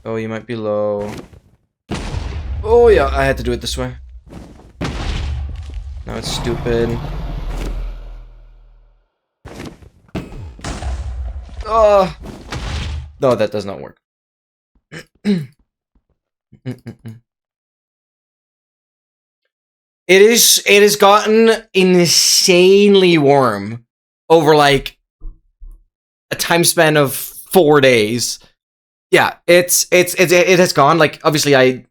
Oh, you might be low. Oh yeah, I had to do it this way. Now it's stupid. Oh! No, that does not work. It has gotten insanely warm over like a time span of 4 days. Yeah, it has gone. Like, obviously I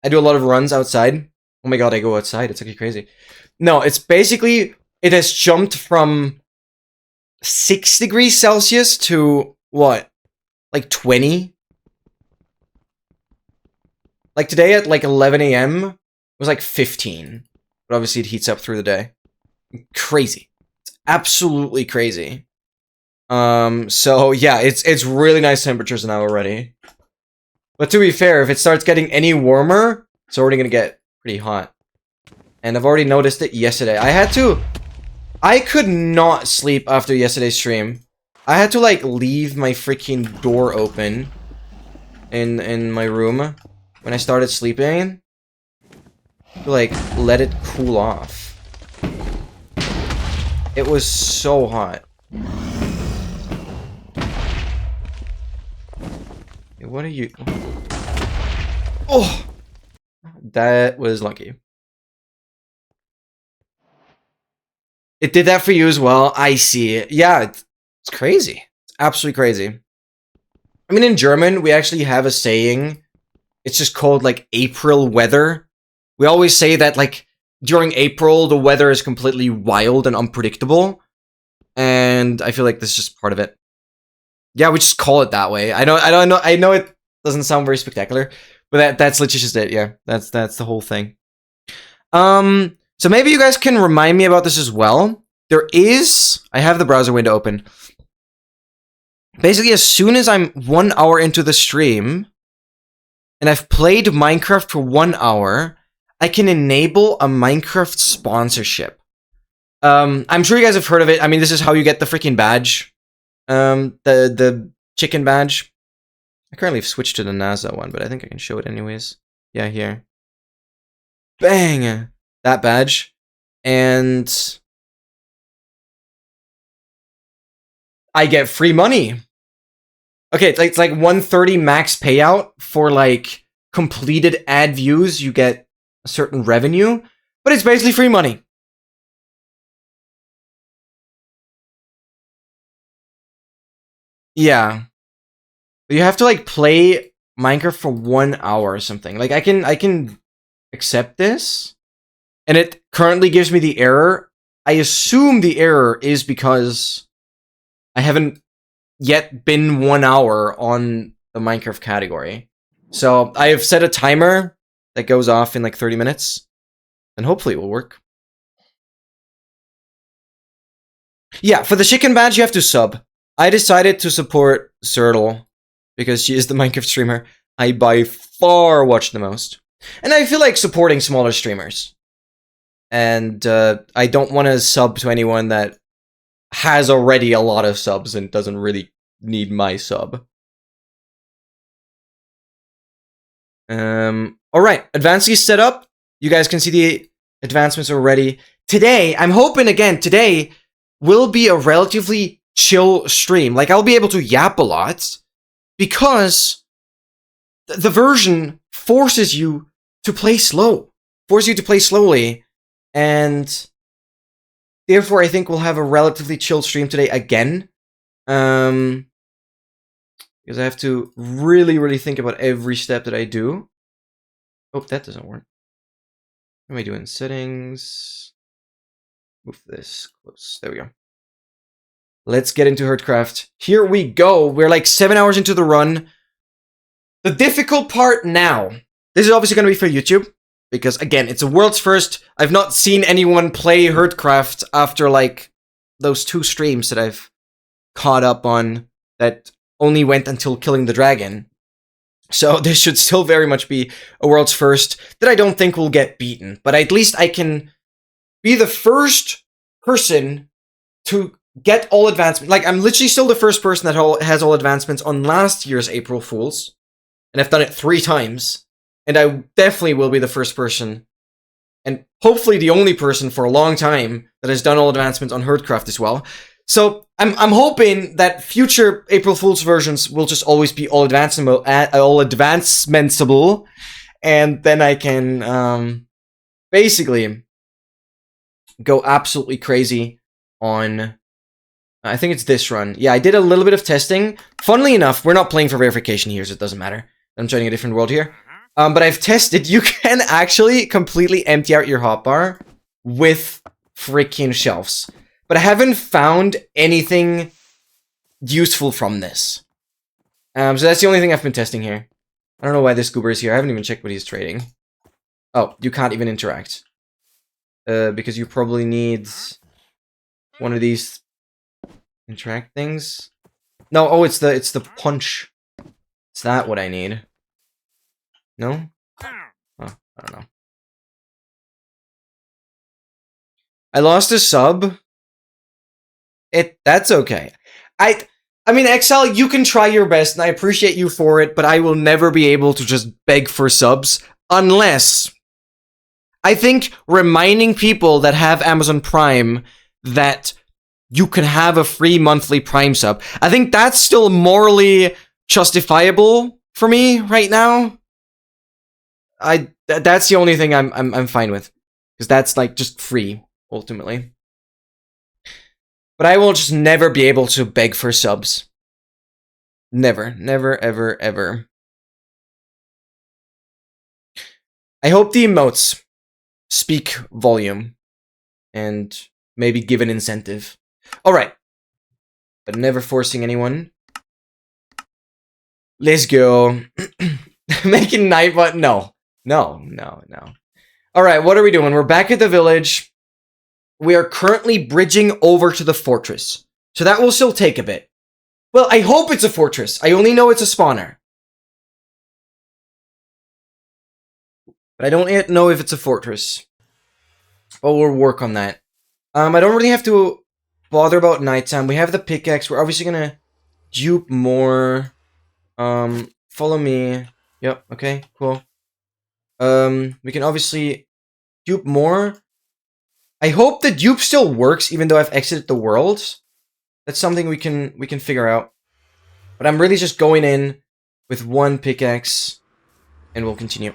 do a lot of runs outside. Oh my god, I go outside. It's actually crazy. No, it's basically, it has jumped from 6 degrees Celsius to what? Like 20? Like today at like 11 a.m. it was like 15. But obviously it heats up through the day. Crazy. It's absolutely crazy. So yeah, it's really nice temperatures now already. But to be fair, if it starts getting any warmer, it's already gonna get pretty hot. And I've already noticed it yesterday. I could not sleep after yesterday's stream. I had to like leave my freaking door open in my room when I started sleeping to like let it cool off. It was so hot. What are you? Oh, that was lucky. It did that for you as well. I see. Yeah, it's crazy. It's absolutely crazy. I mean, in German, we actually have a saying. It's just called like April weather. We always say that like during April, the weather is completely wild and unpredictable. And I feel like this is just part of it. Yeah, we just call it that way. I know it doesn't sound very spectacular, but that's literally just it. Yeah, that's the whole thing. So maybe you guys can remind me about this as well. I have the browser window open. Basically, as soon as I'm 1 hour into the stream, and I've played Minecraft for 1 hour, I can enable a Minecraft sponsorship. I'm sure you guys have heard of it. I mean, this is how you get the freaking badge. The chicken badge. I currently have switched to the NASA one, but I think I can show it anyways. Yeah, here. Bang! That badge. And I get free money. Okay, it's like 130 max payout for like completed ad views. You get a certain revenue, but it's basically free money. Yeah. You have to like play Minecraft for 1 hour or something. Like I can accept this, and it currently gives me the error. I assume the error is because I haven't yet been 1 hour on the Minecraft category. So I have set a timer that goes off in like 30 minutes, and hopefully it will work. Yeah, for the chicken badge, you have to sub. I decided to support Sertle because she is the Minecraft streamer I by far watch the most. And I feel like supporting smaller streamers. And I don't want to sub to anyone that has already a lot of subs and doesn't really need my sub. Alright, advanced set up. You guys can see the advancements already. Today, I'm hoping again, today will be a relatively chill stream. Like, I'll be able to yap a lot because the version forces you to play slow. Forces you to play slowly. And therefore, I think we'll have a relatively chill stream today again. Because I have to really think about every step that I do. Oh, that doesn't work. What am I doing? Settings. Move this close. There we go. Let's get into Herdcraft. Here we go. We're like 7 hours into the run. The difficult part now. This is obviously going to be for YouTube. Because, again, it's a world's first. I've not seen anyone play Herdcraft after, like, those 2 streams that I've caught up on that only went until killing the dragon. So this should still very much be a world's first that I don't think will get beaten. But at least I can be the first person to get all advancements. Like, I'm literally still the first person that has all advancements on last year's April Fools. And I've done it 3 times. And I definitely will be the first person, and hopefully the only person for a long time, that has done all advancements on Herdcraft as well. So I'm hoping that future April Fool's versions will just always be all advancementsable, and then I can basically go absolutely crazy on. I think it's this run. Yeah, I did a little bit of testing. Funnily enough, we're not playing for verification here, so it doesn't matter. I'm joining a different world here. But I've tested, you can actually completely empty out your hotbar with freaking shelves. But I haven't found anything useful from this. So that's the only thing I've been testing here. I don't know why this goober is here. I haven't even checked what he's trading. Oh, you can't even interact. Because you probably need one of these interact things. No, oh, it's the punch. Is that what I need? No? Oh, I don't know. I lost a sub. That's okay. I mean, Excel, you can try your best, and I appreciate you for it, but I will never be able to just beg for subs unless I think reminding people that have Amazon Prime that you can have a free monthly Prime sub. I think that's still morally justifiable for me right now. That's the only thing I'm fine with, because that's like just free ultimately. But I will just never be able to beg for subs. Never, never, ever, ever. I hope the emotes speak volume and maybe give an incentive. All right, but never forcing anyone. Let's go. Making Nightbot. No. All right, what are we doing? We're back at the village. We are currently bridging over to the fortress. So that will still take a bit. Well, I hope it's a fortress. I only know it's a spawner. But I don't yet know if it's a fortress. But we'll work on that. I don't really have to bother about nighttime. We have the pickaxe. We're obviously gonna dupe more. Follow me. Yep, okay, cool. We can obviously dupe more. I hope the dupe still works even though I've exited the world. That's something we can figure out. But I'm really just going in with one pickaxe, and we'll continue.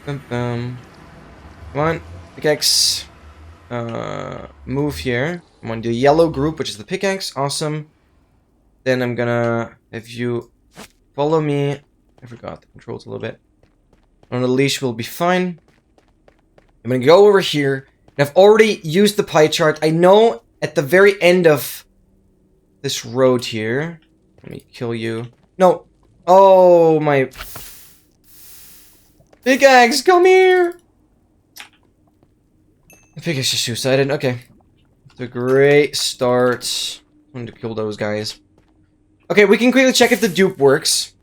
Come on, pickaxe. Move here. I'm gonna do yellow group, which is the pickaxe. Awesome. Then I'm gonna have you follow me. I forgot the controls a little bit. On the leash will be fine. I'm gonna go over here. And I've already used the pie chart. I know at the very end of this road here. Let me kill you. No. Oh, my pickaxe, come here. The pickaxe just suicided. Okay. It's a great start. I'm going to kill those guys. Okay, we can quickly check if the dupe works.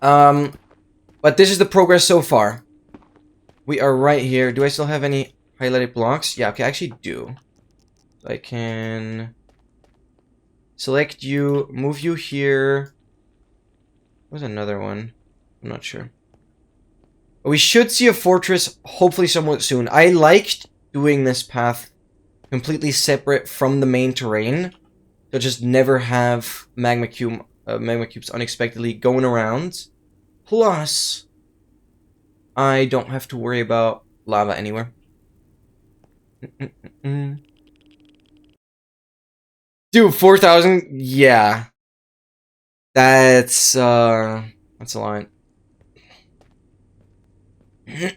But this is the progress so far. We are right here. Do I still have any highlighted blocks? Yeah, okay, I actually do. So I can select you, move you here. There's another one. I'm not sure. But we should see a fortress hopefully somewhat soon. I liked doing this path completely separate from the main terrain. So just never have magma cubes unexpectedly going around. Plus, I don't have to worry about lava anywhere. Dude, 4,000? Yeah. That's a lot. Okay,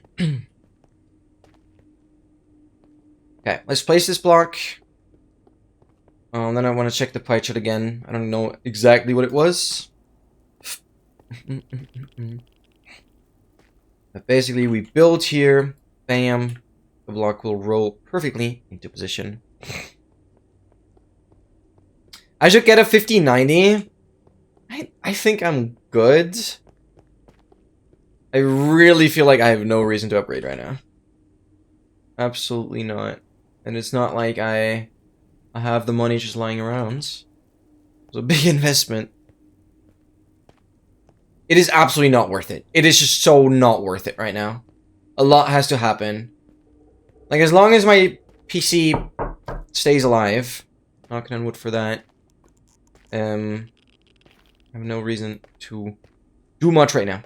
let's place this block. Then I want to check the pie chart again. I don't know exactly what it was. But basically, we build here. Bam. The block will roll perfectly into position. I should get a 5090. I think I'm good. I really feel like I have no reason to upgrade right now. Absolutely not. And it's not like I I have the money just lying around. It's a big investment. It is absolutely not worth it. It is just so not worth it right now. A lot has to happen. Like, as long as my PC stays alive, knocking on wood for that, I have no reason to do much right now.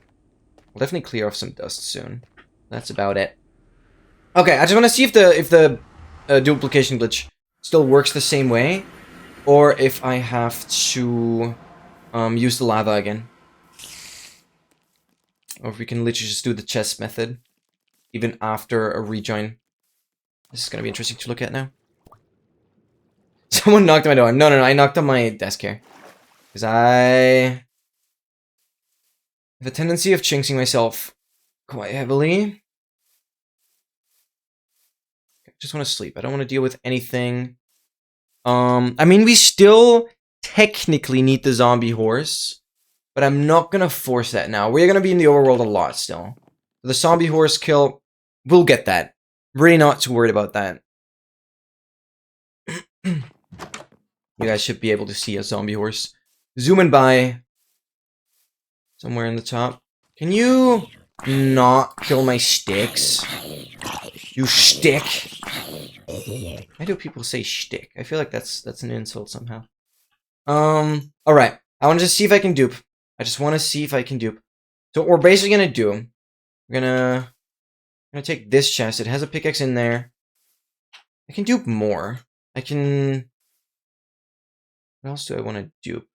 I'll definitely clear off some dust soon. That's about it. Okay, I just want to see if the duplication glitch still works the same way, or if I have to use the lava again. Or if we can literally just do the chest method, even after a rejoin. This is going to be interesting to look at now. Someone knocked on my door. No, I knocked on my desk here. Because I have a tendency of jinxing myself quite heavily. I just want to sleep. I don't want to deal with anything. I mean, we still technically need the zombie horse, but I'm not going to force that now. We're going to be in the overworld a lot still. The zombie horse kill, we'll get that. Really not too worried about that. You guys should be able to see a zombie horse zooming by somewhere in the top. Can you not kill my sticks? You stick. Why do people say shtick? I feel like that's an insult somehow. Alright. I want to just see if I can dupe. I just want to see if I can dupe. So what we're basically gonna do, we're gonna take this chest. It has a pickaxe in there. I can dupe more. I can... What else do I want to dupe?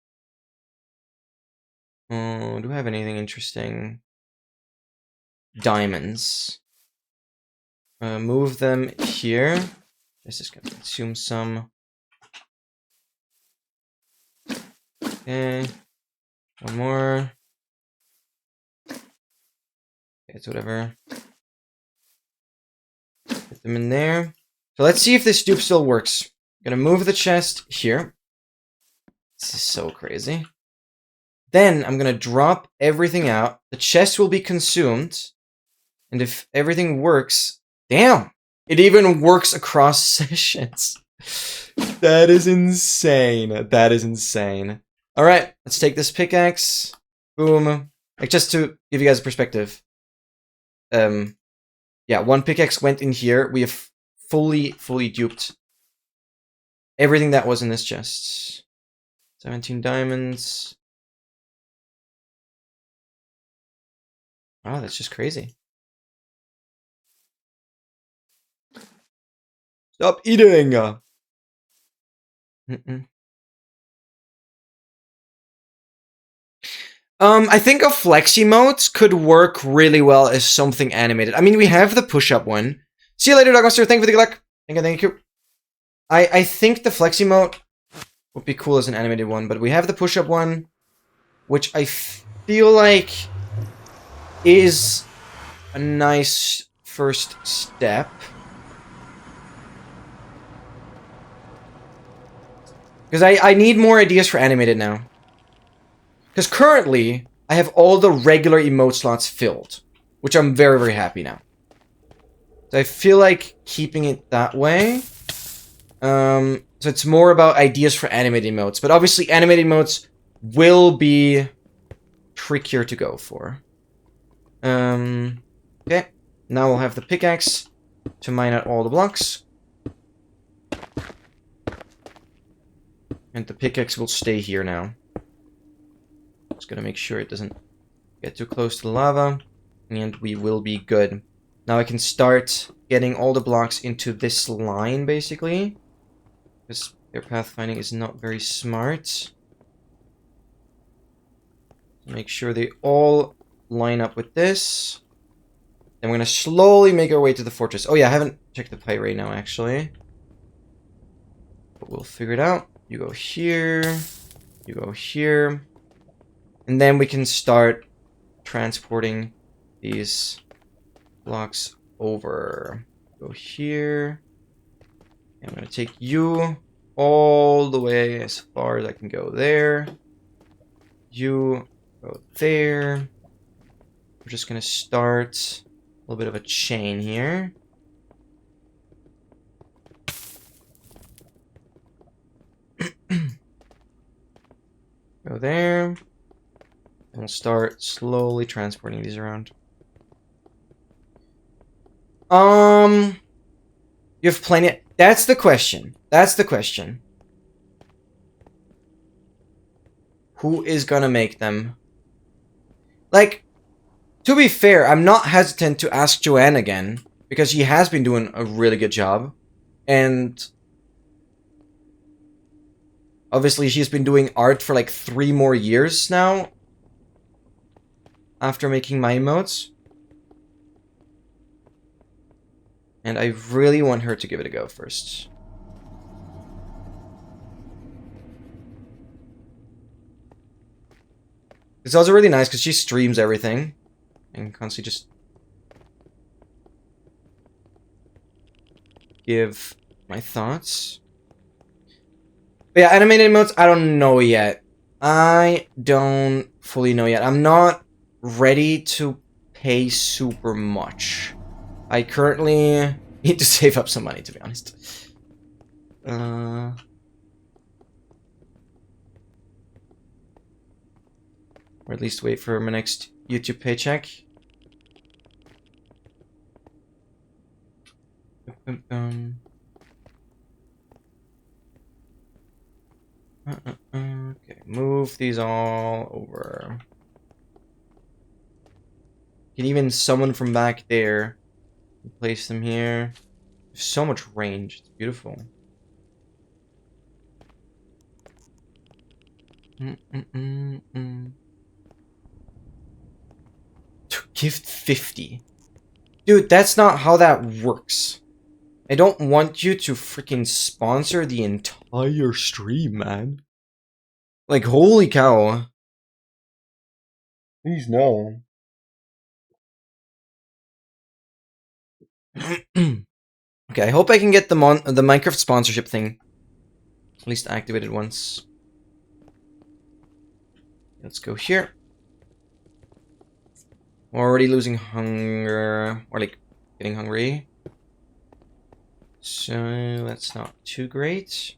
Oh, do I have anything interesting? Diamonds. Move them here. This is gonna consume some. Okay. One more. Okay, it's whatever. Put them in there. So let's see if this dupe still works. I'm gonna move the chest here. This is so crazy. Then I'm gonna drop everything out. The chest will be consumed. And if everything works... Damn! It even works across sessions. That is insane. That is insane. Alright, let's take this pickaxe. Boom. Like, just to give you guys a perspective. Yeah, one pickaxe went in here. We have fully duped everything that was in this chest. 17 diamonds. Wow, that's just crazy. Stop eating! I think a flex emote could work really well as something animated. I mean, we have the push-up one. See you later, Dogmaster. Thank you for the good luck. Thank you. I think the flex emote would be cool as an animated one, but we have the push-up one, which I feel like is a nice first step. Because I need more ideas for animated now. Because currently, I have all the regular emote slots filled. Which I'm very happy now. So I feel like keeping it that way. So it's more about ideas for animated emotes. But obviously, animated emotes will be trickier to go for. Okay. Now we'll have the pickaxe to mine out all the blocks. And the pickaxe will stay here now. Just gonna make sure it doesn't get too close to the lava. And we will be good. Now I can start getting all the blocks into this line, basically. Because their pathfinding is not very smart. Make sure they all line up with this. Then we're gonna slowly make our way to the fortress. Oh yeah, I haven't checked the pipe right now, actually. But we'll figure it out. You go here. You go here. And then we can start transporting these blocks over. Go here. And I'm going to take you all the way as far as I can go there. You go there. We're just going to start a little bit of a chain here. Go there. And we'll start slowly transporting these around. You have plenty. That's the question. That's the question. Who is gonna make them? Like, to be fair, I'm not hesitant to ask Joanne again, because she has been doing a really good job. And obviously she's been doing art for like 3 more years now. After making my emotes. And I really want her to give it a go first. It's also really nice because she streams everything. And constantly just give my thoughts. But yeah, animated emotes, I don't know yet. I don't fully know yet. I'm not ready to pay super much. I currently need to save up some money, to be honest. Or at least wait for my next YouTube paycheck. Okay, move these all over. You can even summon from back there. Place them here. There's so much range. It's beautiful. Gift 50. Dude, that's not how that works. I don't want you to freaking sponsor the entire stream, man. Like, holy cow. Please no. Okay, I hope I can get the Minecraft sponsorship thing at least activated once. Let's go here. We're already losing hunger, or like getting hungry. So that's not too great.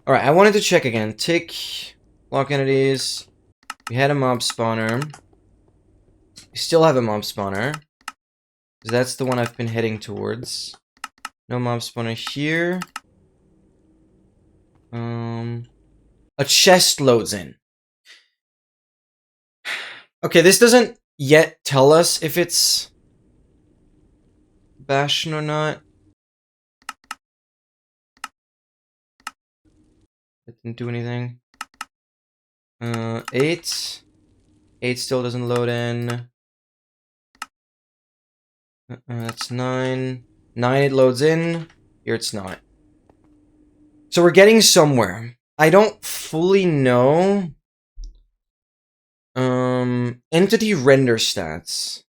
Alright, I wanted to check again. Tick, lock entities. We had a mob spawner. We still have a mob spawner. That's the one I've been heading towards. No mob spawner here. A chest loads in. Okay, this doesn't yet tell us if it's Bastion or not. It didn't do anything. 8. 8 still doesn't load in. That's 9. 9 it loads in. Here it's not. So we're getting somewhere. I don't fully know. Entity render stats.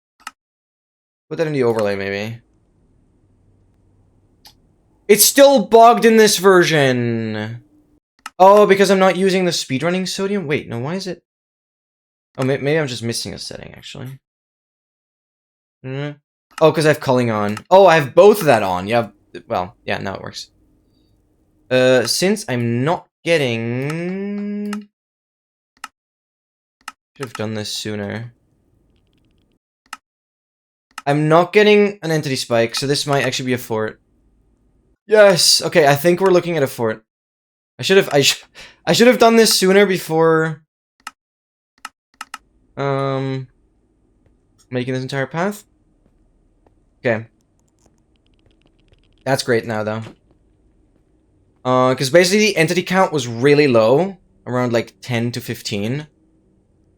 Put that in the overlay, maybe. It's still bugged in this version. Oh, because I'm not using the speedrunning sodium? Wait, no, why is it? Oh, maybe I'm just missing a setting, actually. Oh, because I have culling on. Oh, I have both of that on. Yeah, well, yeah, now it works. Since I'm not getting... Should have done this sooner. I'm not getting an entity spike, so this might actually be a fort. Yes! Okay, I think we're looking at a fort. I should have done this sooner before... making this entire path. Okay. That's great now, though. Because basically the entity count was really low. Around, like, 10 to 15.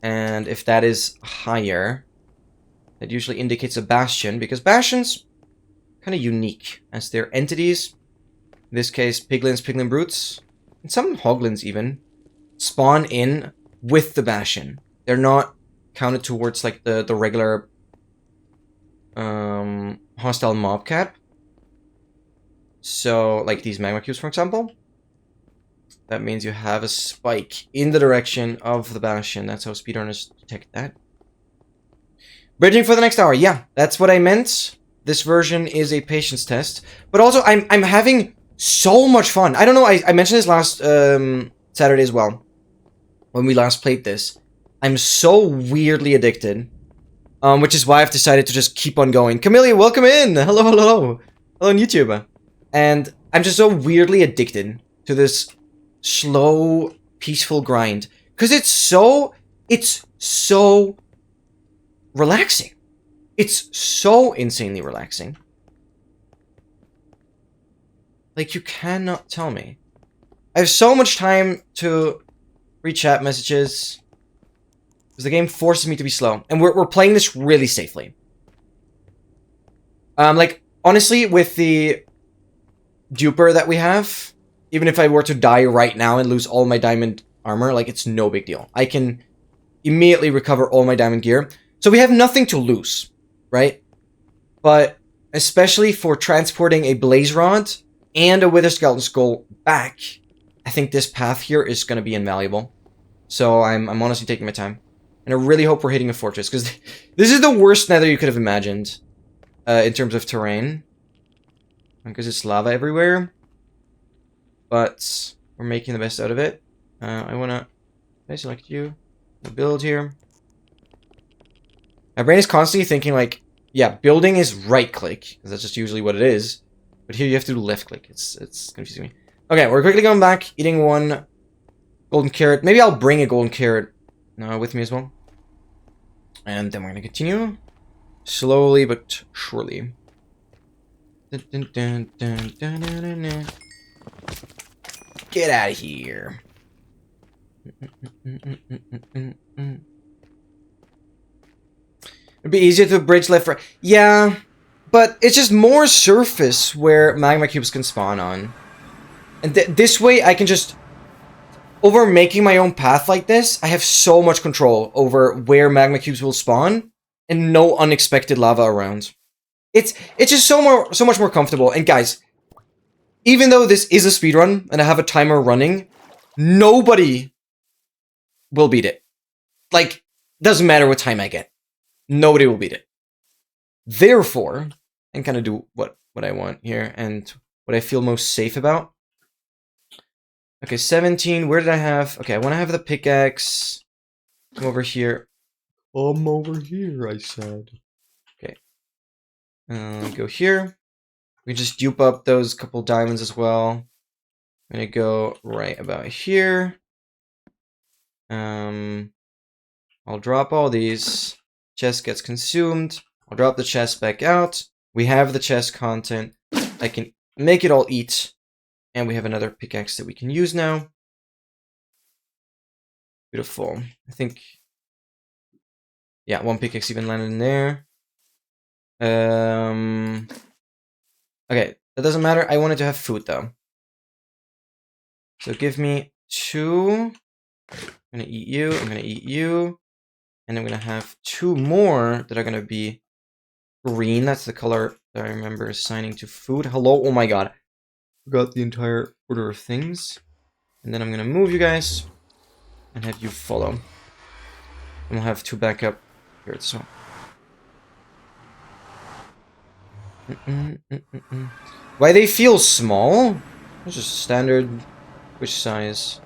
And if that is higher, that usually indicates a bastion, because bastions kind of unique, as they're entities. In this case, piglins, piglin brutes, and some hoglins even, spawn in with the bastion. They're not counted towards, like, the regular hostile mob cap. So, like these magma cubes, for example. That means you have a spike in the direction of the bastion. That's how speedrunners detect that. Bridging for the next hour. Yeah, that's what I meant. This version is a patience test. But also, I'm having so much fun. I don't know, I mentioned this last Saturday as well. when we last played this. I'm so weirdly addicted. Which is why I've decided to just keep on going. Camellia, welcome in! Hello, hello! Hello on YouTube. And I'm just so weirdly addicted to this slow, peaceful grind. Because it's so relaxing. It's so insanely relaxing. Like, you cannot tell me. I have so much time to read chat messages. Because the game forces me to be slow. And we're playing this really safely. Like, honestly, with the duper that we have, even if I were to die right now and lose all my diamond armor, like, it's no big deal. I can immediately recover all my diamond gear. So we have nothing to lose, right? But especially for transporting a blaze rod and a wither skeleton skull back, I think this path here is going to be invaluable. So I'm honestly taking my time. And I really hope we're hitting a fortress, because this is the worst nether you could have imagined in terms of terrain. Because it's lava everywhere. But we're making the best out of it. I want to select you. Build here. My brain is constantly thinking, like, yeah, building is right-click, because that's just usually what it is. But here you have to do left-click. It's confusing me. Okay, we're quickly going back, eating one golden carrot. Maybe I'll bring a golden carrot with me as well. And then we're going to continue. Slowly but surely. Get out of here. It'd be easier to bridge left right. Yeah, but it's just more surface where magma cubes can spawn on. And this way I can just... Over making my own path like this, I have so much control over where magma cubes will spawn and no unexpected lava around. It's just so much more comfortable. And guys, even though this is a speedrun and I have a timer running, nobody will beat it. Like, doesn't matter what time I get. Nobody will beat it. Therefore, and kind of do what I want here and what I feel most safe about. Okay, 17. Where did I have? Okay, I want to have the pickaxe. Come over here. Come over here, I said. Okay. Go here. We just dupe up those couple diamonds as well. I'm gonna go right about here. I'll drop all these. Chest gets consumed. I'll drop the chest back out. We have the chest content. I can make it all eat. And we have another pickaxe that we can use now. Beautiful. I think... Yeah, one pickaxe even landed in there. Okay, that doesn't matter. I wanted to have food, though. So give me 2. I'm gonna eat you. I'm gonna eat you. And I'm gonna have 2 more that are gonna be green. That's the color that I remember assigning to food. Hello? Oh my god. Forgot the entire order of things. And then I'm gonna move you guys and have you follow. And we'll have 2 backup here, so. Why they feel small? It's just standard wish size.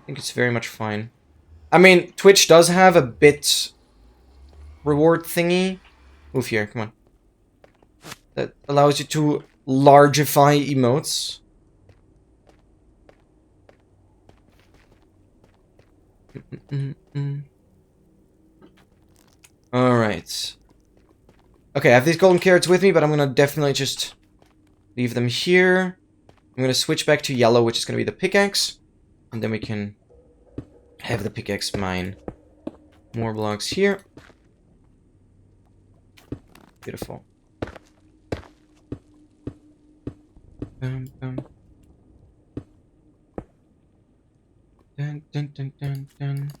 I think it's very much fine. I mean, Twitch does have a bit reward thingy. Move here, come on. That allows you to largify emotes. Alright. Okay, I have these golden carrots with me, but I'm gonna definitely just leave them here. I'm gonna switch back to yellow, which is gonna be the pickaxe. And then we can have the pickaxe mine. More blocks here. Beautiful. Dun, dun, dun, dun, dun.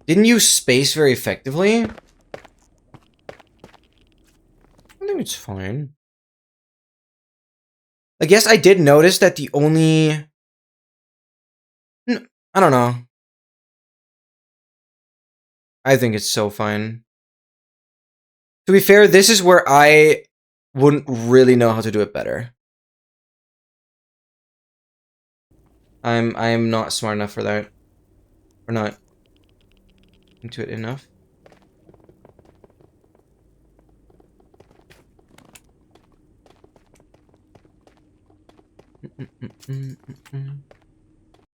Didn't use space very effectively. I think it's fine. I guess I did notice that the only... I don't know. I think it's so fine. To be fair, this is where I wouldn't really know how to do it better. I'm not smart enough for that. Or not into it enough.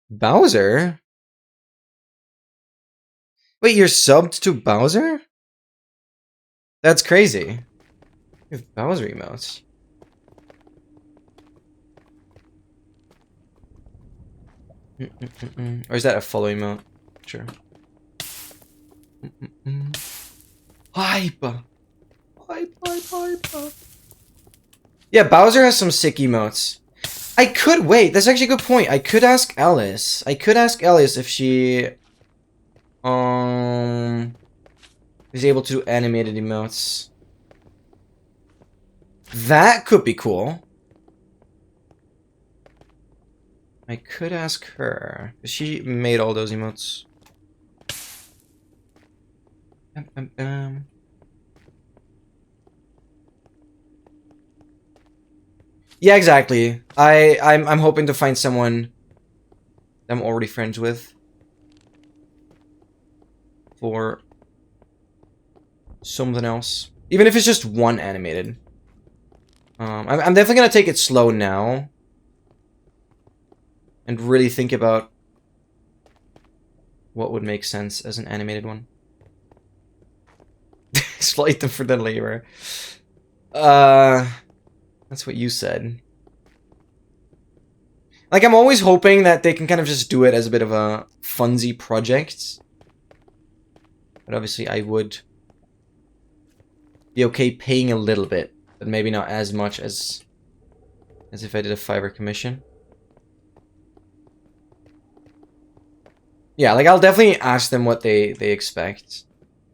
Bowser? Wait, you're subbed to Bowser? That's crazy. You have Bowser emotes. Or is that a follow emote? Sure. Hype! Hype. Yeah, Bowser has some sick emotes. I could wait. That's actually a good point. I could ask Alice. If she is able to do animated emotes. That could be cool. I could ask her. She made all those emotes. Yeah, exactly. I'm hoping to find someone I'm already friends with for something else. Even if it's just one animated. I'm definitely gonna take it slow now. And really think about what would make sense as an animated one. Exploit them for the labor. That's what you said. Like, I'm always hoping that they can kind of just do it as a bit of a funsy project. But obviously I would be okay paying a little bit, but maybe not as much as if I did a Fiverr commission. Yeah, like, I'll definitely ask them what they expect.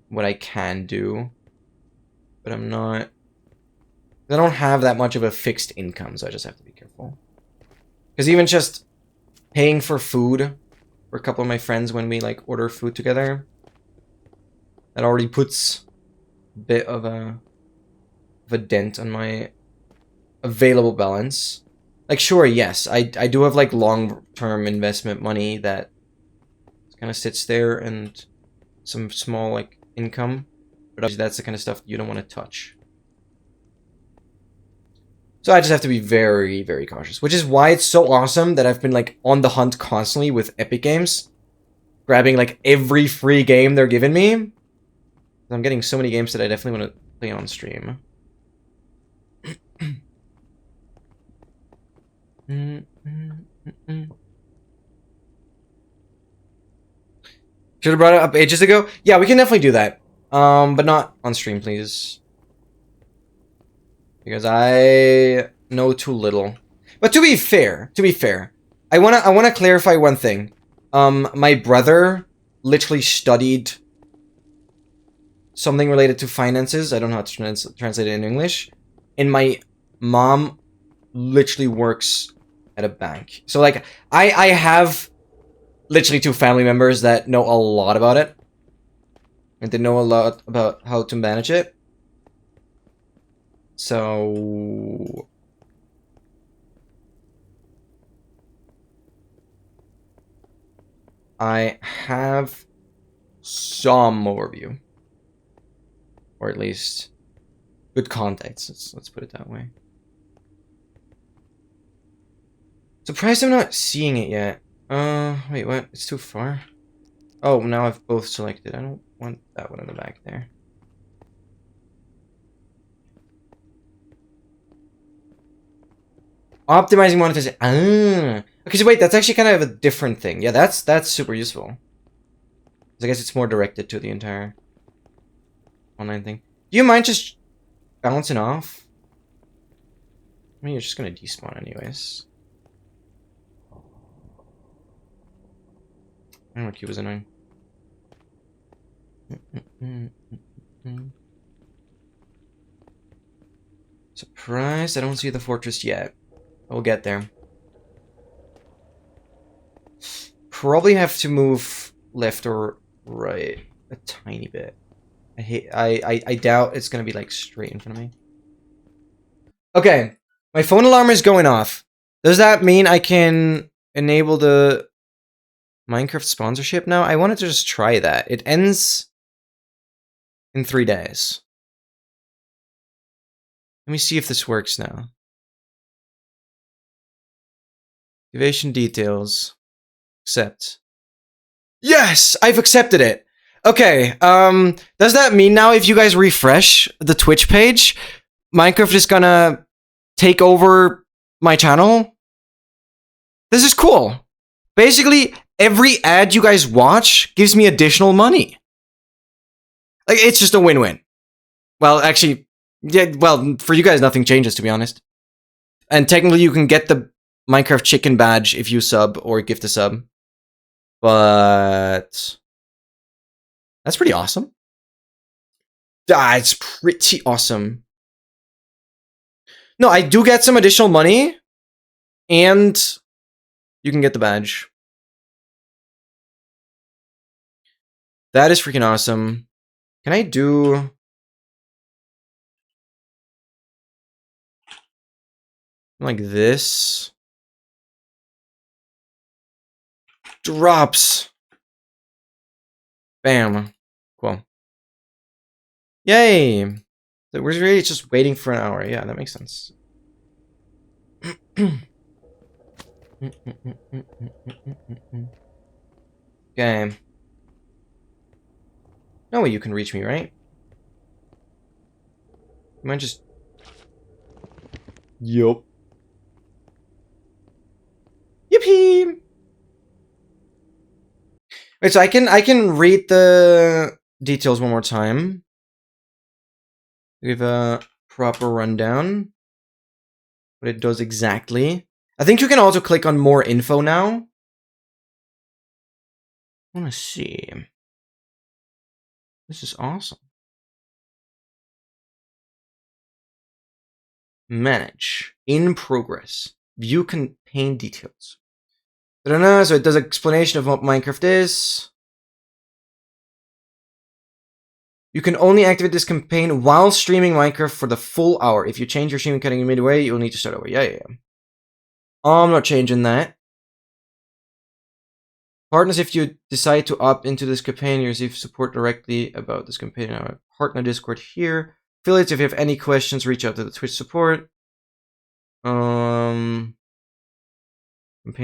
What I can do. But I'm not... I don't have that much of a fixed income, so I just have to be careful. Because even just paying for food for a couple of my friends when we, like, order food together, that already puts a bit of a dent on my available balance. Like, sure, yes, I do have, like, long-term investment money that kind of sits there and some small, like, income. But obviously that's the kind of stuff you don't want to touch. So I just have to be very, very cautious. Which is why it's so awesome that I've been, like, on the hunt constantly with Epic Games. Grabbing, like, every free game they're giving me. I'm getting so many games that I definitely want to play on stream. Should have brought it up ages ago. Yeah, we can definitely do that. But not on stream, please. Because I know too little. But to be fair, I wanna clarify one thing. My brother literally studied something related to finances. I don't know how to translate it in English. And my mom literally works at a bank. So, like, I have literally two family members that know a lot about it. And they know a lot about how to manage it. So... I have some overview. Or at least good context. Let's put it that way. Surprised I'm not seeing it yet. Wait, what? It's too far? Oh, now I've both selected. I don't want that one in the back there. Optimizing monetization. Ah. Okay, so wait, that's actually kind of a different thing. Yeah, that's super useful. I guess it's more directed to the entire online thing. Do you mind just bouncing off? I mean, you're just gonna despawn anyways. I don't know, Q was annoying. Surprised I don't see the fortress yet. We'll get there. Probably have to move left or right a tiny bit. I doubt it's gonna be like straight in front of me. Okay, my phone alarm is going off. Does that mean I can enable the Minecraft sponsorship now? I wanted to just try that. It ends in 3 days. Let me see if this works now. Activation details. Accept. Yes! I've accepted it! Okay, does that mean now if you guys refresh the Twitch page, Minecraft is gonna take over my channel? This is cool. Basically, every ad you guys watch gives me additional money. Like, it's just a win-win. Well, actually, yeah, well, for you guys, nothing changes, to be honest. And technically, you can get the Minecraft chicken badge if you sub or gift a sub. But that's pretty awesome. That's pretty awesome. No, I do get some additional money, and you can get the badge. That is freaking awesome. Can I do... like this? Drops. Bam. Cool. Yay! We're really just waiting for an hour. Yeah, that makes sense. Okay. No way you can reach me, right? You might just... Yup. Yippee! Wait, so I can read the details one more time. Give a proper rundown. What it does exactly. I think you can also click on more info now. I want to see. This is awesome. Manage. In progress. View campaign details. So it does an explanation of what Minecraft is. You can only activate this campaign while streaming Minecraft for the full hour. If you change your streaming setting midway, you'll need to start over. Yeah. I'm not changing that. Partners, if you decide to opt into this campaign, you receive support directly about this campaign in our partner Discord here. Affiliates, if you have any questions, reach out to the Twitch support. Campaign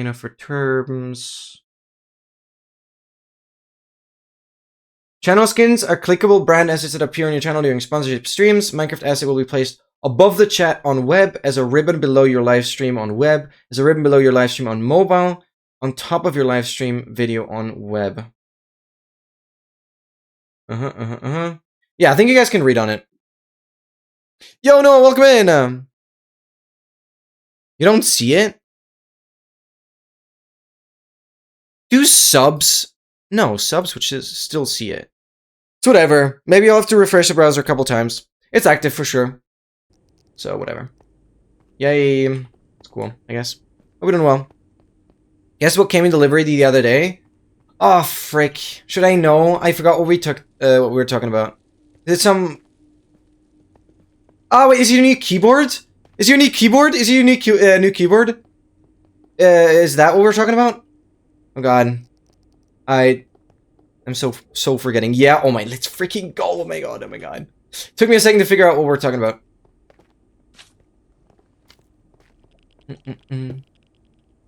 offer terms. Channel skins are clickable brand assets that appear on your channel during sponsorship streams. Minecraft asset will be placed above the chat on web, as a ribbon below your live stream on web, as a ribbon below your live stream on mobile, on top of your live stream video on web. Yeah, I think you guys can read on it. Yo, Noah, welcome in. You don't see it? Do subs? No, subs which still see it. It's whatever. Maybe I'll have to refresh the browser a couple times. It's active for sure. So, whatever. Yay. It's cool, I guess. Hope we're doing well. Guess what came in delivery the other day? Oh, frick. Should I know? I forgot what we were talking about. Is it some... Oh, wait, is it a new keyboard? Is it a new keyboard? Is it a new keyboard? Is that what we're talking about? Oh, God. I'm so forgetting. Yeah, oh my, let's freaking go. Oh my god, oh my god. Took me a second to figure out what we're talking about.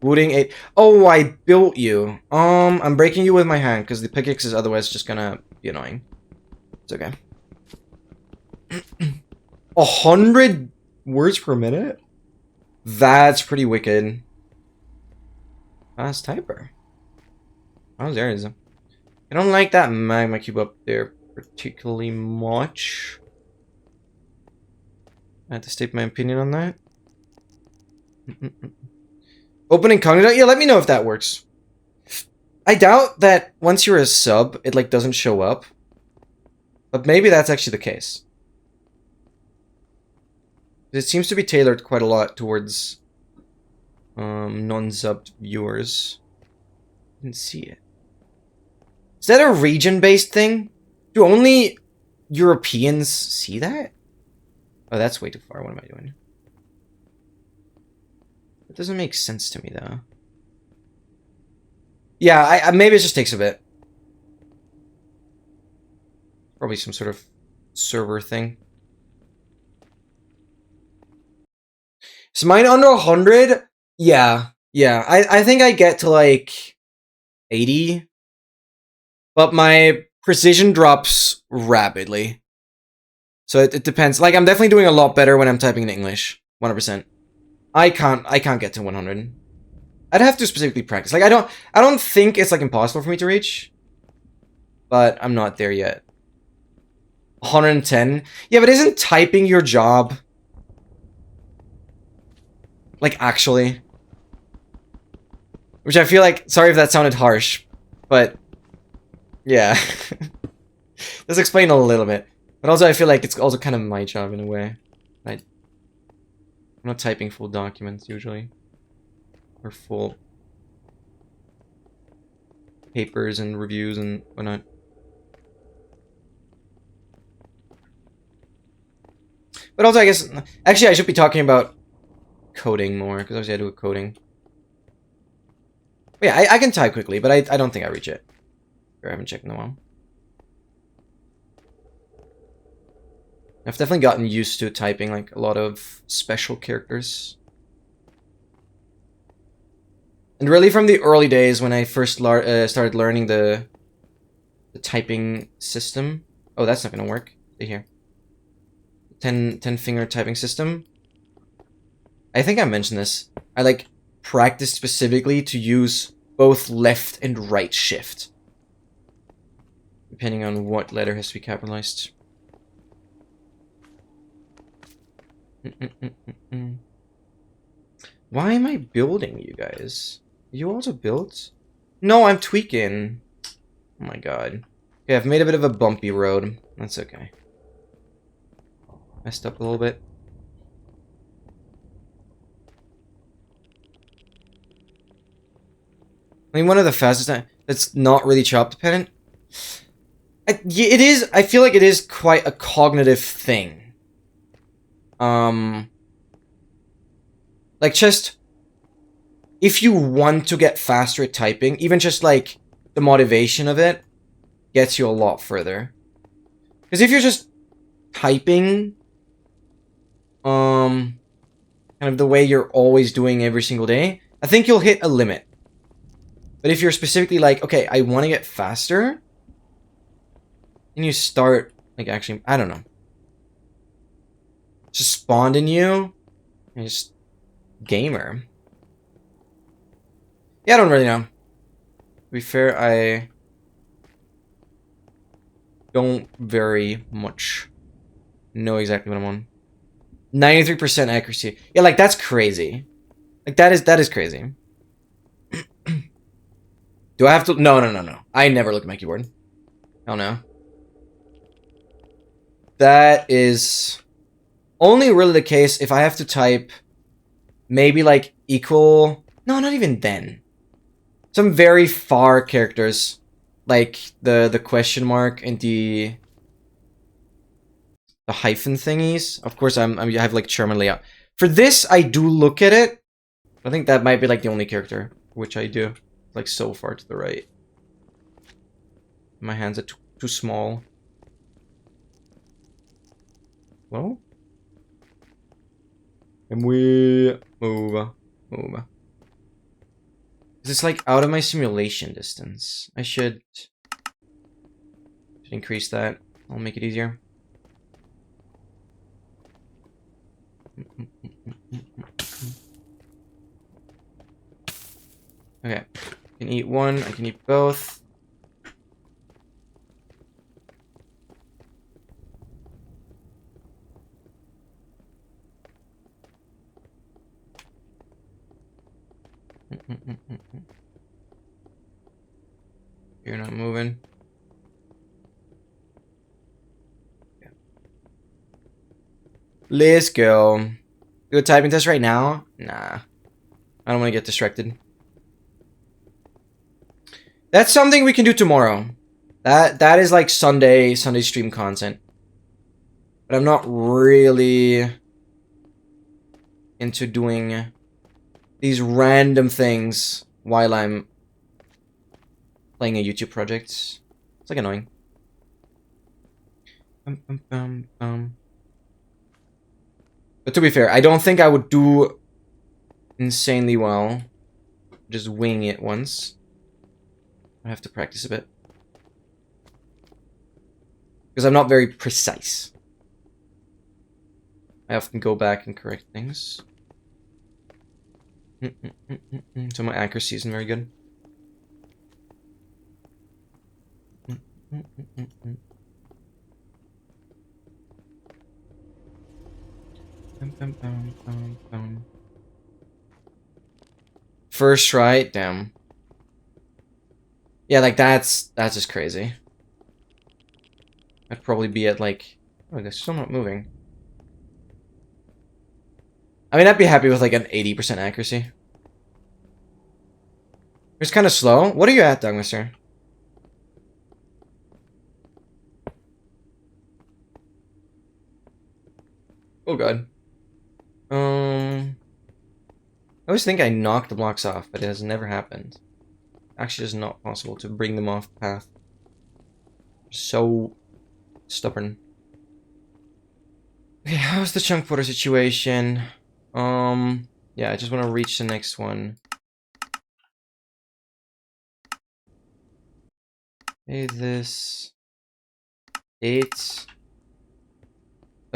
Wooding 8. Oh, I built you. I'm breaking you with my hand, because the pickaxe is otherwise just gonna be annoying. It's okay. 100 words per minute? That's pretty wicked. Fast typer. Oh, there it is. I don't like that magma cube up there particularly much. I have to state my opinion on that. Open incognito? Yeah, let me know if that works. I doubt that once you're a sub, it like doesn't show up. But maybe that's actually the case. It seems to be tailored quite a lot towards non-subbed viewers. I didn't see it. Is that a region-based thing? Do only Europeans see that? Oh, that's way too far. What am I doing? That doesn't make sense to me, though. Yeah, I maybe it just takes a bit. Probably some sort of server thing. Is mine under 100? Yeah. Yeah. I think I get to like 80. But my precision drops rapidly. So it depends. Like, I'm definitely doing a lot better when I'm typing in English. 100%. I can't get to 100. I'd have to specifically practice. Like, I don't think it's like impossible for me to reach. But I'm not there yet. 110? Yeah, but isn't typing your job? Like, actually? Which I feel like, sorry if that sounded harsh, but yeah. Let's explain a little bit. But also I feel like it's also kind of my job in a way. I'm not typing full documents usually. Or full papers and reviews and whatnot. But also I guess, actually I should be talking about coding more, because obviously I do coding. But yeah, I can type quickly, but I don't think I reach it. I haven't checked in a while. I've definitely gotten used to typing like a lot of special characters. And really from the early days when I first started learning the typing system. Oh, that's not gonna work. Stay here. 10 finger typing system. I think I mentioned this. I like practiced specifically to use both left and right shift. Depending on what letter has to be capitalized. Why am I building, you guys? You also built? No, I'm tweaking. Oh my god. Okay, I've made a bit of a bumpy road. That's okay. Messed up a little bit. I mean, one of the fastest that's not really chop dependent. Yeah, it is. I feel like it is quite a cognitive thing. Like just if you want to get faster at typing, even just like the motivation of it gets you a lot further. Because if you're just typing, kind of the way you're always doing every single day, I think you'll hit a limit. But if you're specifically like, okay, I want to get faster, and you start, like, actually, I don't know. Just spawned in you, and just gamer. Yeah, I don't really know. To be fair, I don't very much know exactly what I'm on. 93% accuracy. Yeah, like, that's crazy. Like, that is crazy. Do I have to? No. I never look at my keyboard. Hell no. That is only really the case if I have to type maybe like equal. No, not even then. Some very far characters, like the question mark and the hyphen thingies. Of course, I have like German layout. For this, I do look at it. I think that might be like the only character which I do, like so far to the right. My hands are too small. Well, and we move. It's like out of my simulation distance. I should increase that. I'll make it easier. Okay, I can eat one. I can eat both. You're not moving. Yeah. Let's go. Do a typing test right now? Nah. I don't want to get distracted. That's something we can do tomorrow. That is like Sunday stream content. But I'm not really into doing these random things while I'm playing a YouTube project. It's like annoying. But to be fair, I don't think I would do insanely well. Just wing it once. I have to practice a bit. Because I'm not very precise. I often go back and correct things. So my accuracy isn't very good. First try, damn. Yeah, like that's just crazy. I'd probably be at like, oh, they're still not moving. I mean, I'd be happy with like an 80% accuracy. It's kind of slow. What are you at, Dougmaster? Oh god. I always think I knocked the blocks off, but it has never happened. Actually, it's not possible to bring them off path. So stubborn. Okay, how's the chunk porter situation? Yeah, I just want to reach the next one. Okay, this 8.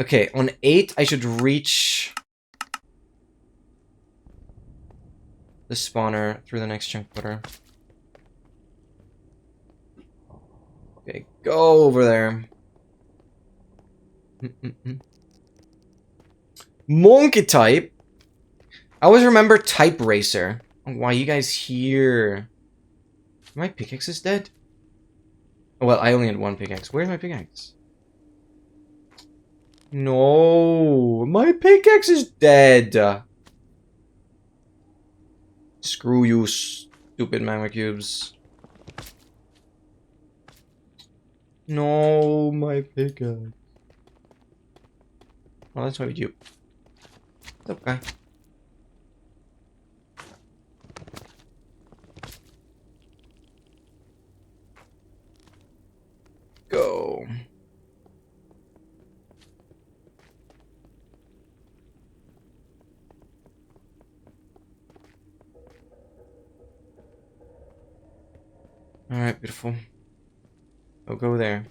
Okay, on 8, I should reach the spawner through the next chunk porter. Okay, go over there. Monkey type. I always remember type racer. Oh, why you guys here? My pickaxe is dead. Oh, well, I only had one pickaxe. Where's my pickaxe? No, my pickaxe is dead. Screw you, stupid magma cubes. No, my pickaxe. Oh, that's why we do. What's up, guy? Go. Alright, beautiful. I'll go there.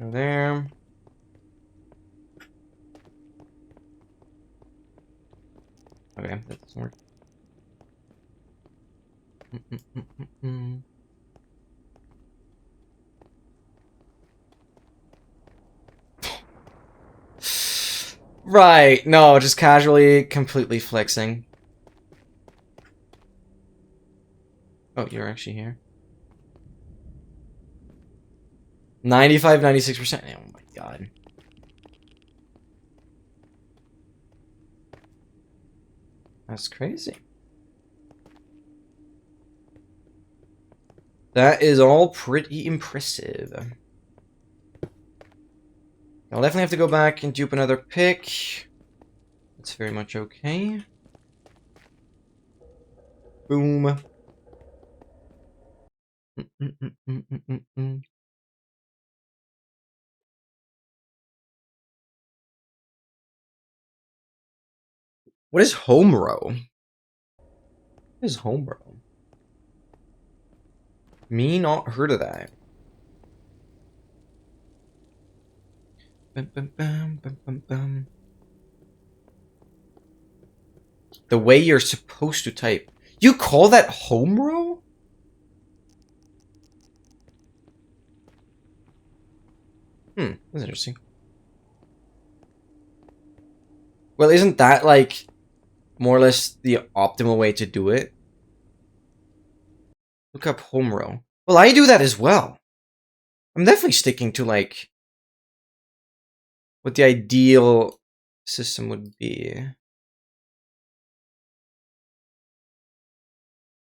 Go there. Okay, that doesn't work. Right, no, just casually, completely flexing. Oh, you're actually here. 95, 96%. Oh my god. That's crazy. That is all pretty impressive. I'll definitely have to go back and dupe another pick. That's very much okay. Boom. What is home row? What is home row? Me not heard of that. The way you're supposed to type. You call that home row? That's interesting. Well, isn't that like more or less the optimal way to do it? Look up home row. Well, I do that as well. I'm definitely sticking to like what the ideal system would be.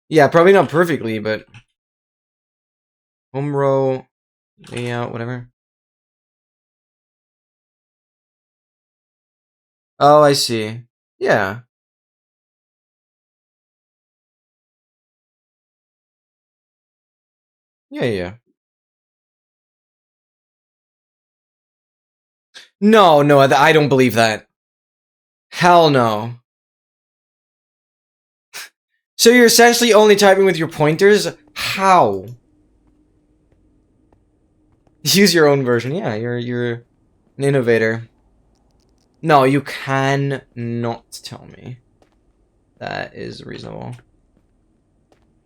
Yeah, probably not perfectly, but home row, layout, whatever. Oh, I see. Yeah. Yeah, yeah. No, no, I don't believe that. Hell no. So you're essentially only typing with your pointers? How? Use your own version. Yeah, you're an innovator. No, you can not tell me. That is reasonable.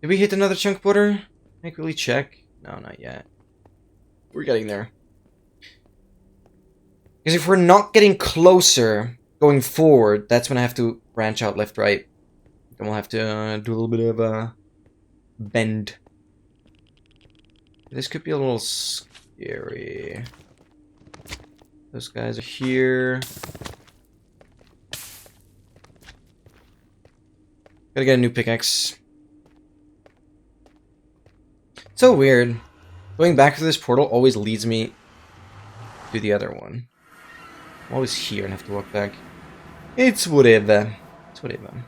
Did we hit another chunk border? Can I quickly check? No, not yet. We're getting there. Because if we're not getting closer going forward, that's when I have to branch out left, right. Then we'll have to do a little bit of a bend. This could be a little scary. Those guys are here. Gotta get a new pickaxe. So weird. Going back to this portal always leads me to the other one. I'm always here and have to walk back. It's whatever. It's whatever.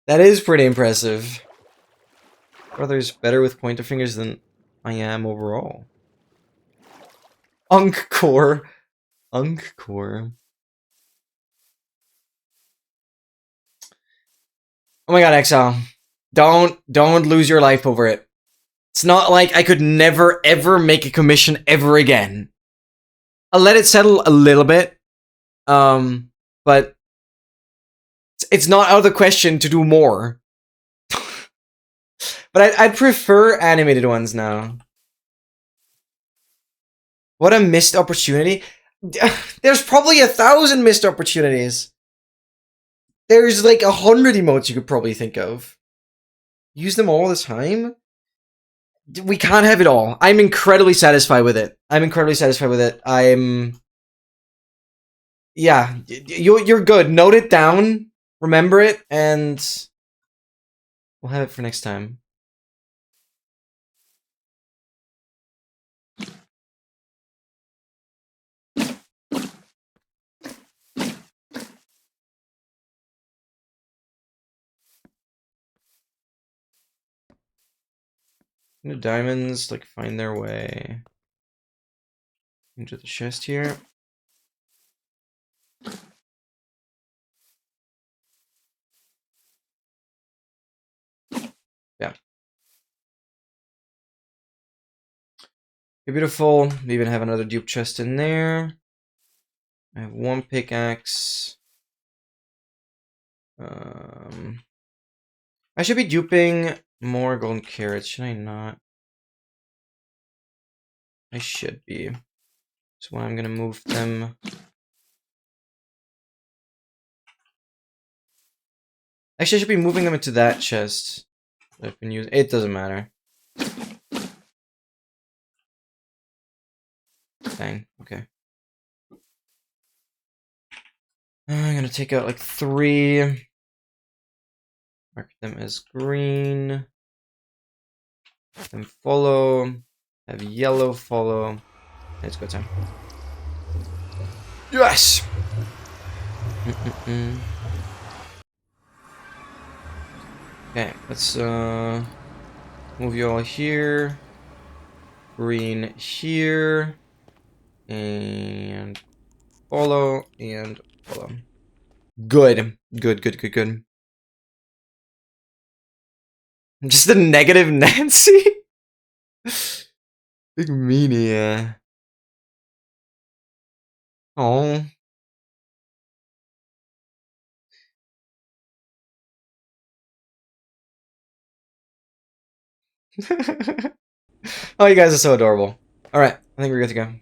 That is pretty impressive. Brother's better with pointer fingers than I am overall. Unk-core. Unk-core. Oh my god, Exile. Don't lose your life over it. It's not like I could never, ever make a commission ever again. I'll let it settle a little bit. But it's not out of the question to do more. But I'd prefer animated ones now. What a missed opportunity. There's probably 1,000 missed opportunities. There's like 100 emotes you could probably think of. Use them all the time? We can't have it all. I'm incredibly satisfied with it. Yeah, you're good. Note it down, remember it, and we'll have it for next time. The diamonds like find their way into the chest here. Yeah. Beautiful. We even have another dupe chest in there. I have one pickaxe. I should be duping more golden carrots, should I not? I should be. So I'm gonna move them. Actually, I should be moving them into that chest that I've been using. It doesn't matter. Dang, okay. I'm gonna take out like 3. Mark them as green. Then follow. Have yellow follow. Let's go time. Yes! Okay, let's move you all here. Green here. And follow and follow. Good. Good. Just a negative Nancy? Big meanie. Oh. Oh, you guys are so adorable. Alright, I think we're good to go.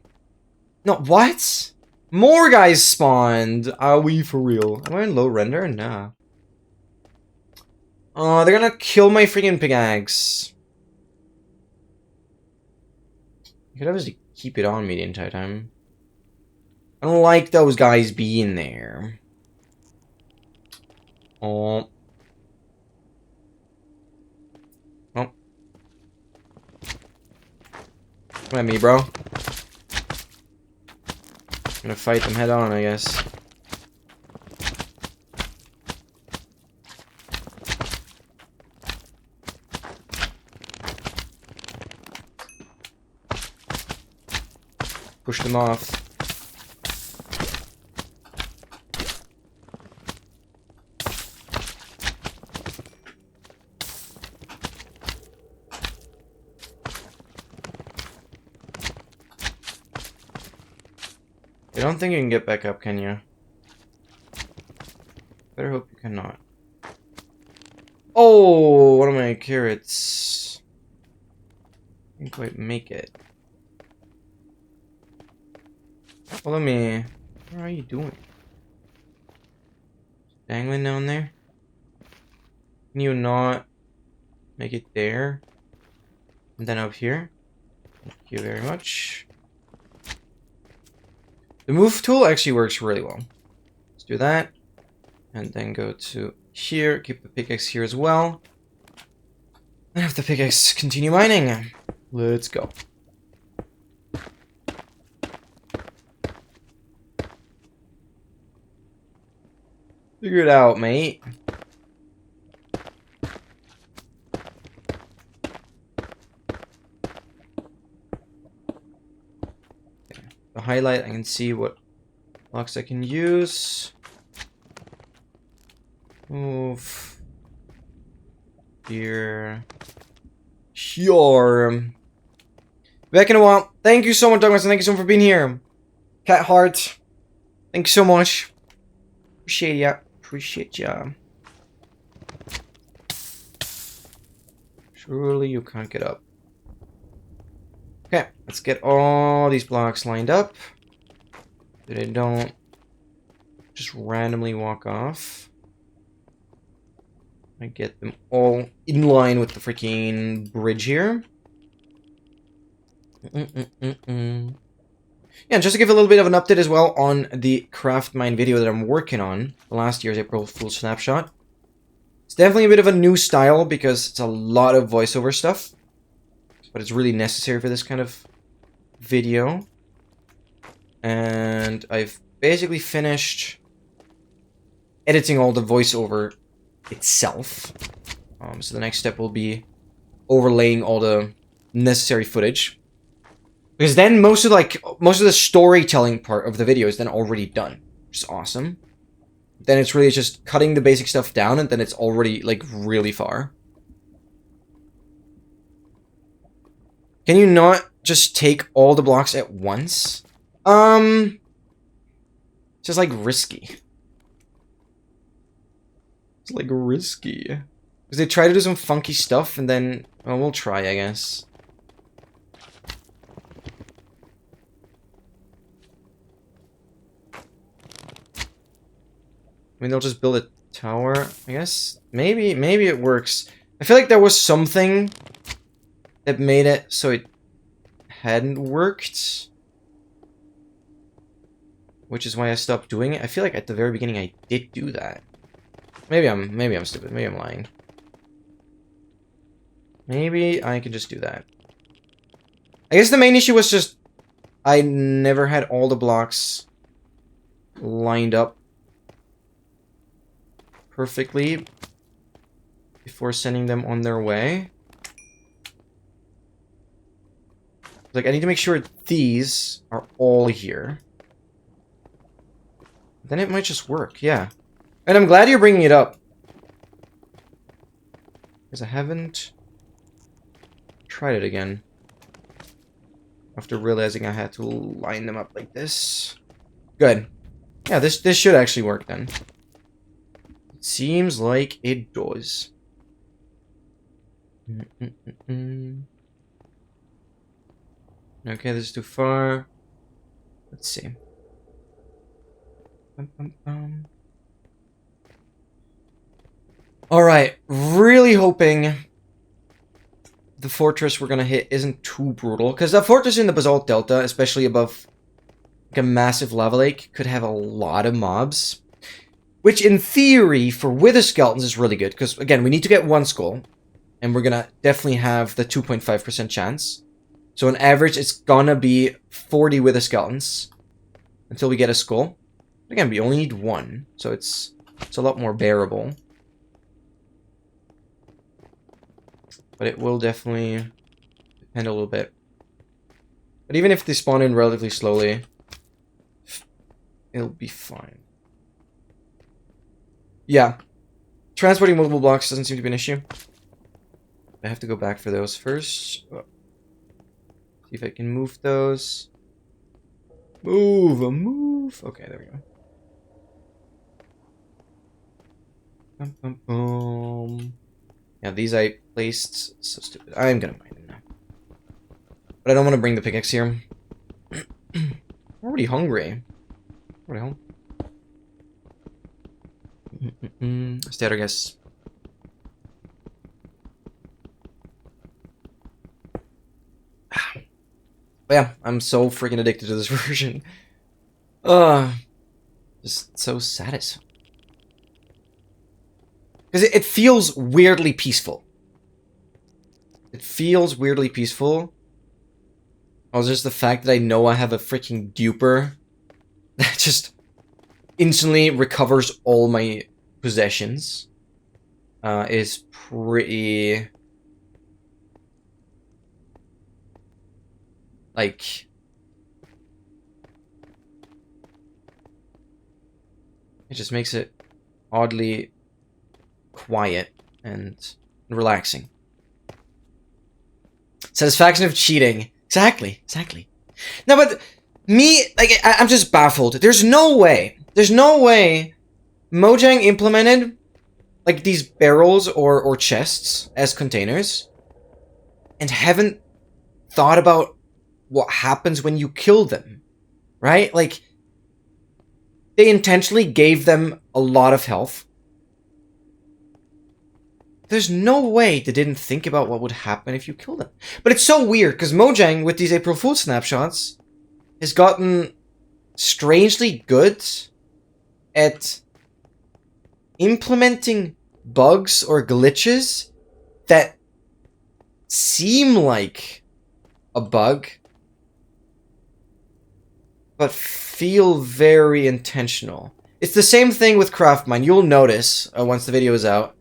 No, what? More guys spawned. Are we for real? Am I in low render? Nah. Oh, they're gonna kill my freaking pickaxe. I could obviously keep it on me the entire time. I don't like those guys being there. Oh. Oh. Come at me, bro. I'm gonna fight them head on, I guess. push them off. I don't think you can get back up, can you? Better hope you cannot. Oh, what are my carrots? Didn't quite make it. Follow me. What are you doing? Dangling down there? Can you not make it there? And then up here? Thank you very much. The move tool actually works really well. Let's do that. And then go to here. Keep the pickaxe here as well. And have the pickaxe continue mining. Let's go. Figure it out, mate. Okay. The highlight, I can see what blocks I can use. Move. Here. Sure. Back in a while. Thank you so much, Douglas, and thank you so much for being here. Cat Heart. Thank you so much. Appreciate ya. Appreciate ya. Surely you can't get up. Okay, let's get all these blocks lined up. So they don't just randomly walk off. I get them all in line with the freaking bridge here. Yeah, just to give a little bit of an update as well on the craft mine video that I'm working on. Last year's April Fool's snapshot. It's definitely a bit of a new style because it's a lot of voiceover stuff. But it's really necessary for this kind of video. And I've basically finished editing all the voiceover itself. So the next step will be overlaying all the necessary footage. Because then most of the storytelling part of the video is then already done. Which is awesome. Then it's really just cutting the basic stuff down and then it's already like really far. Can you not just take all the blocks at once? It's just like risky. It's like risky. Because they try to do some funky stuff and then, well, we'll try, I guess. I mean, they'll just build a tower, I guess. Maybe it works. I feel like there was something that made it so it hadn't worked. Which is why I stopped doing it. I feel like at the very beginning I did do that. Maybe I'm stupid. Maybe I'm lying. Maybe I can just do that. I guess the main issue was just I never had all the blocks lined up perfectly before sending them on their way. Like, I need to make sure these are all here. Then it might just work, yeah. And I'm glad you're bringing it up. Because I haven't tried it again. After realizing I had to line them up like this. Good. Yeah, this should actually work then. It seems like it does. Okay, this is too far. Let's see. Alright, really hoping the fortress we're gonna hit isn't too brutal. Because the fortress in the Basalt Delta, especially above like a massive lava lake, could have a lot of mobs. Which, in theory, for Wither Skeletons is really good. Because, again, we need to get one skull. And we're gonna definitely have the 2.5% chance. So on average, it's gonna be 40 Wither Skeletons until we get a skull. Again, we only need one, so it's a lot more bearable. But it will definitely depend a little bit But even if they spawn in relatively slowly, it'll be fine. Yeah. Transporting multiple blocks doesn't seem to be an issue. I have to go back for those first. Oh. See if I can move those. Move. Okay, there we go. Bum, bum, bum. Yeah, these I placed. So stupid. I'm gonna mine them now. But I don't want to bring the pickaxe here. I'm already hungry. Already home. Stay out, I guess. But yeah, I'm so freaking addicted to this version. Just so satisfying. Because it feels weirdly peaceful. It feels weirdly peaceful. Also, just the fact that I know I have a freaking duper that just instantly recovers all my possessions is pretty... like... it just makes it oddly quiet and relaxing. Satisfaction of cheating. Exactly. No, but me, like, I'm just baffled. There's no way Mojang implemented, like, these barrels or chests as containers and haven't thought about what happens when you kill them, right? Like, they intentionally gave them a lot of health. There's no way they didn't think about what would happen if you kill them. But it's so weird, because Mojang, with these April Fool's snapshots, has gotten strangely good at implementing bugs or glitches that seem like a bug, but feel very intentional. It's the same thing with Craftmine. You'll notice, once the video is out,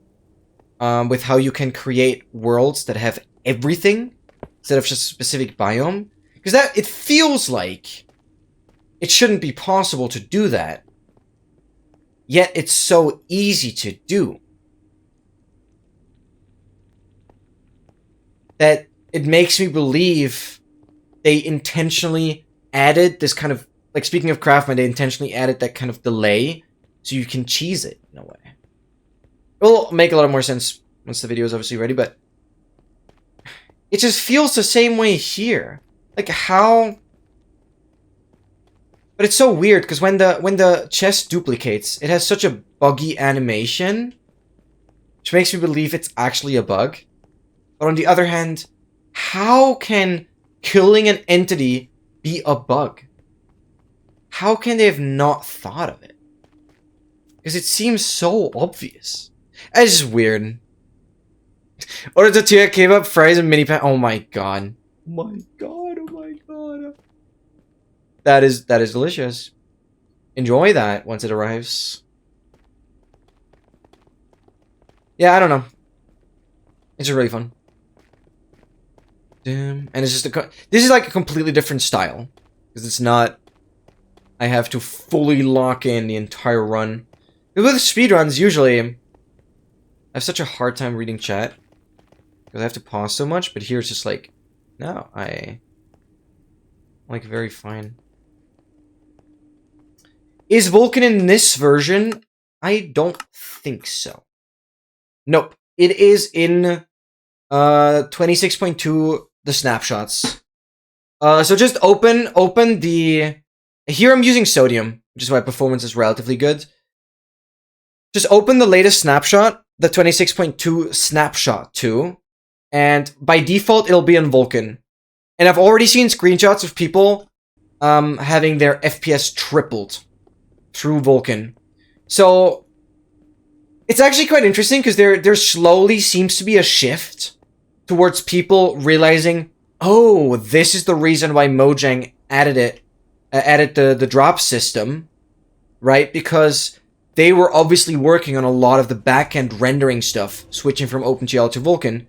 with how you can create worlds that have everything instead of just a specific biome. Because it feels like it shouldn't be possible to do that. Yet it's so easy to do that it makes me believe they intentionally added this kind of, like, speaking of Craftmine, they intentionally added that kind of delay so you can cheese it in a way. It'll make a lot more sense once the video is obviously ready, but it just feels the same way here. Like, how... But it's so weird, because when the chest duplicates, it has such a buggy animation, which makes me believe it's actually a bug. But on the other hand, how can killing an entity be a bug? How can they have not thought of it? Because it seems so obvious. It's just weird. Order tortilla, kebab, fries, and mini pan. Oh my god. Oh my god, oh my god. That is delicious. Enjoy that once it arrives. Yeah, I don't know. It's just really fun. Damn. And it's just this is like a completely different style. Because it's not... I have to fully lock in the entire run. With speedruns, usually... I have such a hard time reading chat. Because I have to pause so much. But here it's just like... No, I... like, very fine. Is Vulkan in this version? I don't think so. Nope. It is in 26.2, the snapshots. So just open the... Here I'm using sodium, which is why performance is relatively good. Just open the latest snapshot, the 26.2 snapshot 2, and by default it'll be in Vulkan. And I've already seen screenshots of people having their FPS tripled through Vulkan. So it's actually quite interesting because there slowly seems to be a shift towards people realizing, oh, this is the reason why Mojang added the drop system, right? Because they were obviously working on a lot of the back-end rendering stuff, switching from OpenGL to Vulkan,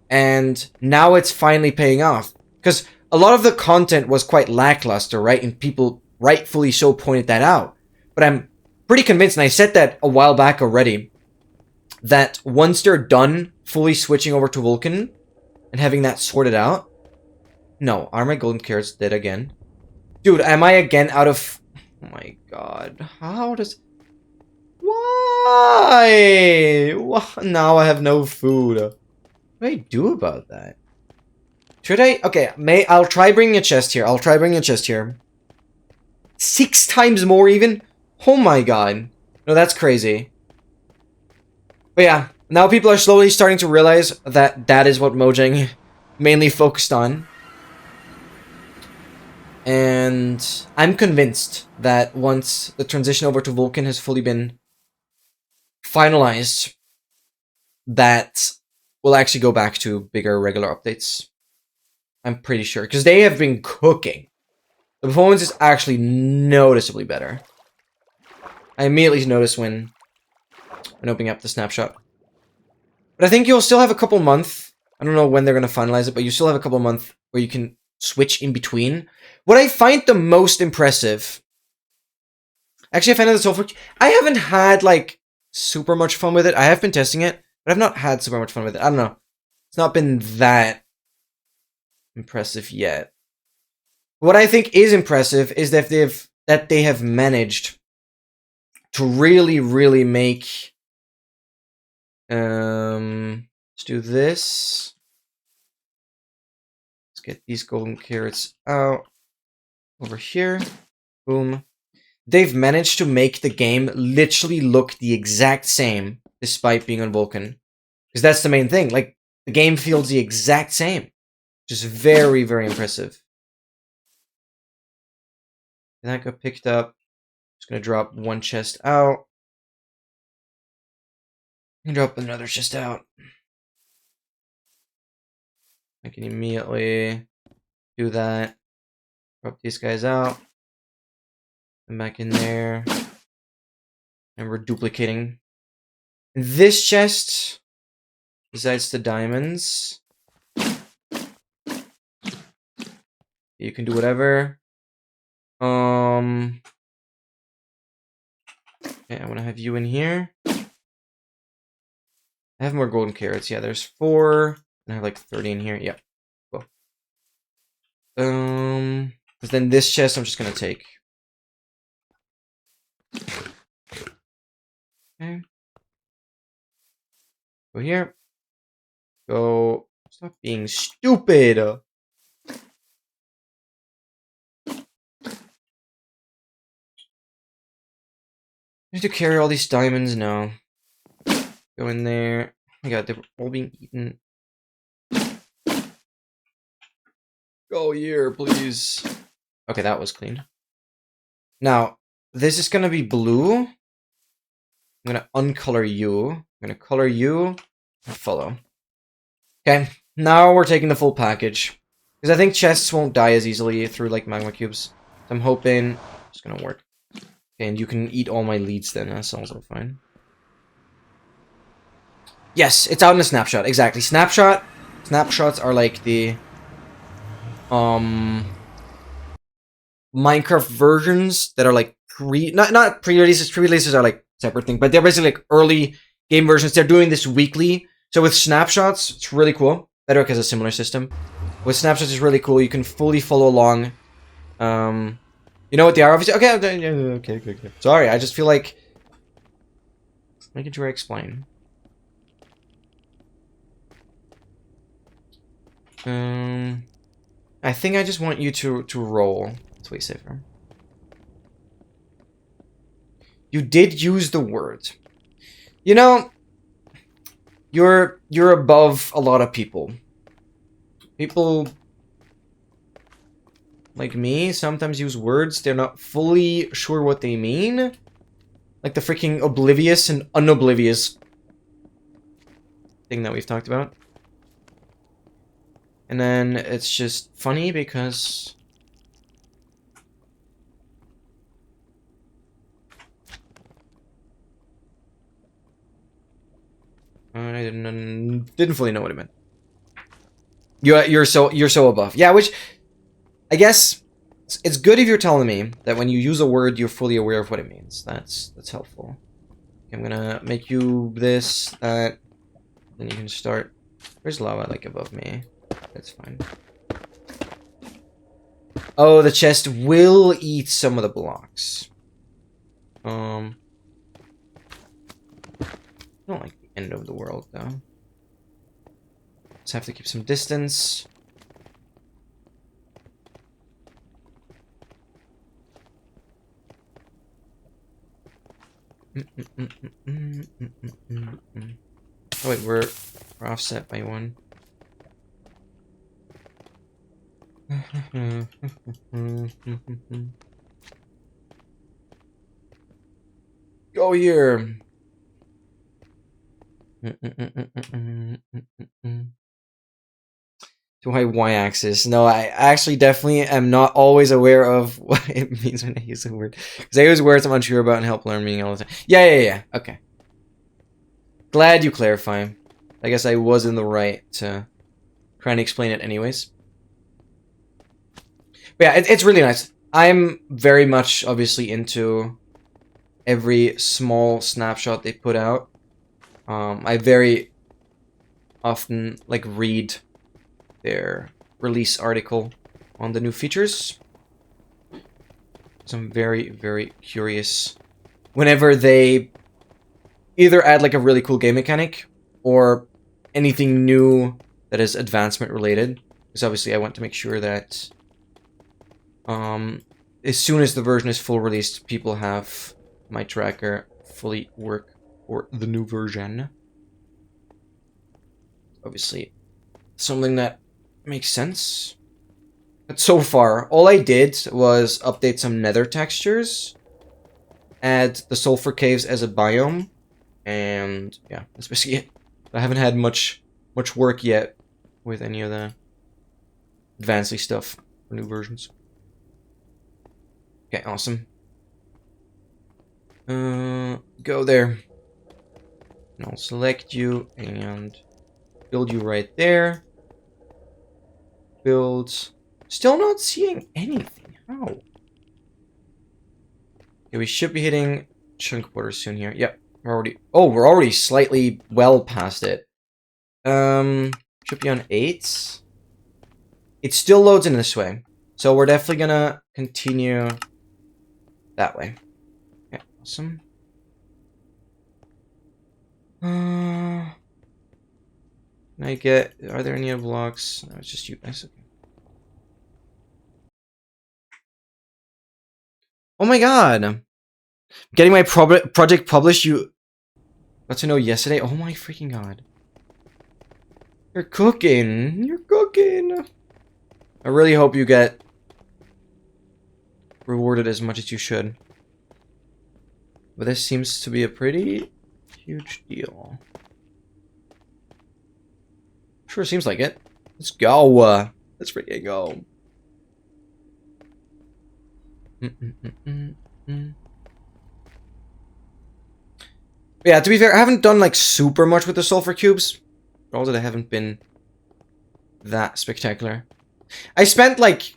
and now it's finally paying off. Because a lot of the content was quite lackluster, right? And people rightfully so pointed that out. But I'm pretty convinced, and I said that a while back already, that once they're done fully switching over to Vulcan and having that sorted out... No, are my golden carrots dead again? Dude, am I again out of... Oh my god. How does... Why? Now I have no food. What do I do about that? Should I? Okay, I'll try bringing a chest here. 6 times more even? Oh my god. No, that's crazy. But yeah, now people are slowly starting to realize that that is what Mojang mainly focused on. And I'm convinced that once the transition over to Vulcan has fully been finalized, that we'll actually go back to bigger regular updates. I'm pretty sure, because they have been cooking. The performance is actually noticeably better. I immediately noticed when opening up the snapshot. But I think you'll still have a couple months. I don't know when they're going to finalize it, but you still have a couple months where you can switch in between. What I find the most impressive... Actually, I find it so far... I haven't had, like, super much fun with it. I have been testing it, but I've not had super much fun with it. I don't know. It's not been that impressive yet. What I think is impressive is that they have managed to really make... let's do this. Let's get these golden carrots out. Over here. Boom. They've managed to make the game literally look the exact same despite being on Vulcan. Because that's the main thing. Like, the game feels the exact same. Which is very impressive. And that got picked up. Just gonna drop one chest out. And drop another chest out. I can immediately do that. Drop these guys out. And back in there. And we're duplicating. This chest, besides the diamonds, you can do whatever. Okay, I want to have you in here. I have more golden carrots. Yeah, there's 4. And I have like 30 in here. Yeah. Cool. Because then this chest I'm just gonna take. Okay. Go here. Go. Stop being stupid. I need to carry all these diamonds? No. Go in there. Oh my god, they're all being eaten. Go here, please. Okay, that was clean. Now, this is gonna be blue. I'm gonna uncolor you. I'm gonna color you and follow. Okay, now we're taking the full package. Because I think chests won't die as easily through, like, magma cubes. So I'm hoping it's gonna work. Okay, and you can eat all my leads then. That's also fine. Yes, it's out in a snapshot. Exactly. Snapshots are like the... Minecraft versions that are like not pre-releases. Pre-releases are like separate thing, but they're basically like early game versions. They're doing this weekly. So with snapshots, it's really cool. Bedrock has a similar system. With snapshots, it's really cool. You can fully follow along. You know what they are, obviously. Okay. Sorry, I just feel like making sure I explain. I think I just want you to roll. It's way safer. You did use the word. You know, you're above a lot of people. People like me sometimes use words they're not fully sure what they mean. Like the freaking oblivious and unoblivious thing that we've talked about. And then it's just funny because... I didn't fully know what it meant. You're so above. Yeah, which I guess it's good if you're telling me that when you use a word, you're fully aware of what it means. That's helpful. I'm gonna make you this, that, then you can start. There's lava like above me. That's fine. Oh, the chest will eat some of the blocks. I don't like the end of the world though. Just have to keep some distance. Oh wait, we're offset by one. Go here. To my y-axis. No, I actually definitely am not always aware of what it means when I use the word. Because I use words I'm unsure about and help learn meaning all the time. Yeah. Okay. Glad you clarify. I guess I was in the right to try and explain it anyways. But yeah, it's really nice. I'm very much, obviously, into every small snapshot they put out. I very often, like, read their release article on the new features. So I'm very, very curious. Whenever they either add, like, a really cool game mechanic or anything new that is advancement related. Because obviously I want to make sure that as soon as the version is full released, people have my tracker fully work for the new version. Obviously, something that makes sense. But so far, all I did was update some nether textures, add the sulfur caves as a biome, and yeah, that's basically it. I haven't had much work yet with any of the advanced stuff for new versions. Okay, awesome. Go there. And I'll select you and build you right there. Build. Still not seeing anything. How? Okay, we should be hitting chunk border soon here. Yep, we're already slightly well past it. Should be on 8. It still loads in this way, so we're definitely gonna continue that way. Okay, awesome. Can I get? Are there any other blocks? No, it's just you guys. Okay. Oh my god! Getting my project published. You got to know yesterday. Oh my freaking god! You're cooking. You're cooking. I really hope you get rewarded as much as you should. But this seems to be a pretty huge deal. Sure seems like it. Let's go. Let's freaking go. Yeah, to be fair, I haven't done like super much with the sulfur cubes. Also, they haven't been that spectacular. I spent like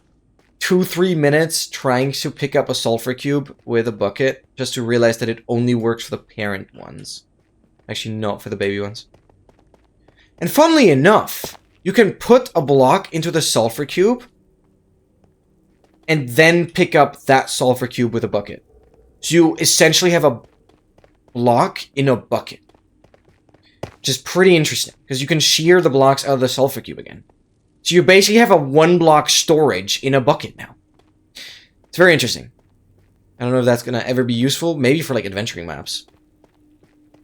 2-3 minutes trying to pick up a sulfur cube with a bucket just to realize that it only works for the parent ones. Actually, not for the baby ones. And funnily enough, you can put a block into the sulfur cube and then pick up that sulfur cube with a bucket. So you essentially have a block in a bucket. Which is pretty interesting, because you can shear the blocks out of the sulfur cube again. So you basically have a 1-block storage in a bucket now. It's very interesting. I don't know if that's going to ever be useful. Maybe for like adventuring maps.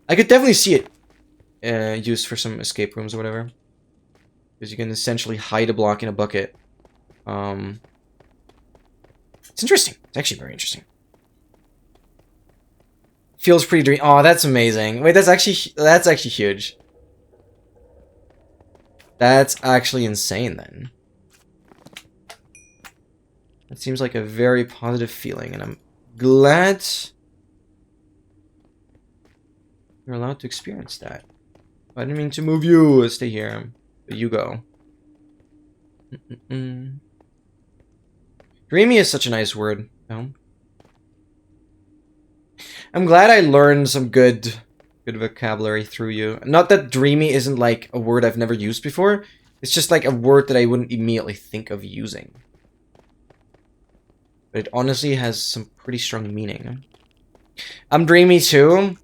I could definitely see it used for some escape rooms or whatever. Because you can essentially hide a block in a bucket. It's interesting. It's actually very interesting. Feels pretty dreamy. Oh, that's amazing. Wait, that's actually huge. That's actually insane then. That seems like a very positive feeling, and I'm glad you're allowed to experience that. I didn't mean to move you. Stay here. But you go. Dreamy is such a nice word. No? I'm glad I learned some good vocabulary through you. Not that dreamy isn't like a word I've never used before. It's just like a word that I wouldn't immediately think of using. But it honestly has some pretty strong meaning. I'm dreamy too.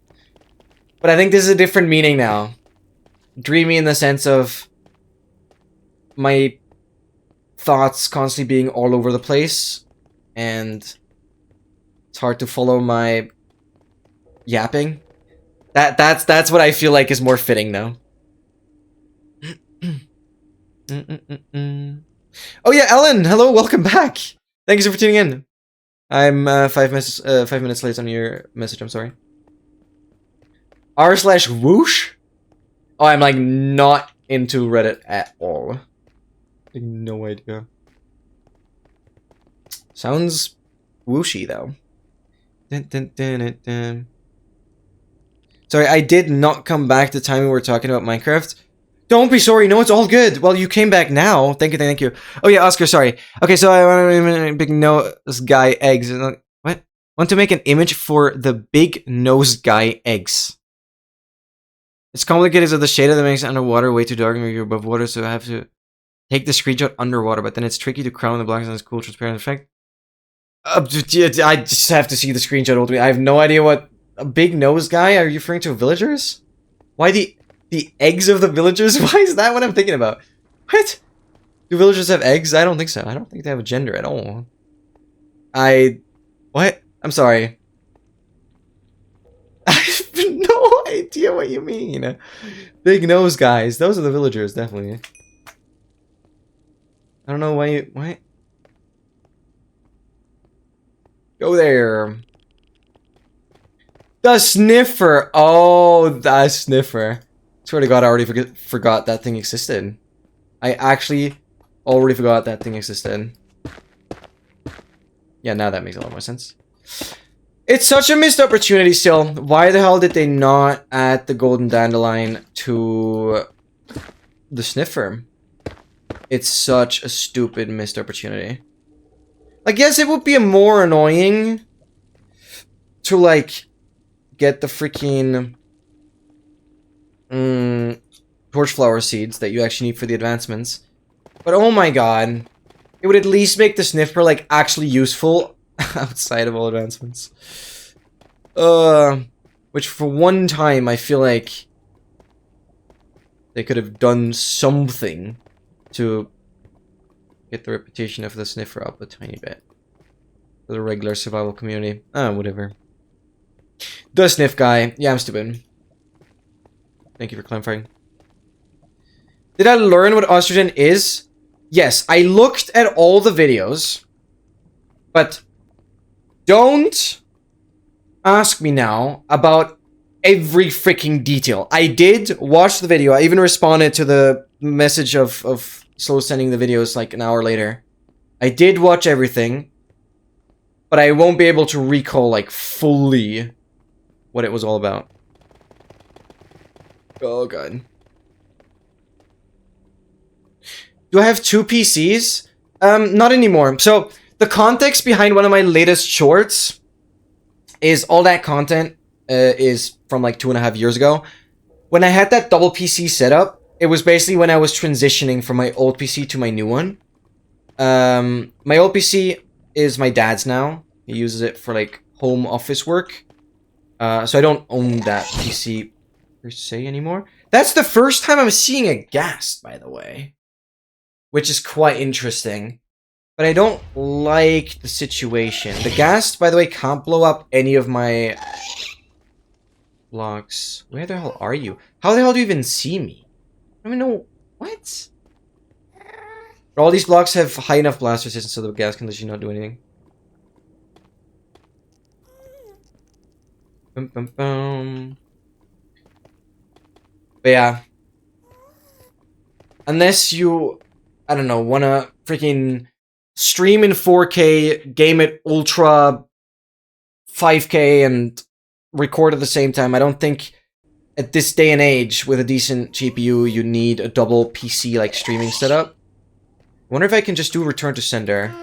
But I think this is a different meaning now. Dreamy in the sense of my thoughts constantly being all over the place. And it's hard to follow my yapping. That's what I feel like is more fitting now. Oh yeah, Ellen, hello, welcome back. Thank you for tuning in. I'm 5 minutes late on your message. I'm sorry. r/whoosh. Oh, I'm like not into Reddit at all. No idea. Sounds whooshy though. Dun, dun, dun, dun, dun. Sorry, I did not come back the time we were talking about Minecraft. Don't be sorry. No, it's all good. Well, you came back now. Thank you, thank you. Oh yeah, Oscar, sorry. Okay, so I want to make a big nose guy eggs. What? Want to make an image for the big nose guy eggs. It's complicated so the shader that makes it underwater way too dark and you're above water, so I have to take the screenshot underwater, but then it's tricky to crown the blocks on this cool transparent effect. I just have to see the screenshot ultimately. I have no idea what a big nose guy. Are you referring to villagers? Why the eggs of the villagers? Why is that what I'm thinking about? What? Do villagers have eggs? I don't think so. I don't think they have a gender at all. What? I'm sorry. I have no idea what you mean. Big nose guys. Those are the villagers, definitely. I don't know why you... What? Go there. The sniffer. Oh, the sniffer. Swear to God, I already forgot that thing existed. I actually already forgot that thing existed. Yeah, now that makes a lot more sense. It's such a missed opportunity still. Why the hell did they not add the golden dandelion to the sniffer? It's such a stupid missed opportunity. Like, yes, it would be more annoying to, like, get the freaking torchflower seeds that you actually need for the advancements. But oh my god, it would at least make the sniffer, like, actually useful outside of all advancements. Which for one time, I feel like they could have done something to get the reputation of the sniffer up a tiny bit. For the regular survival community. Whatever. The sniff guy. Yeah, I'm stupid. Thank you for clarifying. Did I learn what oestrogen is? Yes, I looked at all the videos. But don't ask me now about every freaking detail. I did watch the video. I even responded to the message of Slow sending the videos like an hour later. I did watch everything. But I won't be able to recall like fully what it was all about. Oh god. Do I have 2 PCs? Not anymore. So, the context behind one of my latest shorts is all that content is from like 2.5 years ago. When I had that double PC setup, it was basically when I was transitioning from my old PC to my new one. My old PC is my dad's now. He uses it for like home office work. So I don't own that PC per se anymore. That's the first time I'm seeing a ghast, by the way. Which is quite interesting. But I don't like the situation. The ghast, by the way, can't blow up any of my blocks. Where the hell are you? How the hell do you even see me? I don't even know. What? But all these blocks have high enough blast resistance so the ghast can literally not do anything. Bum, bum, bum. But yeah. Unless you, I don't know, wanna freaking stream in 4K, game at ultra 5K, and record at the same time, I don't think at this day and age, with a decent GPU, you need a double PC like streaming setup. I wonder if I can just do return to sender.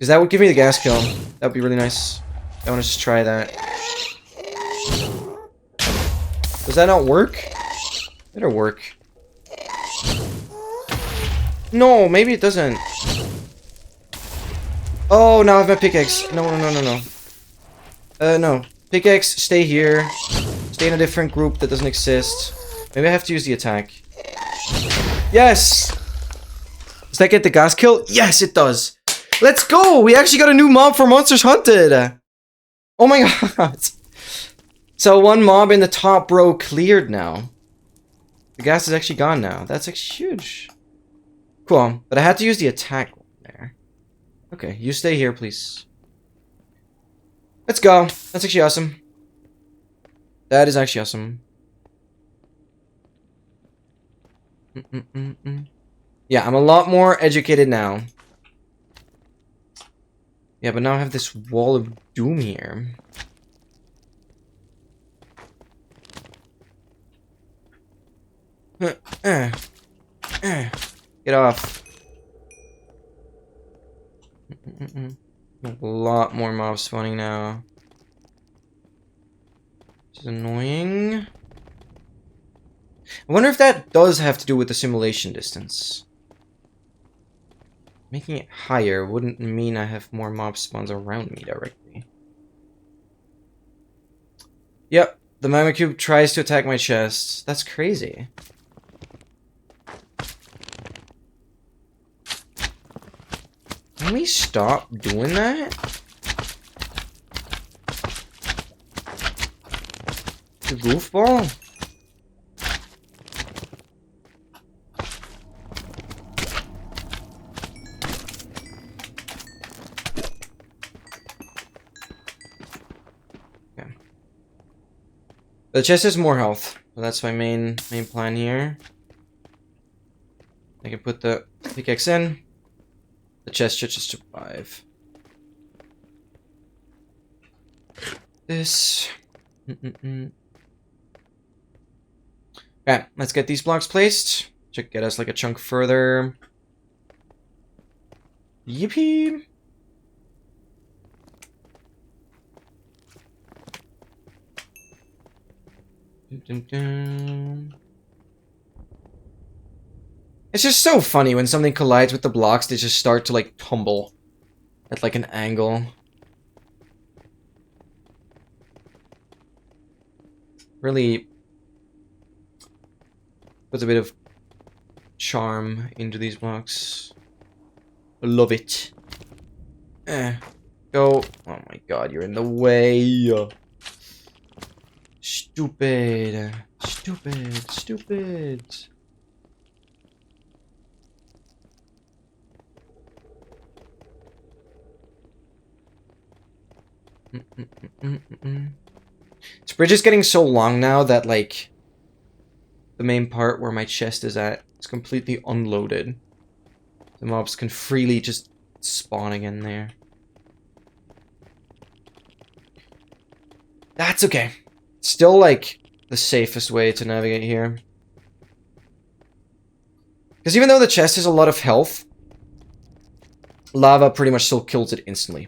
Because that would give me the gas kill. That would be really nice. I want to just try that. Does that not work? Better work. No, maybe it doesn't. Oh, now I have my pickaxe. No, no, no, no, no. No. Pickaxe, stay here. Stay in a different group that doesn't exist. Maybe I have to use the attack. Yes! Does that get the gas kill? Yes, it does. Let's go! We actually got a new mob for Monsters Hunted! Oh my god. So one mob in the top row cleared now. The gas is actually gone now. That's actually huge. Cool. But I had to use the attack there. Okay, you stay here, please. Let's go. That's actually awesome. That is actually awesome. Yeah, I'm a lot more educated now. Yeah, but now I have this wall of doom here. Get off. A lot more mobs spawning now. Which is annoying. I wonder if that does have to do with the simulation distance. Making it higher wouldn't mean I have more mob spawns around me directly. Yep, the Mama Cube tries to attack my chest. That's crazy. Can we stop doing that? The goofball? Okay. The chest has more health, so that's my main plan here. I can put the pickaxe in. The chest should just survive. This. Okay, let's get these blocks placed. Should get us like a chunk further. Yippee! It's just so funny when something collides with the blocks, they just start to like tumble at like an angle. Really puts a bit of charm into these blocks. I love it. Go. Oh my god, you're in the way. Stupid. Stupid. Stupid. This bridge is getting so long now that, like, the main part where my chest is at is completely unloaded. The mobs can freely just spawn again there. That's okay. Still, like, the safest way to navigate here. Because even though the chest has a lot of health, lava pretty much still kills it instantly.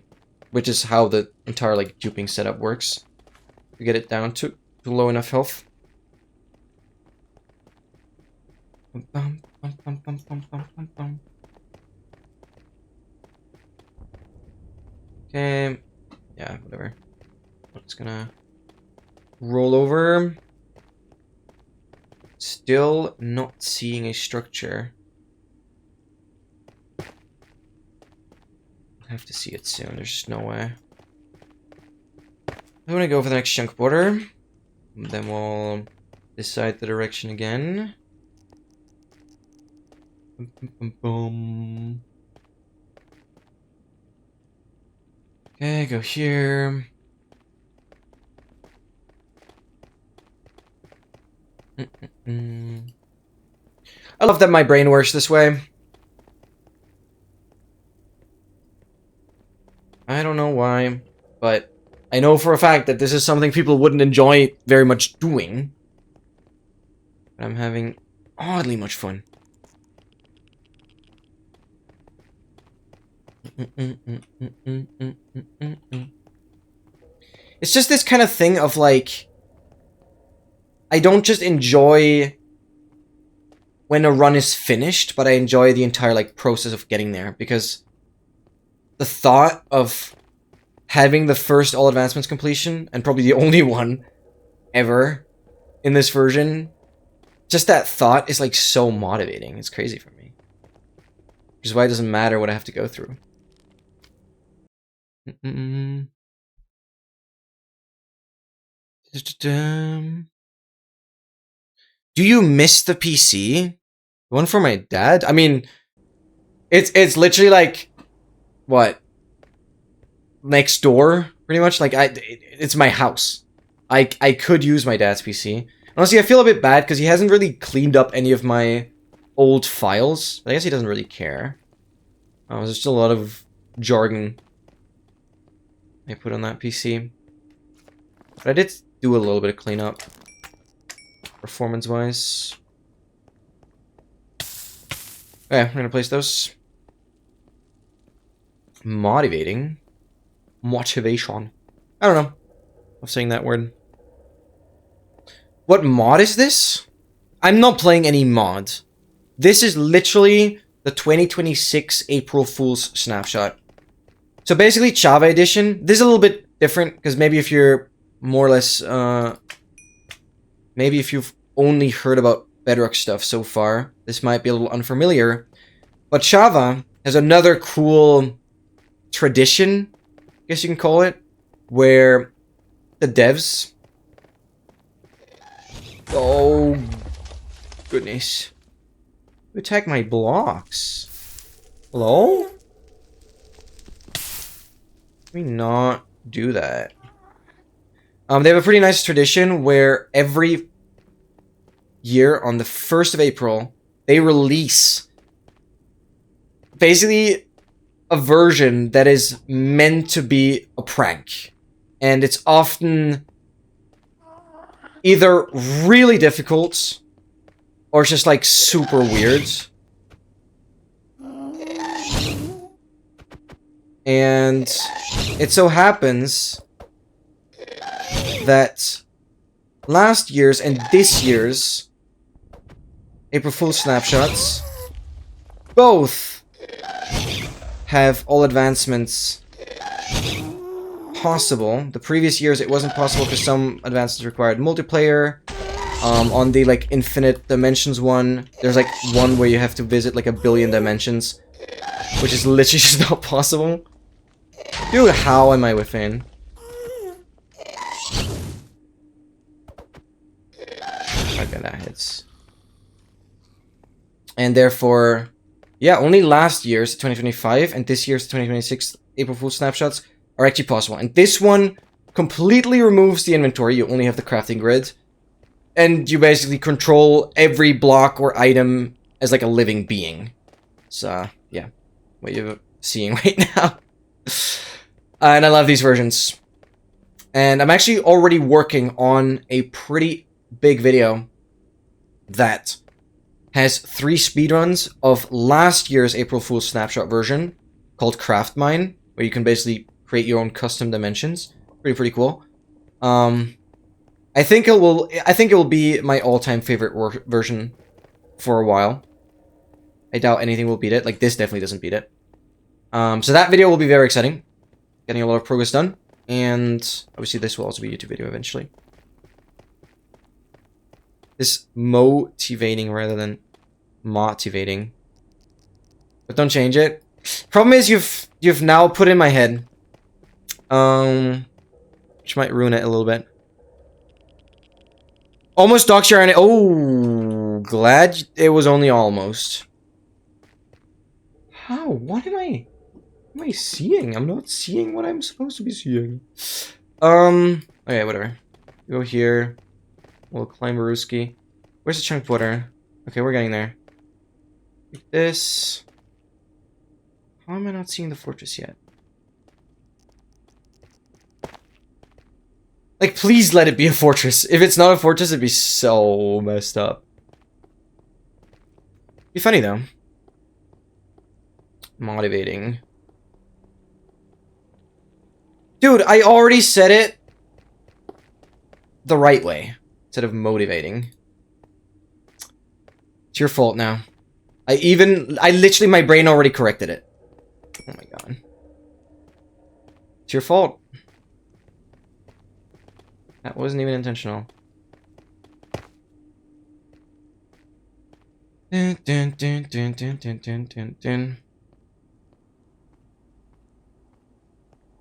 Which is how the entire, like, duping setup works. To get it down to low enough health. Okay. Yeah, whatever. I'm just gonna roll over. Still not seeing a structure. I have to see it soon. There's just no way. I'm gonna go for the next chunk border. Then we'll decide the direction again. Boom. Okay, go here. I love that my brain works this way. I don't know why, but I know for a fact that this is something people wouldn't enjoy very much doing. But I'm having oddly much fun. It's just this kind of thing of like, I don't just enjoy when a run is finished, but I enjoy the entire like process of getting there, because the thought of having the first All Advancements completion, and probably the only one ever in this version, just that thought is like so motivating. It's crazy for me. Which is why it doesn't matter what I have to go through. Do you miss the PC? One for my dad? I mean, it's literally like, what? Next door, pretty much. Like, it's my house. I could use my dad's PC. Honestly, I feel a bit bad because he hasn't really cleaned up any of my old files. But I guess he doesn't really care. There's still a lot of jargon I put on that PC. But I did do a little bit of cleanup, performance-wise. Okay, we're gonna place those. Motivating. Motivation. I don't know. I'm saying that word. What mod is this? I'm not playing any mod. This is literally the 2026 April Fool's snapshot. So basically, Java Edition. This is a little bit different, because maybe if you're more or less, maybe if you've only heard about Bedrock stuff so far, this might be a little unfamiliar. But Java has another cool tradition, I guess you can call it, where the devs... Oh, goodness. Who attacked my blocks? Hello? Let me not do that. They have a pretty nice tradition where every year on the 1st of April, they release basically a version that is meant to be a prank. And it's often either really difficult or it's just like super weird. And it so happens that last year's and this year's April Fool's snapshots both have all advancements possible. The previous years it wasn't possible because some advancements required multiplayer. On the like infinite dimensions one, there's like one where you have to visit like 1 billion dimensions, which is literally just not possible. Dude, how am I within? Okay, that hits. And therefore, yeah, only last year's 2025 and this year's 2026 April Fool's snapshots are actually possible. And this one completely removes the inventory. You only have the crafting grid. And you basically control every block or item as like a living being. So, yeah. What you're seeing right now. And I love these versions. And I'm actually already working on a pretty big video that has 3 speedruns of last year's April Fool's snapshot version called Craft Mine, where you can basically create your own custom dimensions. Pretty cool. I think it will be my all-time favorite version for a while. I doubt anything will beat it. Like, this definitely doesn't beat it. So that video will be very exciting. Getting a lot of progress done. And obviously this will also be a YouTube video eventually. This motivating rather than motivating. But don't change it. Problem is you've now put in my head. Which might ruin it a little bit. Almost Dockshire and oh, glad it was only almost. How? What am I seeing? I'm not seeing what I'm supposed to be seeing. Okay, whatever. Go here. We'll climb Baruski. Where's the chunk water? Okay, we're getting there. Like this. How am I not seeing the fortress yet? Like, please let it be a fortress. If it's not a fortress, it'd be so messed up. Be funny, though. Motivating. Dude, I already said it the right way instead of motivating. It's your fault now. I literally, my brain already corrected it. Oh my god. It's your fault. That wasn't even intentional. Dun, dun, dun, dun, dun, dun, dun, dun, dun.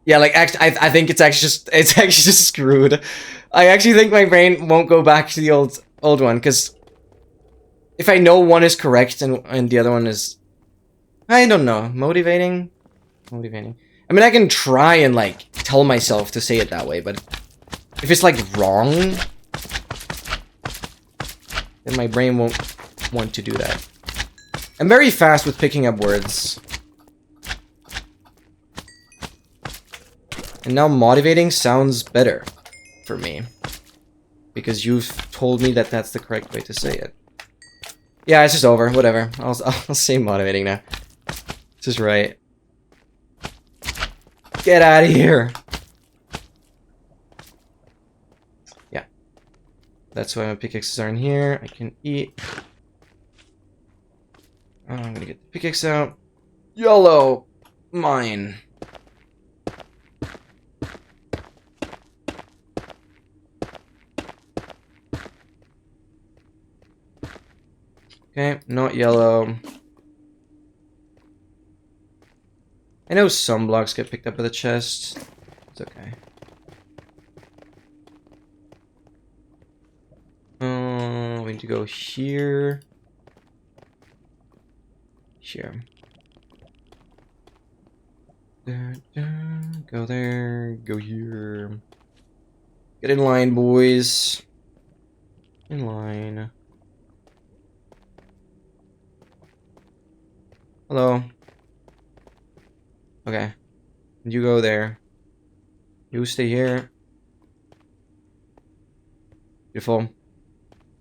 Yeah, like, actually, I think it's actually just screwed. I actually think my brain won't go back to the old one, because if I know one is correct and the other one is... I don't know. Motivating? Motivating. I mean, I can try and, like, tell myself to say it that way, but if it's, like, wrong, then my brain won't want to do that. I'm very fast with picking up words. And now motivating sounds better for me. Because you've told me that that's the correct way to say it. Yeah, it's just over. Whatever. I'll say motivating now. This is right. Get out of here. Yeah. That's why my pickaxes are in here. I can eat. Oh, I'm gonna get the pickaxe out. YOLO! Mine. Okay, not yellow. I know some blocks get picked up by the chest. It's okay. We need to go here. Here. Go there. Go here. Get in line, boys. In line. Hello. Okay. You go there. You stay here. Beautiful.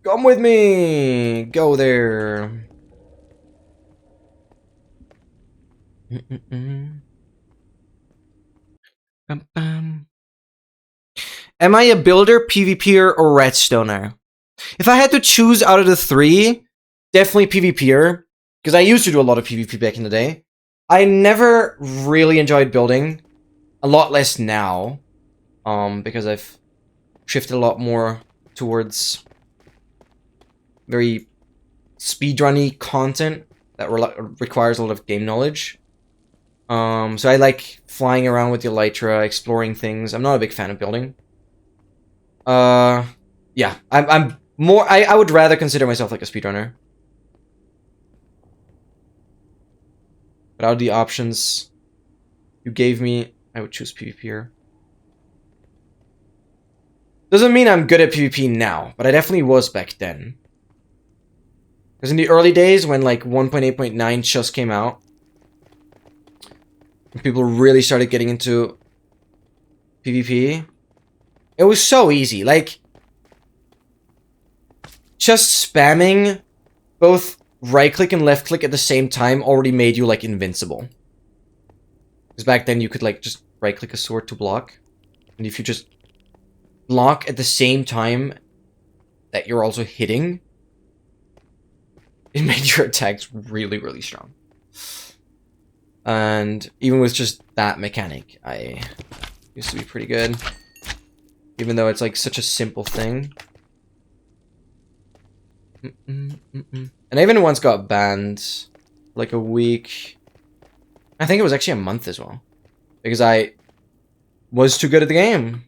Come with me! Go there. Am I a builder, PvPer, or redstoner? If I had to choose out of the three, definitely PvPer. Because I used to do a lot of PvP back in the day. I never really enjoyed building. A lot less now. Because I've shifted a lot more towards very speedrunny content that requires a lot of game knowledge. So I like flying around with the elytra, exploring things. I'm not a big fan of building. Yeah, I'm more. I would rather consider myself like a speedrunner. But out of the options you gave me, I would choose PvP here. Doesn't mean I'm good at PvP now, but I definitely was back then. Because in the early days, when like 1.8.9 just came out, people really started getting into PvP, it was so easy. Like, just spamming both right-click and left-click at the same time already made you, like, invincible. Because back then you could, like, just right-click a sword to block. And if you just block at the same time that you're also hitting, it made your attacks really, really strong. And even with just that mechanic, I used to be pretty good. Even though it's, like, such a simple thing. And I even once got banned for like a week. I think it was actually a month as well. Because I was too good at the game.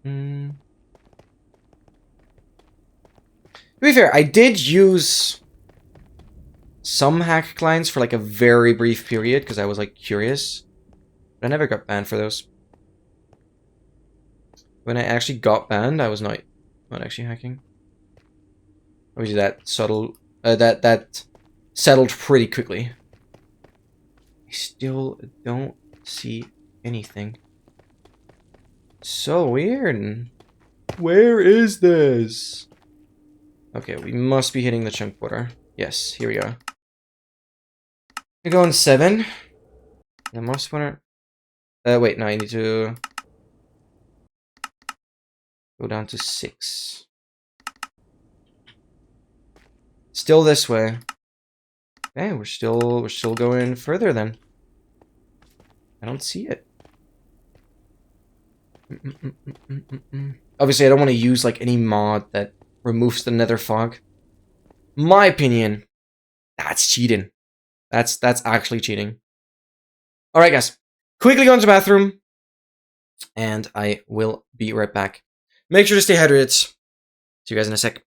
To be fair, I did use some hack clients for like a very brief period because I was like curious. But I never got banned for those. When I actually got banned, I was not actually hacking. Obviously, that subtle, that settled pretty quickly. I still don't see anything. So weird. Where is this? Okay, we must be hitting the chunk border. Yes, here we are. We're going 7. The most spawner. Wait, no, I need to go down to 6. Still this way. Okay, we're still going further then. I don't see it. Obviously, I don't want to use like any mod that removes the nether fog. My opinion, that's cheating. That's actually cheating. All right, guys. Quickly go into the bathroom, and I will be right back. Make sure to stay hydrated. See you guys in a sec.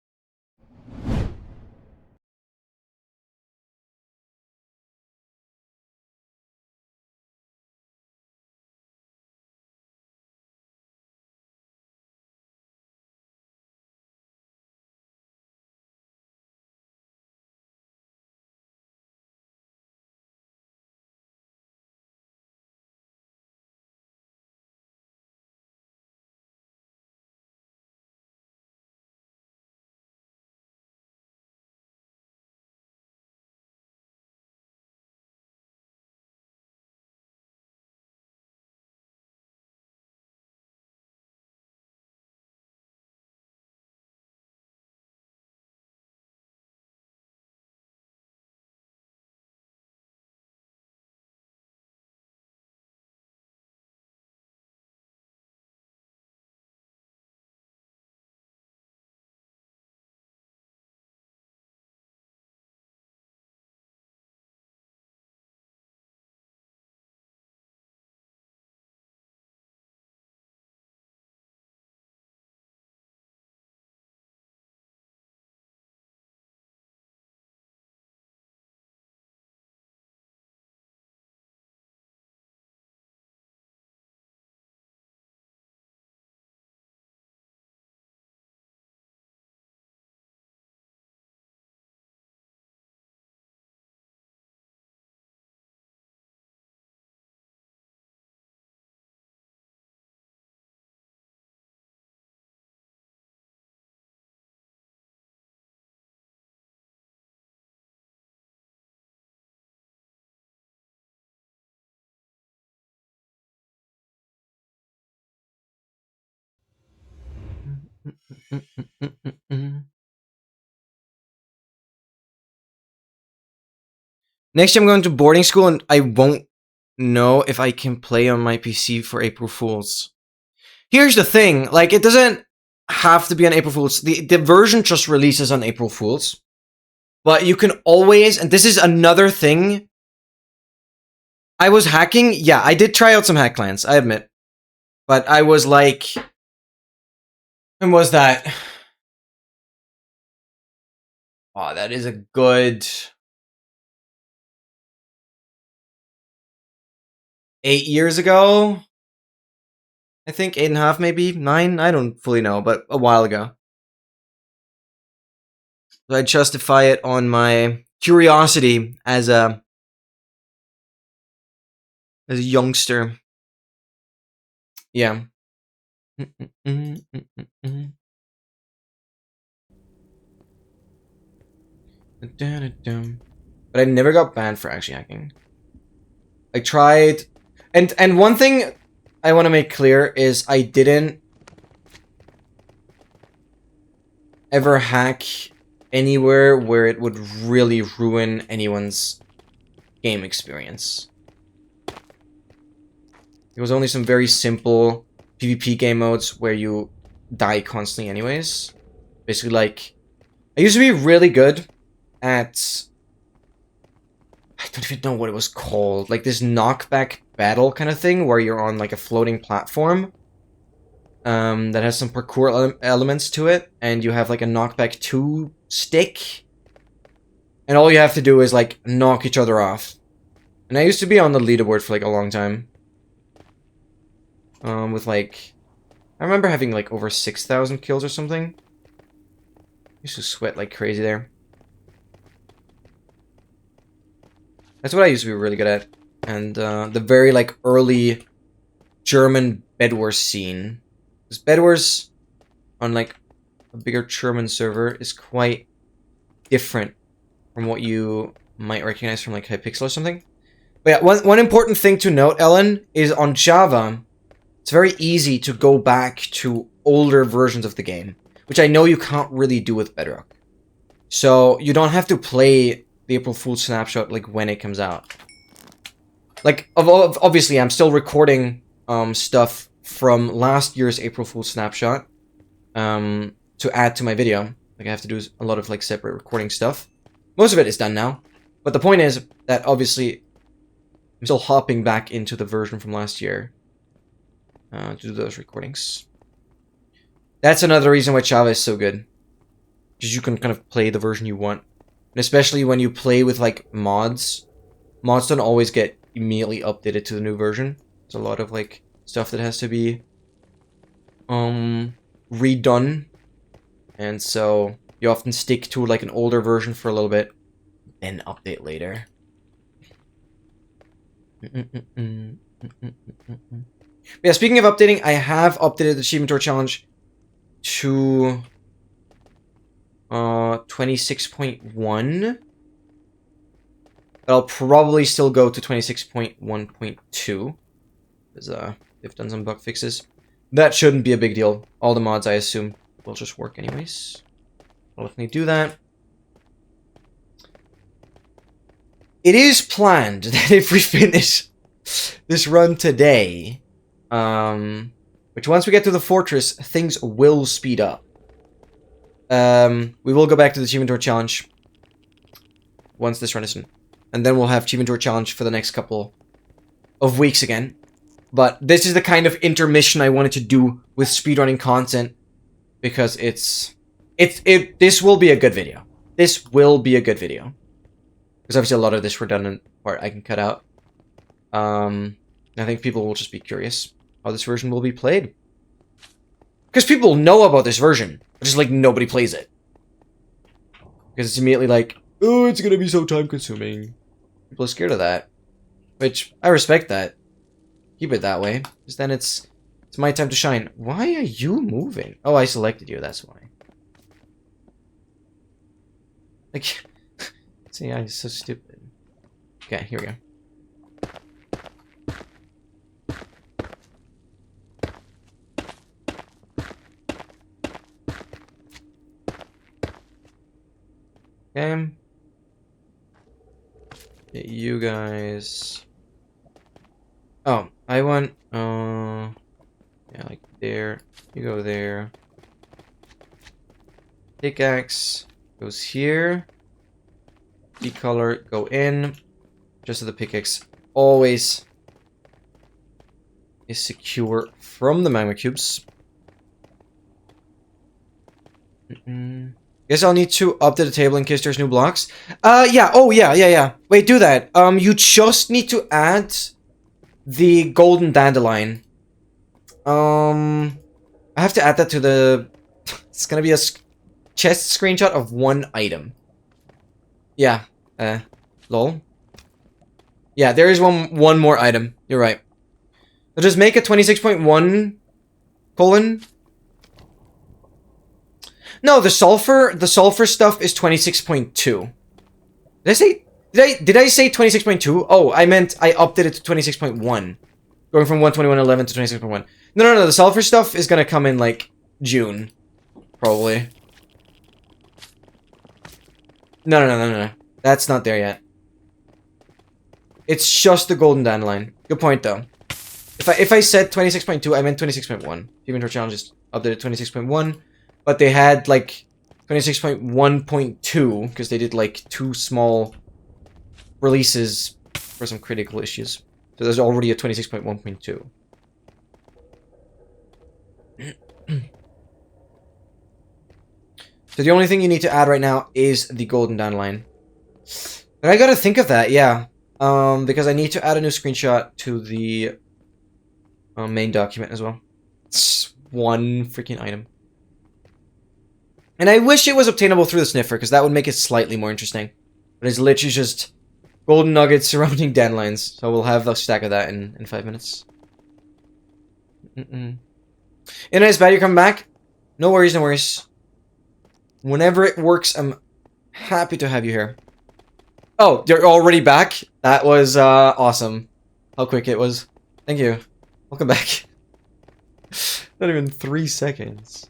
Next year I'm going to boarding school, and I won't know if I can play on my PC for April Fools. Here's the thing, like, it doesn't have to be on April Fools. The version just releases on April Fools. But you can always, and this is another thing. I was hacking. Yeah, I did try out some hack clans, I admit. But I was like, when was that? Oh, that is a good 8 years ago. I think 8.5, maybe 9. I don't fully know, but a while ago. So I justify it on my curiosity as a youngster. Yeah. But I never got banned for actually hacking. I tried, and one thing I want to make clear is I didn't ever hack anywhere where it would really ruin anyone's game experience. It was only some very simple PvP game modes where you die constantly anyways. Basically, like, I used to be really good at, I don't even know what it was called, like this knockback battle kind of thing where you're on like a floating platform that has some parkour elements to it, and you have like a knockback 2 stick, and all you have to do is like knock each other off. And I used to be on the leaderboard for like a long time. With like, I remember having like over 6,000 kills or something. I used to sweat like crazy there. That's what I used to be really good at. And the very like early German Bed Wars scene. Because Bed Wars on like a bigger German server is quite different from what you might recognize from like Hypixel or something. But yeah, one important thing to note, Ellen, is on Java, it's very easy to go back to older versions of the game, which I know you can't really do with Bedrock. So you don't have to play the April Fool's snapshot like when it comes out. Like, obviously, I'm still recording stuff from last year's April Fool's snapshot to add to my video. Like, I have to do a lot of like separate recording stuff. Most of it is done now, but the point is that obviously I'm still hopping back into the version from last year to do those recordings. That's another reason why Java is so good, because you can kind of play the version you want, and especially when you play with like mods. Mods don't always get immediately updated to the new version. There's a lot of like stuff that has to be redone, and so you often stick to like an older version for a little bit, then update later. Yeah, speaking of updating, I have updated the Achievement Tour Challenge to 26.1. But I'll probably still go to 26.1.2 because they've done some bug fixes. That shouldn't be a big deal. All the mods, I assume, will just work anyways. I'll definitely do that. It is planned that if we finish this run today, which once we get to the fortress, things will speed up. We will go back to the Achievement Tour Challenge once this run is done. And then we'll have Achievement Tour Challenge for the next couple of weeks again. But this is the kind of intermission I wanted to do with speedrunning content, because this will be a good video. This will be a good video. Because obviously a lot of this redundant part I can cut out. I think people will just be curious how this version will be played. Because people know about this version, but just like nobody plays it. Because it's immediately like, oh, it's gonna be so time consuming. People are scared of that. Which, I respect that. Keep it that way. Because then it's my time to shine. Why are you moving? Oh, I selected you, that's why. Like, see, I'm so stupid. Okay, here we go. Okay. Get you guys. Oh, I want, yeah, like there. You go there. Pickaxe goes here. Decolor, go in. Just so the pickaxe always is secure from the magma cubes. Guess I'll need to update the table in case there's new blocks. Yeah. Oh, yeah. Wait, do that. You just need to add the golden dandelion. I have to add that to the... It's gonna be a chest screenshot of one item. Yeah. Lol. Yeah, there is one more item. You're right. So just make a 26.1 colon. No, the sulfur stuff is 26.2. Did I say 26.2? Oh, I meant I upped it to 26.1. Going from 121.11 to 26.1. No, the sulfur stuff is gonna come in like June. Probably. No. That's not there yet. It's just the golden dandelion. Good point though. If I said 26.2, I meant 26.1. Achievement Tour Challenge is updated 26.1. But they had, like, 26.1.2, because they did, like, 2 small releases for some critical issues. So there's already a 26.1.2. So the only thing you need to add right now is the golden dandelion. But I gotta think of that, yeah. Because I need to add a new screenshot to the main document as well. It's one freaking item. And I wish it was obtainable through the sniffer, because that would make it slightly more interesting. But it's literally just golden nuggets surrounding dandelions. So we'll have a stack of that in 5 minutes. Internet's bad, you're coming back? No worries, no worries. Whenever it works, I'm happy to have you here. Oh, you're already back? That was awesome. How quick it was. Thank you. Welcome back. Not even 3 seconds.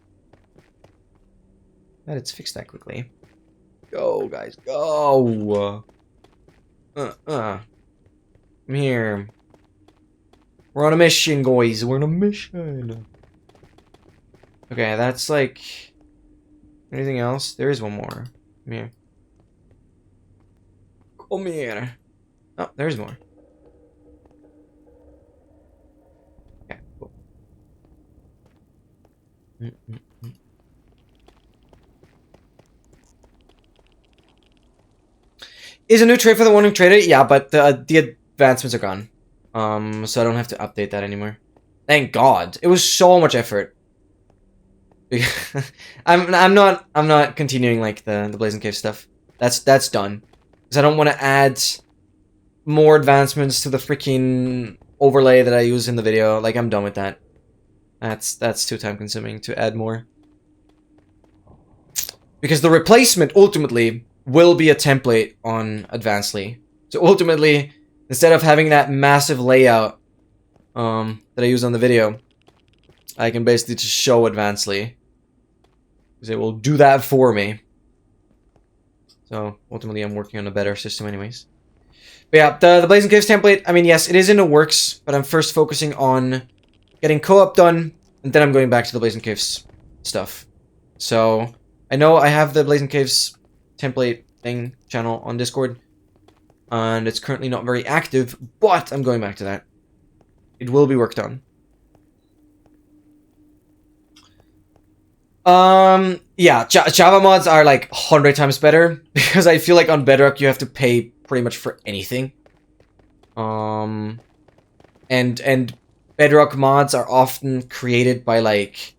Glad it's fixed that quickly. Go, guys, go! I'm here. We're on a mission, guys. We're on a mission. Okay, that's like... Anything else? There is one more. Come here. Come here. Oh, there's more. Okay, cool. Is a new trade for the one who traded it? Yeah, but the advancements are gone. So I don't have to update that anymore. Thank God. It was so much effort. I'm not continuing like the Blazing Cave stuff. That's done. Because I don't want to add more advancements to the freaking overlay that I use in the video. Like, I'm done with that. That's too time consuming to add more. Because the replacement ultimately will be a template on Advancedly. So ultimately, instead of having that massive layout that I use on the video, I can basically just show Advancedly. Because it will do that for me. So ultimately I'm working on a better system anyways. But yeah, the Blazing Caves template, I mean, yes, it is in the works, but I'm first focusing on getting co-op done, and then I'm going back to the Blazing Caves stuff. So I know I have the Blazing Caves template thing channel on Discord, and it's currently not very active, but I'm going back to that. It will be worked on. Yeah, Java mods are like 100 times better, because I feel like on Bedrock you have to pay pretty much for anything. And Bedrock mods are often created by like,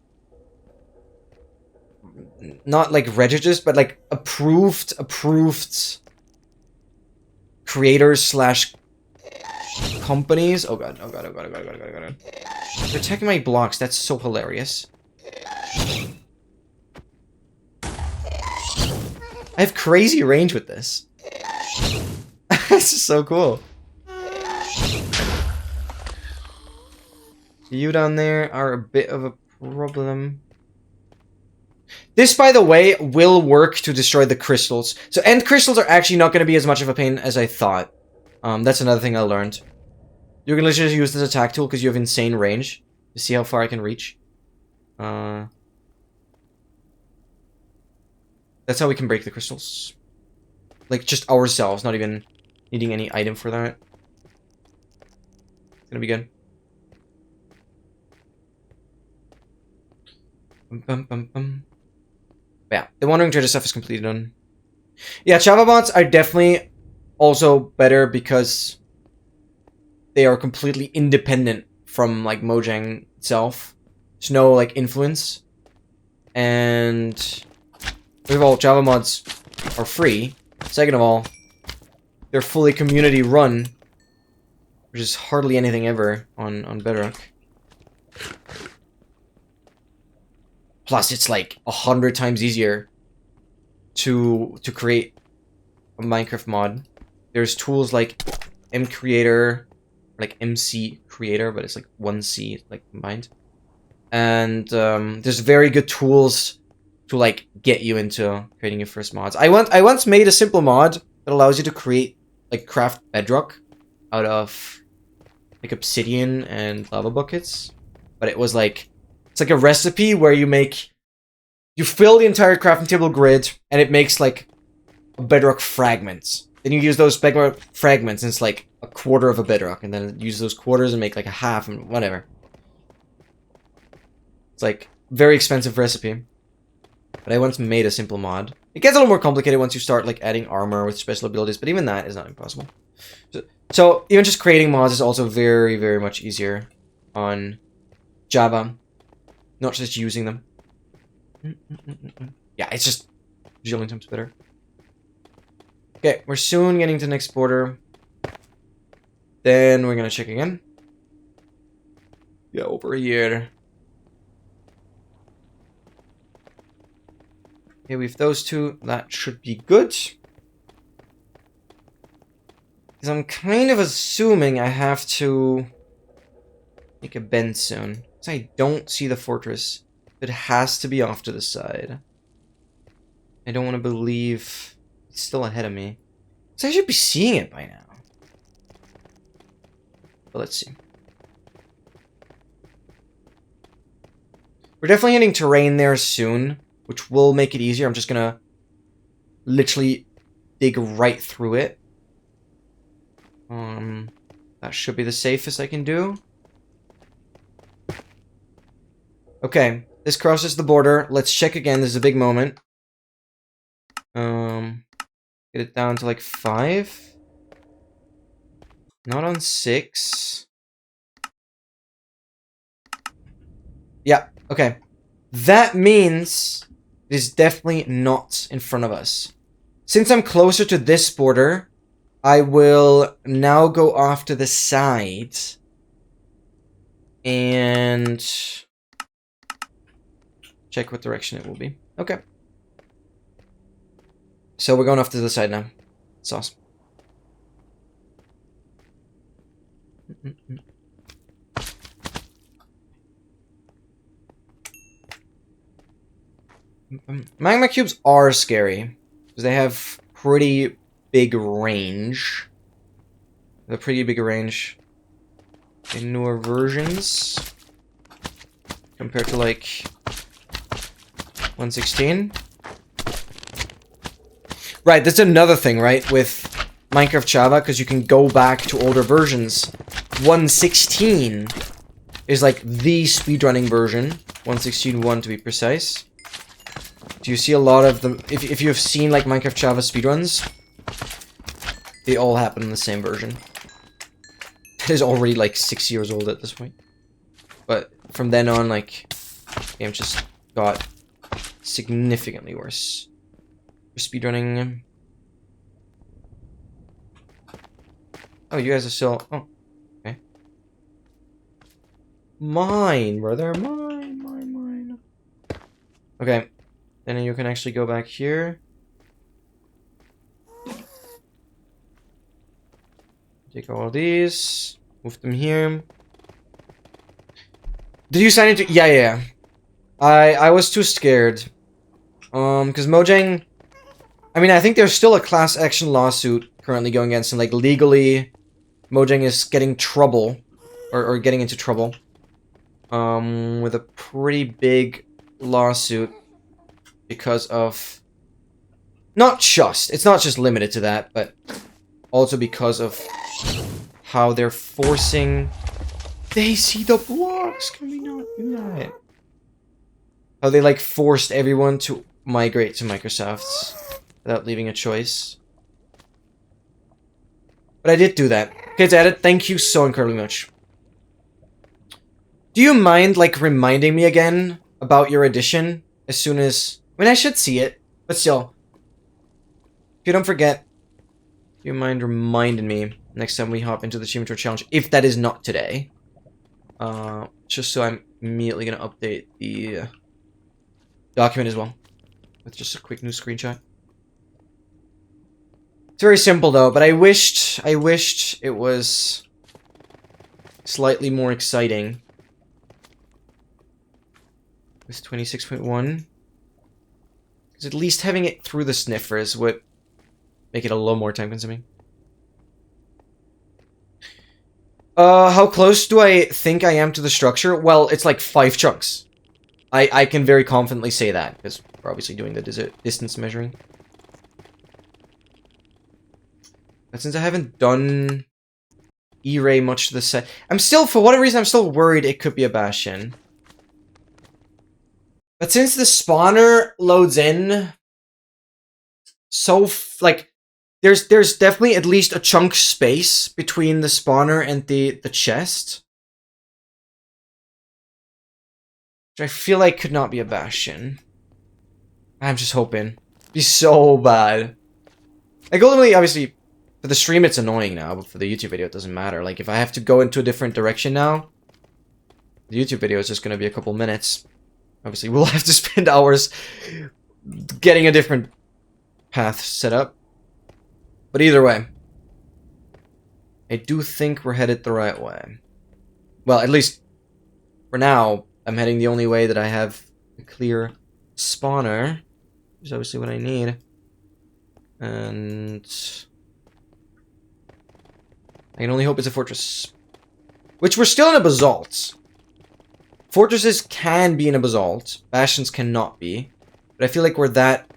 not like registered, but like approved creators slash companies. Oh god, oh god, oh god, oh god, oh god, oh god, oh god. They're attacking my blocks, that's so hilarious. I have crazy range with this. This is so cool. You down there are a bit of a problem. This, by the way, will work to destroy the crystals. So end crystals are actually not going to be as much of a pain as I thought. That's another thing I learned. You can literally use this attack tool because you have insane range. To see how far I can reach. That's how we can break the crystals. Like, just ourselves, not even needing any item for that. It's gonna be good. Yeah, the Wandering Trader stuff is completely done. Yeah, Java bots are definitely also better because they are completely independent from, like, Mojang itself. There's no, like, influence. And first of all, Java mods are free. Second of all, they're fully community run, which is hardly anything ever on Bedrock. Plus, it's like 100 times easier to create a Minecraft mod. There's tools like mcreator, like MC Creator, but it's like 1C like combined. And there's very good tools to like get you into creating your first mods. I once made a simple mod that allows you to create like craft bedrock out of like obsidian and lava buckets. But it was like, it's like a recipe where you fill the entire crafting table grid and it makes like a bedrock fragments. Then you use those bedrock fragments and it's like a quarter of a bedrock, and then use those quarters and make like a half and whatever. It's like very expensive recipe. But I once made a simple mod. It gets a little more complicated once you start like adding armor with special abilities, but even that is not impossible. So even just creating mods is also very, very much easier on Java. Not just using them. Yeah, it's just a zillion times better. Okay, we're soon getting to the next border. Then we're gonna check again. Yeah, over here. Okay, we have those two. That should be good. Because I'm kind of assuming I have to make a bend soon. Because I don't see the fortress. It has to be off to the side. I don't want to believe it's still ahead of me. So I should be seeing it by now. But let's see. We're definitely hitting terrain there soon, which will make it easier. I'm just gonna literally dig right through it. That should be the safest I can do. Okay, this crosses the border. Let's check again. This is a big moment. Get it down to like 5. Not on 6. Yeah, okay. That means it is definitely not in front of us. Since I'm closer to this border, I will now go off to the side. And check what direction it will be. Okay. So we're going off to the side now. It's awesome. Magma cubes are scary because they have pretty big range. They're pretty big range in newer versions compared to like 116. Right, that's another thing, right, with Minecraft Java, because you can go back to older versions. 116 is like the speedrunning version. 116.1 to be precise. Do you see a lot of them? If you've seen like Minecraft Java speedruns, they all happen in the same version. It is already like 6 years old at this point. But from then on, like, the game just got significantly worse. For speedrunning. Oh, you guys are still... Oh, okay. Mine, brother. Mine. Okay. Then you can actually go back here. Take all these. Move them here. Did you sign into... Yeah. I was too scared. Because Mojang... I mean, I think there's still a class action lawsuit currently going against him. Like, legally, Mojang is getting trouble. Or getting into trouble. With a pretty big lawsuit. Because of... It's not just limited to that, but... Also because of how they're forcing... They see the blocks! Can we not do that? How they, like, forced everyone to migrate to Microsoft's without leaving a choice. But I did do that. Kids Edit, thank you so incredibly much. Do you mind, like, reminding me again about your edition as soon as... I mean, I should see it, but still. If you don't forget, do you mind reminding me next time we hop into the Achievement Tour Challenge, if that is not today? Just so I'm immediately going to update the document as well. With just a quick new screenshot. It's very simple though, but I wished it was slightly more exciting. With 26.1. Because at least having it through the sniffers would make it a little more time consuming. How close do I think I am to the structure? Well, it's like 5 chunks. I can very confidently say that, because we're obviously doing the distance measuring. But since I haven't done E-Ray much to the set, I'm still, for whatever reason, I'm still worried it could be a Bastion. But since the spawner loads in, so, like, there's definitely at least a chunk space between the spawner and the chest. Which I feel like could not be a Bastion. I'm just hoping. It'd be so bad. Like, ultimately, obviously, for the stream it's annoying now, but for the YouTube video it doesn't matter. Like, if I have to go into a different direction now, the YouTube video is just gonna be a couple minutes. Obviously, we'll have to spend hours getting a different path set up. But either way. I do think we're headed the right way. Well, at least for now, I'm heading the only way that I have a clear spawner, which is obviously what I need. And I can only hope it's a fortress. Which we're still in a basalt. Fortresses can be in a basalt. Bastions cannot be. But I feel like we're that...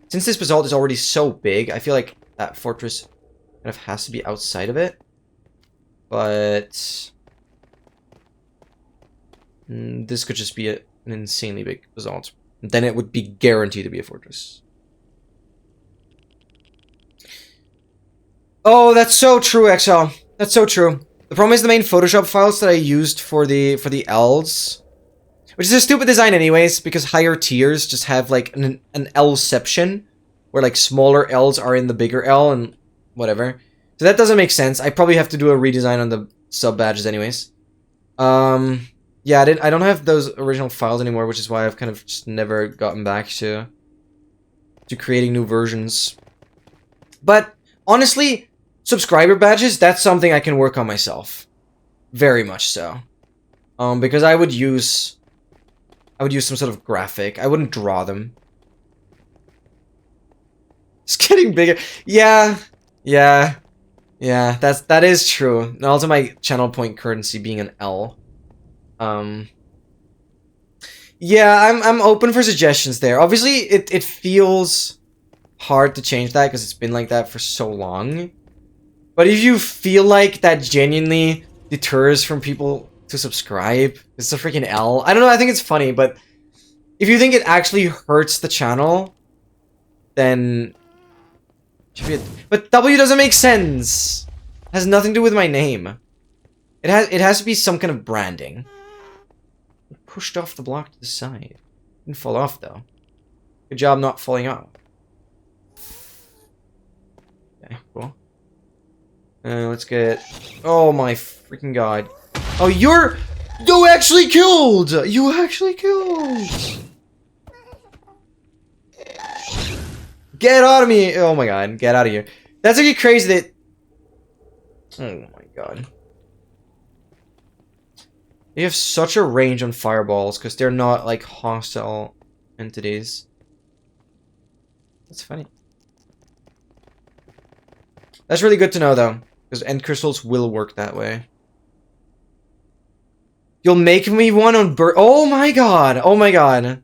Since this basalt is already so big, I feel like that fortress kind of has to be outside of it. But... this could just be an insanely big basalt. Then it would be guaranteed to be a fortress. Oh, that's so true, XL. That's so true. The problem is the main Photoshop files that I used for the L's, which is a stupid design anyways, because higher tiers just have like an Lception, where like smaller L's are in the bigger L and whatever. So that doesn't make sense. I probably have to do a redesign on the sub badges anyways. Yeah, I don't have those original files anymore, which is why I've kind of just never gotten back to creating new versions. But honestly, subscriber badges, that's something I can work on myself. Very much so. Because I would use some sort of graphic. I wouldn't draw them. It's getting bigger. Yeah. That is true. And also my channel point currency being an L. Yeah, I'm open for suggestions there. Obviously, it feels hard to change that because it's been like that for so long. But if you feel like that genuinely deters from people to subscribe, it's a freaking L. I don't know, I think it's funny, but if you think it actually hurts the channel, then... But W doesn't make sense. It has nothing to do with my name. It has to be some kind of branding. It pushed off the block to the side. Didn't fall off though. Good job not falling off. Okay, cool. Let's get... Oh my freaking god. Oh, You actually killed! You actually killed! Get out of me! Oh my god, get out of here. That's actually crazy that... Oh my god. They have such a range on fireballs because they're not like hostile entities. That's funny. That's really good to know though, because end crystals will work that way. You'll make me one on oh my god! Oh my god.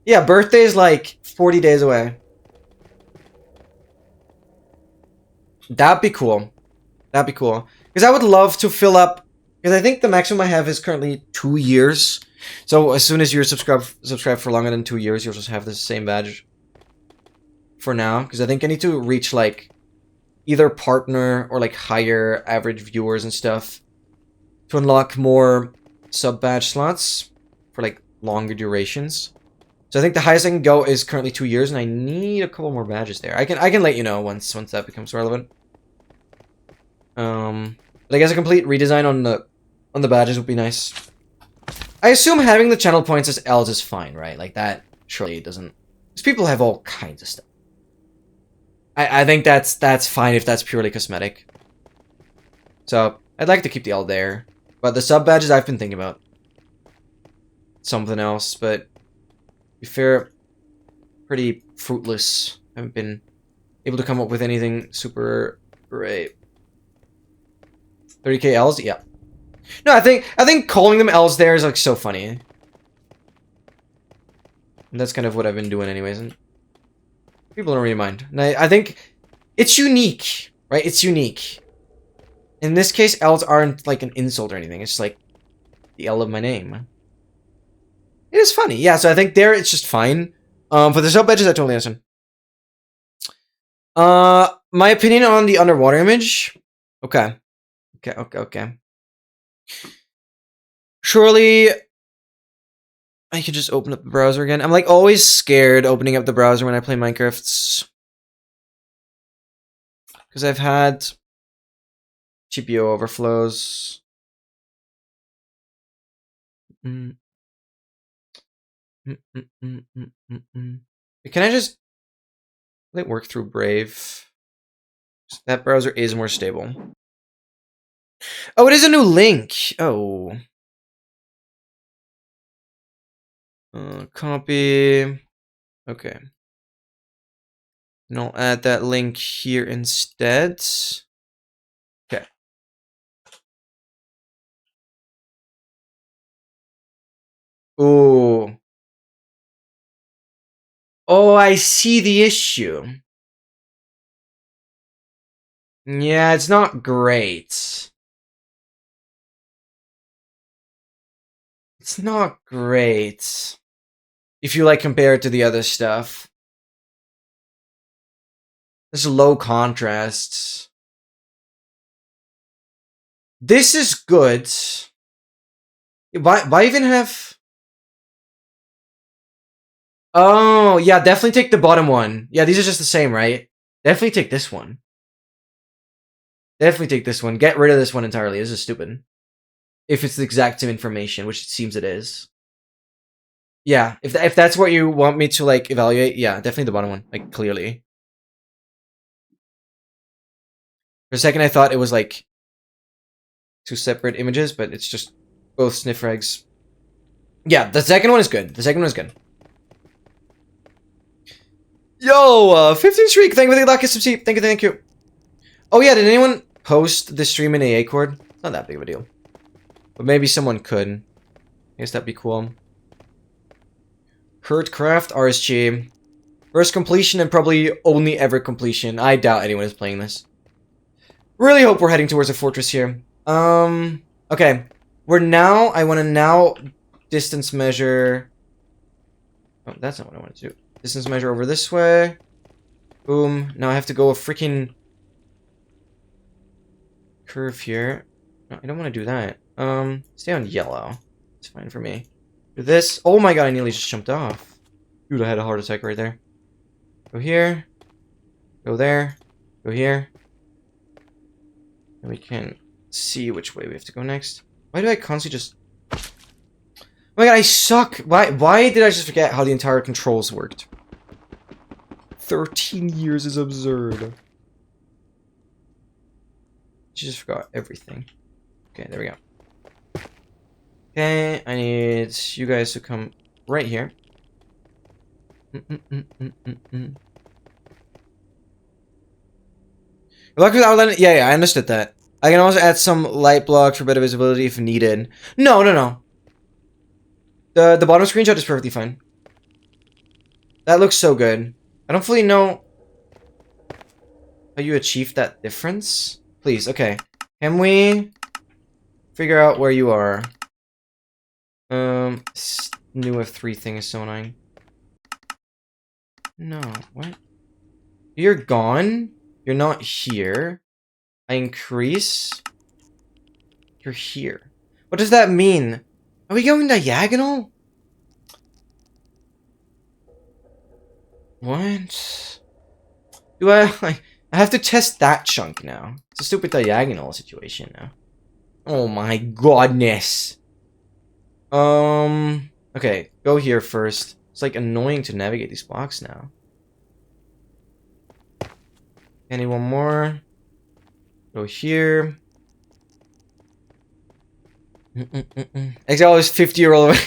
Yeah, birthday is like 40 days away. That'd be cool. That'd be cool. Because I would love to fill up... Because I think the maximum I have is currently 2 years. So as soon as you're subscribed for longer than 2 years, you'll just have the same badge. For now. Because I think I need to reach like... either partner or like higher average viewers and stuff. To unlock more sub-badge slots. For like longer durations. So I think the highest I can go is currently 2 years, and I need a couple more badges there. I can let you know once that becomes relevant. But I guess a complete redesign on the badges would be nice. I assume having the channel points as L's is fine, right? Like that surely doesn't... Because people have all kinds of stuff. I think that's fine if that's purely cosmetic. So I'd like to keep the L there. But the sub badges I've been thinking about something else, but to be fair, pretty fruitless. I haven't been able to come up with anything super great. 30k Ls? Yeah. No, I think calling them Ls there is like so funny. And that's kind of what I've been doing anyways. And people don't really mind. And I think it's unique, right? It's unique. In this case, Ls aren't like an insult or anything. It's just like the L of my name. It is funny. Yeah, so I think there it's just fine. For the sub badges, I totally understand. My opinion on the underwater image. Okay. Okay. Surely I could just open up the browser again. I'm like always scared opening up the browser when I play Minecraft. Because I've had GPU overflows. Can I just work through Brave? That browser is more stable. Oh, it is a new link. Oh. Copy. Okay. And I'll add that link here instead. Okay. Ooh. Oh, I see the issue. Yeah, it's not great. It's not great. If you like compare it to the other stuff. There's low contrast. This is good. Why even have... Oh, yeah, definitely take the bottom one. Yeah, these are just the same, right? Definitely take this one. Definitely take this one. Get rid of this one entirely. This is stupid. If it's the exact same information, which it seems it is. Yeah, if that's what you want me to, like, evaluate, yeah, definitely the bottom one, like, clearly. For a second, I thought it was, like, two separate images, but it's just both sniff rags. Yeah, the second one is good. The second one is good. Yo, 15 streak. Thank you for the lucky subscribe. Thank you, thank you. Oh yeah, did anyone post the stream in AA cord? It's not that big of a deal. But maybe someone could. I guess that'd be cool. Herdcraft RSG. First completion and probably only ever completion. I doubt anyone is playing this. Really hope we're heading towards a fortress here. Okay. I want to now distance measure. Oh, that's not what I want to do. Distance measure over this way. Boom. Now I have to go a freaking curve here. No, I don't want to do that. Stay on yellow. It's fine for me. Do this. Oh my god, I nearly just jumped off. Dude, I had a heart attack right there. Go here. Go there. Go here. And we can see which way we have to go next. Why do I constantly just... Oh my god, I suck! Why did I just forget how the entire controls worked? 13 years is absurd. Just forgot everything. Okay, there we go. Okay, I need you guys to come right here. Luck with outline. Yeah, I understood that. I can also add some light blocks for better visibility if needed. No. The bottom screenshot is perfectly fine. That looks so good. I don't fully know how you achieved that difference. Please, okay. Can we figure out where you are? New F3 thing is so annoying. No, what? You're gone? You're not here. I increase. You're here. What does that mean? Are we going diagonal? What? Do I have to test that chunk now. It's a stupid diagonal situation now. Oh my godness. Okay, go here first. It's like annoying to navigate these blocks now. Anyone more? Go here. Actually, I was 50-year-old.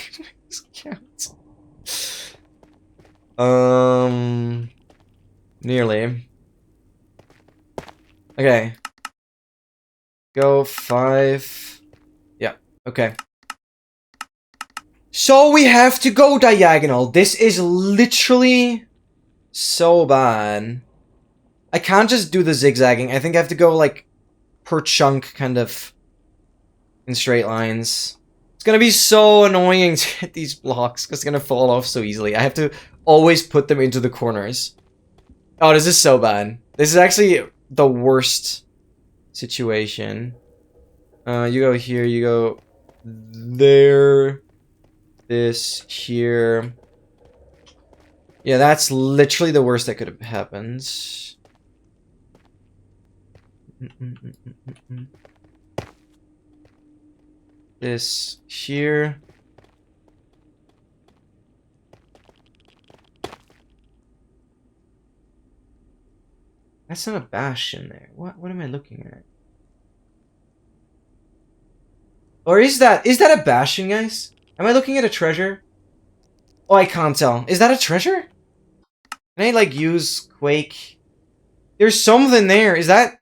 Nearly. Okay. Go 5. Yeah, okay. So we have to go diagonal. This is literally so bad. I can't just do the zigzagging. I think I have to go, like, per chunk, kind of, in straight lines. It's gonna be so annoying to hit these blocks, because it's gonna fall off so easily. I have to always put them into the corners. Oh, this is so bad. This is actually the worst situation. You go here, you go there, this, here. Yeah, that's literally the worst that could have happened. This here. That's not a bastion there. What am I looking at? Or is that a bastion, guys? Am I looking at a treasure? Oh, I can't tell. Is that a treasure? Can I, like, use Quake? There's something there. Is the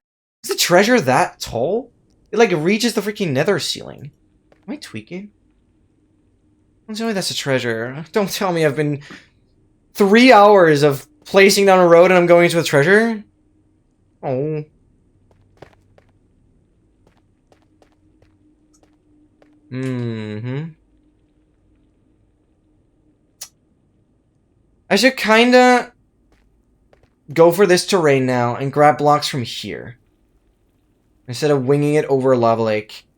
treasure that tall? It, like, reaches the freaking nether ceiling. Am I tweaking? Don't tell me that's a treasure. Don't tell me I've been 3 hours of placing down a road and I'm going into a treasure? Oh. Mm-hmm. I should kinda go for this terrain now and grab blocks from here. Instead of winging it over a lava lake.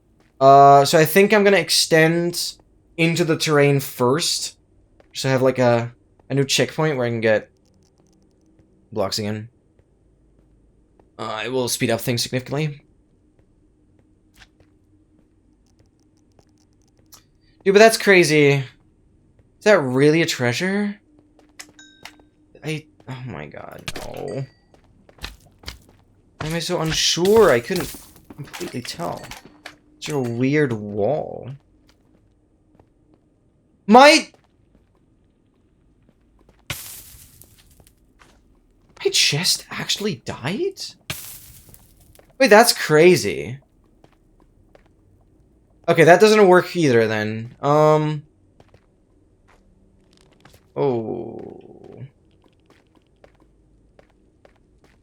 So I think I'm gonna extend into the terrain first. So I have like a new checkpoint where I can get blocks again. It will speed up things significantly. Dude, but that's crazy. Is that really a treasure? Oh my god, no. Why am I so unsure? I couldn't completely tell. It's a weird wall. My chest actually died? Wait, that's crazy. Okay, that doesn't work either then. Oh.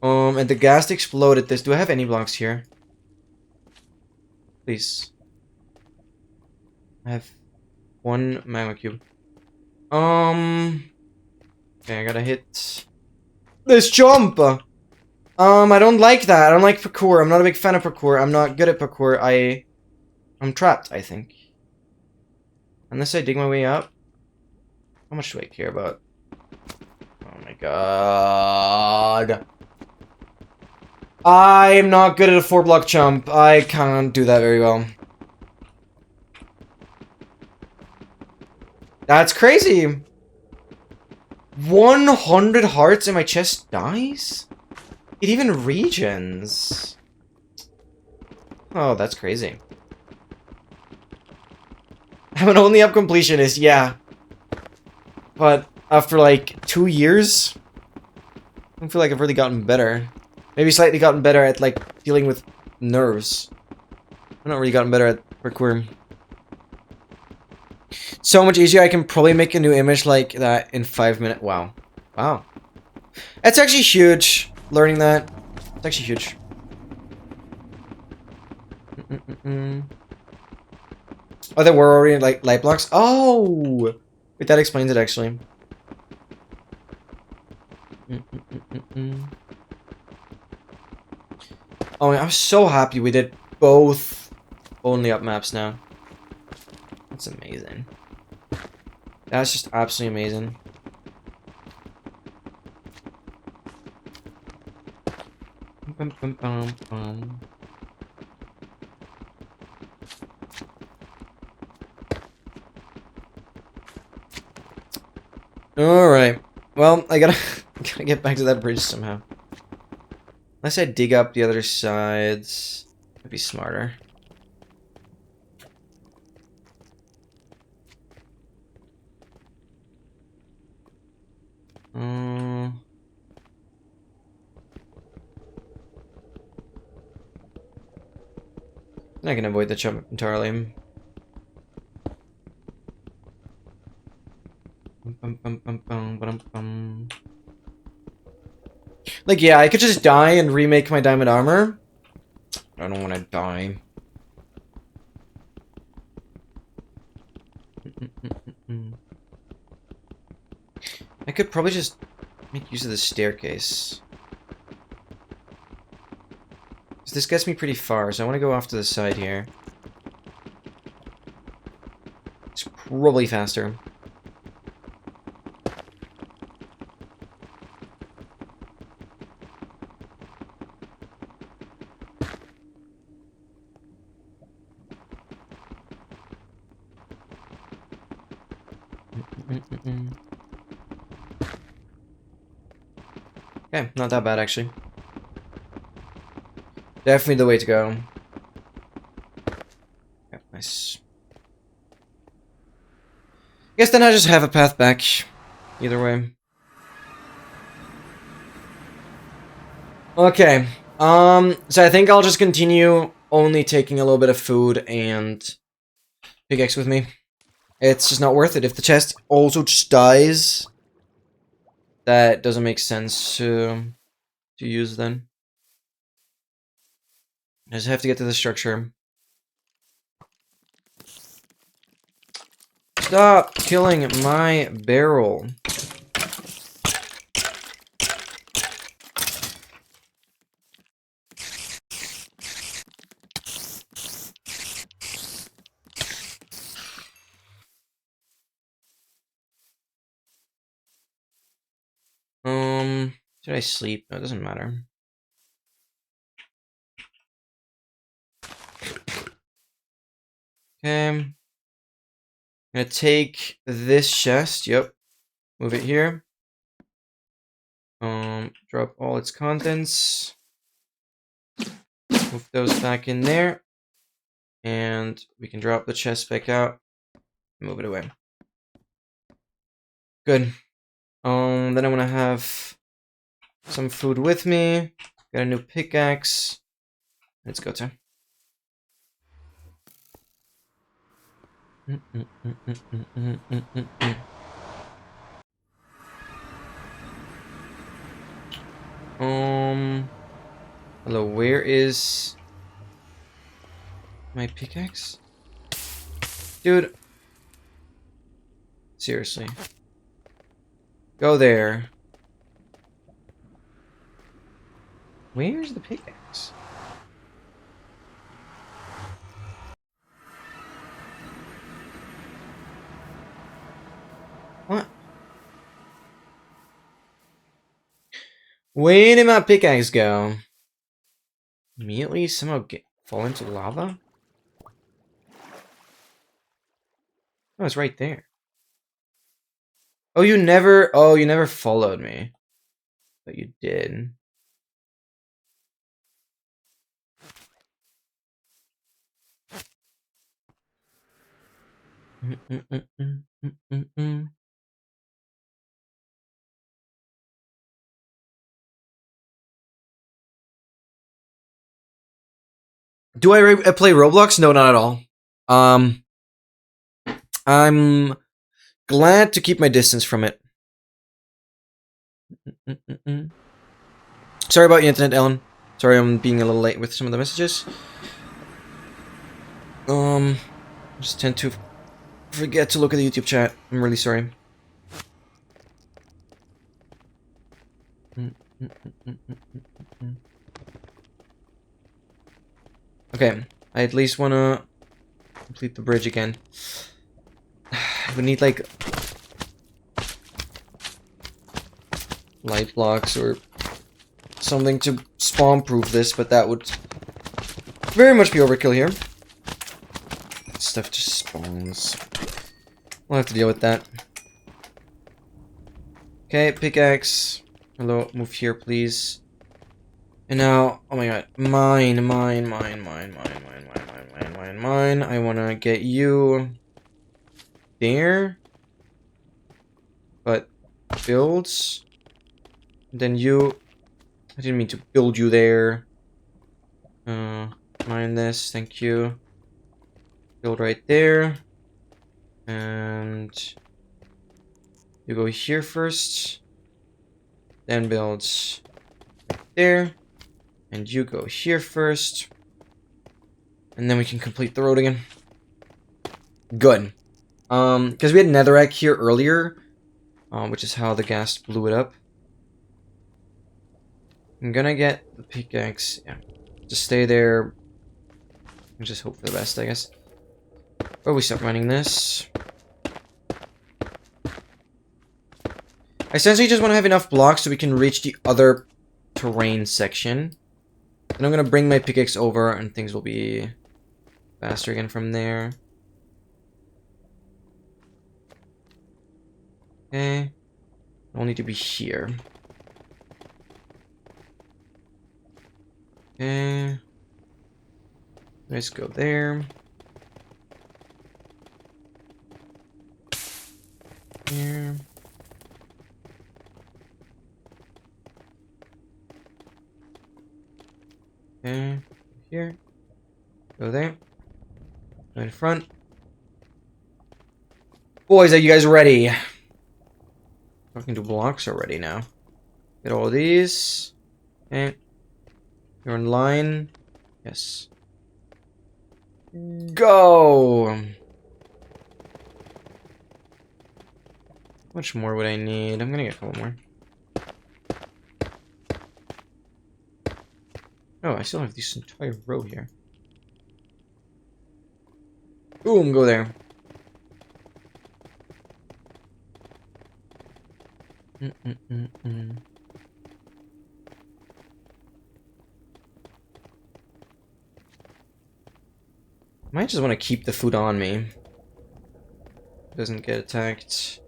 And the ghast exploded this. Do I have any blocks here? Please. I have one magma cube. Okay, I gotta hit this jump! I don't like that. I don't like parkour. I'm not a big fan of parkour. I'm not good at parkour. I'm trapped, I think. Unless I dig my way up. How much do I care about? Oh my god. I'm not good at a 4-block jump. I can't do that very well. That's crazy. 100 hearts and my chest dies? It even regens. Oh, that's crazy. I'm an only up completionist, yeah. But after like 2 years, I don't feel like I've really gotten better. Maybe slightly gotten better at like dealing with nerves. I've not really gotten better at parkour. So much easier. I can probably make a new image like that in 5 minutes. Wow. Wow. That's actually huge. Learning that. It's actually huge. Oh, there were already like light blocks? Oh! Wait, that explains it actually. Oh, I'm so happy we did both only up maps now. That's amazing. That's just absolutely amazing. Alright. Well, I gotta get back to that bridge somehow. Unless I dig up the other sides. That'd be smarter. I can avoid the jump entirely. Like, yeah, I could just die and remake my diamond armor. I don't want to die. I could probably just make use of the staircase. This gets me pretty far, so I want to go off to the side here. It's probably faster. Okay, not that bad actually. Definitely the way to go. Okay, nice. Guess then I just have a path back. Either way. Okay. So I think I'll just continue only taking a little bit of food and pickaxe with me. It's just not worth it. If the chest also just dies, that doesn't make sense to use then. I just have to get to the structure. Stop killing my barrel. Should I sleep? No, it doesn't matter. Okay. I'm gonna take this chest. Yep. Move it here. Drop all its contents. Move those back in there. And we can drop the chest back out. Move it away. Good. Then I'm gonna have some food with me. Got a new pickaxe. Let's go to. Hello, where is my pickaxe? Dude. Seriously. Go there. Where's the pickaxe? What? Where did my pickaxe go? Immediately somehow fall into lava? Oh, it's right there. Oh, you never followed me. But you did. Do I play Roblox? No, not at all. I'm glad to keep my distance from it. Sorry about your internet, Ellen. Sorry I'm being a little late with some of the messages. Just tend to forget to look at the YouTube chat. I'm really sorry. Okay, I at least want to complete the bridge again. We need, like, light blocks or something to spawn-proof this, but that would very much be overkill here. Stuff just spawns. We'll have to deal with that. Okay, pickaxe. Hello, move here, please. And now, oh my god, mine. I wanna get you there. But builds. And then you. I didn't mean to build you there. Mine this, thank you. Build right there. And you go here first. Then builds right there. And you go here first. And then we can complete the road again. Good. Because we had netherrack here earlier. Which is how the gas blew it up. I'm gonna get the pickaxe. Yeah. Just stay there. And just hope for the best, I guess. Or we stop running this. I essentially just want to have enough blocks so we can reach the other terrain section. And I'm gonna bring my pickaxe over and things will be faster again from there. Okay. I'll need to be here. Okay. Let's go there. Here. Okay. Here. Go there. Go in front. Boys, are you guys ready? Talking to blocks already now. Get all these. Okay. You're in line. Yes. Go! How much more would I need? I'm gonna get a couple more. Oh, I still have this entire row here. Boom, go there. Might just want to keep the food on me. Doesn't get attacked.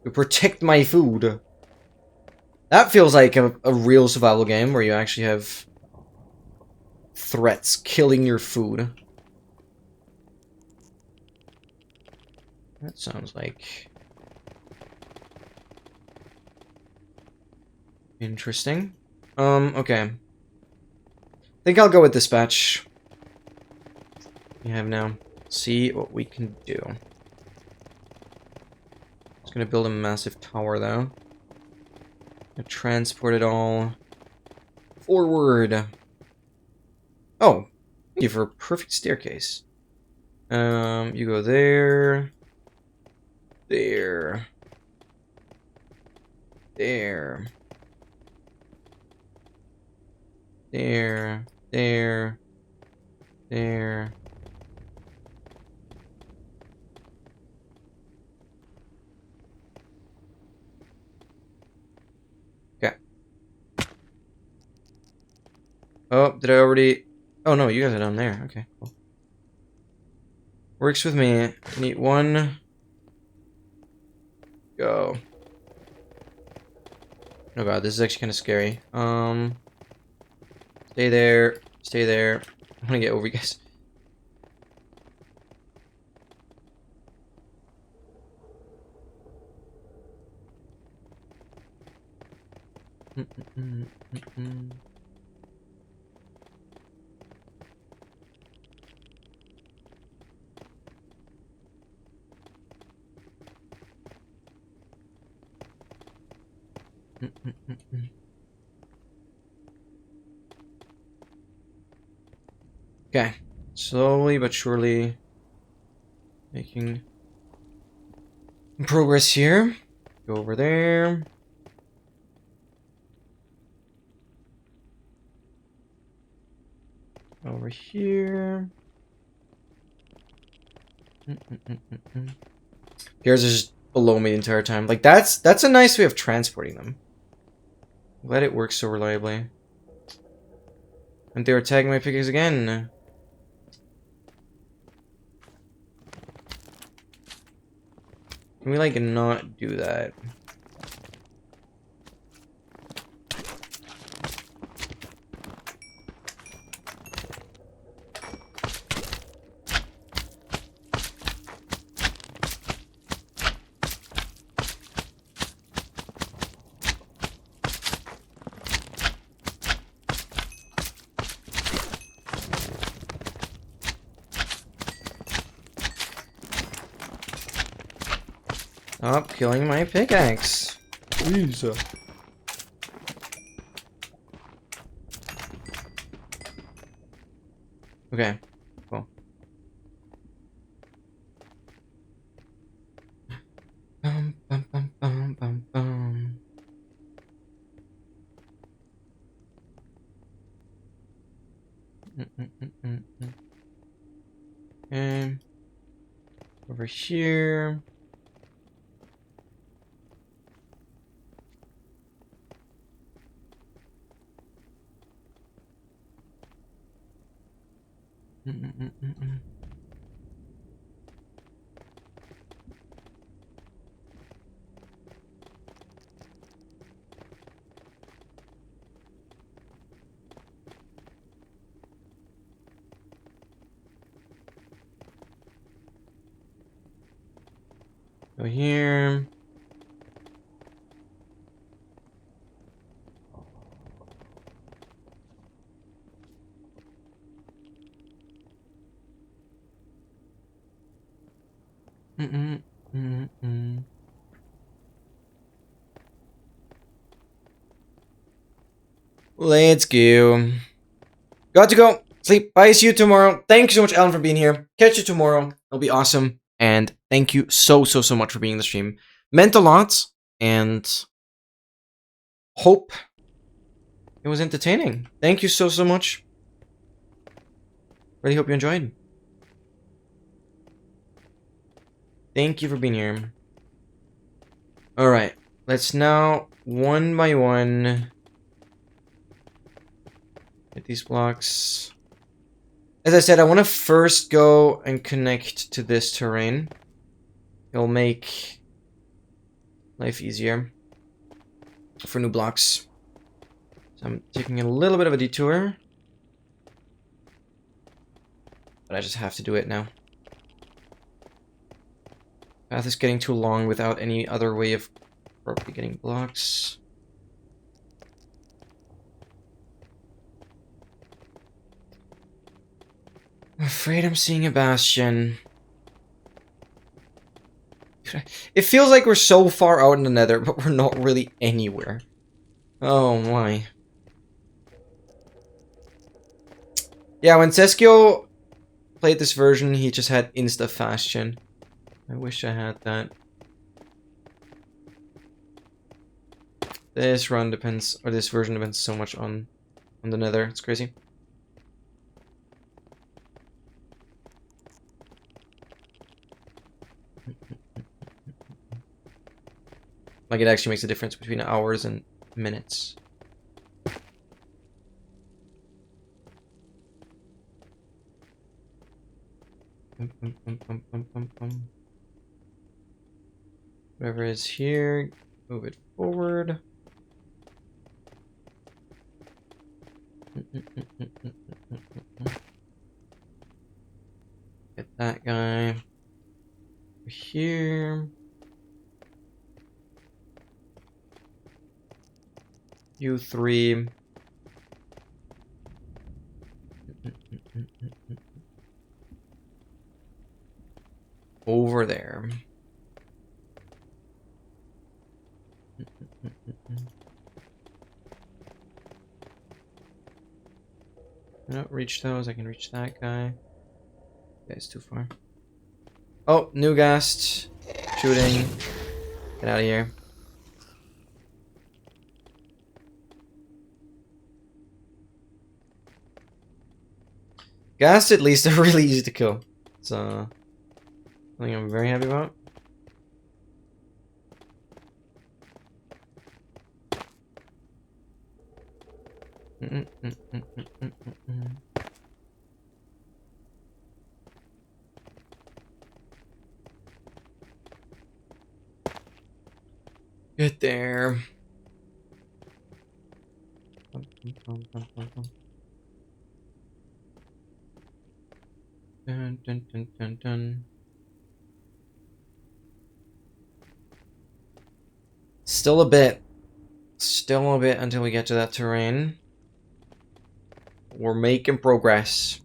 To protect my food. That feels like a real survival game where you actually have threats killing your food. That sounds like interesting. Okay. I think I'll go with dispatch. We have now. See what we can do. Just gonna build a massive tower though. Gonna transport it all forward. Oh, thank you for a perfect staircase. You go there. There. There. There. There. There. Okay. Oh, did I already... Oh, no, you guys are down there. Okay, cool. Works with me. I need one. Go. Oh god, this is actually kind of scary. Stay there. Stay there. I'm gonna get over you guys. Okay, slowly but surely making progress here. Go over there. Over here. Gears are just below me the entire time. Like that's a nice way of transporting them. I'm glad it works so reliably. And they were tagging my pickaxe again. Can we like not do that? Stop killing my pickaxe. Please. Okay, cool. Bum, bum, bum, bum, bum, bum. Okay. Over here. Go here. Let's go. Got to go. Sleep. Bye. See you tomorrow. Thank you so much, Alan, for being here. Catch you tomorrow. It'll be awesome. And thank you so much for being in the stream. Meant a lot. And hope it was entertaining. Thank you so much. Really hope you enjoyed. Thank you for being here. Alright. Let's now, one by one, get these blocks. As I said, I want to first go and connect to this terrain. It'll make life easier for new blocks. So I'm taking a little bit of a detour. But I just have to do it now. Path is getting too long without any other way of properly getting blocks. I'm afraid I'm seeing a bastion. It feels like we're so far out in the nether, but we're not really anywhere. Oh my. Yeah, when Seskio played this version, he just had insta-fashion. I wish I had that. This run depends, or this version depends so much on the nether. It's crazy. Like, it actually makes a difference between hours and minutes. Whatever is here, move it forward. Get that guy over here. You three. Over there. I don't reach those. I can reach that guy. Guy's too far. Oh, new ghast. Shooting. Get out of here. Ghast at least are really easy to kill. It's something I'm very happy about. Get there. Dun, dun, dun, dun, dun. Still a bit. Still a bit until we get to that terrain. We're making progress.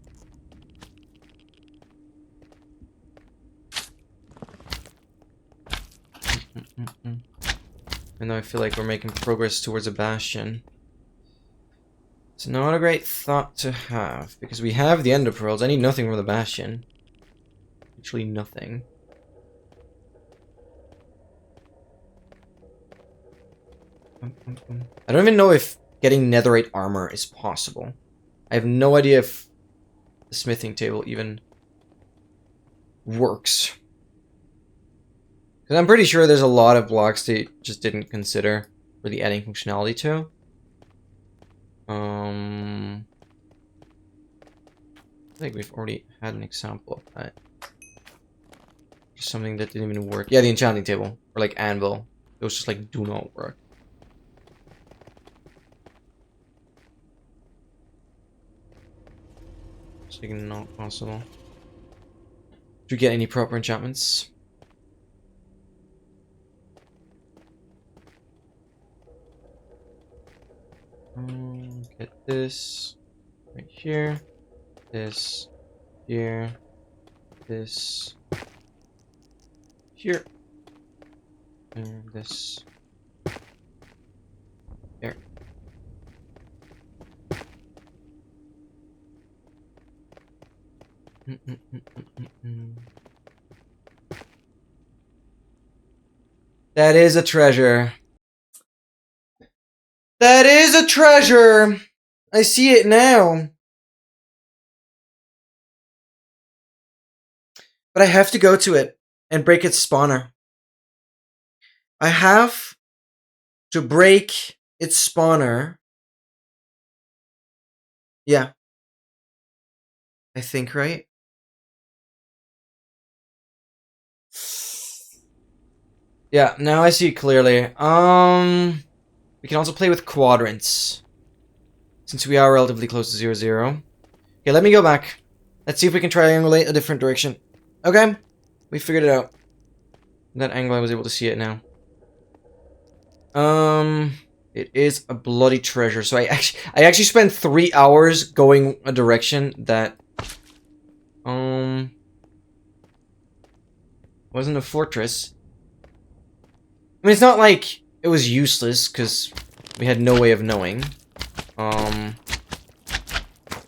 And now I feel like we're making progress towards a bastion. It's not a great thought to have, because we have the ender pearls. I need nothing from the bastion. Literally nothing. I don't even know if getting netherite armor is possible. I have no idea if the smithing table even works. Because I'm pretty sure there's a lot of blocks they just didn't consider really adding functionality to. I think we've already had an example of that. Just something that didn't even work. Yeah, the enchanting table. Or like anvil. Those just like do not work. It's like not possible. Do you get any proper enchantments? this right here, this here, this here, and this there. That is a treasure. That is a treasure! I see it now. But I have to go to it and break its spawner. I have to break its spawner. Yeah. I think, right? Yeah, now I see it clearly. We can also play with quadrants. Since we are relatively close to 0, 0. Okay, let me go back. Let's see if we can triangulate a different direction. Okay, we figured it out. That angle, I was able to see it now. It is a bloody treasure. So I actually spent 3 hours going a direction that wasn't a fortress. I mean, it's not like it was useless because we had no way of knowing. Well,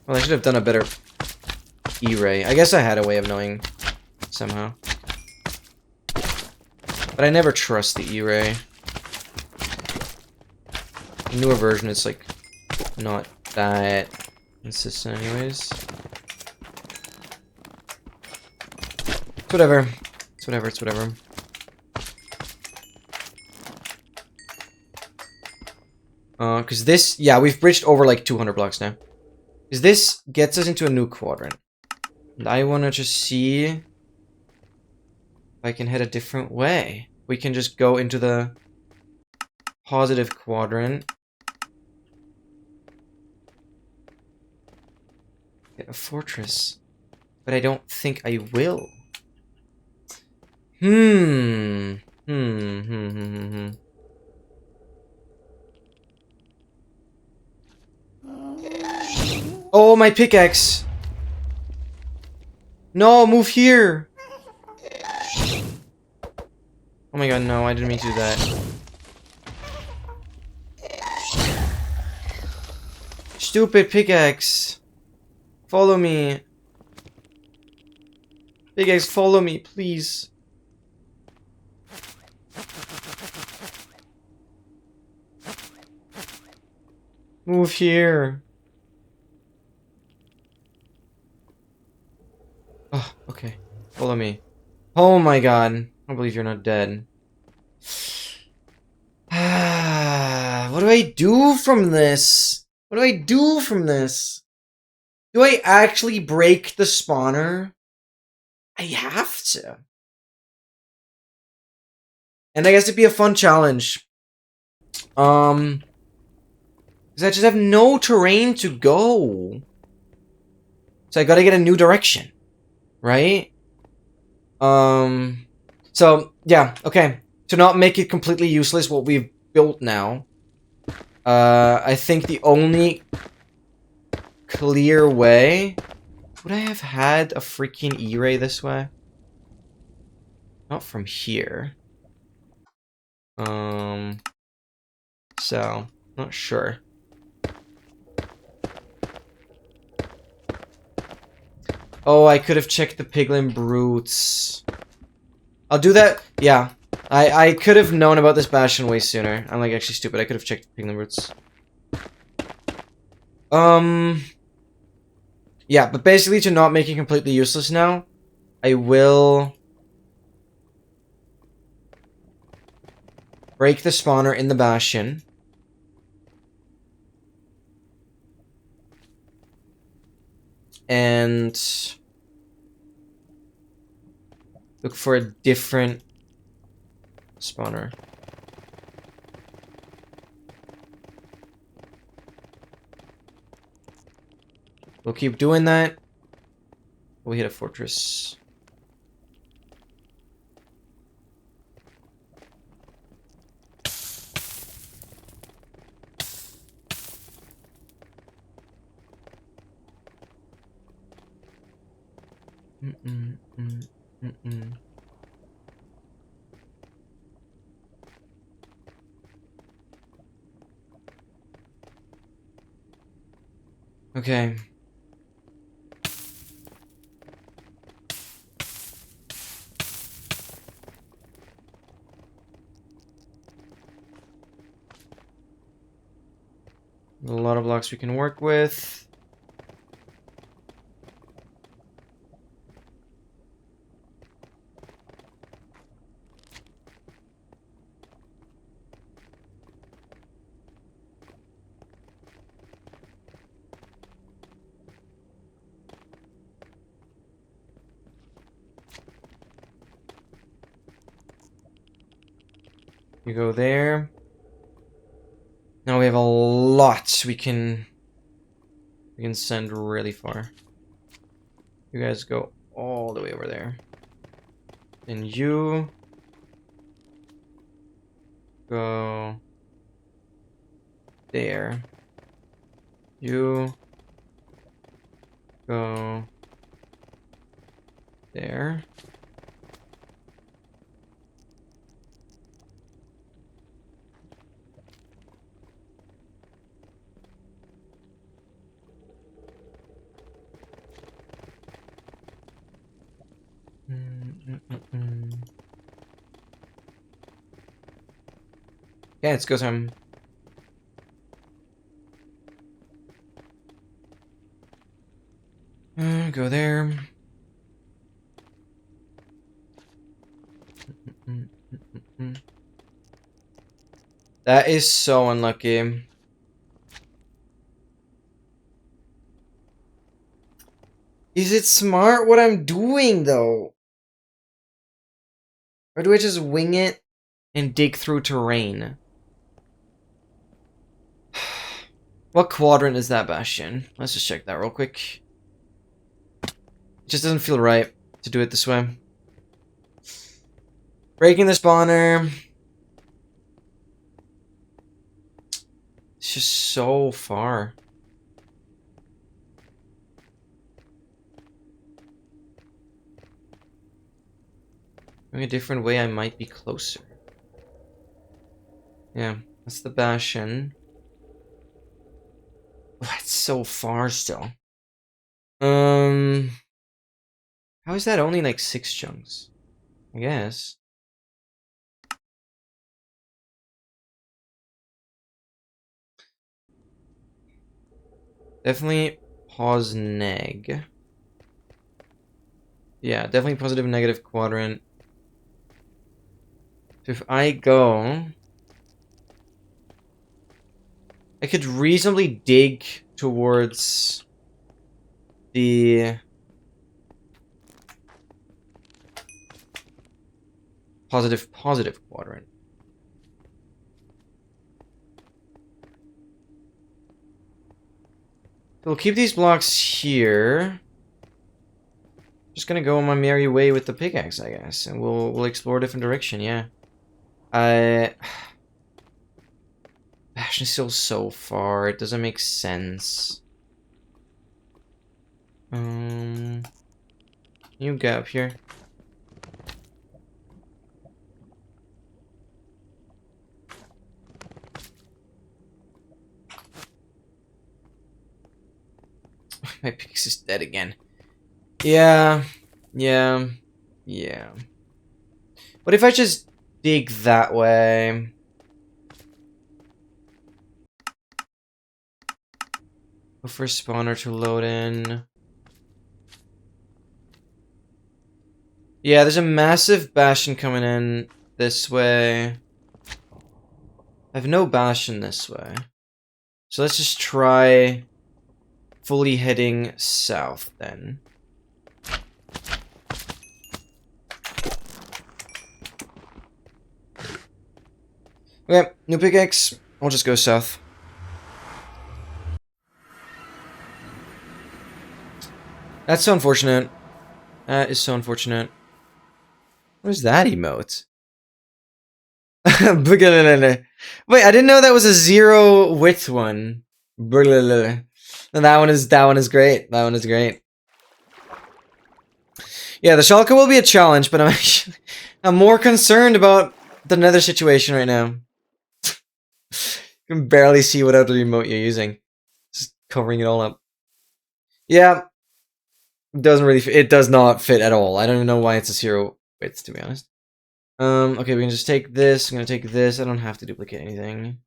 I should have done a better E-ray. I guess I had a way of knowing somehow. But I never trust the E-ray. The newer version, it's like not that consistent anyways. It's whatever. It's whatever, it's whatever. Because this, yeah, we've bridged over like 200 blocks now. Because this gets us into a new quadrant. And I want to just see if I can head a different way. We can just go into the positive quadrant. Get a fortress. But I don't think I will. Oh, my pickaxe! No, move here! Oh my god, no, I didn't mean to do that. Stupid pickaxe! Follow me. Pickaxe, follow me, please. Move here. Oh, okay. Follow me. Oh my god. I don't believe you're not dead. What do I do from this? What do I do from this? Do I actually break the spawner? I have to. And I guess it'd be a fun challenge. Because I just have no terrain to go. So I gotta get a new direction. Right? So, yeah, okay. To not make it completely useless, what we've built now. I think the only clear way... Would I have had a freaking E-ray this way? Not from here. So, not sure. Oh, I could have checked the piglin brutes. I'll do that. Yeah. I could have known about this bastion way sooner. I'm like actually stupid. I could have checked the piglin brutes. Yeah, but basically to not make it completely useless now, I will break the spawner in the bastion. And look for a different spawner. We'll keep doing that. We hit a fortress. Okay. A lot of blocks we can work with. You go there. Now we have a lot we can send really far. You guys go all the way over there. And you go there. You go there. Yeah, it's go time. Go there. That is so unlucky. Is it smart what I'm doing, though? Or do I just wing it and dig through terrain? What quadrant is that bastion? Let's just check that real quick. It just doesn't feel right to do it this way. Breaking the spawner. It's just so far. Going a different way, I might be closer. Yeah, that's the bastion. Oh, it's so far still. How is that only like 6 chunks? I guess. Definitely pause neg. Yeah, definitely positive negative quadrant. So if I go, I could reasonably dig towards the positive quadrant. We'll keep these blocks here. Just gonna go on my merry way with the pickaxe, I guess, and we'll explore a different direction. Yeah, Bastion's still so far. It doesn't make sense. You get up here. My pickaxe is dead again. Yeah. What if I just dig that way? Go for a spawner to load in. Yeah, there's a massive bastion coming in this way. I have no bastion this way. So let's just try fully heading south then. Okay, new pickaxe. I'll just go south. That's so unfortunate. That is so unfortunate. What is that emote? Wait, I didn't know that was a 0 width one. That one is great. That one is great. Yeah, the Shulker will be a challenge, but I'm more concerned about the nether situation right now. You can barely see what other remote you're using. Just covering it all up. Yeah. It doesn't really fit. It does not fit at all. I don't even know why it's a 0 width, to be honest. Okay, we can just take this. I'm gonna take this. I don't have to duplicate anything.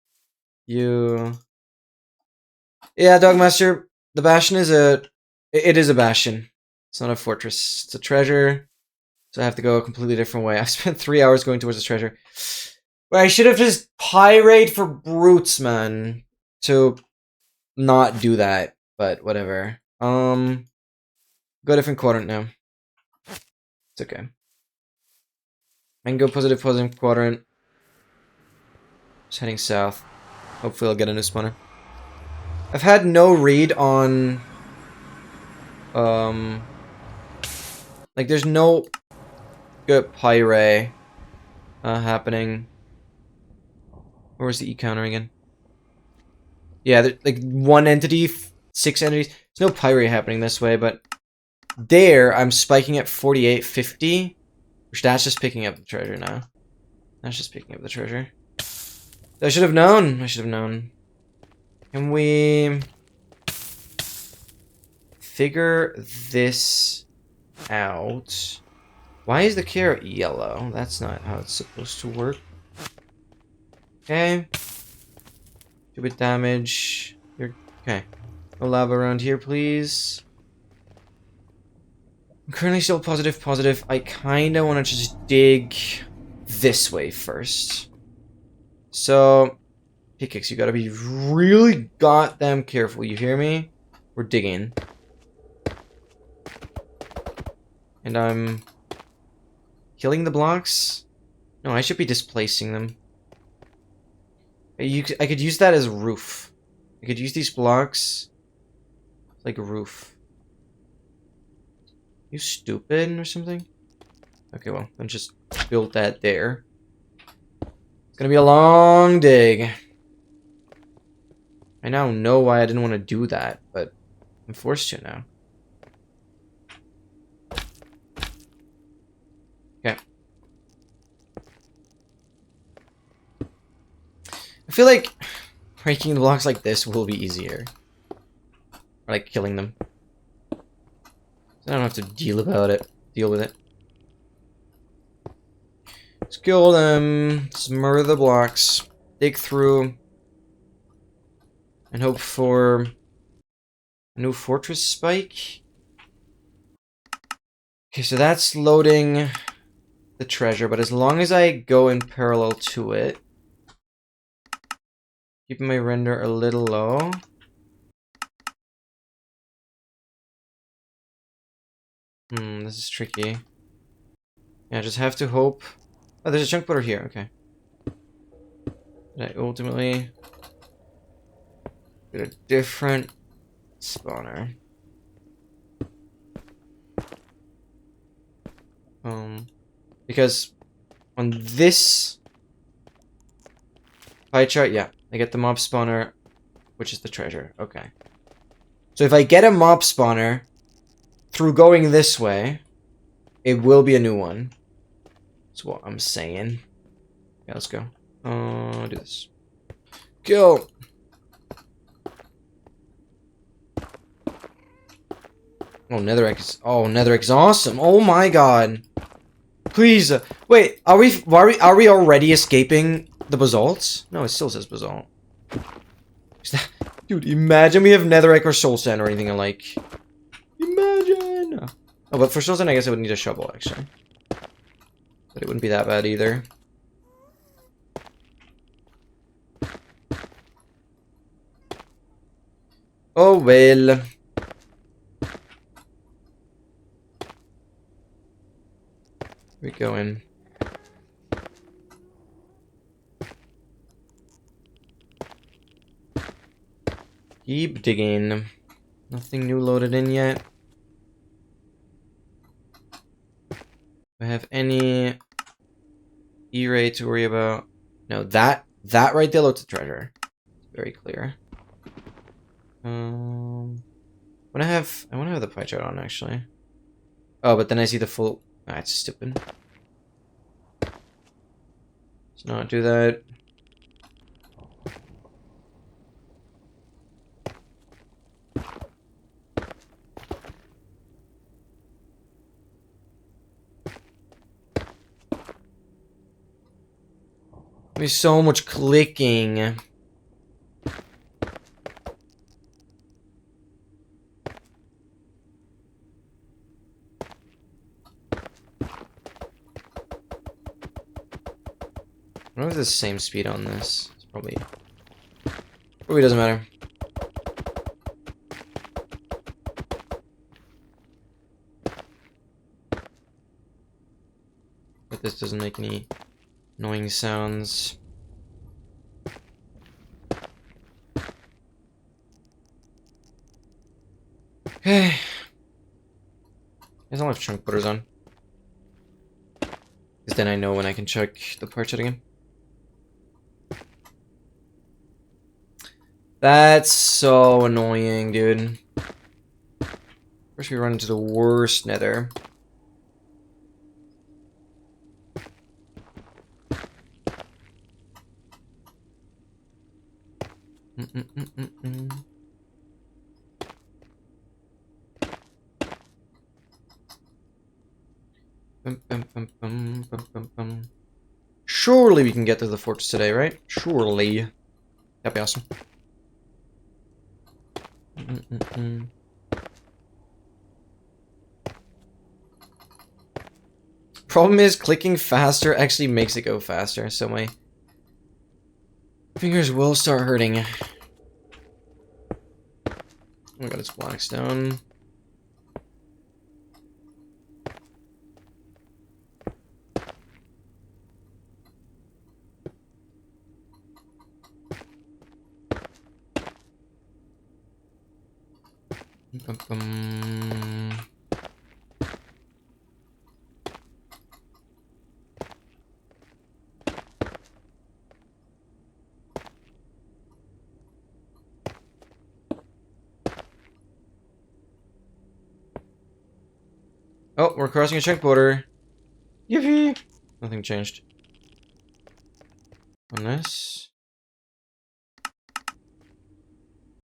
You... Yeah, Dogmaster, the Bastion is a... It is a Bastion. It's not a fortress. It's a treasure. So I have to go a completely different way. I've spent 3 hours going towards the treasure. But I should have just pirate for brutes, man. To not do that. But whatever. Go a different quadrant now. It's okay. I can go positive quadrant. Just heading south. Hopefully I'll get a new spawner. I've had no read on... like, there's no good pyre happening. Where's the E-counter again? Yeah, like, one entity, 6 entities. There's no pyre happening this way, but... There, I'm spiking at 4850. Which that's just picking up the treasure now. That's just picking up the treasure. I should have known. I should have known. Can we figure this out? Why is the carrot yellow? That's not how it's supposed to work. Okay. 2-bit damage. You're okay. No lava around here, please. I'm currently still positive. I kinda wanna just dig this way first. So, pickaxe, you gotta be really goddamn careful, you hear me? We're digging. And I'm killing the blocks? No, I should be displacing them. I could use that as a roof. I could use these blocks like a roof. You stupid or something? Okay, well, then just build that there. It's gonna be a long dig. I now know why I didn't want to do that, but I'm forced to now. Okay. I feel like breaking the blocks like this will be easier. Or like killing them. I don't have to deal with it. Let's kill them. Smother the blocks. Dig through. And hope for a new fortress spike. Okay, so that's loading the treasure, but as long as I go in parallel to it, keeping my render a little low. This is tricky. Yeah, I just have to hope. Oh, there's a chunk putter here. Okay. And I ultimately get a different spawner. Because on this pie chart, yeah, I get the mob spawner, which is the treasure. Okay. So if I get a mob spawner through going this way, it will be a new one. That's what I'm saying. Yeah, let's go. Do this. Go! Oh, Netherrack is... Oh, Netherrack is awesome! Oh my god! Please! Wait, are we already escaping the basalts? No, it still says basalt. Dude, imagine we have Netherrack or soul sand or anything alike. Imagine! Oh, but for soul sand, I guess I would need a shovel, actually. But it wouldn't be that bad either. Oh, well. We go in. Keep digging. Nothing new loaded in yet. Do I have any E-ray to worry about? No, that right there loads the treasure. It's very clear. I wanna have the pie chart on actually. Oh, but then I see the full... Ah, it's stupid. Let's not do that. There's so much clicking. I don't have the same speed on this. It's probably doesn't matter. But this doesn't make any annoying sounds. Okay. I don't have chunk putters on. Because then I know when I can check the parts out again. That's so annoying, dude. First we run into the worst nether. Surely we can get to the fortress today, right? Surely. That'd be awesome. Problem is, clicking faster actually makes it go faster, so my fingers will start hurting. Oh my god, it's blackstone. Oh, we're crossing a check border. Yippee! Nothing changed. On this.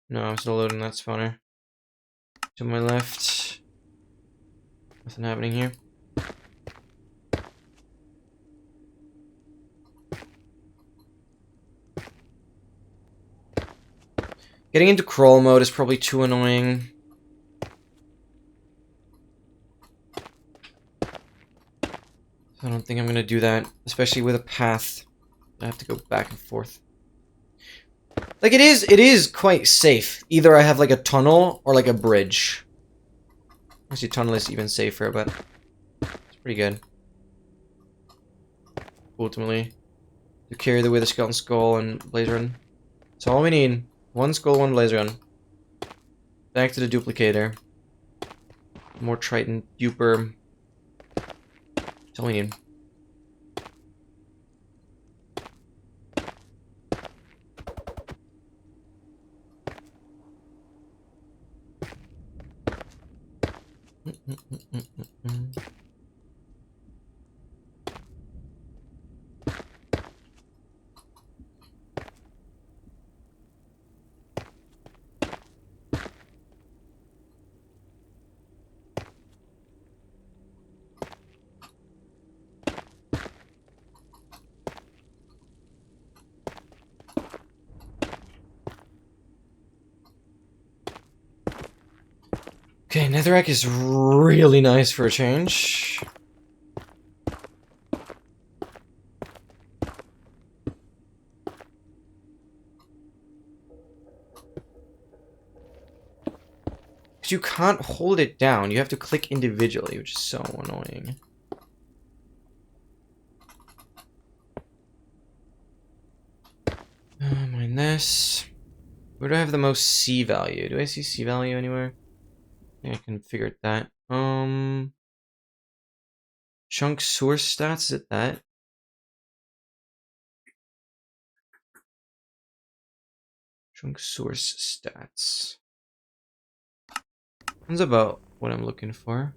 No, I'm still loading that spawner. To my left. Nothing happening here. Getting into crawl mode is probably too annoying. I don't think I'm gonna do that, especially with a path. I have to go back and forth. Like, it is quite safe. Either I have, like, a tunnel or, like, a bridge. Actually, tunnel is even safer, but it's pretty good. Ultimately. To carry the way the skeleton skull and blaze run. That's all we need. One skull, one blaze run. Back to the duplicator. More Triton duper. That's all we need. Okay, netherrack is really nice for a change. Because you can't hold it down. You have to click individually, which is so annoying. Mine this. Where do I have the most C value? Do I see C value anywhere? I think I can figure that. Chunk source stats, is it that? Chunk source stats. That's about what I'm looking for.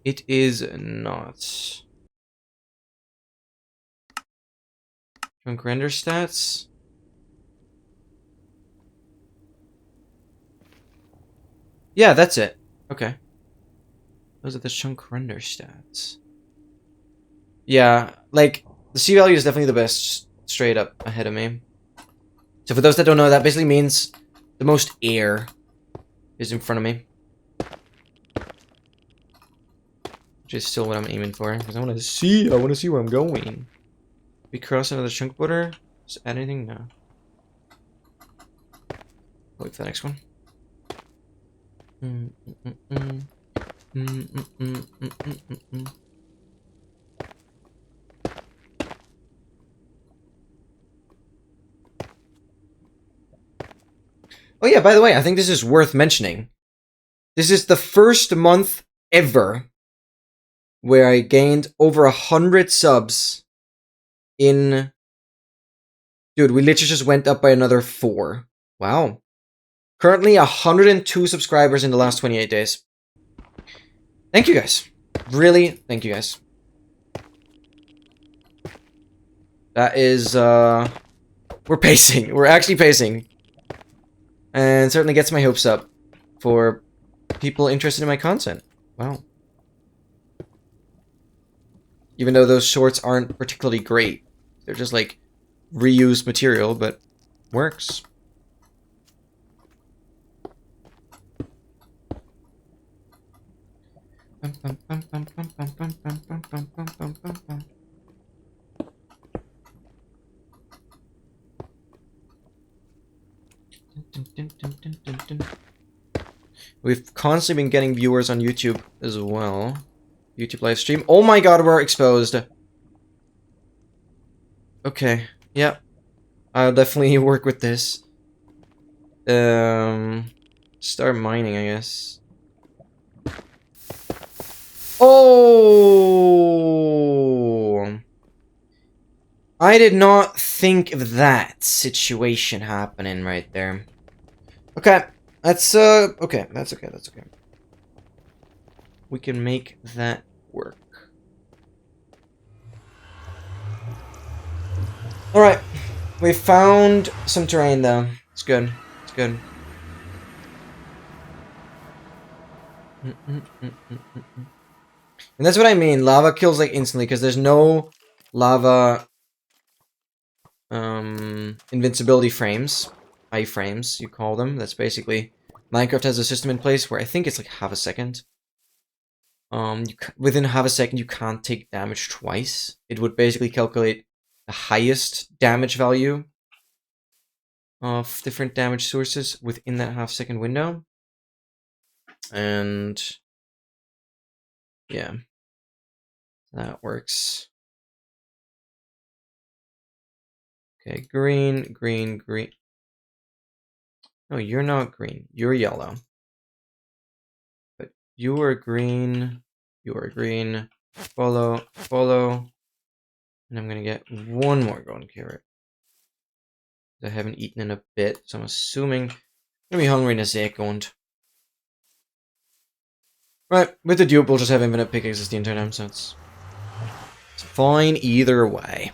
It is not. Chunk render stats. Yeah, that's it. Okay. Those are the chunk render stats. Yeah, like, the C value is definitely the best straight up ahead of me. So for those that don't know, that basically means the most air is in front of me. Which is still what I'm aiming for, because I want to see where I'm going. We cross another chunk border? Does it add anything? No. Wait for the next one. Oh yeah, by the way, I think this is worth mentioning. This is the first month ever where I gained over 100 subs in... Dude, we literally just went up by another 4. Wow. Currently 102 subscribers in the last 28 days. Thank you guys. Really, thank you guys. That is, we're pacing. We're actually pacing. And certainly gets my hopes up for people interested in my content. Wow. Even though those shorts aren't particularly great. They're just like reused material, but works. We've constantly been getting viewers on YouTube as well. YouTube live stream. Oh my god, we're exposed. Okay. Yep. I'll definitely work with this. Start mining, I guess. Oh! I did not think of that situation happening right there. Okay. That's, okay. That's okay. That's okay. We can make that work. Alright. We found some terrain, though. It's good. It's good. And that's what I mean. Lava kills, like, instantly, because there's no lava... invincibility frames. iframes, you call them. That's basically... Minecraft has a system in place where I think it's, like, half a second. Within half a second, you can't take damage twice. It would basically calculate the highest damage value of different damage sources within that half-second window. And yeah, that works. Okay, green, green, green. No, you're not green. You're yellow. But you are green. You are green. Follow, follow. And I'm gonna get one more golden carrot. I haven't eaten in a bit, so I'm assuming I'm gonna be hungry in a second. Right, with the dupe, we'll just have infinite pickaxes the entire time, so it's fine either way.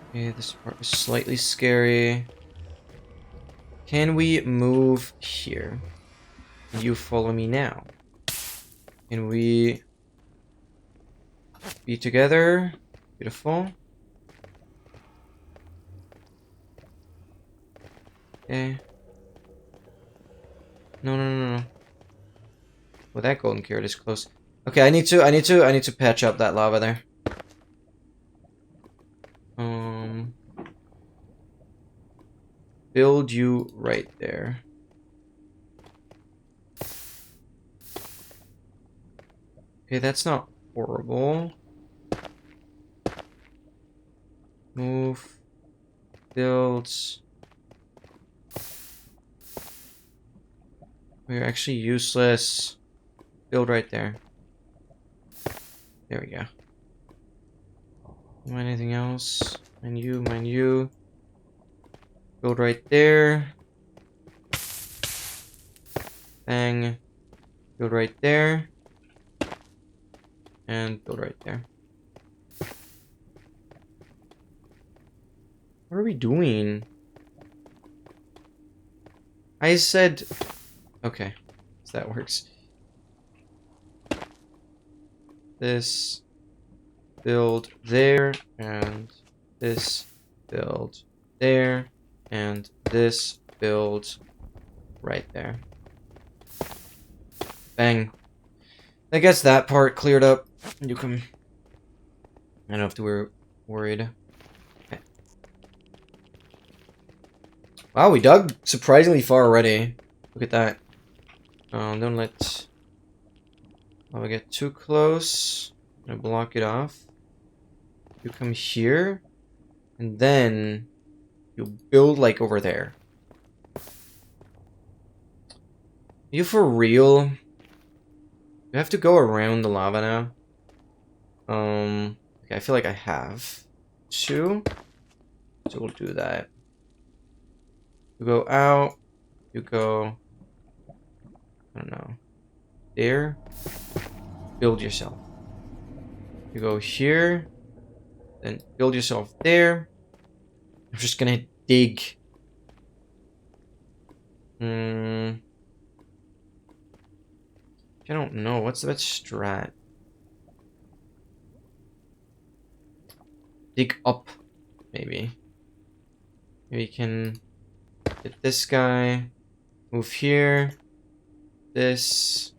Okay, this part is slightly scary. Can we move here? You follow me now. Can we be together? Beautiful. Okay. No, no, no, no. Well, that golden carrot is close. Okay, I need to patch up that lava there. Build you right there. Okay, that's not horrible. Move. Builds. We're actually useless. Build right there. There we go. Anything else? Mine you, mine you. Build right there. Bang. Build right there. And build right there. What are we doing? I said... Okay. So that works. This... build there. And this... build there. And this... build... right there. Bang. I guess that part cleared up. You can... I don't have to be worried. Okay. Wow, we dug surprisingly far already. Look at that. Don't let lava get too close. I'm gonna block it off. You come here, and then you build like over there. You for real? You have to go around the lava now. Okay, I feel like I have to. So we'll do that. You go out. You go... I don't know. There. Build yourself. You go here. Then build yourself there. I'm just gonna dig. I don't know. What's the best strat? Dig up, maybe. Maybe you can get this guy. Move here. This.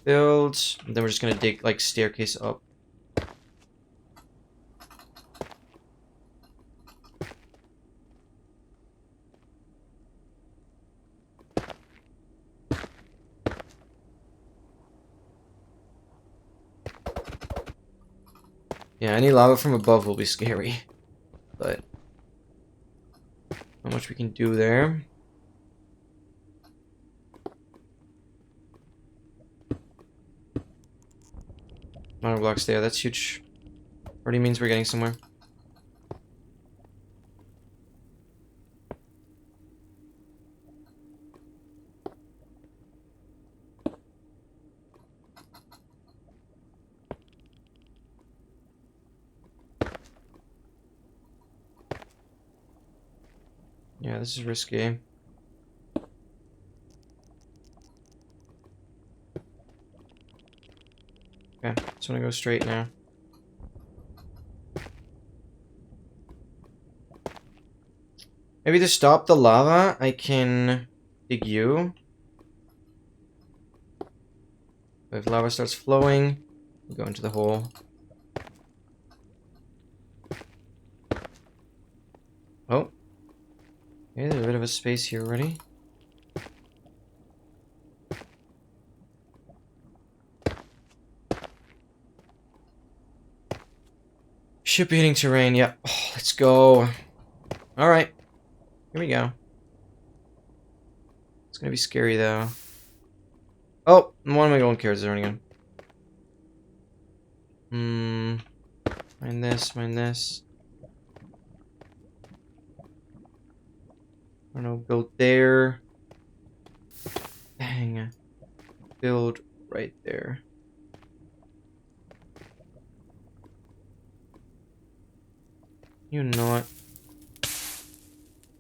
Build. And then we're just gonna dig like staircase up. Yeah, any lava from above will be scary. But not much we can do there. Amount of blocks there, that's huge. Already means we're getting somewhere. Yeah, this is risky. Okay, just wanna go straight now. Maybe to stop the lava, I can dig you. If lava starts flowing, we'll go into the hole. Oh. Okay, there's a bit of a space here already. Should be hitting terrain, yep. Oh, let's go. Alright. Here we go. It's gonna be scary though. Oh, one of my golden carrots is running in. Mine this, mine this. I don't know, build there. Dang. Build right there. You know what?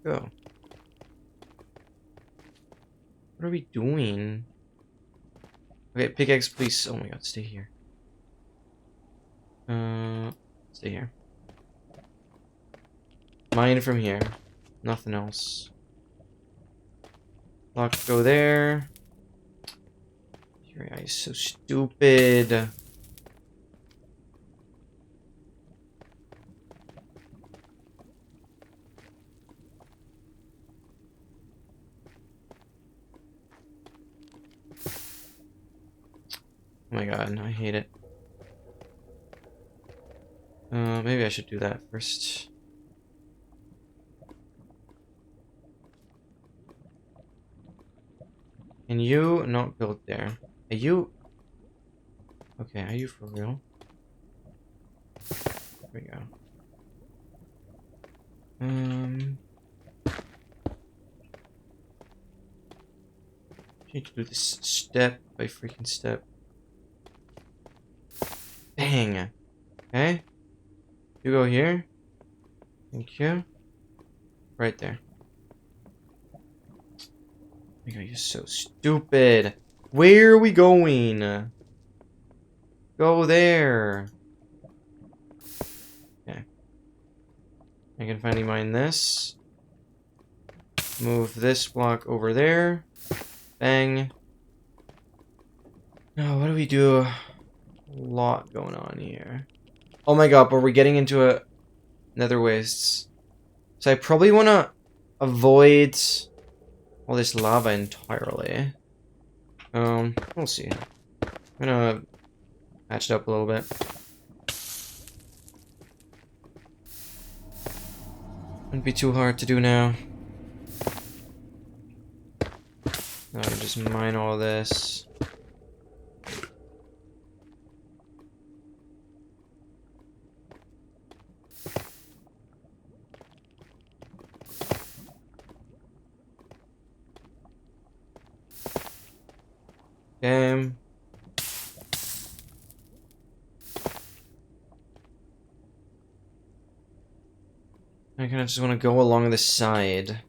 Go. What are we doing? Okay, pickaxe, please. Oh my god, stay here. Stay here. Mine from here. Nothing else. Block, go there. Your eye is so stupid. Oh my god, I hate it. Maybe I should do that first. Can you not build there? Are you... Okay, are you for real? There we go. Need to do this step by freaking step. Dang. Okay. You go here. Thank you. Right there. Oh my god, you're so stupid. Where are we going? Go there. Okay. I can finally mine this. Move this block over there. Bang. Now, what do we do? A lot going on here. Oh my god, but we're getting into a nether wastes. So I probably want to avoid all this lava entirely. We'll see. I'm gonna patch it up a little bit. Wouldn't be too hard to do now. Now I just mine all this. Okay. I kind of just want to go along the side.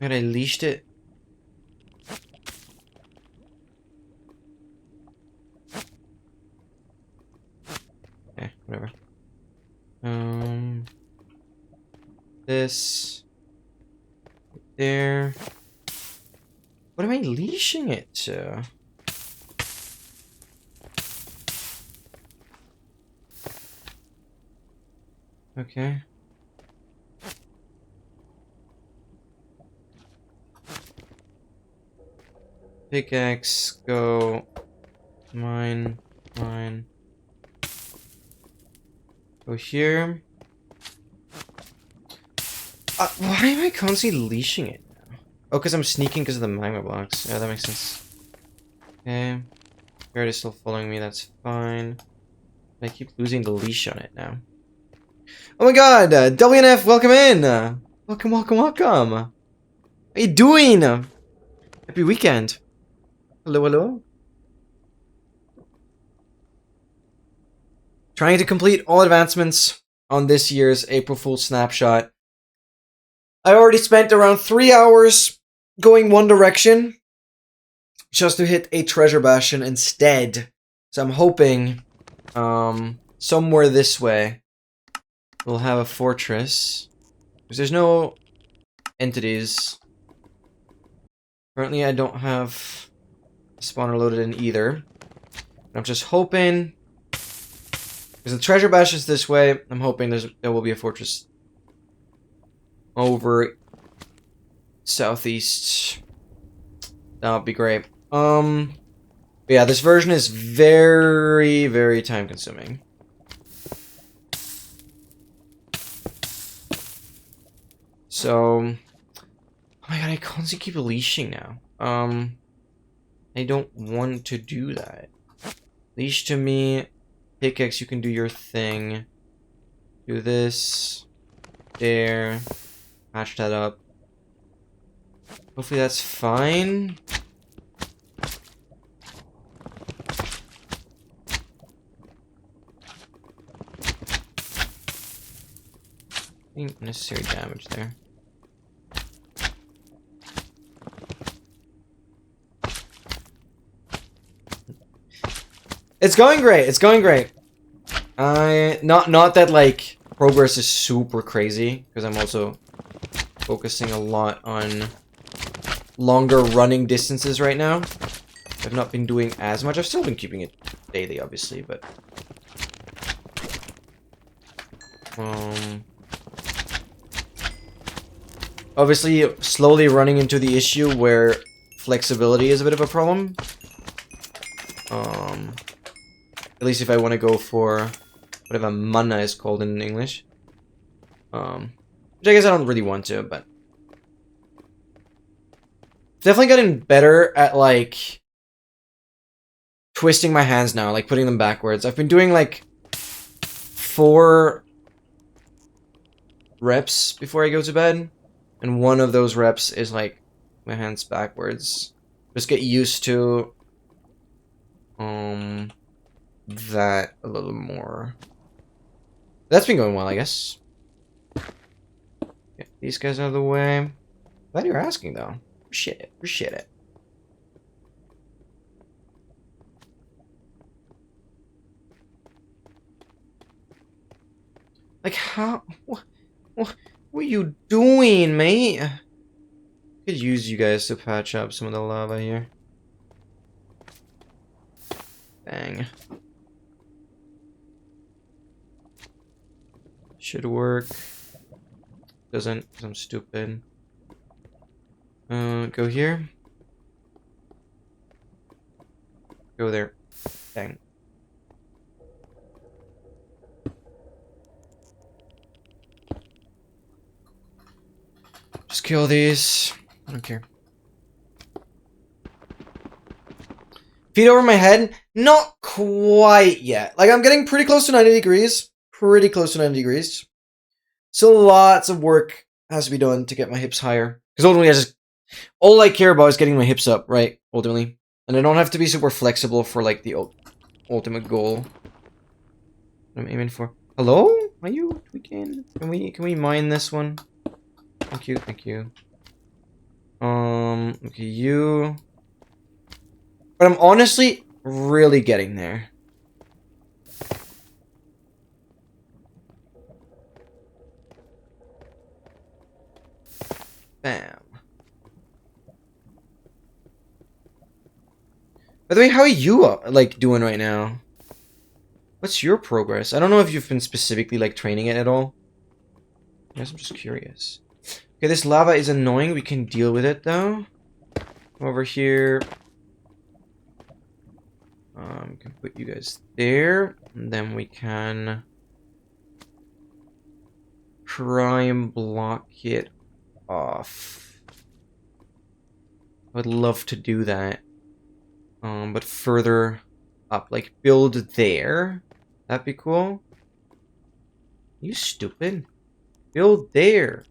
God, I leashed it. Okay, whatever. This. There. What am I leashing it to? Okay. Pickaxe, go. Mine. Go here. Why am I constantly leashing it now? Oh, because I'm sneaking because of the magma blocks. Yeah, that makes sense. Okay. Barrett is still following me, that's fine. I keep losing the leash on it now. Oh my god! WNF, welcome in! Welcome. How you doing? Happy weekend. Hello. Trying to complete all advancements on this year's April Fool's snapshot. I already spent around 3 hours going one direction just to hit a treasure bastion instead. So I'm hoping somewhere this way we'll have a fortress. Because there's no entities. Currently I don't have a spawner loaded in either. I'm just hoping, because the treasure bastion is this way, I'm hoping there will be a fortress over southeast. That would be great. Yeah, this version is very, very time consuming. So, oh my god, I constantly keep leashing now. I don't want to do that. Leash to me. Pickaxe, you can do your thing. Do this. There. Patch that up. Hopefully that's fine. Unnecessary damage there. It's going great. Not that like progress is super crazy, because I'm also focusing a lot on longer running distances right now. I've not been doing as much. I've still been keeping it daily, obviously, but obviously slowly running into the issue where flexibility is a bit of a problem. At least if I want to go for whatever mana is called in English. Which I guess I don't really want to, but definitely getting better at like twisting my hands now, like putting them backwards. I've been doing like 4 reps before I go to bed, and one of those reps is like my hands backwards. Just get used to that a little more. That's been going well, I guess. Get these guys out of the way. Glad you're asking, though. Appreciate it. Appreciate it. Like, how? What are you doing, mate? I could use you guys to patch up some of the lava here. Bang. Should work. Doesn't, because I'm stupid. Go here. Go there. Bang. Just kill these. I don't care. Feet over my head? Not quite yet. Like, I'm getting pretty close to 90 degrees. Pretty close to 90 degrees. So lots of work has to be done to get my hips higher. Because ultimately, all I care about is getting my hips up, right? Ultimately. And I don't have to be super flexible for, like, the ultimate goal I'm aiming for. Hello? Are you tweaking? Can we mine this one? Thank you, thank you. Okay, you. But I'm honestly really getting there. Bam. By the way, how are you, like, doing right now? What's your progress? I don't know if you've been specifically, like, training it at all. I guess I'm just curious. Okay, this lava is annoying. We can deal with it, though. Over here. We can put you guys there. And then we can try and block it off. I would love to do that. But further up. Like, build there. That'd be cool. You stupid. Build there.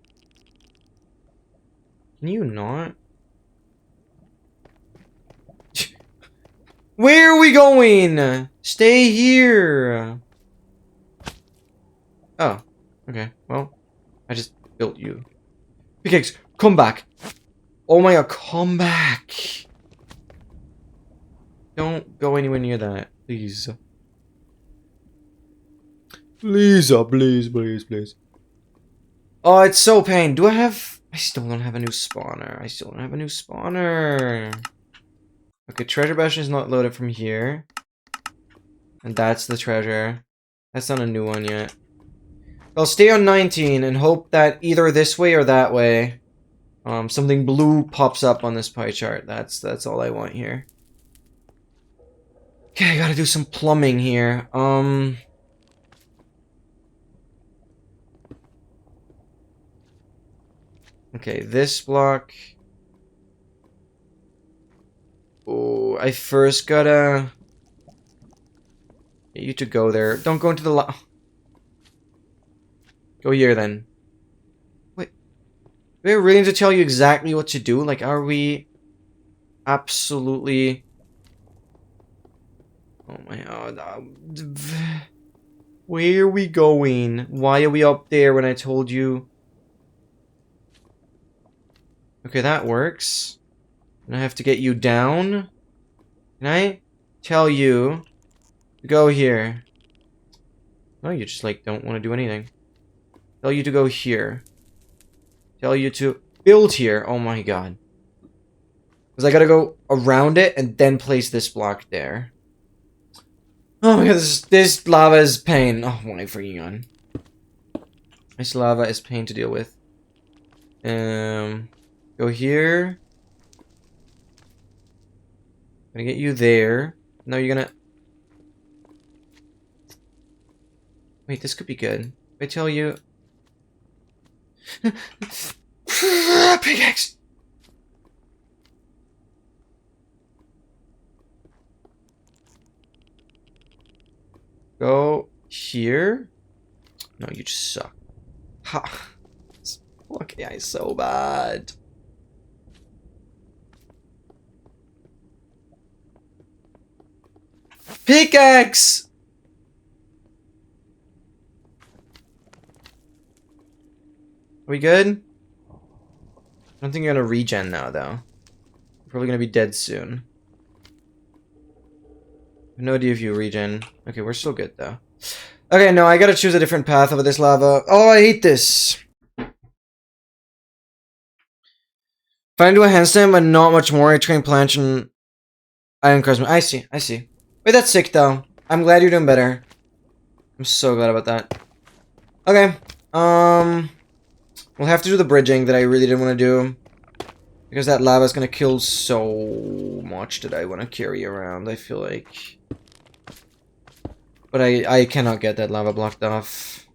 Can you not? Where are we going? Stay here. Oh, okay. Well, I just built you. Pickaxe, come back. Oh my god, come back. Don't go anywhere near that, please. Please, please. Oh, it's so pain. Do I have... I still don't have a new spawner. Okay, treasure bastion is not loaded from here. And that's the treasure. That's not a new one yet. I'll stay on 19 and hope that either this way or that way, something blue pops up on this pie chart. That's all I want here. Okay, I gotta do some plumbing here. Okay, this block. Oh, I first gotta get you to go there. Don't go into the Go here then. Wait. Do I really need to tell you exactly what to do? Like, are we absolutely... Oh my god. Where are we going? Why are we up there when I told you? Okay, that works. And I have to get you down. Can I tell you to go here? No, you just, like, don't want to do anything. Tell you to go here. Tell you to build here. Oh my god. Because I gotta go around it and then place this block there. Oh my god, this lava is pain. Oh my freaking god. This lava is pain to deal with. Go here. Gonna get you there. No, you're gonna... Wait, this could be good. If I tell you... Pickaxe! Go here. No, you just suck. Ha! Okay, I'm so bad. Pickaxe! Are we good? I don't think you're gonna regen now, though. You're probably gonna be dead soon. I have no idea if you regen. Okay, we're still good, though. Okay, no, I gotta choose a different path over this lava. Oh, I hate this! If I do a handstand, but not much more, I train planche and iron craftsman. I see, I see. Wait, that's sick, though. I'm glad you're doing better. I'm so glad about that. Okay, we'll have to do the bridging that I really didn't want to do. Because that lava is going to kill so much that I want to carry around, I feel like. But I cannot get that lava blocked off.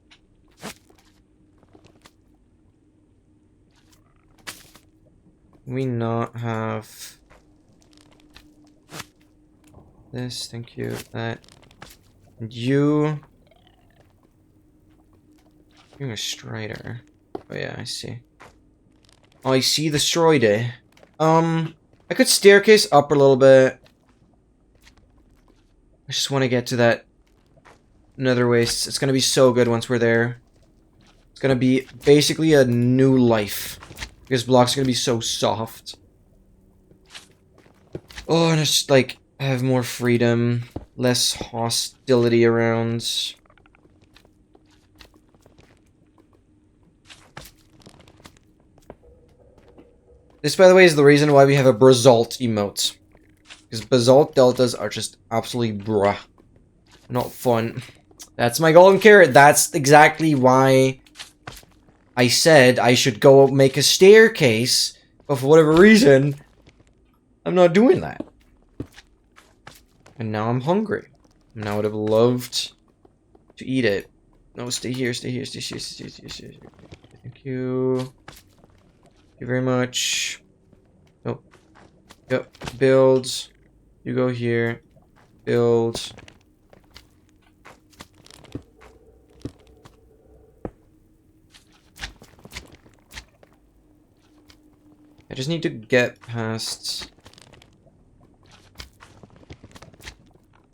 We not have this, thank you, that. And you... You're a strider. Oh yeah, I see. Oh, I see the strider. I could staircase up a little bit. I just want to get to that nether waste. It's gonna be so good once we're there. It's gonna be basically a new life. Because blocks are gonna be so soft. Oh, and it's like, have more freedom. Less hostility around. This, by the way, is the reason why we have a basalt emote. Because basalt deltas are just absolutely bruh. Not fun. That's my golden carrot. That's exactly why I said I should go make a staircase. But for whatever reason, I'm not doing that. And now I'm hungry. And I would have loved to eat it. No, stay here, stay here, stay here, stay here, stay here. Thank you. Thank you very much. Oh. Yep. Build. You go here. Build. I just need to get past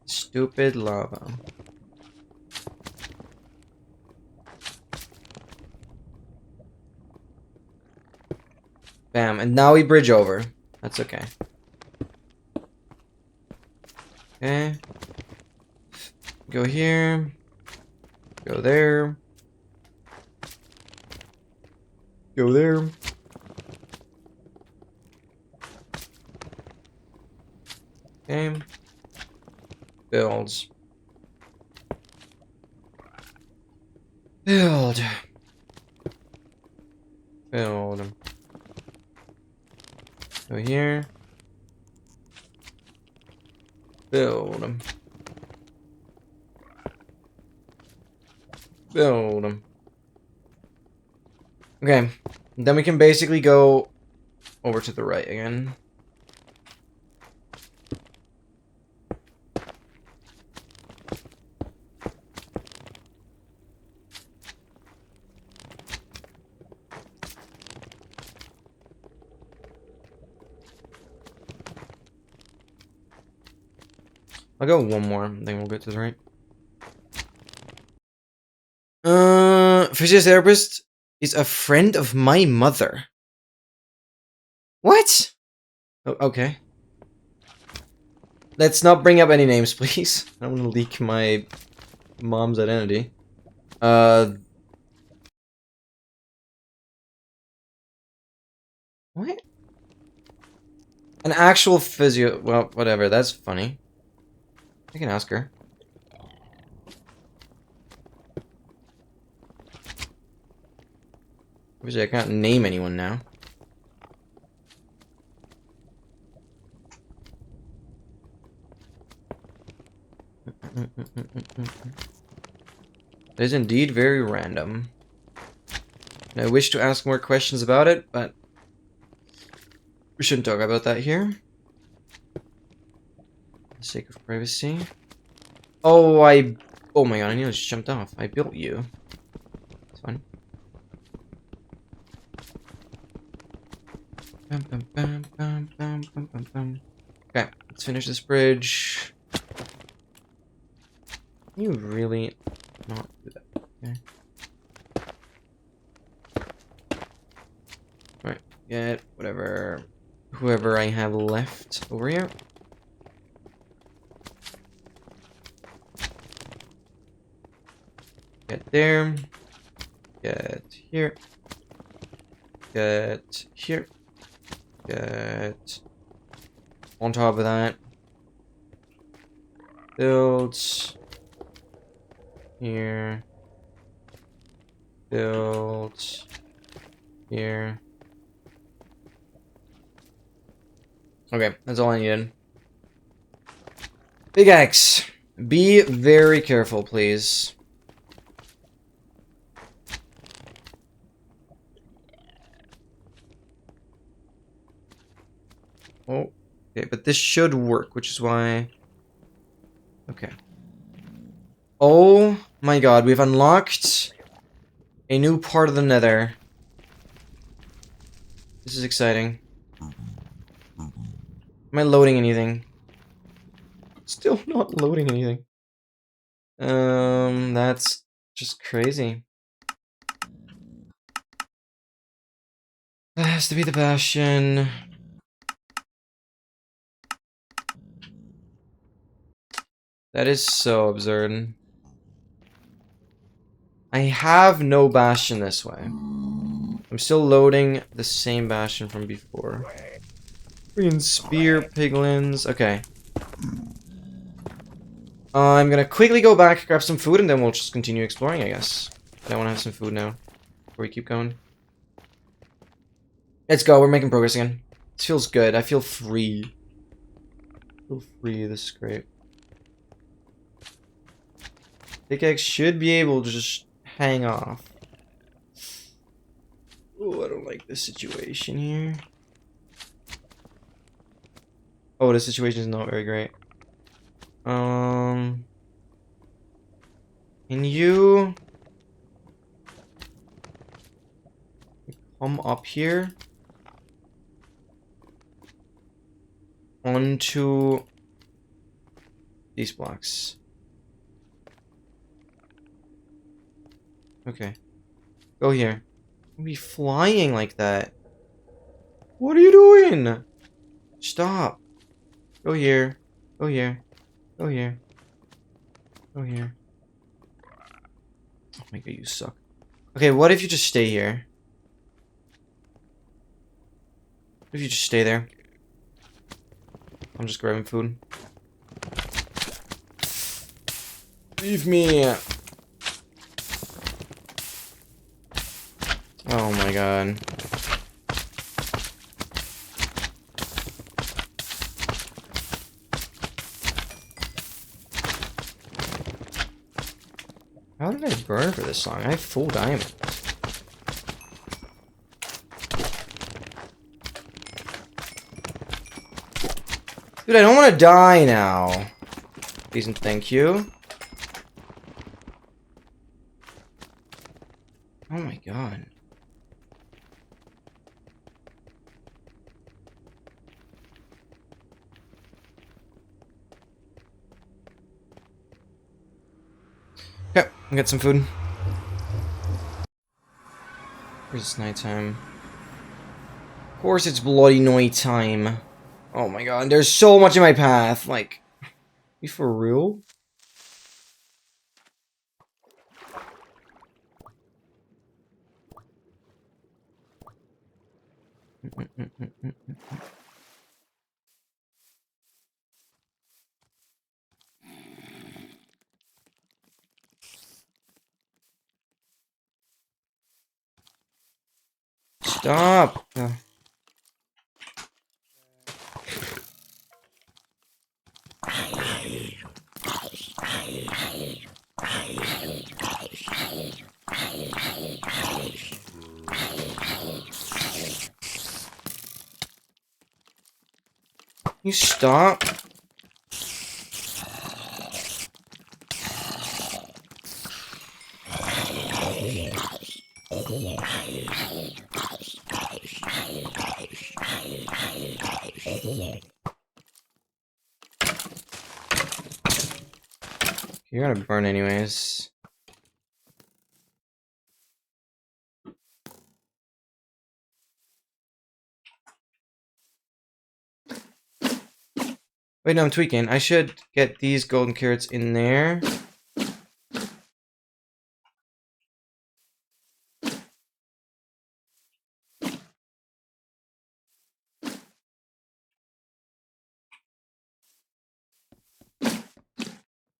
stupid lava. Bam, and now we bridge over. That's okay. Okay. Go here. Go there. Go there. Okay. Builds. Build. Build. Go here. Build. Build. Okay. Then we can basically go over to the right again. I'll go one more, then we'll get to the right. Physiotherapist is a friend of my mother. What? Oh, okay. Let's not bring up any names, please. I don't want to leak my mom's identity. What? An actual physio... Well, whatever, that's funny. I can ask her. Obviously, I can't name anyone now. It is indeed very random. And I wish to ask more questions about it, but we shouldn't talk about that here. For the sake of privacy. Oh, oh my god, I nearly just jumped off. I built you. Okay, let's finish this bridge. Can you really not do that? Okay. Alright, get whoever I have left over here. Get there. Get here. Get here. Get on top of that. Build here. Build here. Okay, that's all I needed. Big X. Be very careful, please. Oh, okay, but this should work, which is why... Okay. Oh my god, we've unlocked a new part of the Nether. This is exciting. Am I loading anything? Still not loading anything. That's just crazy. That has to be the Bastion. That is so absurd. I have no Bastion this way. I'm still loading the same Bastion from before. Freaking spear piglins. Okay. I'm gonna quickly go back, grab some food, and then we'll just continue exploring, I guess. I want to have some food now before we keep going. Let's go. We're making progress again. This feels good. I feel free. I feel free. This is great. Pickaxe should be able to just hang off. Oh, I don't like this situation here. Oh, this situation is not very great. Can you come up here onto these blocks? Okay. Go here. Don't be flying like that. What are you doing? Stop. Go here. Go here. Go here. Go here. Oh my god, you suck. Okay, what if you just stay here? What if you just stay there? I'm just grabbing food. Leave me. Oh my god. How did I burn for this long? I have full diamond. Dude, I don't want to die now. Please and thank you. Oh my god. Okay, I'll get some food. It's nighttime. Of course it's bloody nighttime. Oh my god, there's so much in my path. Like, you for real? Stop! You stop? You're gonna burn anyways. Wait, no, I'm tweaking. I should get these golden carrots in there.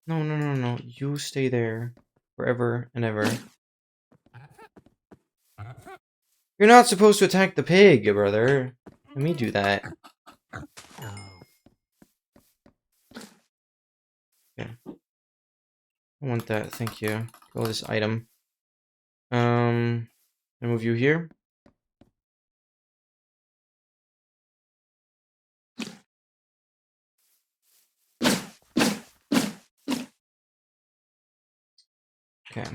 No, no, no, no. You stay there forever and ever. You're not supposed to attack the pig, brother. Let me do that. Okay. I want that. Thank you. Kill this item. I move you here. Okay.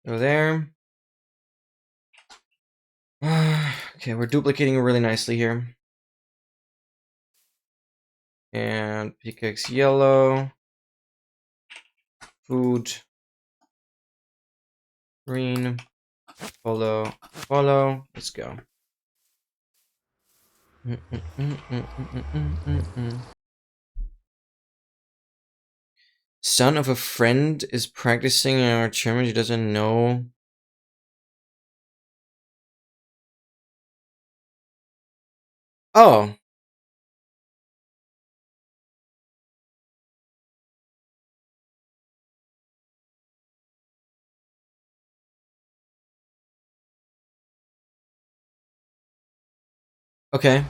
Go there. Okay, we're duplicating really nicely here. And pickaxe yellow. Food. Green. Follow. Follow. Let's go. Son of a friend is practicing in our German. He doesn't know. Oh. Okay.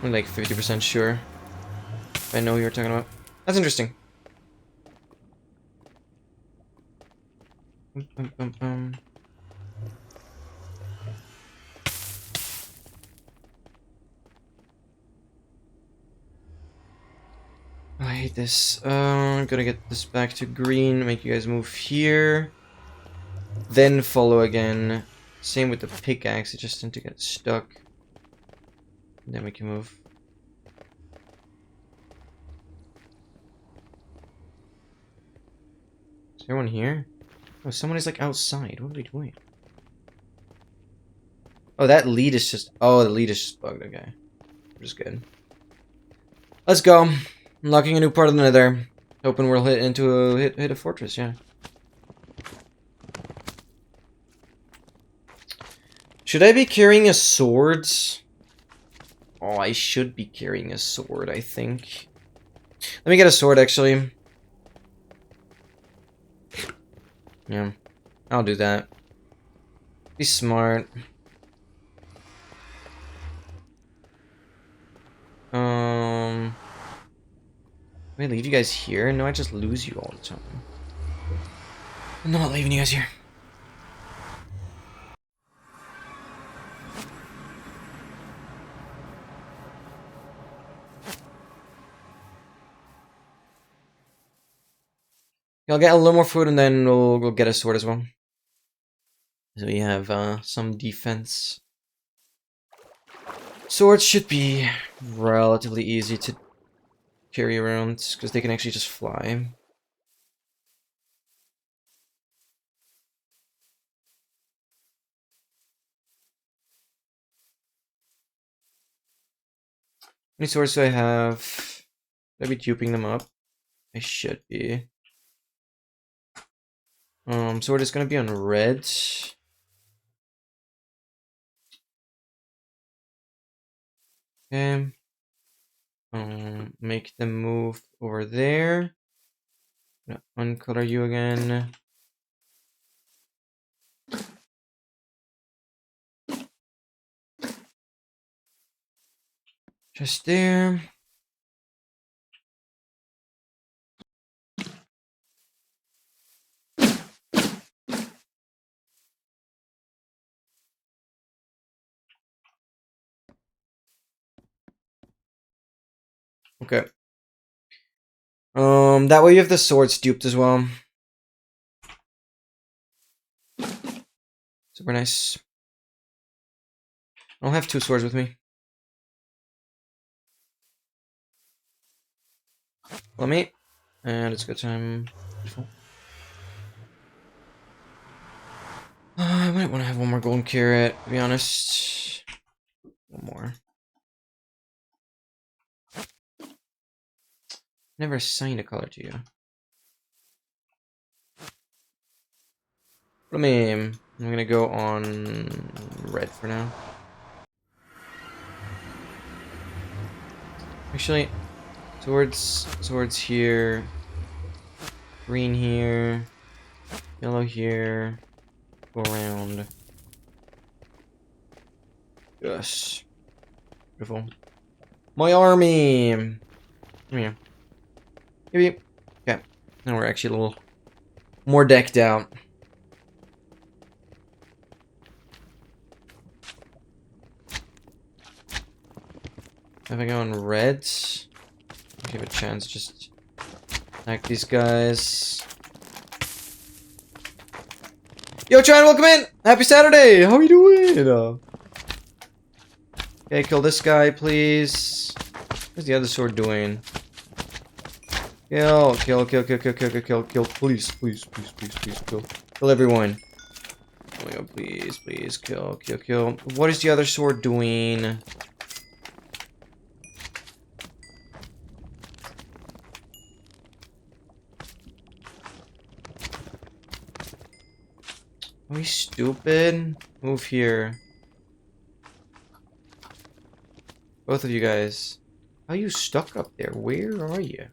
I'm like 50% sure. I know who you're talking about. That's interesting. I hate this. I'm gonna get this back to green, make you guys move here. Then follow again. Same with the pickaxe, it just tend to get stuck. And then we can move. Is everyone here? Oh, someone is like outside. What are we doing? Oh, that lead is just... Oh, the lead is just bugged. Okay. Which is good. Let's go. Unlocking a new part of the nether. Hoping we'll hit into a... Hit a fortress, yeah. Should I be carrying a sword? Oh, I should be carrying a sword, I think. Let me get a sword, actually. Yeah. I'll do that. Be smart. Wait, leave you guys here? No, I just lose you all the time. I'm not leaving you guys here. I'll get a little more food and then we'll go get a sword as well. So we have some defense. Swords should be relatively easy to carry around because they can actually just fly. How many swords do I have? Should I be duping them up? I should be. Sword is gonna be on red. Okay. Make them move over there. Uncolor you again. Just there. Okay. That way you have the swords duped as well. Super nice. I'll have 2 swords with me. Let me. And it's a good time. Beautiful. I might want to have one more golden carrot, to be honest. One more. Never assigned a color to you. Let me. I'm gonna go on red for now. Actually, swords here. Green here. Yellow here. Go around. Yes. Beautiful. My army! Come here. Maybe. Okay. Now we're actually a little more decked out. If I go on reds, give a chance, just attack these guys. Yo, Trying, welcome in! Happy Saturday! How are you doing? Okay, kill this guy, please. What's the other sword doing? Kill, please, kill everyone. Oh my god, please, kill. What is the other sword doing? Are we stupid? Move here. Both of you guys. How are you stuck up there? Where are you?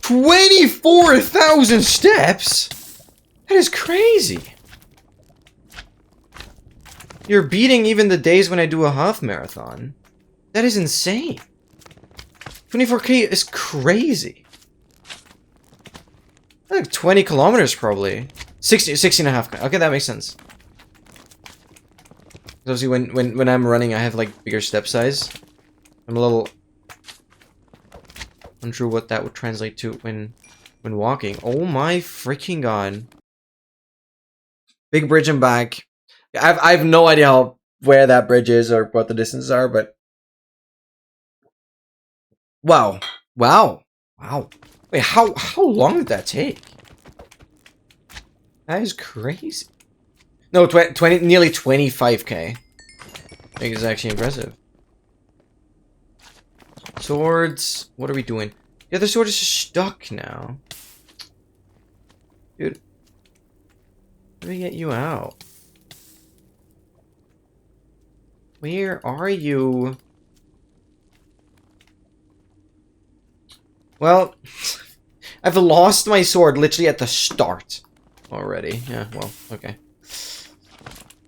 $24,000 steps? That is crazy. You're beating even the days when I do a half marathon. That is insane. 24K is crazy. Like 20 kilometers probably. 60 and a half. Okay, that makes sense. Obviously when I'm running I have like bigger step size. I'm a little unsure what that would translate to when walking. Oh my freaking god. Big bridge and back. I have no idea where that bridge is or what the distances are, but wow. Wait, how long did that take? That is crazy. No, 20 nearly 25k. I think it's actually impressive. Swords. What are we doing? The other sword is just stuck now. Dude. Let me get you out. Where are you? Well, I've lost my sword literally at the start already. Yeah, well, okay.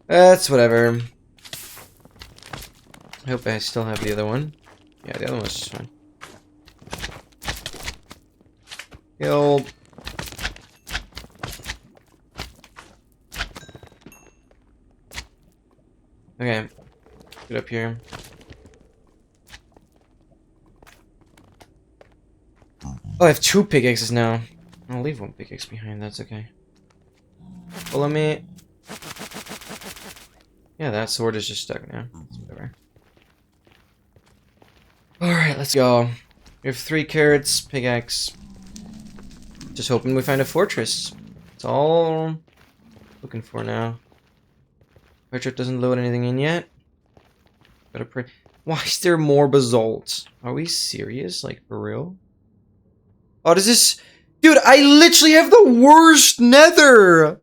That's whatever. I hope I still have the other one. Yeah, the other one's just fine. Kill. Okay. Get up here. Oh, I have 2 pickaxes now. I'll leave 1 pickaxe behind, that's okay. Follow me. Yeah, that sword is just stuck now. It's whatever. Alright, let's go. We have 3 carrots, pickaxe. Just hoping we find a fortress. That's all I'm looking for now. Richard doesn't load anything in yet. Gotta pray. Why is there more basalt? Are we serious? Like, for real? Oh, does this... Dude, I literally have the worst nether!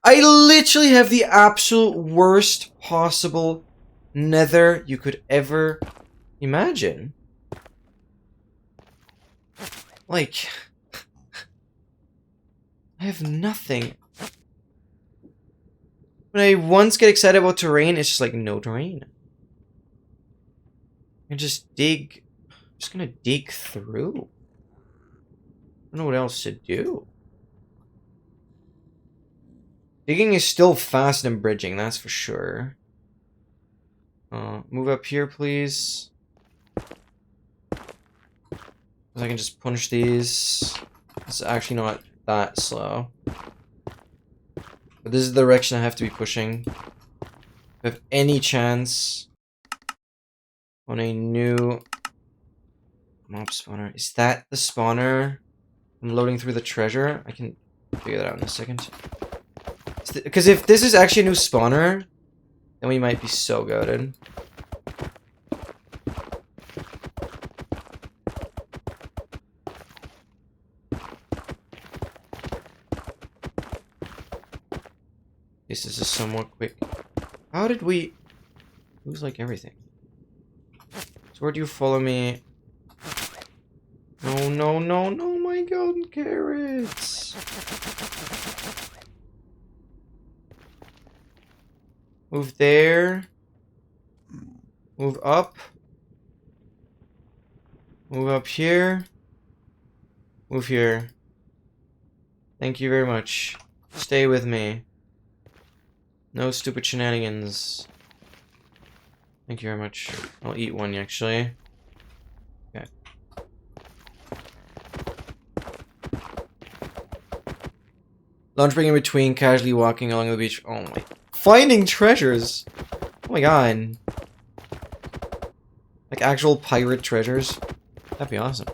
I literally have the absolute worst possible nether you could ever imagine. Like... I have nothing. When I once get excited about terrain, it's just like, no terrain. I just dig... I'm just gonna dig through. I don't know what else to do. Digging is still faster than bridging, that's for sure. Move up here, please. I can just punch these. It's actually not that slow. But this is the direction I have to be pushing. If I have any chance on a new mob spawner. Is that the spawner? I'm loading through the treasure. I can figure that out in a second. Because if this is actually a new spawner, then we might be so goated. This is somewhat quick. How did we lose like everything? So where do you follow me? No, no, no, no, my golden carrots. Move there. Move up. Move up here. Move here. Thank you very much. Stay with me. No stupid shenanigans. Thank you very much. I'll eat one, actually. Okay. Lunch break in between, casually walking along the beach. Oh my. Finding treasures! Oh my god. Like actual pirate treasures. That'd be awesome.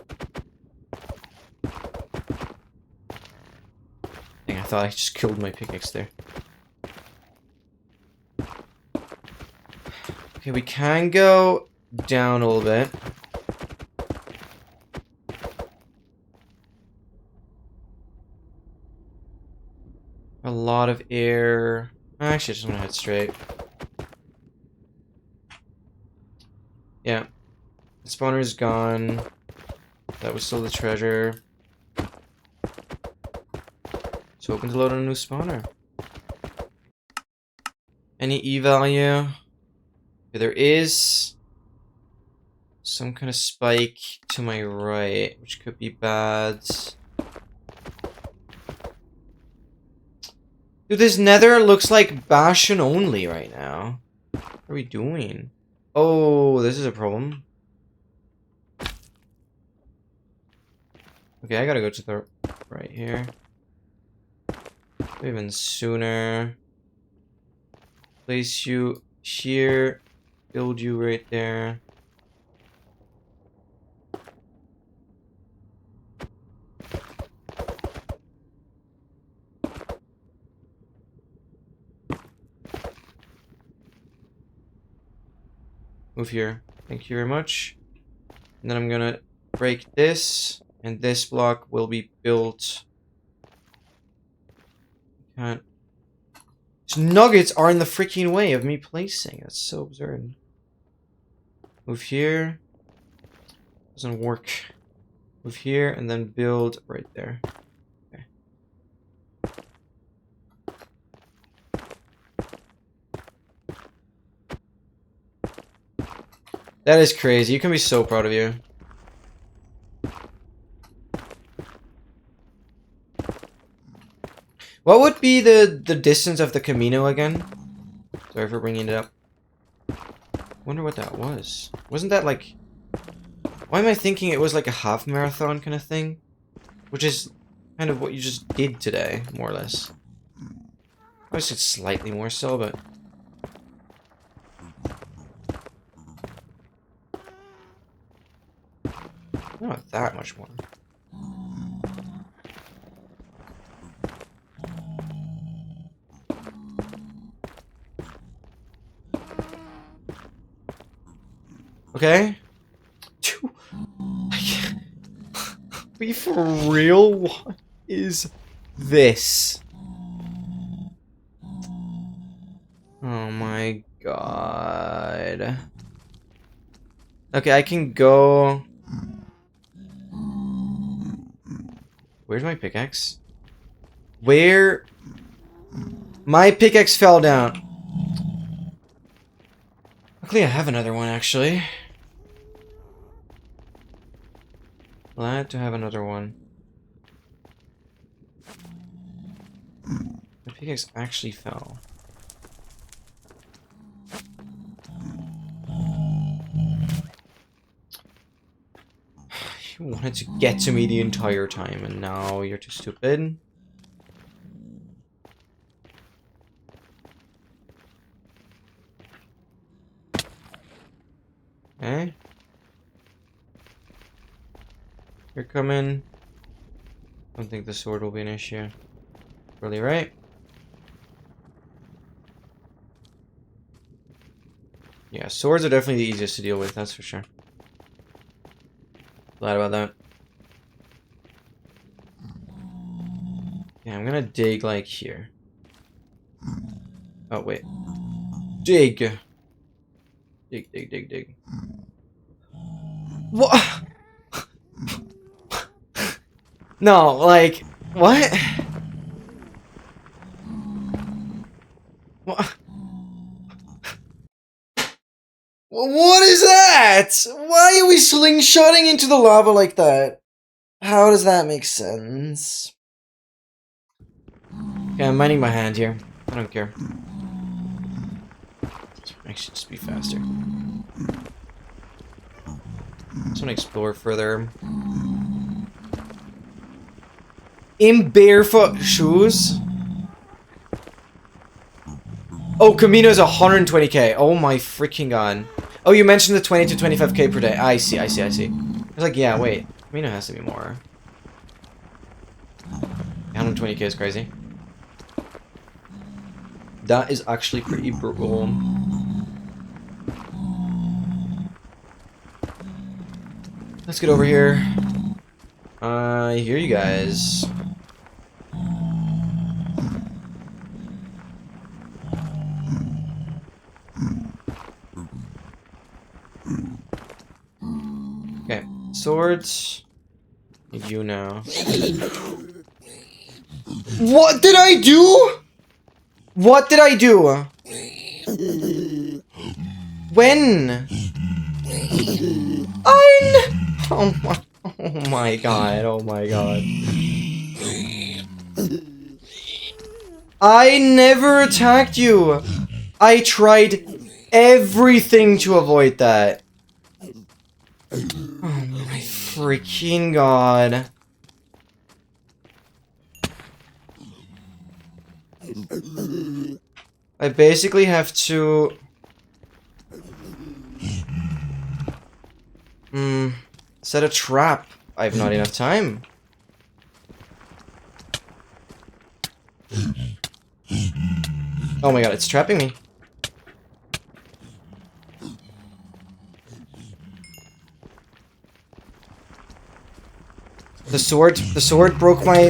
Dang, I thought I just killed my pickaxe there. Okay, we can go down a little bit. A lot of air. Actually, I just want to head straight. Yeah. The spawner is gone. That was still the treasure. So open to load on a new spawner. Any E value? Okay, there is some kind of spike to my right, which could be bad. Dude, this nether looks like Bastion only right now. What are we doing? Oh, this is a problem. Okay, I gotta go to the right here. Even sooner. Place you here. Build you right there. Move here. Thank you very much. And then I'm gonna break this, and this block will be built. Can't. These nuggets are in the freaking way of me placing. That's so absurd. Move here. Doesn't work. Move here and then build right there. Okay. That is crazy. You can be so proud of you. What would be the distance of the Camino again? Sorry for bringing it up. Wonder what that was. Wasn't that like... Why am I thinking it was like a half marathon kind of thing? Which is kind of what you just did today, more or less. I guess it's slightly more so, but... Not that much more. Okay. Be for real? What is this? Oh my god. Okay, I can go... Where's my pickaxe? Where? My pickaxe fell down. Luckily I have another one, actually. Glad to have another one. The pickaxe actually fell. You wanted to get to me the entire time, and now you're too stupid. Okay. You're coming. I don't think the sword will be an issue. Really, right? Yeah, swords are definitely the easiest to deal with, that's for sure. Glad about that. Yeah, I'm gonna dig like here. Oh, wait. Dig! Dig. What? No, like, what? What? What is that? Why are we slingshotting into the lava like that? How does that make sense? Okay, I'm minding my hand here. I don't care. I should just be faster. Just want to explore further. In barefoot shoes? Oh, Camino's 120k. Oh my freaking god. Oh, you mentioned the 20 to 25k per day. I see. I was like, yeah, wait. Camino has to be more. 120k is crazy. That is actually pretty brutal. Let's get over here. I hear you guys. Okay, swords. You now. What did I do? What did I do? When? Oh my god, oh my god. I never attacked you! I tried everything to avoid that. Oh my freaking god. I basically have to... set a trap. I have not enough time. Oh my god, it's trapping me. The sword broke my...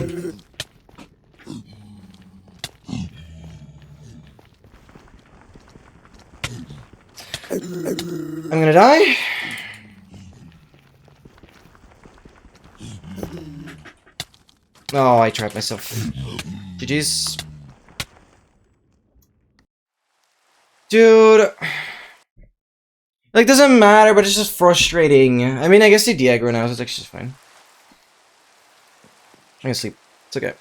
I'm gonna die. Oh, I trapped myself. GG's. Dude. Like, doesn't matter, but it's just frustrating. I mean, I guess the Diagro now, so it's actually just fine. I can sleep. It's okay.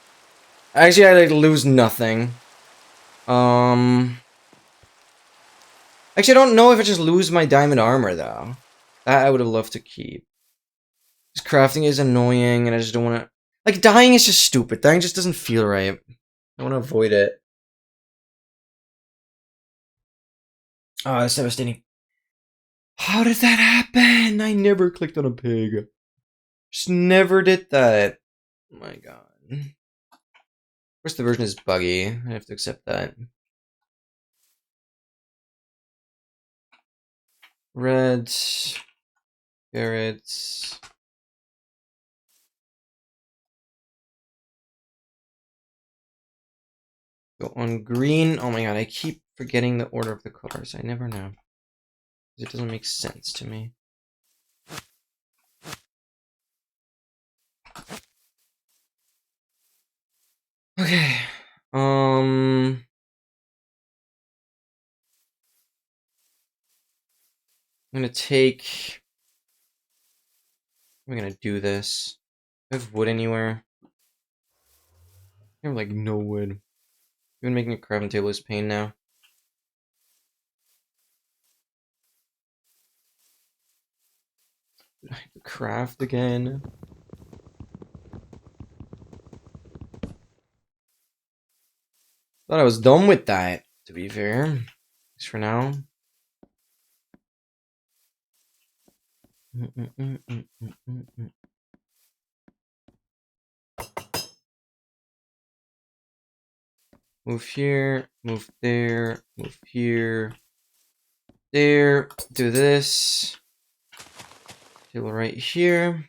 Actually, I, like, lose nothing. Actually, I don't know if I just lose my diamond armor, though. That I would have loved to keep. Just crafting is annoying, and I just don't want to... Like, dying is just stupid. Dying just doesn't feel right. I want to avoid it. Oh, that's devastating. How did that happen? I never clicked on a pig. Just never did that. Oh my god. Of course, the version is buggy. I have to accept that. Reds. Carrots. Go on green. Oh my god, I keep forgetting the order of the colors. I never know. It doesn't make sense to me. Okay. I'm gonna take... I'm gonna do this. Do I have wood anywhere? I have like no wood. Even making a crafting table is pain now. I have to craft again. Thought I was done with that, to be fair. At least for now. Move here, move there, move here, there, do this. Table right here.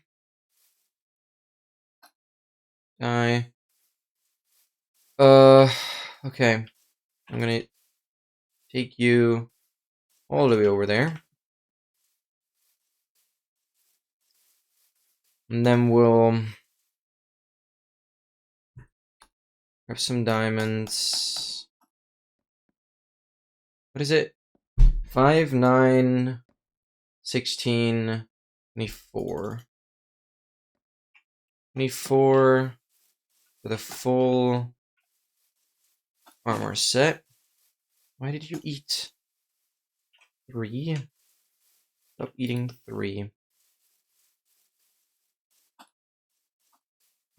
Die. Okay. I'm gonna take you all the way over there. And then we'll grab some diamonds. What is it? 5, 9, 16, 24. 24 with a full armor set. Why did you eat 3? Stop eating 3.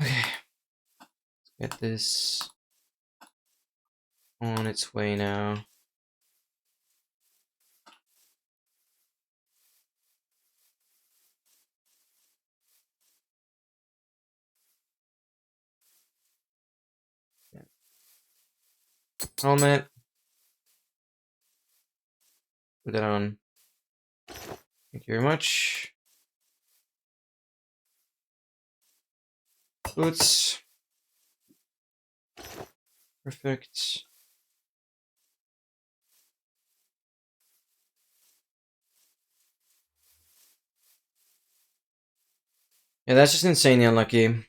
Okay. Let's get this on its way now. Helmet. Put that on. Thank you very much. Boots. Perfect. Yeah, that's just insanely unlucky.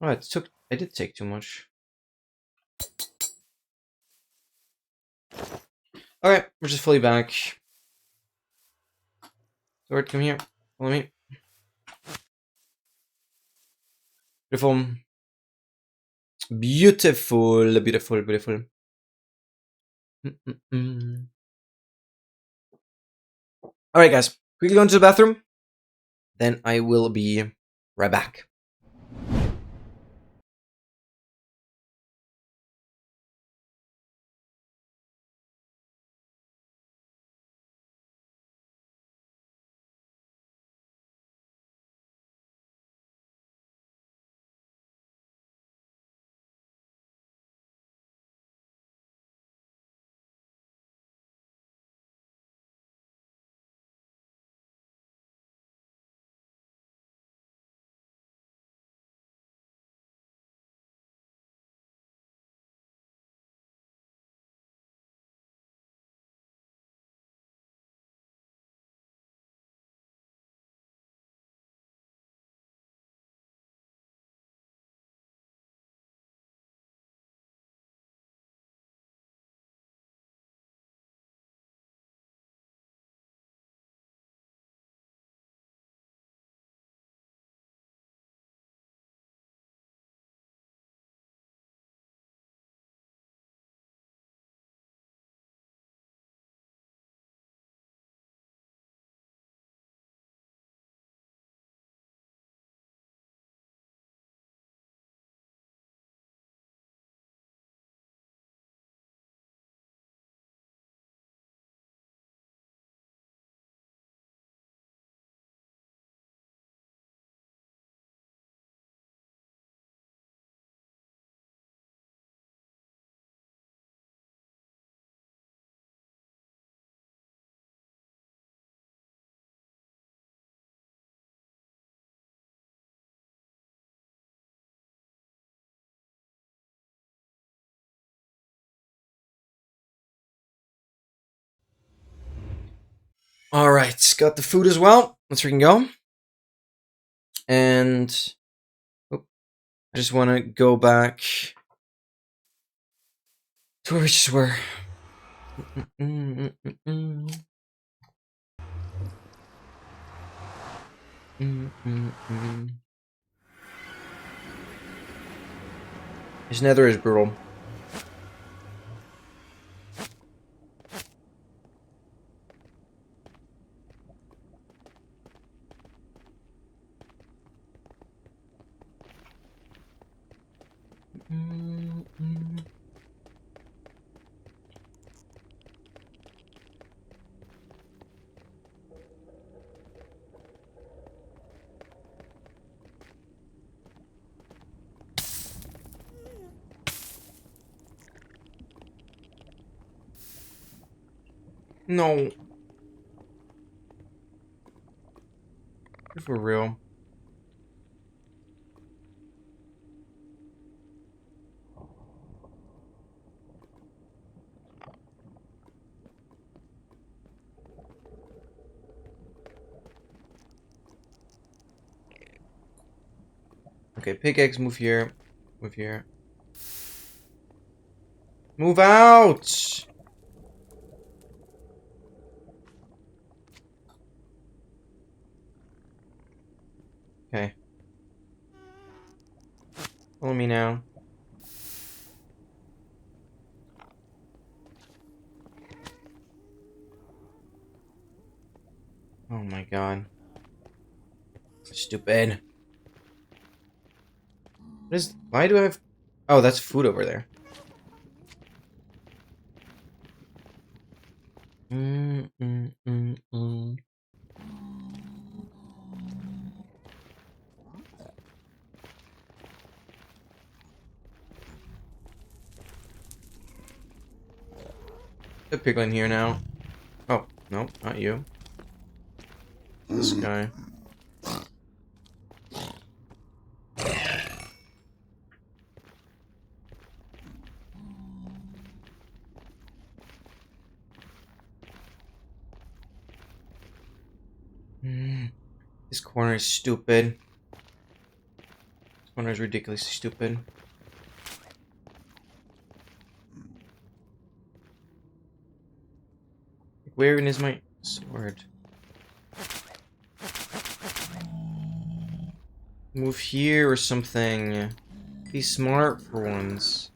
Oh, I did take too much. Okay, we're just fully back. Sword, come here. Follow me. Beautiful. Beautiful, beautiful, beautiful. Alright, guys. Quickly go into the bathroom. Then I will be right back. Alright, got the food as well. Let's freaking go. And I just want to go back to where we just were. His nether is brutal. No. If we're real. Okay, pickaxe, move here. Move here. Move out! Okay. Follow me now. Oh my god. Stupid. What is... Why do I have... Oh, that's food over there. The piglin here now. Oh, no, not you. This guy. This corner is stupid. This corner is ridiculously stupid. Where is my sword? Move here or something. Be smart for once.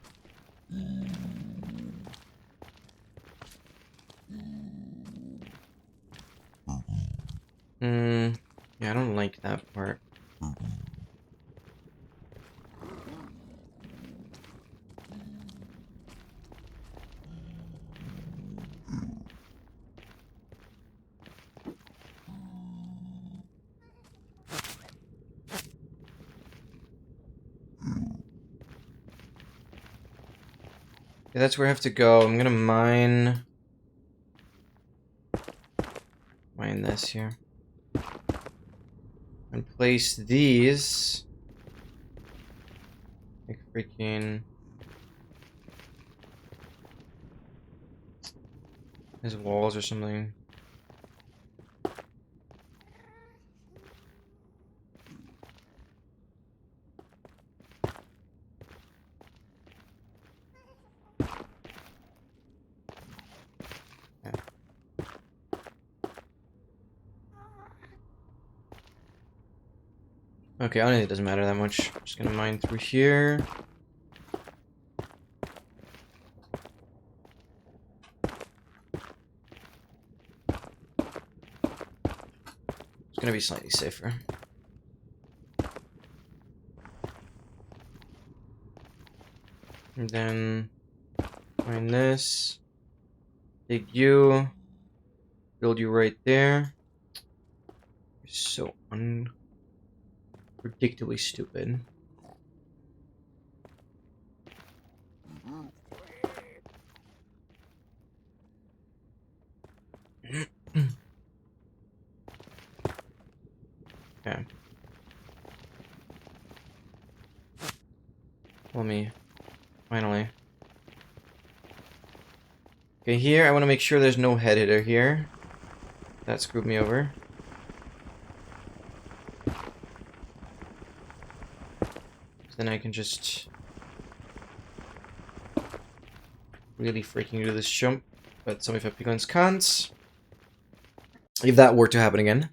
Yeah, I don't like that part. Yeah, that's where I have to go. I'm gonna mine this here. And place these like freaking as walls or something. Okay, I don't think it doesn't matter that much. I'm just gonna mine through here. It's gonna be slightly safer. And then mine this. Dig you. Build you right there. You're so unpredictably stupid. Okay. Let me finally. Okay, here I want to make sure there's no head hitter here. That screwed me over. Then I can just really freaking do this jump. But some of my pigons can't. If that were to happen again.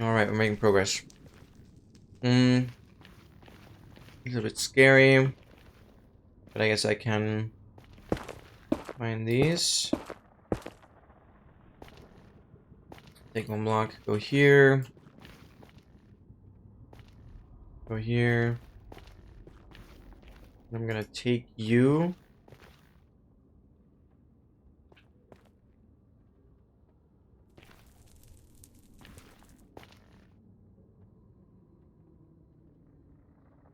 Alright, we're making progress. It's a bit scary. But I guess I can find these. Take one block, go here. Go here. I'm gonna take you.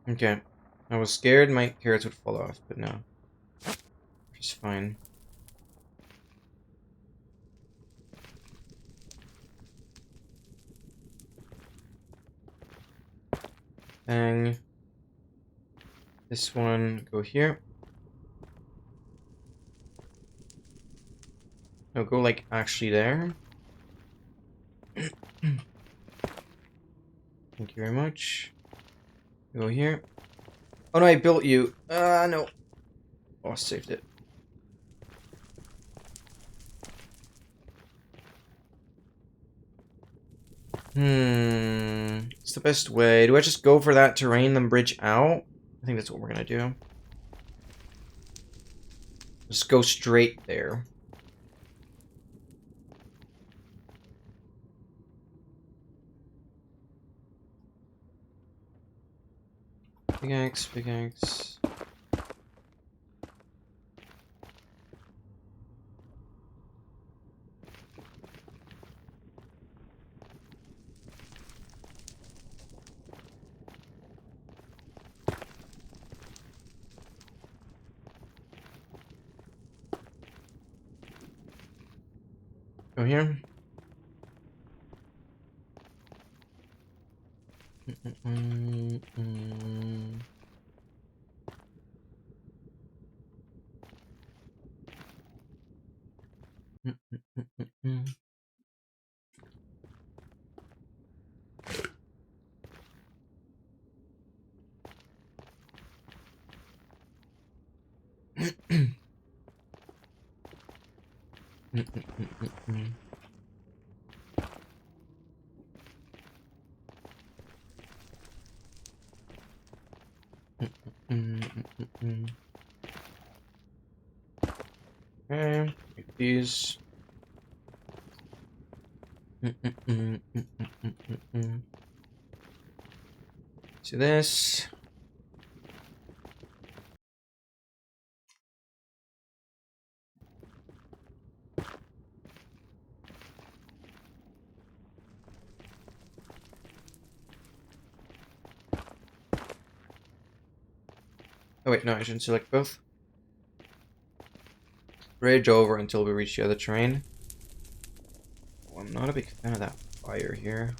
Okay. I was scared my carrots would fall off, but no. Just fine. Bang. This one, go here. No, go like actually there. Thank you very much. Go here. Oh no, I built you. No. Oh, I saved it. It's the best way. Do I just go for that terrain then bridge out? I think that's what we're gonna do. Just go straight there. Pickaxe, pickaxe. Go here. Okay, like these. See this. Oh wait, no, I shouldn't select both. Bridge over until we reach the other terrain. Oh, I'm not a big fan of that fire here.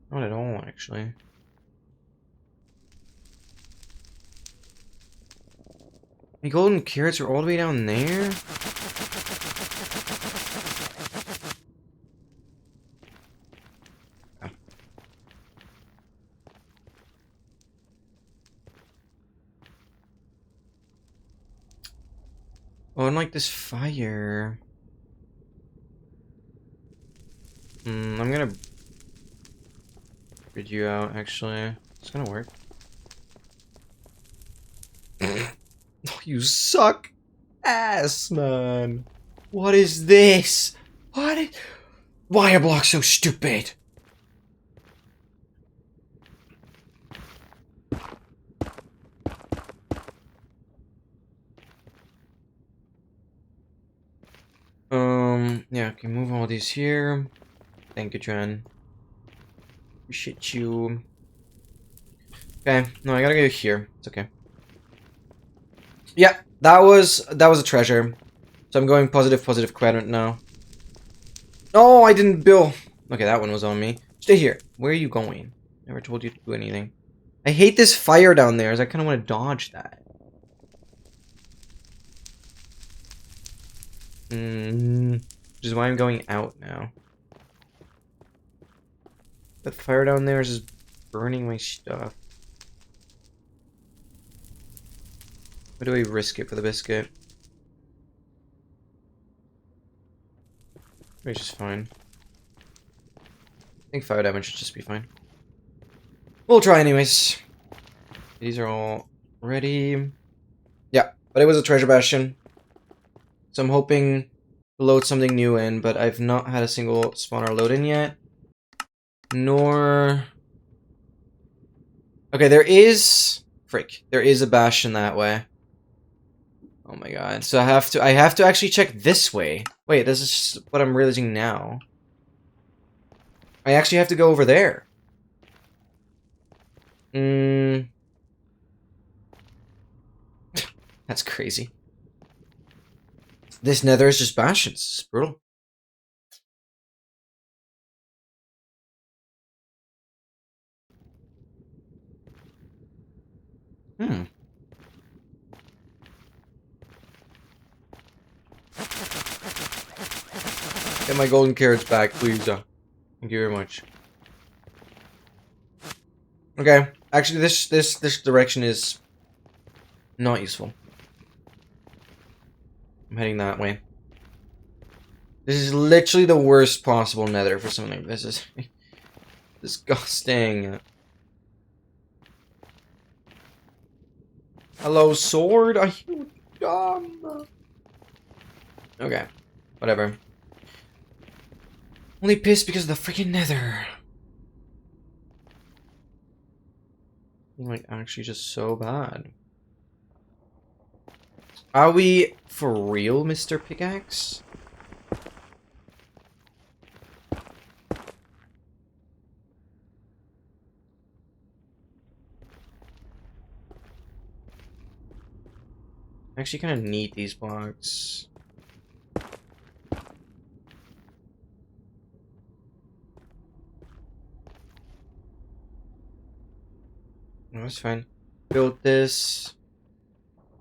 Not at all, actually. My golden carrots are all the way down there? Oh. Oh, and like this fire. I'm gonna bridge you out, actually. It's gonna work. Oh, you suck ass, man. What is this? Why are blocks so stupid? Yeah, okay, move all these here. Thank you, Tran. Appreciate you. Okay, no, I gotta go here. It's okay. Yeah, that was a treasure. So I'm going positive quadrant now. No, I didn't build. Okay, that one was on me. Stay here. Where are you going? Never told you to do anything. I hate this fire down there, as I kind of want to dodge that. Which is why I'm going out now. That fire down there is just burning my stuff. Why do I risk it for the biscuit? Which is fine. I think fire damage should just be fine. We'll try anyways. These are all ready. Yeah, but it was a treasure bastion. So I'm hoping to load something new in, but I've not had a single spawner load in yet. Nor... Okay, there is... Frick. There is a bastion that way. Oh my god. So I have to actually check this way. Wait, this is what I'm realizing now. I actually have to go over there. That's crazy. This nether is just bastions. It's brutal. Get my golden carrots back, please. Thank you very much. Okay, actually, this direction is not useful. I'm heading that way. This is literally the worst possible nether for something like this. Is disgusting. Hello, sword. Are you dumb? Okay, whatever. Only pissed because of the freaking nether. Like, actually just so bad. Are we for real, Mr. Pickaxe? I actually kind of need these blocks. No, that's fine. Build this.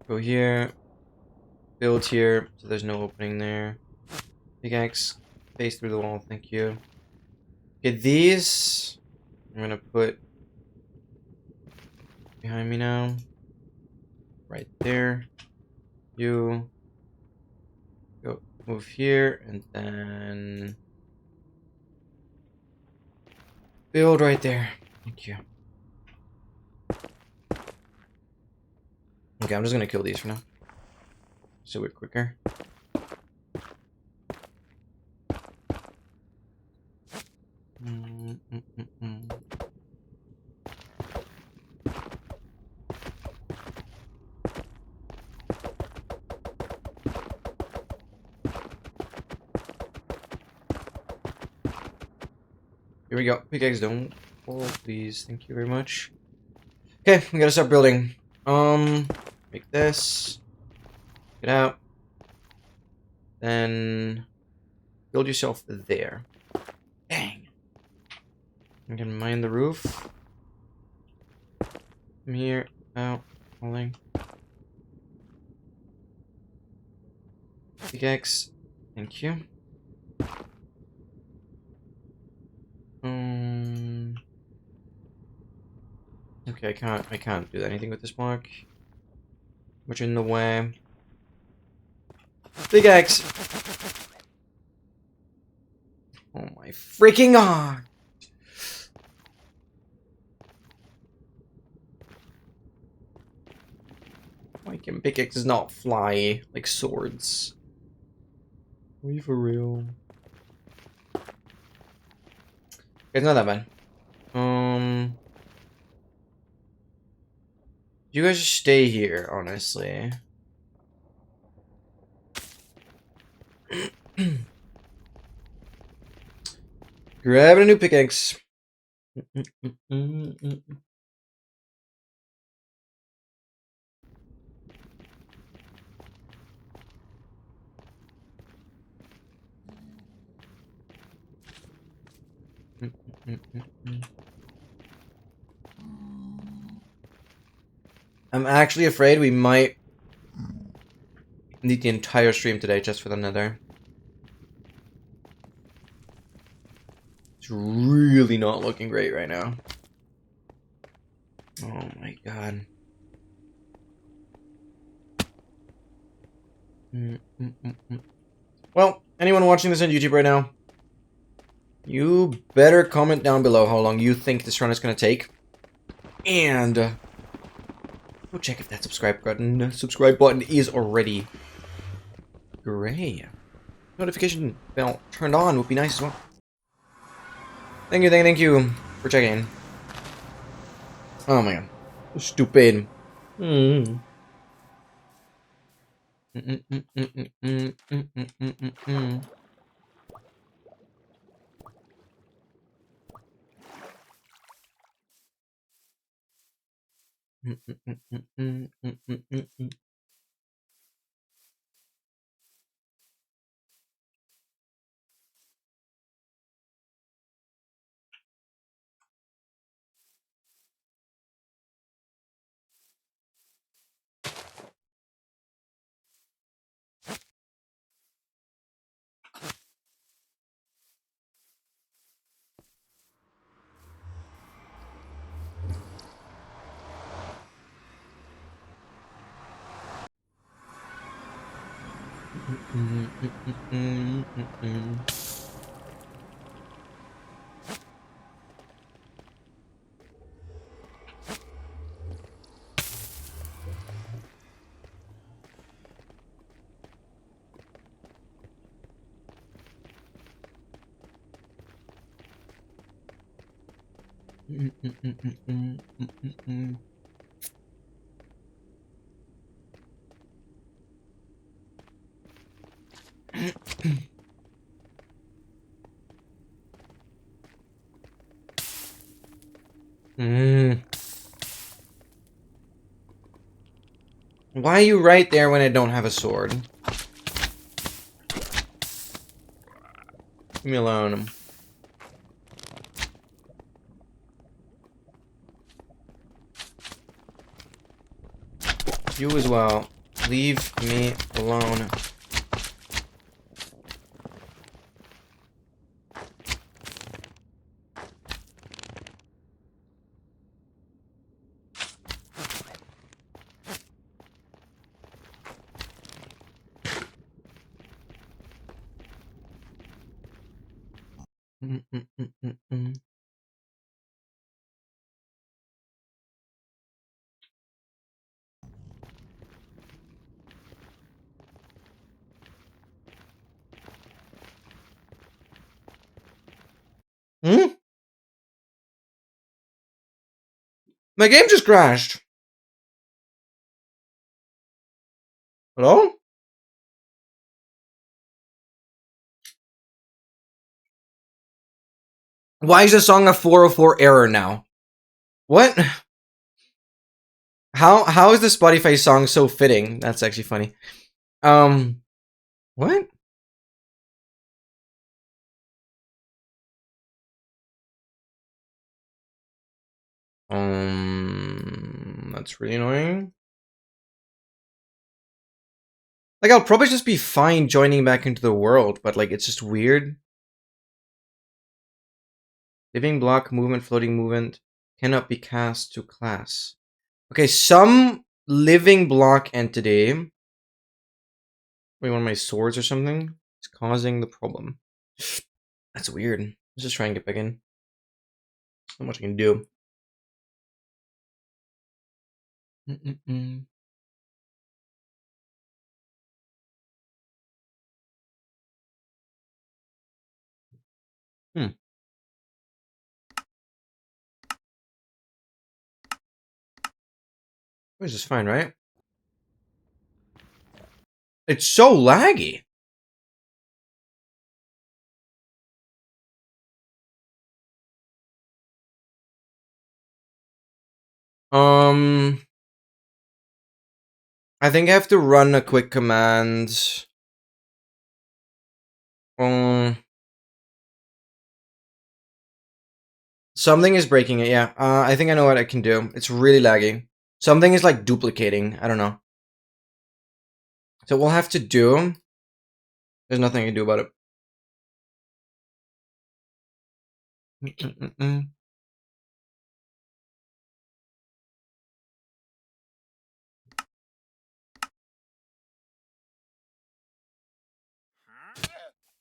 Go here. Build here, so there's no opening there. Pickaxe. Face through the wall, thank you. Okay, these I'm gonna put behind me now. Right there. You go move here and then build right there. Thank you. Okay, I'm just gonna kill these for now. So we're quicker. Here we go. Pickaxe don't fall, please. Thank you very much. Okay, we gotta start building. Make this. Get out. Then build yourself there. Dang. I can mine the roof. From here, out, falling. Pickaxe. Thank you. Okay, I can't do anything with this block. Much in the way. Pickaxe. Oh my freaking god. Why can pickaxes not fly like swords? Are you for real? It's not that bad. You guys just stay here, honestly. Grabbing a new pickaxe. I'm actually afraid we might need the entire stream today just for the nether. It's really not looking great right now. Oh my god. Well, anyone watching this on YouTube right now, you better comment down below how long you think this run is going to take. And go check if that subscribe button is already gray. Notification bell turned on would be nice as well. Thank you for checking. Oh my god. Stupid. Why are you right there when I don't have a sword? Leave me alone. You as well. Leave me alone. My game just crashed. Hello? Why is the song a 404 error now? What? How is the Spotify song so fitting? That's actually funny. What? That's really annoying. Like, I'll probably just be fine joining back into the world, but like, it's just weird. Living block movement, floating movement cannot be cast to class. Okay, some living block entity. Wait, one of my swords or something is causing the problem. That's weird. Let's just try and get back in. Not much I can do. This is fine, right? It's so laggy. I think I have to run a quick command. Something is breaking it, yeah. I think I know what I can do. It's really laggy. Something is like duplicating. I don't know. So we'll have to do. There's nothing I can do about it.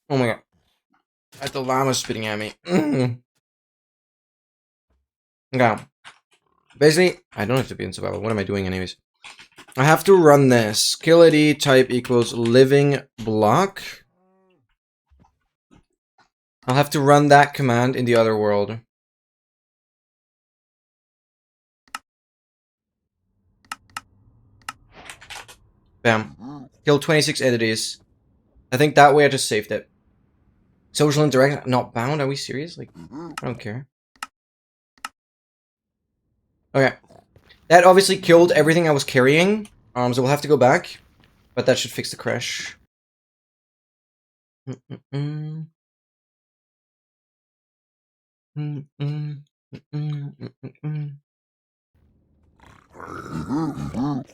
Oh my god. That's the llama spitting at me. Okay. Basically, I don't have to be in survival. What am I doing anyways? I have to run this. Skill ID type equals living block. I'll have to run that command in the other world. Bam. Kill 26 entities. I think that way I just saved it. Social interaction. Not bound? Are we serious? Like, I don't care. Okay. That obviously killed everything I was carrying. So we'll have to go back. But that should fix the crash. The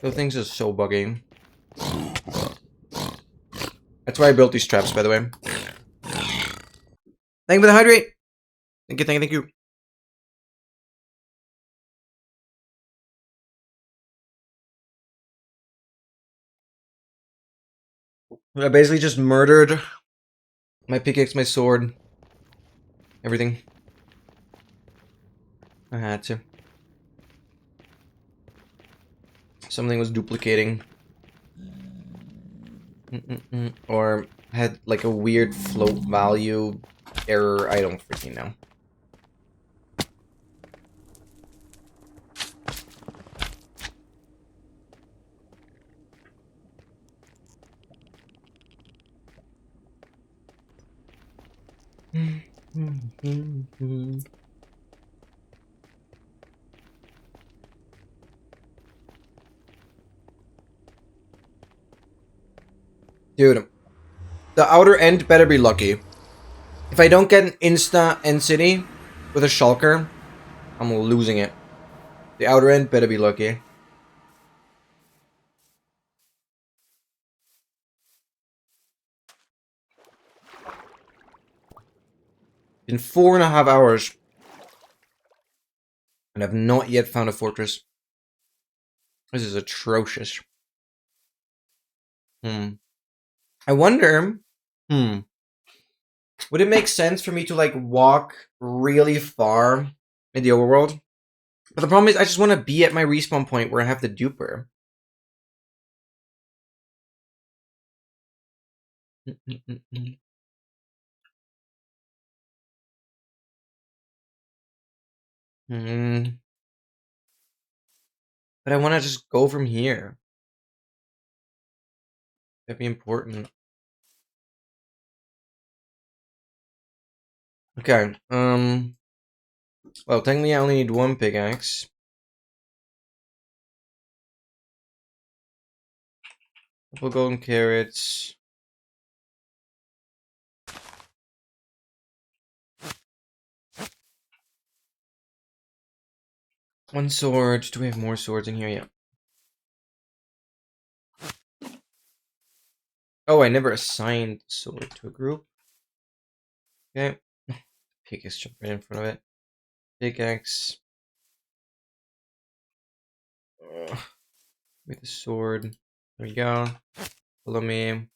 things are so buggy. That's why I built these traps, by the way. Thank you for the hydrate. Thank you, thank you, thank you. I basically just murdered my pickaxe, my sword, everything. I had to. Something was duplicating. Or had like a weird float value error. I don't freaking know. Dude, the outer end better be lucky. If I don't get an insta end city with a shulker, I'm losing it. The outer end better be lucky. In 4.5 hours. And I've not yet found a fortress. This is atrocious. I wonder... Would it make sense for me to, like, walk really far in the overworld? But the problem is, I just want to be at my respawn point where I have the duper. But I want to just go from here. That'd be important. Okay, well, technically I only need one pickaxe. Couple golden carrots. One sword. Do we have more swords in here? Yeah. Oh, I never assigned sword to a group. Okay. Pickaxe, jump right in front of it. Pickaxe. With the sword. There we go. Follow me.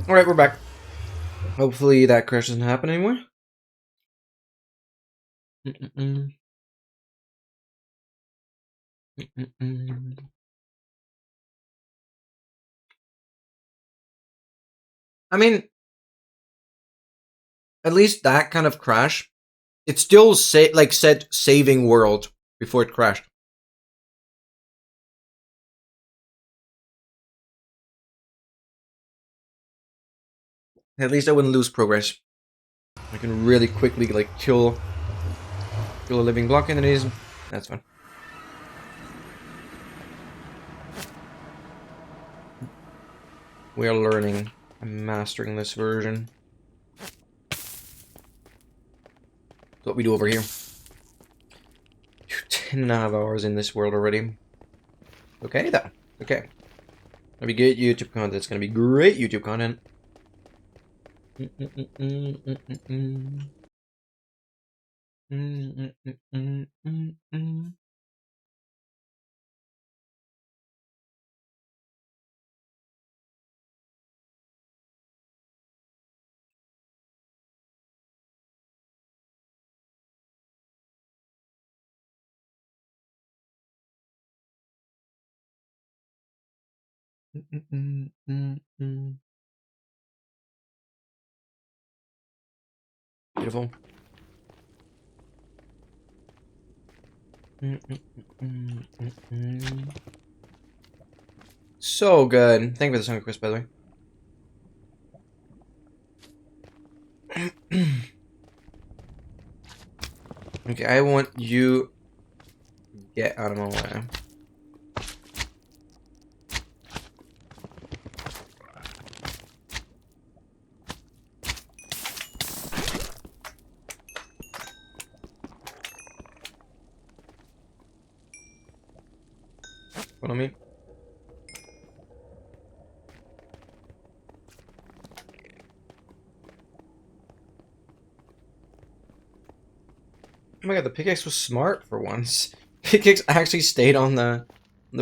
Alright, we're back. Hopefully that crash doesn't happen anymore. I mean, at least that kind of crash, it still said saving world before it crashed. At least I wouldn't lose progress. I can really quickly like kill a living block entities. That's fine. We are learning and mastering this version. That's what we do over here. enough hours in this world already. Okay, though. Okay. Gonna be good YouTube content. It's gonna be great YouTube content. Beautiful. So good. Thank you for the song request, by the way. Okay, I want you to get out of my way. Follow me. Oh my god, the pickaxe was smart for once. Pickaxe actually stayed on the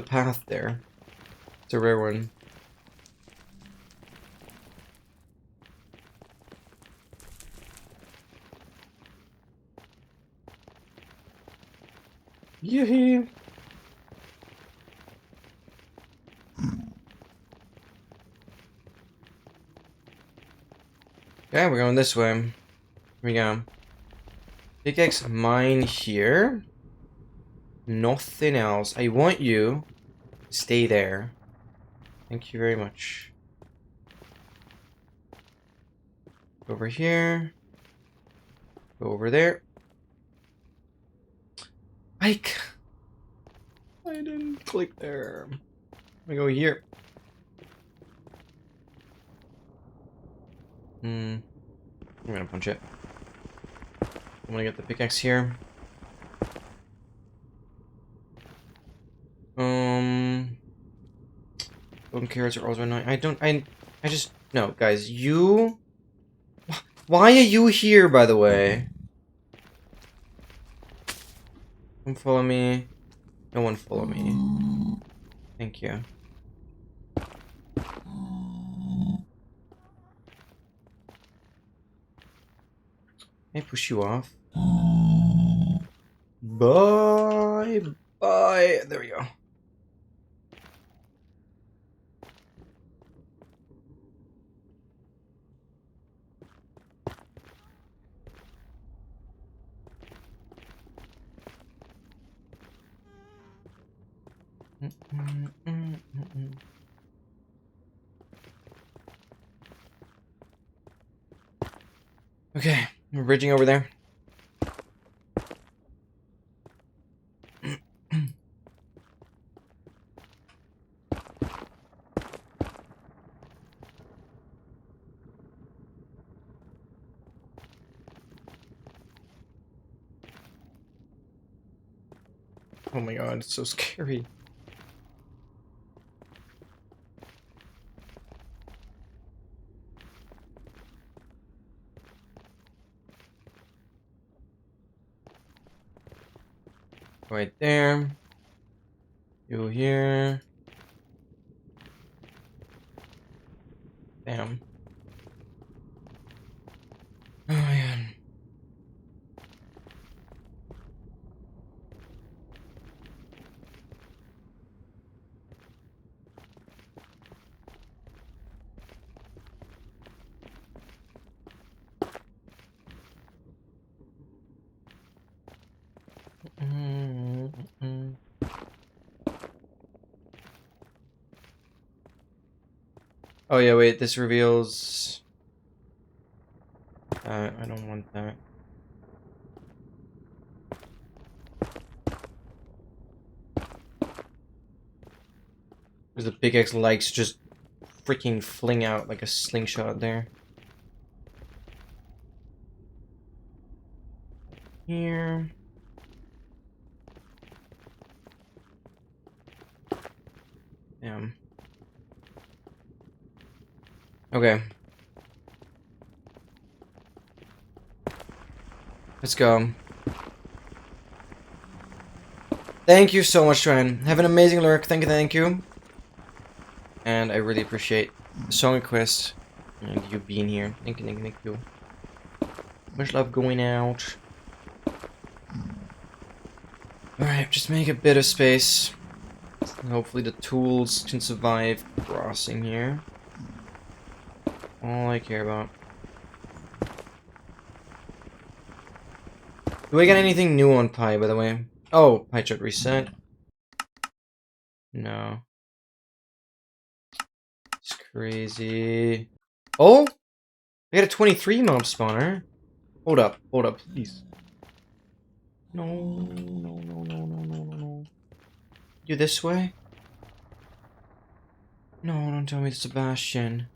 path there. It's a rare one. Yoo-hoo. Okay, we're going this way. Here we go. Pickaxe mine here. Nothing else. I want you to stay there. Thank you very much. Over here. Go over there. I didn't click there. Let me go here. I'm gonna punch it. I'm gonna get the pickaxe here. Golden carrots are also annoying. I just no, guys. You. Why are you here, by the way? Don't follow me. No one follow me. Thank you. Can I push you off? Bye. Bye. There we go. Okay, we're bridging over there. Oh my god, it's so scary. Right there. You here. Damn. Oh man. Oh yeah, wait, this reveals... I don't want that. There's the pickaxe likes just freaking fling out like a slingshot there. Here. Damn. Okay. Let's go. Thank you so much, Ryan. Have an amazing lurk. Thank you, thank you. And I really appreciate the song request and you being here. Thank you, thank you, thank you. Much love going out. Alright, just make a bit of space. Hopefully the tools can survive crossing here. All I care about. Do I get anything new on Pi, by the way? Oh, pie chart reset. No. It's crazy. Oh! I got a 23 mob spawner. Hold up, please. No, no, no, no, no, no, no. You this way? No, don't tell me it's Sebastian.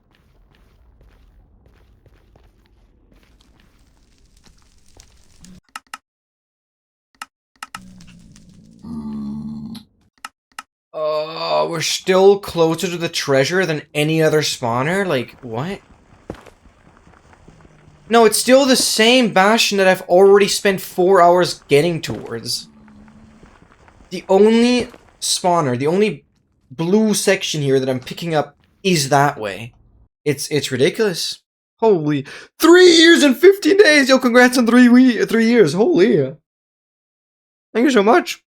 Oh, we're still closer to the treasure than any other spawner? Like, what? No, it's still the same Bastion that I've already spent 4 hours getting towards. The only spawner, the only blue section here that I'm picking up is that way. It's ridiculous. Holy 3 years and 15 days! Yo, congrats on 3 years. Holy. Thank you so much.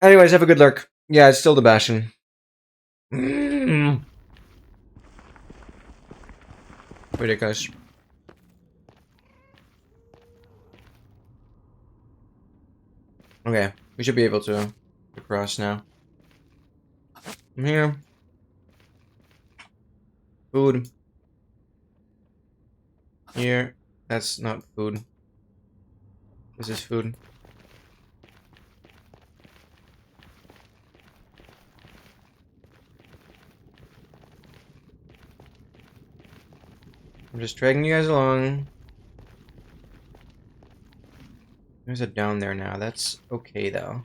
Anyways, have a good lurk. Yeah, it's still the Bastion. Ridiculous. Okay, we should be able to cross now. I'm here. Food. Here. That's not food. This is food. I'm just dragging you guys along. There's a down there now. That's okay, though.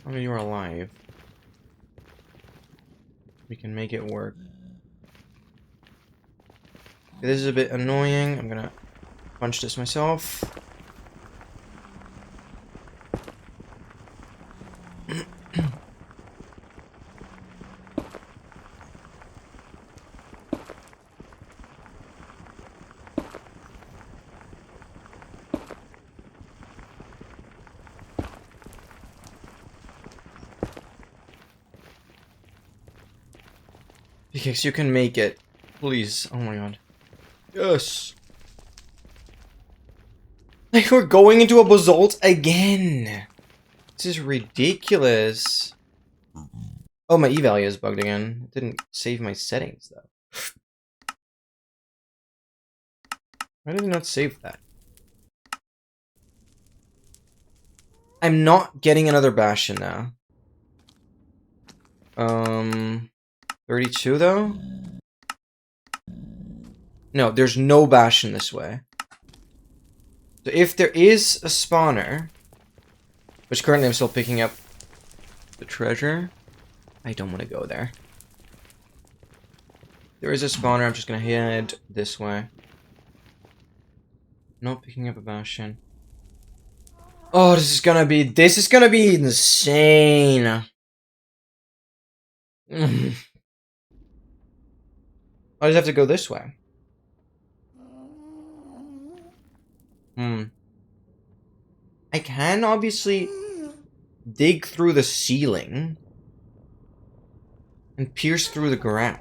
How many are alive? We can make it work. Okay, this is a bit annoying. I'm gonna punch this myself. Because you can make it. Please. Oh my god. Yes. Like, we're going into a basalt again. This is ridiculous. Oh, my E-value is bugged again. It didn't save my settings, though. Why did it not save that? I'm not getting another Bastion now. 32 though? No, there's no Bastion this way. So if there is a spawner, which currently I'm still picking up the treasure, I don't want to go there. There is a spawner, I'm just gonna head this way. Not picking up a Bastion. Oh, this is gonna be insane. I just have to go this way. I can obviously dig through the ceiling and pierce through the ground.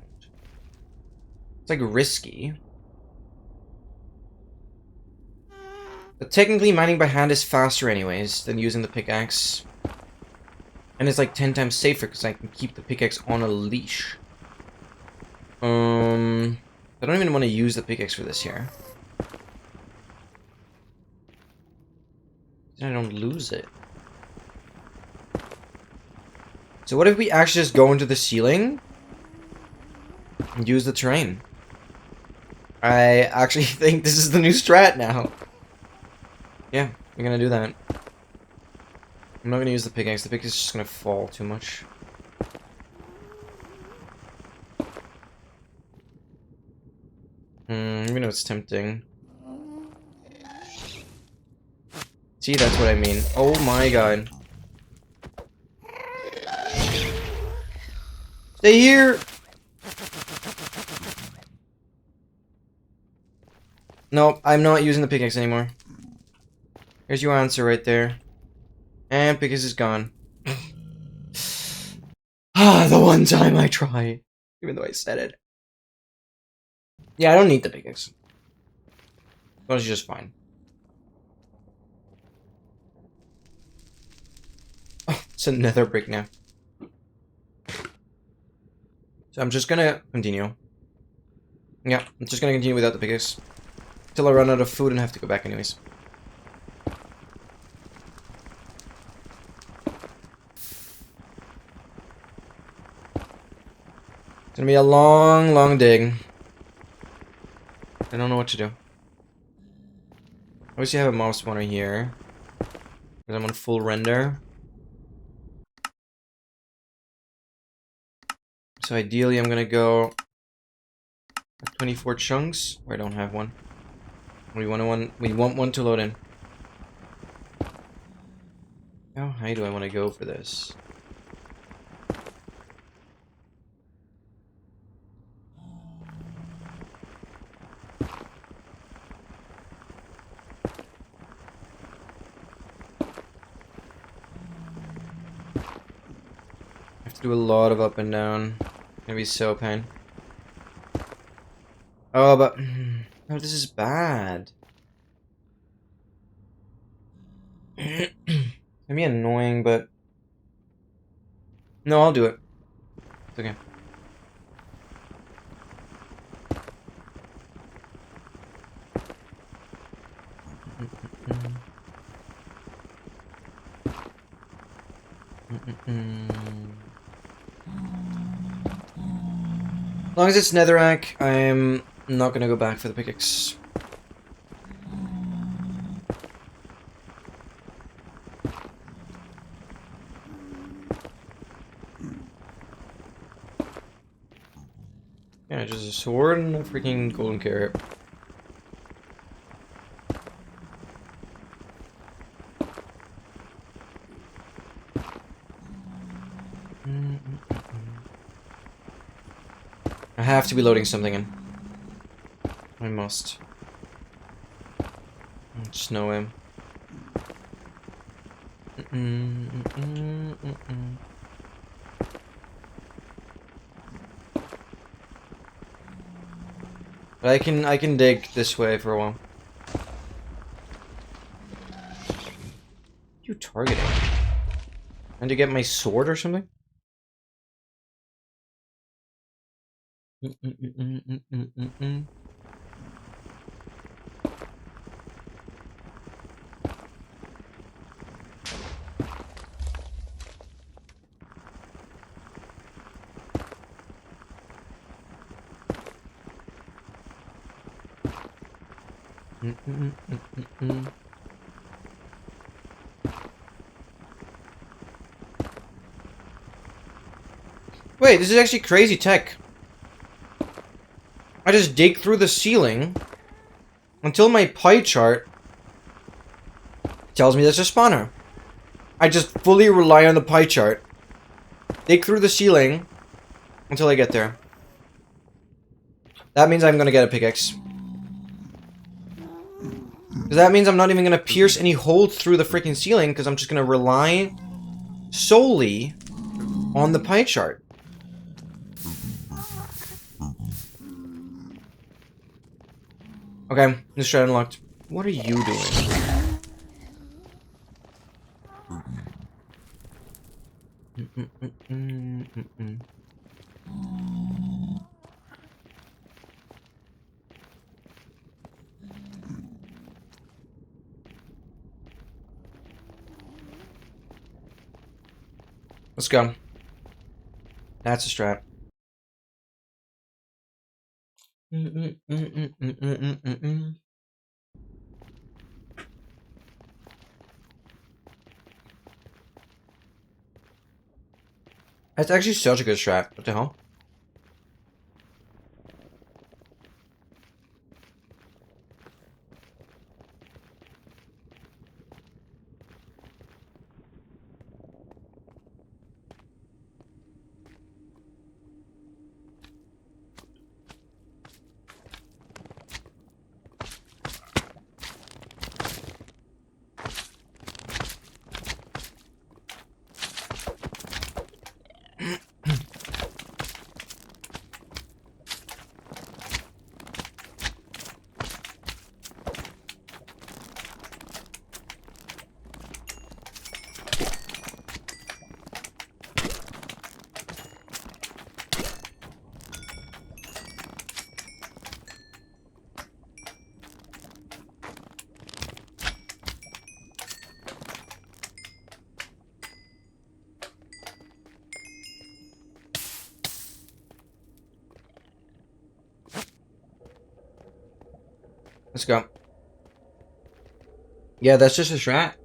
It's like risky. But technically mining by hand is faster anyways than using the pickaxe. And it's like 10 times safer because I can keep the pickaxe on a leash. I don't even want to use the pickaxe for this here. Then I don't lose it. So what if we actually just go into the ceiling and use the terrain? I actually think this is the new strat now. Yeah, we're gonna do that. I'm not gonna use the pickaxe. The pickaxe is just gonna fall too much. Even though it's tempting. See, that's what I mean. Oh my god. Stay here! Nope, I'm not using the pickaxe anymore. Here's your answer right there. And pickaxe is gone. Ah, the one time I try. Even though I said it. Yeah, I don't need the pickaxe. It's just fine. Oh, it's another brick now. So I'm just gonna continue. Yeah, I'm just gonna continue without the pickaxe. Till I run out of food and have to go back anyways. It's gonna be a long, long dig. I don't know what to do. Obviously I have a mob spawner here. Because I'm on full render. So ideally I'm gonna go 24 chunks. I don't have one. We want one to load in. How high do I want to go for this? I have to do a lot of up and down. It's gonna be so pain. Oh, but oh, this is bad. It's gonna be annoying, but no, I'll do it. It's okay. As long as it's netherrack, I'm not gonna go back for the pickaxe. Yeah, just a sword and a freaking golden carrot. I have to be loading something in. I must. Snow him. But I can dig this way for a while. You targeting? And to get my sword or something? Wait, this is actually crazy tech. I just dig through the ceiling until my pie chart tells me there's a spawner. I just fully rely on the pie chart. Dig through the ceiling until I get there. That means I'm gonna get a pickaxe. Because that means I'm not even gonna pierce any holes through the freaking ceiling, because I'm just gonna rely solely on the pie chart. Okay, this strat unlocked. What are you doing? Let's go. That's a strat. That's actually such a good strat. What the hell? Let's go. Yeah, that's just a strat.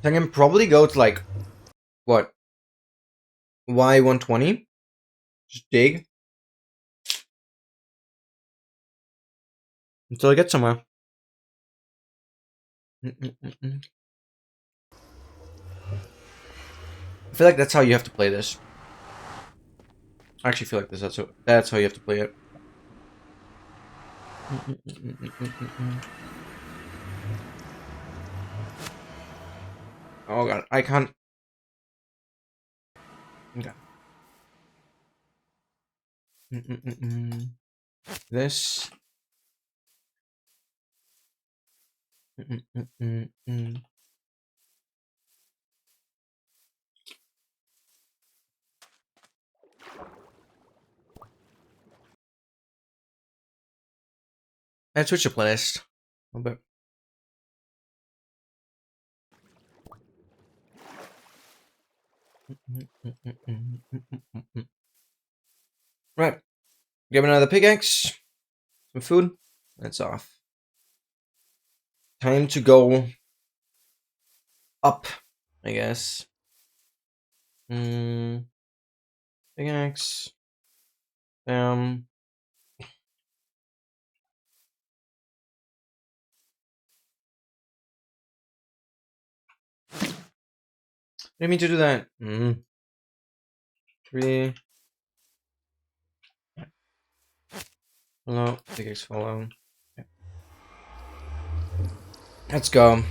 I can probably go to like, what? Y120? Just dig. Until I get somewhere. I feel like that's how you have to play this. I actually feel like that's how you have to play it. Oh god, I can't. Okay. This. Let's switch the playlist a little bit. Right. Grab another pickaxe. Some food. That's off. Time to go up, I guess. Pickaxe. Didn't mean to do that. 3. Follow. Pickaxe follow. Okay. Let's go.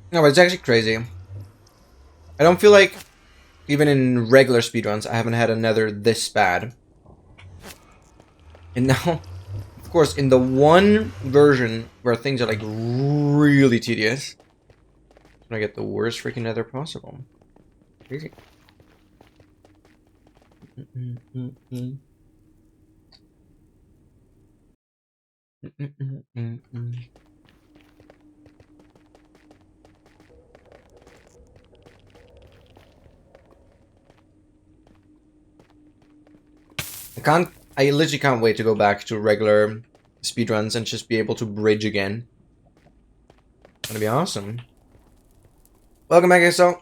No, but it's actually crazy. I don't feel like, even in regular speedruns, I haven't had another this bad. And now, of course, in the one version where things are like really tedious, I'm gonna get the worst freaking nether possible. Crazy. I literally can't wait to go back to regular speedruns and just be able to bridge again. It's gonna be awesome. Welcome back, so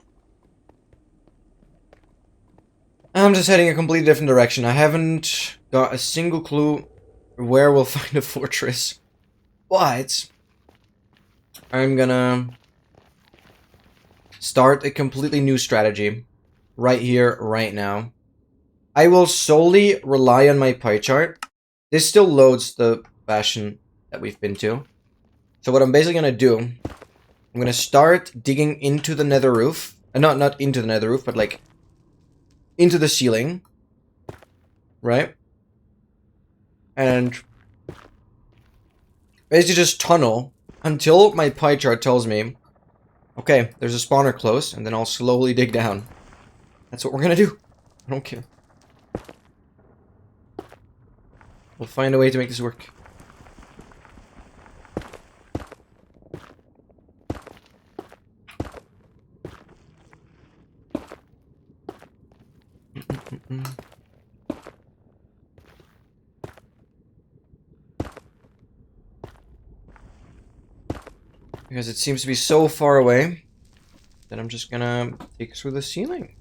I'm just heading a completely different direction. I haven't got a single clue where we'll find a fortress, but I'm gonna start a completely new strategy right here, right now. I will solely rely on my pie chart. This still loads the fashion that we've been to. So what I'm basically gonna do, I'm gonna start digging into the nether roof. Not into the nether roof, but like into the ceiling. Right? And basically just tunnel until my pie chart tells me, okay, there's a spawner close, and then I'll slowly dig down. That's what we're gonna do. I don't care. We'll find a way to make this work. Because it seems to be so far away that I'm just gonna take it through the ceiling.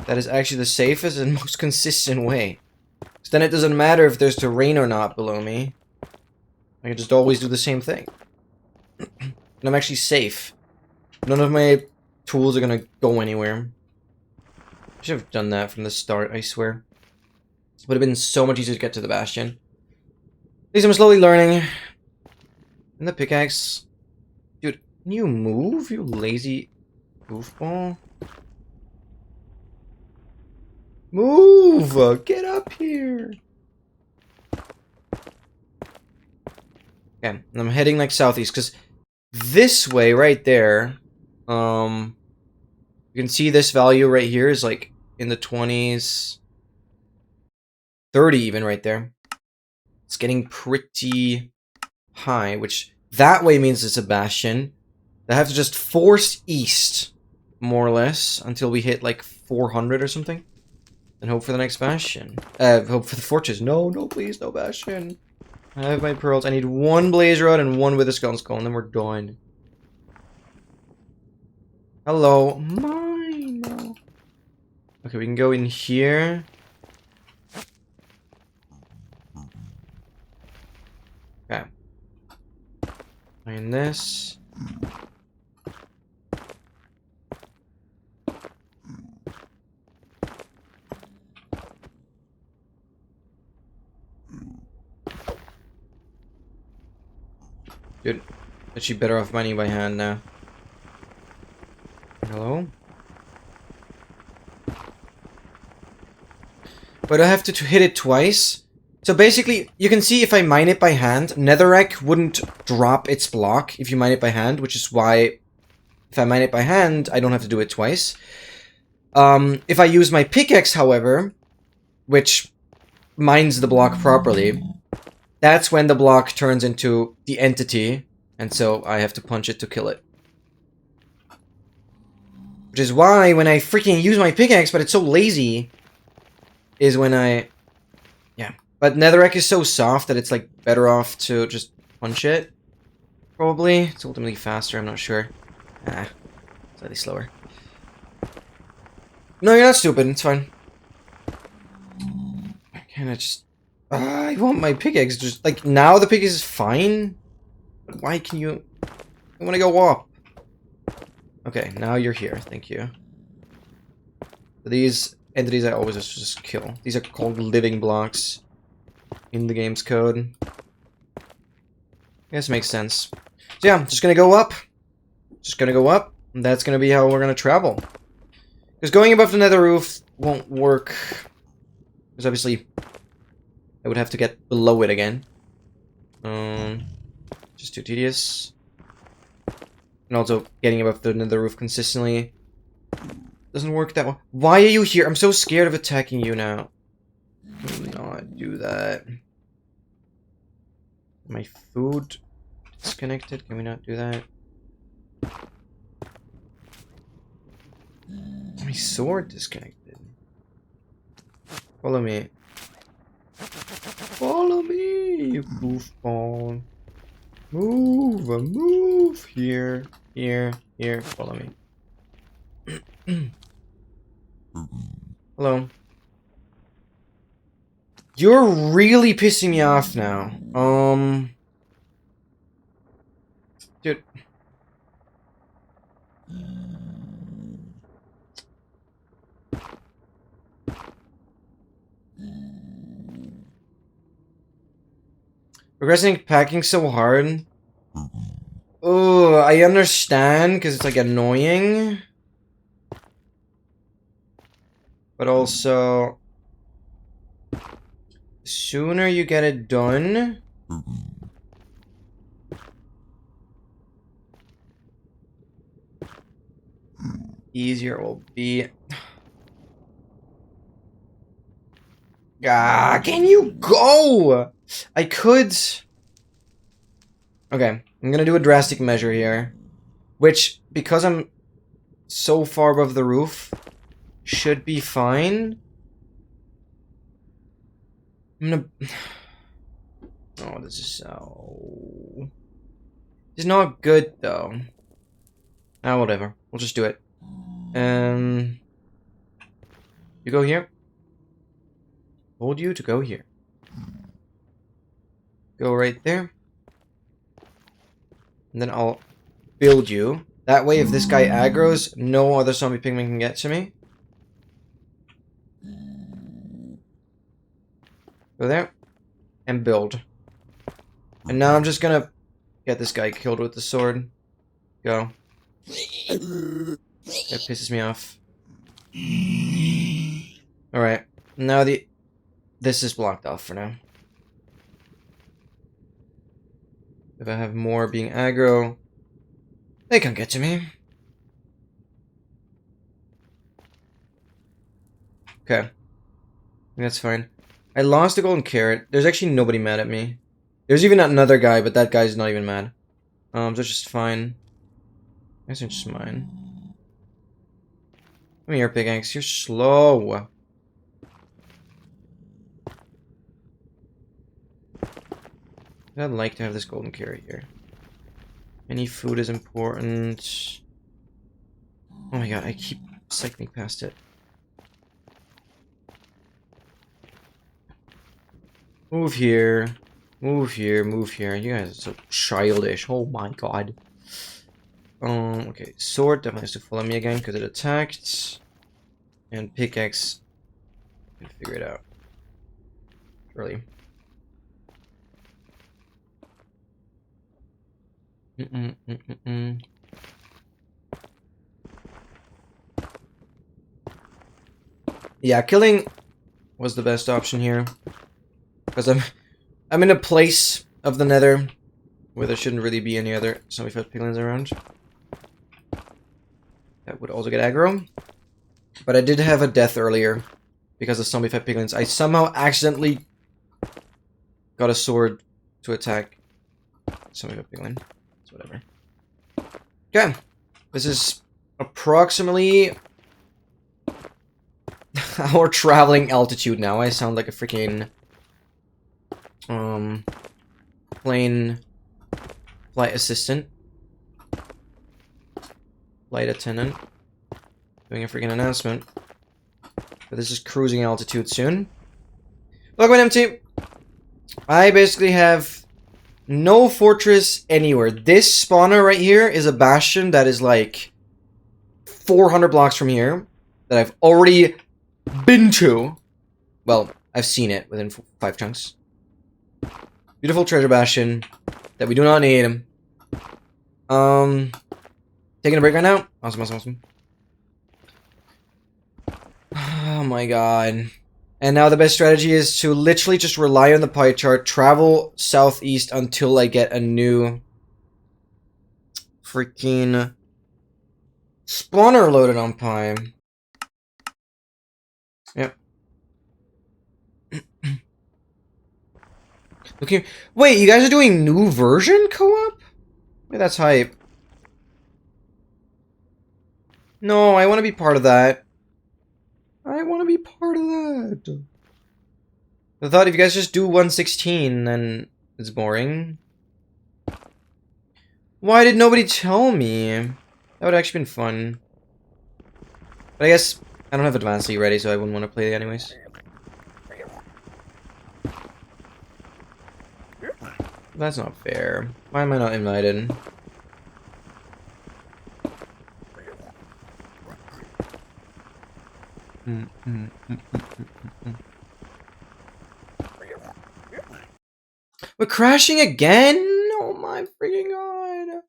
That is actually the safest and most consistent way. So then it doesn't matter if there's terrain or not below me. I can just always do the same thing. And I'm actually safe. None of my tools are gonna go anywhere. I should have done that from the start, I swear. It would have been so much easier to get to the bastion. At least I'm slowly learning. And the pickaxe... Dude, can you move, you lazy goofball? Move! Get up here! Okay, and I'm heading like southeast, because this way, right there, you can see this value right here is like in the 20s, 30 even right there. It's getting pretty high, which that way means it's a bastion. I have to just force east, more or less, until we hit like 400 or something. And hope for the next bastion. Hope for the fortress. No, no, please, no bastion. I have my pearls. I need one blaze rod and one wither skeleton skull, and then we're done. Hello. Mine. Okay, we can go in here. Okay. And this. Dude, actually better off mining by hand now. Hello? But I have to hit it twice. So basically, you can see if I mine it by hand, netherrack wouldn't drop its block if you mine it by hand, which is why if I mine it by hand, I don't have to do it twice. If I use my pickaxe, however, which mines the block properly, that's when the block turns into the entity, and so I have to punch it to kill it. Which is why when I freaking use my pickaxe, but it's so lazy, is when I... Yeah. But netherrack is so soft that it's like better off to just punch it. Probably. It's ultimately faster, I'm not sure. Ah. Slightly slower. No, you're not stupid, it's fine. Can I just... I want my pickaxe just... Like, now the pickaxe is fine? But why can you... I want to go up. Okay, now you're here. Thank you. These entities I always just kill. These are called living blocks in the game's code. I guess makes sense. So yeah, I'm just gonna go up. Just gonna go up. And that's gonna be how we're gonna travel. Because going above the nether roof won't work. Because obviously... I would have to get below it again. Just too tedious. And also, getting above the nether roof consistently doesn't work that well. Why are you here? I'm so scared of attacking you now. Do not do that. My food disconnected. Can we not do that? My sword disconnected. Follow me. Follow me, you goofball. Move, move. Here, here, here. Follow me. Hello. You're really pissing me off now. Dude. Progressing packing so hard. Oh, I understand because it's like annoying. But also, the sooner you get it done, easier will be... Ah, can you go? I could... Okay, I'm gonna do a drastic measure here. Which, because I'm so far above the roof, should be fine. I'm gonna... Oh, this is so... It's not good, though. Ah, whatever. We'll just do it. You go here. Told you to go here. Go right there. And then I'll build you. That way, if this guy aggroes, no other zombie pigman can get to me. Go there. And build. And now I'm just gonna get this guy killed with the sword. Go. That pisses me off. Alright. Now this is blocked off for now. If I have more being aggro, they can't get to me. Okay. That's fine. I lost a golden carrot. There's actually nobody mad at me. There's even another guy, but that guy's not even mad. So it's just fine. I guess it's just mine. Come here, pickaxe. You're slow. I'd like to have this golden carrot here. Any food is important. Oh my god, I keep cycling past it. Move here. Move here, move here. You guys are so childish. Oh my god. Okay. Sword definitely has to follow me again because it attacked. And pickaxe can figure it out. Really. Yeah, killing was the best option here. Because I'm in a place of the nether where there shouldn't really be any other zombie-fed piglins around. That would also get aggro. But I did have a death earlier because of zombie-fed piglins. I somehow accidentally got a sword to attack zombie-fed piglin. So whatever. Okay. This is approximately our traveling altitude now. I sound like a freaking plane flight assistant. Flight attendant. Doing a freaking announcement. But this is cruising altitude soon. Welcome, empty. I basically have no fortress anywhere. This spawner right here is a bastion that is like 400 blocks from here. That I've already been to. Well, I've seen it within 5 chunks. Beautiful treasure bastion that we do not need. Taking a break right now. Awesome, awesome, awesome. Oh my god. And now the best strategy is to literally just rely on the pie chart, travel southeast until I get a new freaking spawner loaded on pie. Yep. Okay. Wait, you guys are doing new version co-op? Wait, that's hype. No, I want to be part of that. I want to be part of that. I thought if you guys just do 116, then it's boring. Why did nobody tell me? That would have actually been fun. But I guess I don't have Advanced League ready, so I wouldn't want to play it anyways. That's not fair. Why am I not invited? We're crashing again? Oh my freaking god.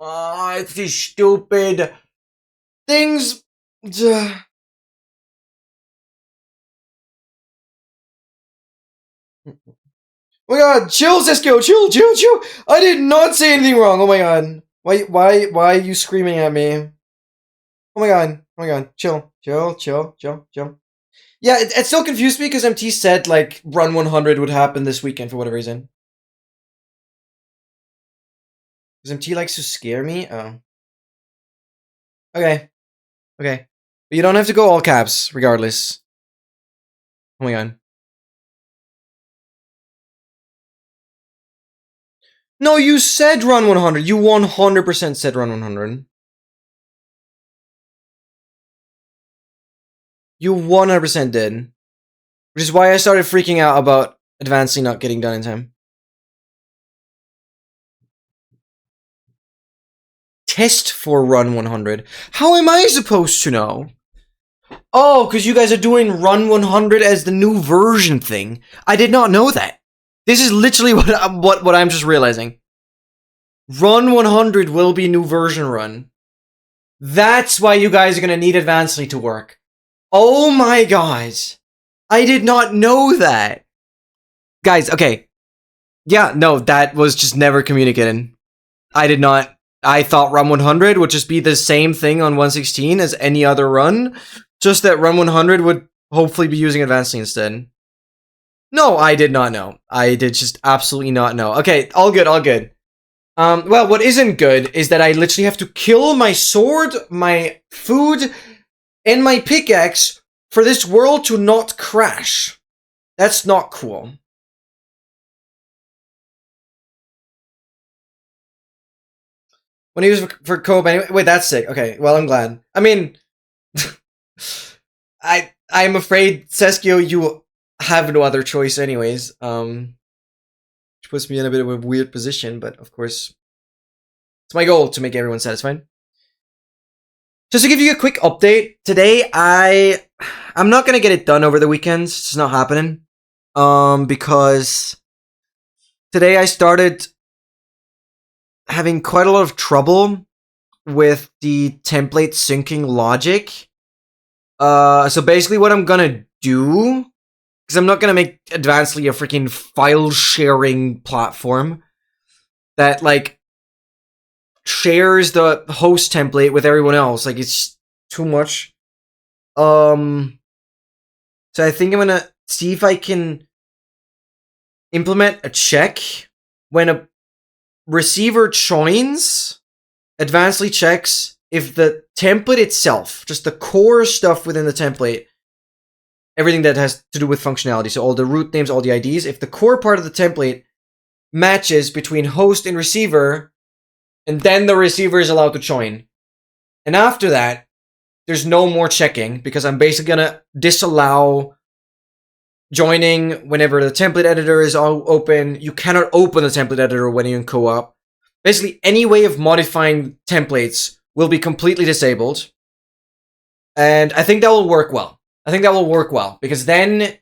Oh, it's these stupid things. Oh my god, chill, Cisco, chill. I did not say anything wrong. Oh my god. Why are you screaming at me? Oh my god, chill. Yeah, it still confused me because MT said, like, run 100 would happen this weekend for whatever reason. Because MT likes to scare me? Oh. Okay. But you don't have to go all caps, regardless. Oh my god. No, you said run 100. You 100% said run 100. You 100% did. Which is why I started freaking out about advancing not getting done in time. Test for run 100. How am I supposed to know? Oh, because you guys are doing run 100 as the new version thing. I did not know that. This is literally what I'm just realizing. Run 100 will be new version run. That's why you guys are going to need Advancedly to work. Oh my god. I did not know that. Guys, okay. Yeah, no, that was just never communicated. I did not. I thought run 100 would just be the same thing on 116 as any other run. Just that run 100 would hopefully be using Advancedly instead. No, I did not know. I did just absolutely not know. Okay, all good. Well, what isn't good is that I literally have to kill my sword, my food, and my pickaxe for this world to not crash. That's not cool. When he was for Cope anyway. Wait, that's sick. Okay, well, I'm glad. I mean, I'm afraid, Seskio, you have no other choice anyways. Which puts me in a bit of a weird position, but of course, it's my goal to make everyone satisfied. Just to give you a quick update, today I'm not gonna get it done over the weekends. It's not happening. Because today I started having quite a lot of trouble with the template syncing logic. So basically what I'm gonna do, because I'm not gonna make Advancedly a freaking file sharing platform that, like, shares the host template with everyone else. Like, it's too much. So I think I'm gonna see if I can implement a check when a receiver joins. Advancedly checks if the template itself, just the core stuff within the template, everything that has to do with functionality, so all the root names, all the IDs, if the core part of the template matches between host and receiver, and then the receiver is allowed to join. And after that, there's no more checking, because I'm basically gonna disallow joining whenever the template editor is all open. You cannot open the template editor when you're in co-op. Basically, any way of modifying templates will be completely disabled. And I think that will work well. Because then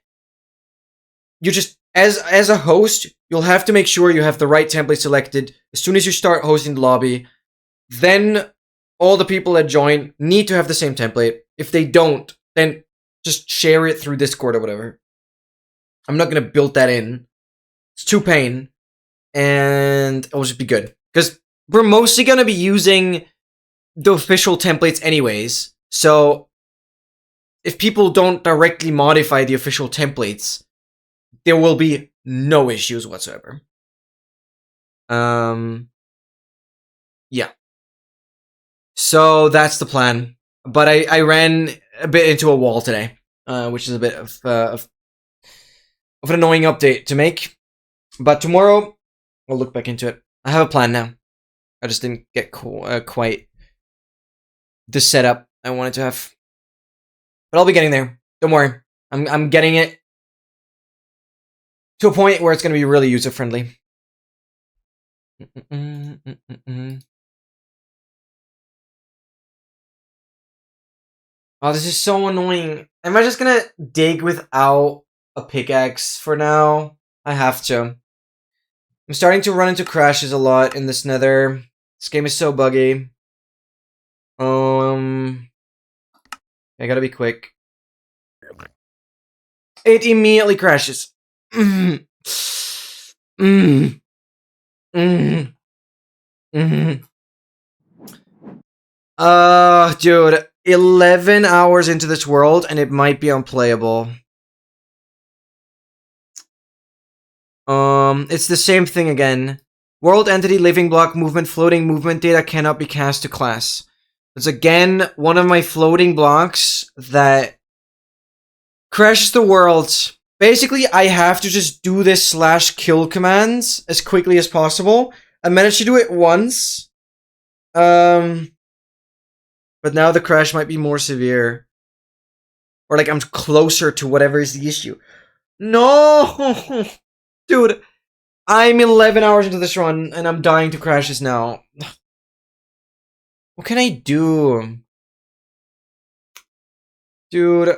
you just, as a host, you'll have to make sure you have the right template selected as soon as you start hosting the lobby. Then all the people that join need to have the same template. If they don't, then just share it through Discord or whatever. I'm not going to build that in. It's too pain. And it'll just be good. Because we're mostly going to be using the official templates anyways. So if people don't directly modify the official templates, there will be no issues whatsoever. Yeah. So that's the plan. But I ran a bit into a wall today, which is a bit of an annoying update to make. But tomorrow, I'll look back into it. I have a plan now. I just didn't get quite the setup I wanted to have. But I'll be getting there. Don't worry. I'm getting it to a point where it's going to be really user-friendly. Oh, this is so annoying. Am I just going to dig without a pickaxe for now? I have to. I'm starting to run into crashes a lot in this nether. This game is so buggy. I gotta be quick. It immediately crashes. Mm. Mm. Mm. Dude, 11 hours into this world and it might be unplayable. It's the same thing again. World entity, living block, movement, floating movement data cannot be cast to class. It's again one of my floating blocks that crashes the world. Basically, I have to just do this /kill commands as quickly as possible. I managed to do it once. But now the crash might be more severe. Or like I'm closer to whatever is the issue. No! Dude, I'm 11 hours into this run and I'm dying to crash this now. What can I do? Dude.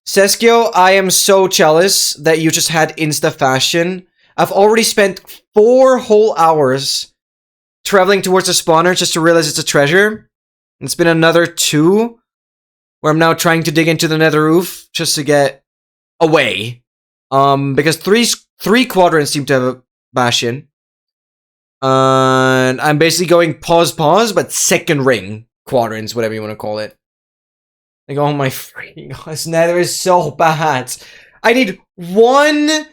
Seskio, I am so jealous that you just had insta fashion. I've already spent 4 whole hours traveling towards the spawner just to realize it's a treasure. It's been another 2 where I'm now trying to dig into the nether roof just to get away. Because three quadrants seem to have a bastion. And I'm basically going pause, but second ring quadrants, whatever you want to call it. Like, oh my freaking god, this nether is so bad. I need one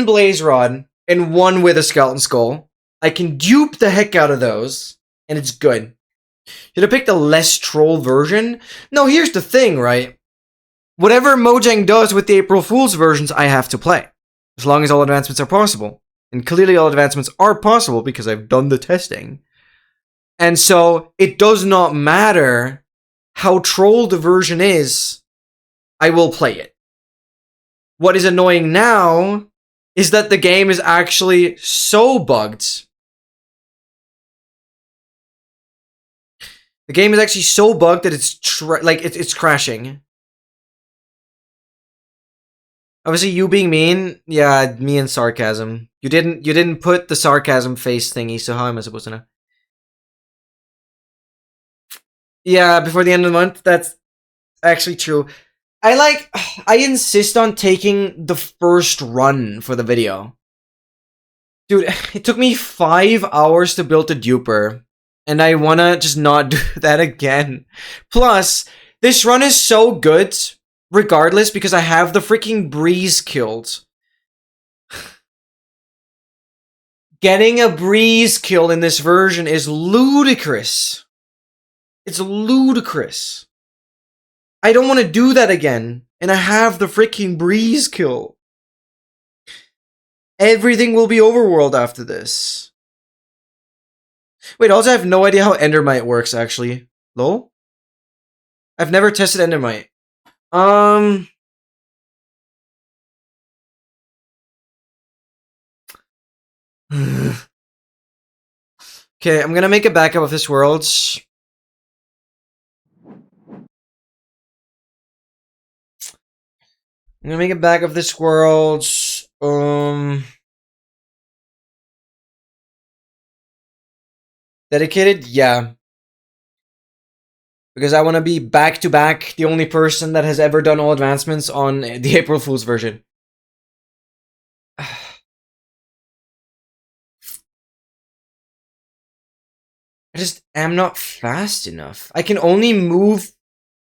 blaze rod and one with a skeleton skull. I can dupe the heck out of those, and it's good. Should have picked a less troll version? No, here's the thing, right? Whatever Mojang does with the April Fool's versions, I have to play. As long as all advancements are possible. And clearly all advancements are possible because I've done the testing. And so, it does not matter how trolled the version is, I will play it. What is annoying now is that the game is actually so bugged. The game is actually so bugged that it's crashing. Obviously, you being mean, yeah, me and sarcasm. You didn't put the sarcasm face thingy, so how am I supposed to know? Yeah, before the end of the month, that's actually true. I insist on taking the first run for the video. Dude, it took me 5 hours to build a duper. And I wanna just not do that again. Plus, this run is so good, regardless, because I have the freaking breeze killed. Getting a breeze kill in this version is ludicrous. It's ludicrous. I don't want to do that again. And I have the freaking breeze kill. Everything will be overworld after this. Wait, also I have no idea how Endermite works, actually. Lol? I've never tested Endermite. Okay, I'm gonna make a backup of this world. I'm gonna make a backup of this world. Dedicated? Yeah. Because I want to be back-to-back the only person that has ever done all advancements on the April Fool's version. I just am not fast enough. I can only move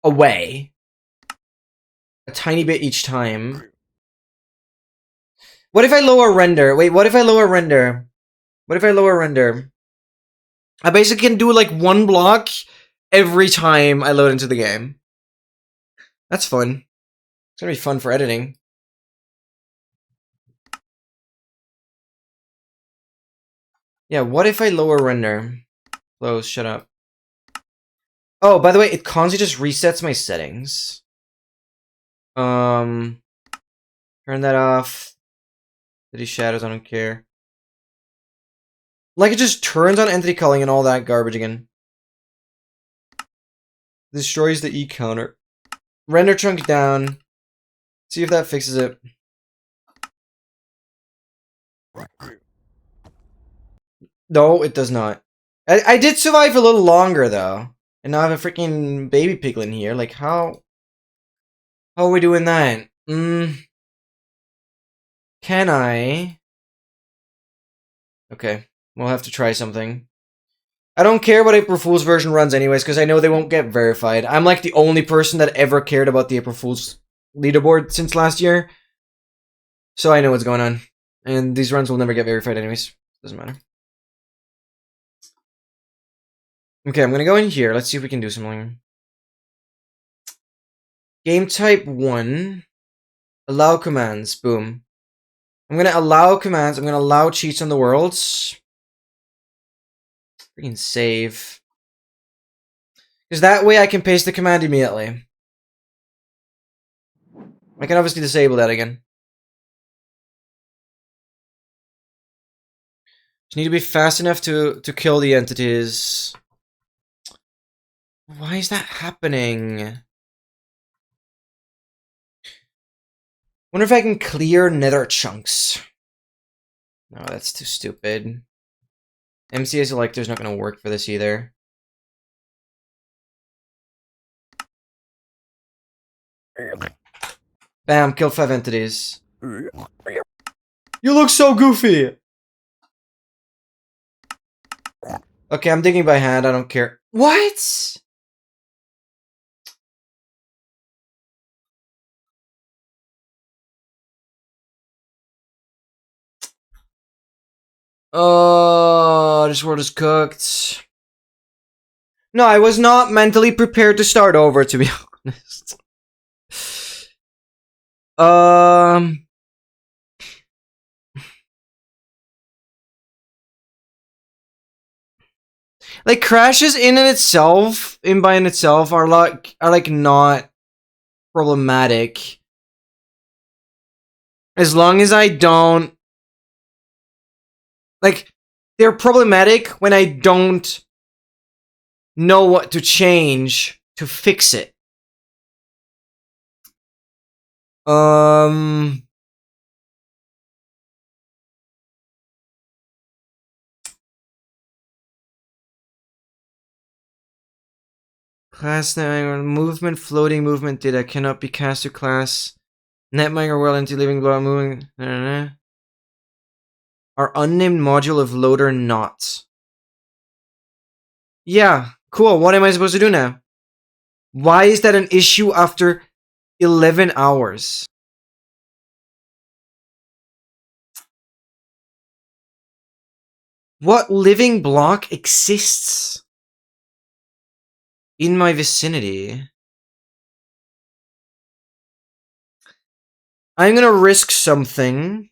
away a tiny bit each time. What if I lower render? Wait, what if I lower render? What if I lower render? I basically can do like 1 block every time I load into the game. That's fun. It's gonna be fun for editing. Yeah, what if I lower render? Close, shut up. Oh, by the way, it constantly just resets my settings. Turn that off. City shadows, I don't care. Like, it just turns on entity culling and all that garbage again. Destroys the E counter. Render chunk down. See if that fixes it. No, it does not. I did survive a little longer, though. And now I have a freaking baby piglin here. Like, how are we doing that? Can I? Okay, we'll have to try something. I don't care what April Fool's version runs anyways, because I know they won't get verified. I'm like the only person that ever cared about the April Fool's leaderboard since last year. So I know what's going on. And these runs will never get verified anyways. Doesn't matter. Okay, I'm gonna go in here. Let's see if we can do something. Game type 1. Allow commands. Boom. I'm gonna allow commands. I'm gonna allow cheats on the worlds. Freaking save. Because that way I can paste the command immediately. I can obviously disable that again. Just need to be fast enough to kill the entities. Why is that happening? Wonder if I can clear nether chunks. No, that's too stupid. MCA selector's not gonna work for this either. Bam, kill 5 entities. You look so goofy! Okay, I'm digging by hand, I don't care. What? Oh, this world is cooked. No, I was not mentally prepared to start over, to be honest. Like crashes in and itself, in by in itself, are like not problematic. As long as I don't like, they're problematic when I don't know what to change to fix it. Class movement, floating movement data cannot be cast to class. Netminder well into living blow moving. Our unnamed module of loader not. Yeah, cool. What am I supposed to do now? Why is that an issue after 11 hours? What living block exists in my vicinity? I'm gonna risk something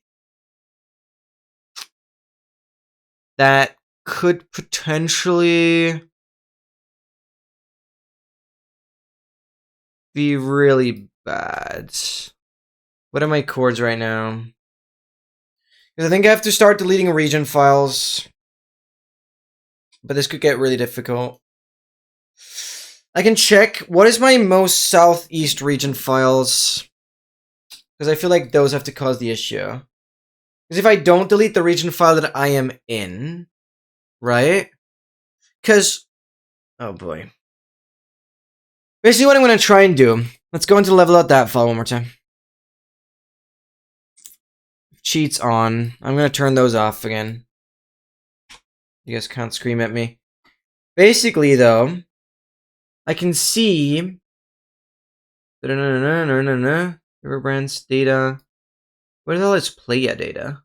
that could potentially be really bad. What are my chords right now? Because I think I have to start deleting region files. But this could get really difficult. I can check. What is my most southeast region files? Because I feel like those have to cause the issue. Because if I don't delete the region file that I am in, right? Because, oh boy. Basically what I'm going to try and do, let's go into level out that file one more time. Cheats on. I'm going to turn those off again. You guys can't scream at me. Basically, though, I can see... River brands data. What the hell is playa data?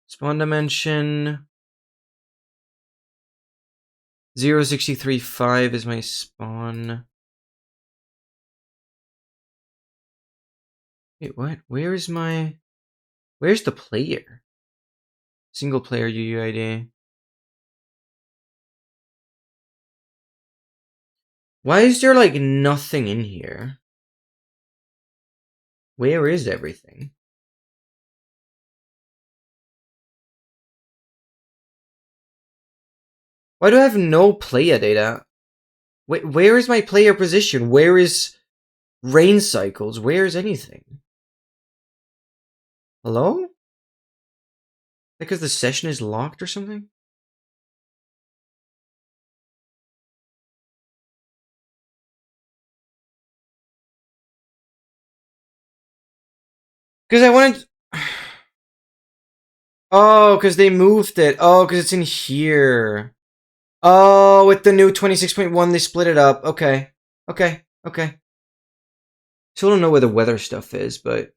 Spawn dimension. 0.63.5 is my spawn. Wait, what? Where's the player? Single player UUID. Why is there like nothing in here? Where is everything? Why do I have no player data? Wait, where is my player position? Where is rain cycles? Where is anything? Hello? Because the session is locked or something? Because I wanted... Oh, because they moved it. Oh, because it's in here. Oh, with the new 26.1, they split it up. Okay. Okay. Okay. Still don't know where the weather stuff is, but... Is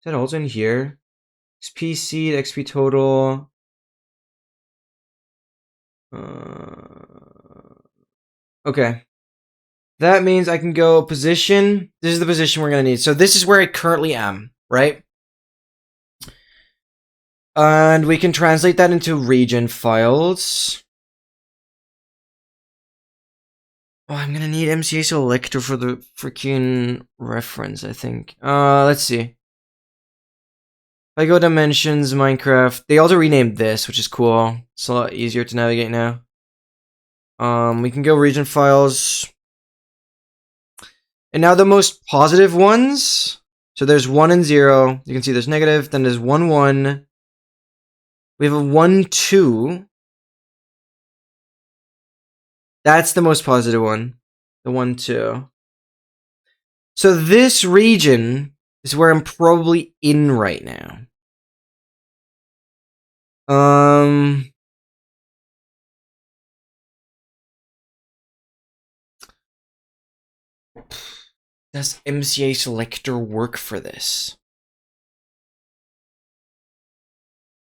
that also in here? XP seed, XP total. Okay. That means I can go position. This is the position we're going to need. So this is where I currently am, right? And we can translate that into region files. Oh, I'm going to need MCA selector for the freaking reference, I think. Let's see. If I go dimensions, Minecraft. They also renamed this, which is cool. It's a lot easier to navigate now. We can go region files. And now the most positive ones. So there's 1 and 0. You can see there's negative. Then there's 1, 1. We have a 1, 2. That's the most positive one. The 1, 2. So this region is where I'm probably in right now. Does MCA selector work for this?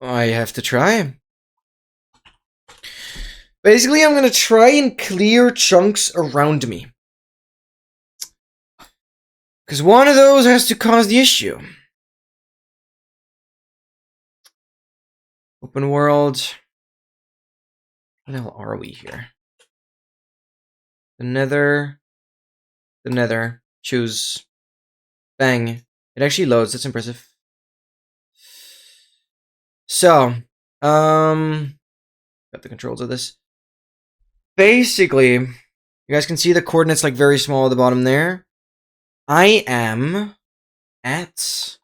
I have to try. Basically, I'm going to try and clear chunks around me. Because one of those has to cause the issue. Open world. Where the hell are we here? The nether. The nether. Choose. Bang. It actually loads. That's impressive. So, got the controls of this. Basically, you guys can see the coordinates like very small at the bottom there. I am at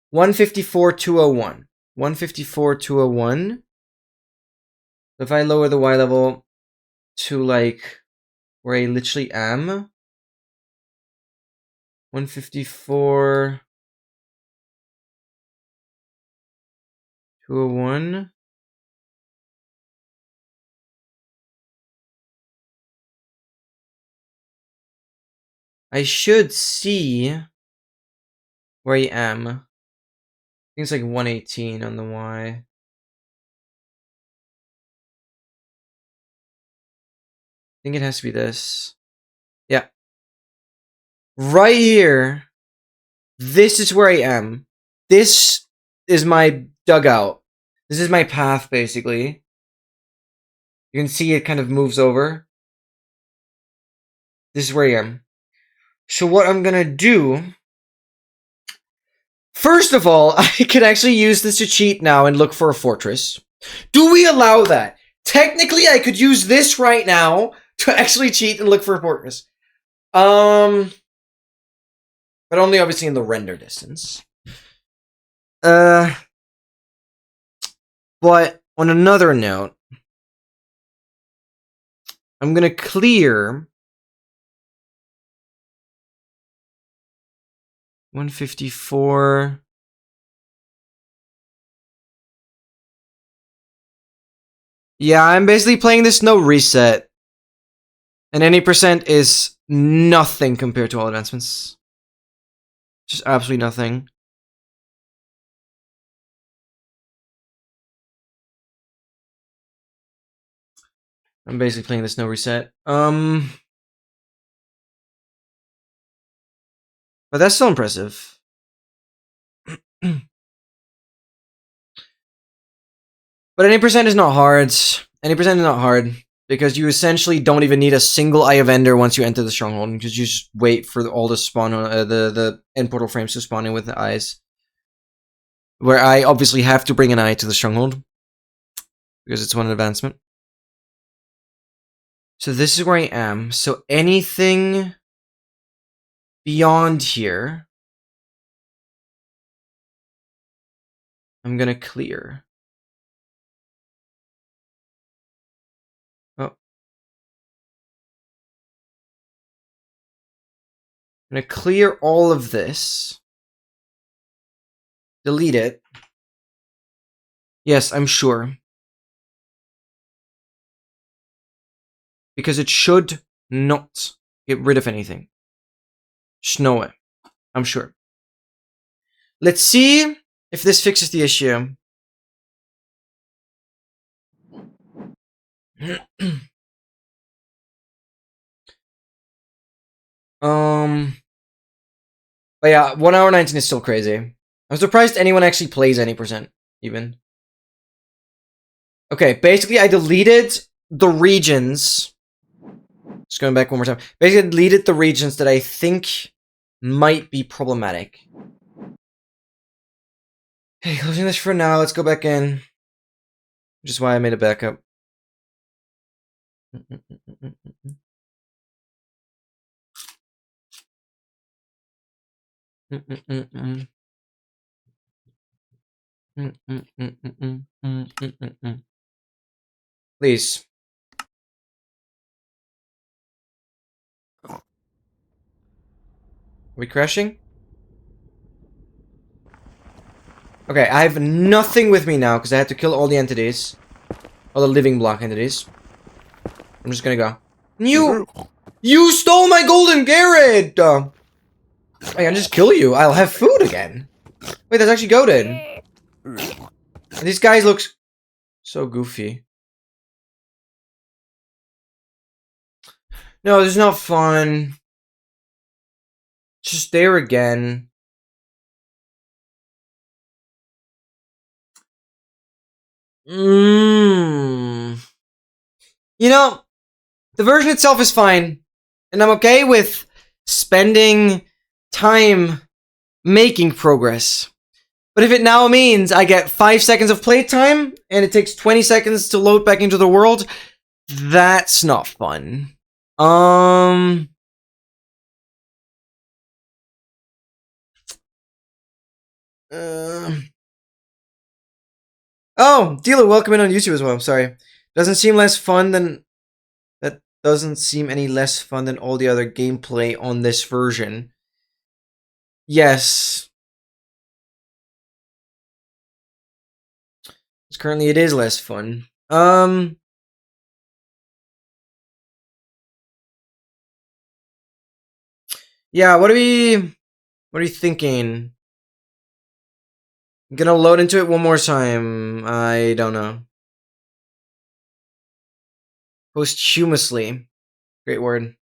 154,201. 154,201. If I lower the Y level to like where I literally am, 154,201. I should see where I am. I think it's like 118 on the Y. I think it has to be this. Yeah. Right here. This is where I am. This is my dugout. This is my path, basically. You can see it kind of moves over. This is where I am. So what I'm gonna do... First of all, I could actually use this to cheat now and look for a fortress. Do we allow that? Technically, I could use this right now to actually cheat and look for a fortress. But only obviously in the render distance. But on another note, I'm gonna clear 154. Yeah, I'm basically playing this no reset. And any percent is nothing compared to all advancements. Just absolutely nothing. I'm basically playing this no reset. But that's still impressive. But any percent is not hard. Any percent is not hard. Because you essentially don't even need a single Eye of Ender once you enter the stronghold. Because you just wait for all the spawn the end portal frames to spawn in with the eyes. Where I obviously have to bring an eye to the stronghold. Because it's one advancement. So this is where I am. So anything beyond here, I'm gonna clear. Oh. I'm gonna clear all of this. Delete it. Yes, I'm sure. Because it should not get rid of anything. Just know it. I'm sure. Let's see if this fixes the issue. But yeah, 1 hour 19 is still crazy. I'm surprised anyone actually plays any percent, even. Okay, basically I deleted the regions. Just going back one more time. Basically I deleted the regions that I think might be problematic. Okay, closing this for now. Let's go back in. Which is why I made a backup. Please. Are we crashing? Okay, I have nothing with me now because I had to kill all the entities. All the living block entities. I'm just gonna go. You stole my golden Garrett! I can just kill you. I'll have food again. Wait, that's actually goated. These guys look so goofy. No, this is not fun. Just there again. You know, the version itself is fine. And I'm okay with spending time making progress. But if it now means I get 5 seconds of playtime, and it takes 20 seconds to load back into the world, that's not fun. Oh, Dealer, welcome in on YouTube as well. Sorry. Doesn't seem less fun than... That doesn't seem any less fun than all the other gameplay on this version. Yes. Currently it is less fun. Yeah, what are you thinking? I'm gonna load into it one more time. I don't know. Posthumously. Great word.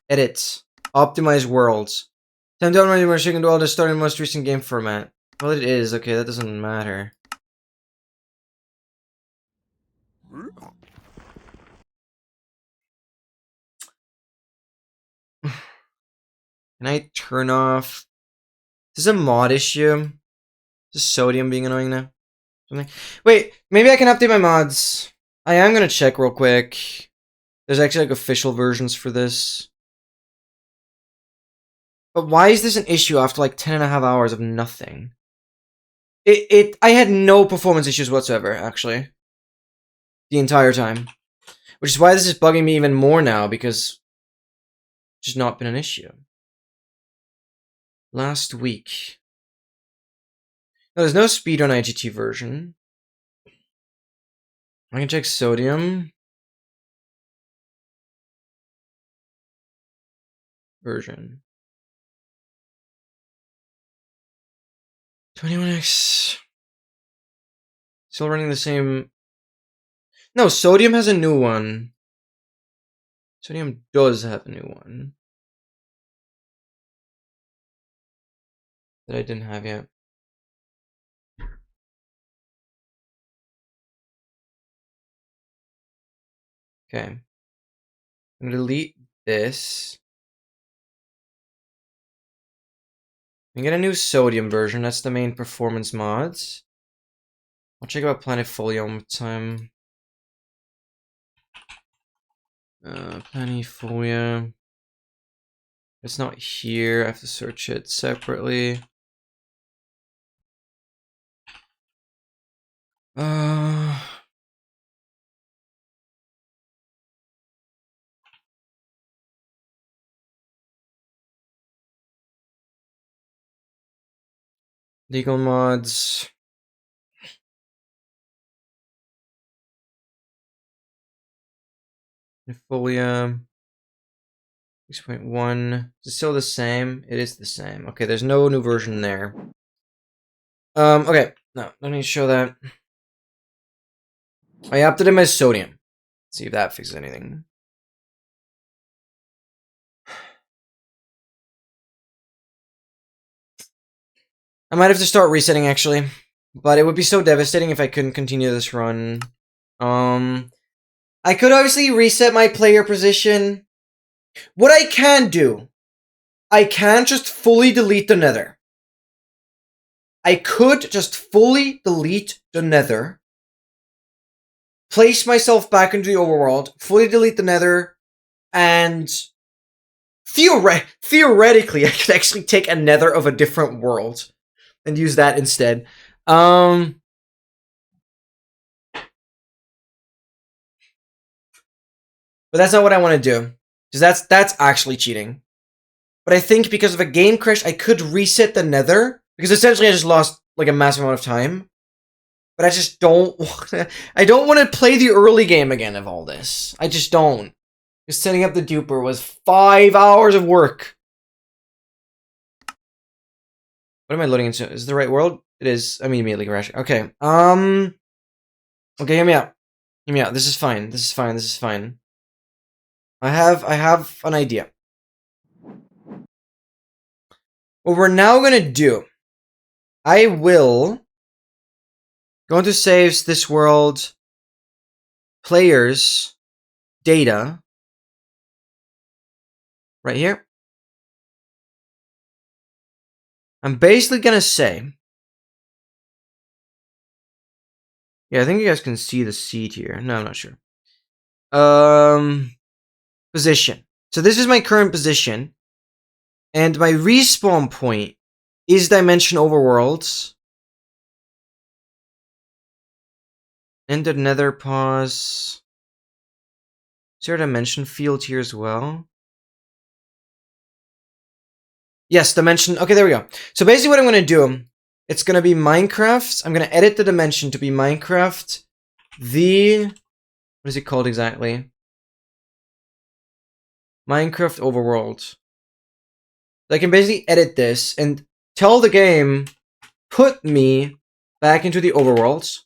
Edit. Optimize worlds. Time to run where she can do all this starting in the most recent game format. Well, it is. Okay, that doesn't matter. Can I turn off... Is this a mod issue? Is this sodium being annoying now? Something? Wait, maybe I can update my mods. I am gonna check real quick. There's actually like official versions for this. But why is this an issue after like 10.5 hours of nothing? I had no performance issues whatsoever, actually. The entire time. Which is why this is bugging me even more now, because it's just not been an issue. Last week. No, there's no speedrun IGT version. I can check sodium. Version. 21x. Still running the same... No, sodium has a new one. Sodium does have a new one. That I didn't have yet. Okay. I'm gonna delete this. And get a new sodium version. That's the main performance mods. I'll check out Planifolia one more time. Planifolia. It's not here. I have to search it separately. Legal mods. Folia. 6.1. Is it still the same? It is the same. Okay, there's no new version there. Okay. No, let me show that. I opted in my sodium. See if that fixes anything. I might have to start resetting, actually. But it would be so devastating if I couldn't continue this run. I could obviously reset my player position. What I can do, I can just fully delete the nether. I could just fully delete the nether. Place myself back into the overworld, fully delete the nether, and theoretically, I could actually take a nether of a different world and use that instead. But that's not what I want to do, because that's actually cheating. But I think because of a game crash, I could reset the nether, because essentially I just lost like a massive amount of time. But I just don't I don't want to play the early game again of all this. I just don't. Just setting up the duper was 5 hours of work. What am I loading into? Is it the right world? It is. I mean, immediately crash. Okay. Okay, hear me out. Hear me out. This is fine. This is fine. This is fine. I have an idea. What we're now gonna do, I will go into saves this world, players, data, right here. I'm basically gonna say, yeah, I think you guys can see the seed here. No, I'm not sure. Position. So this is my current position, and my respawn point is dimension overworlds. And the nether pause. Is there a dimension field here as well? Yes, dimension. Okay, there we go. So basically what I'm going to do, it's going to be Minecraft. I'm going to edit the dimension to be Minecraft. What is it called exactly? Minecraft Overworld. I can basically edit this and tell the game, put me back into the overworld.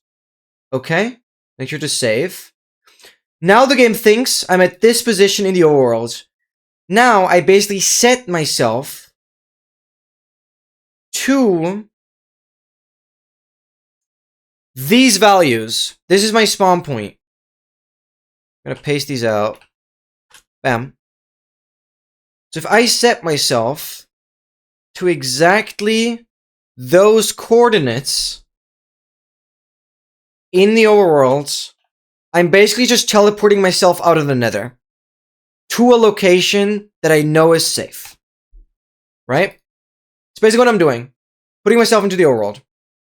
Okay? Make sure to save. Now the game thinks I'm at this position in the overworld. Now I basically set myself to these values. This is my spawn point. I'm gonna paste these out. Bam. So if I set myself to exactly those coordinates in the overworld, I'm basically just teleporting myself out of the nether to a location that I know is safe. Right? It's basically what I'm doing. Putting myself into the overworld.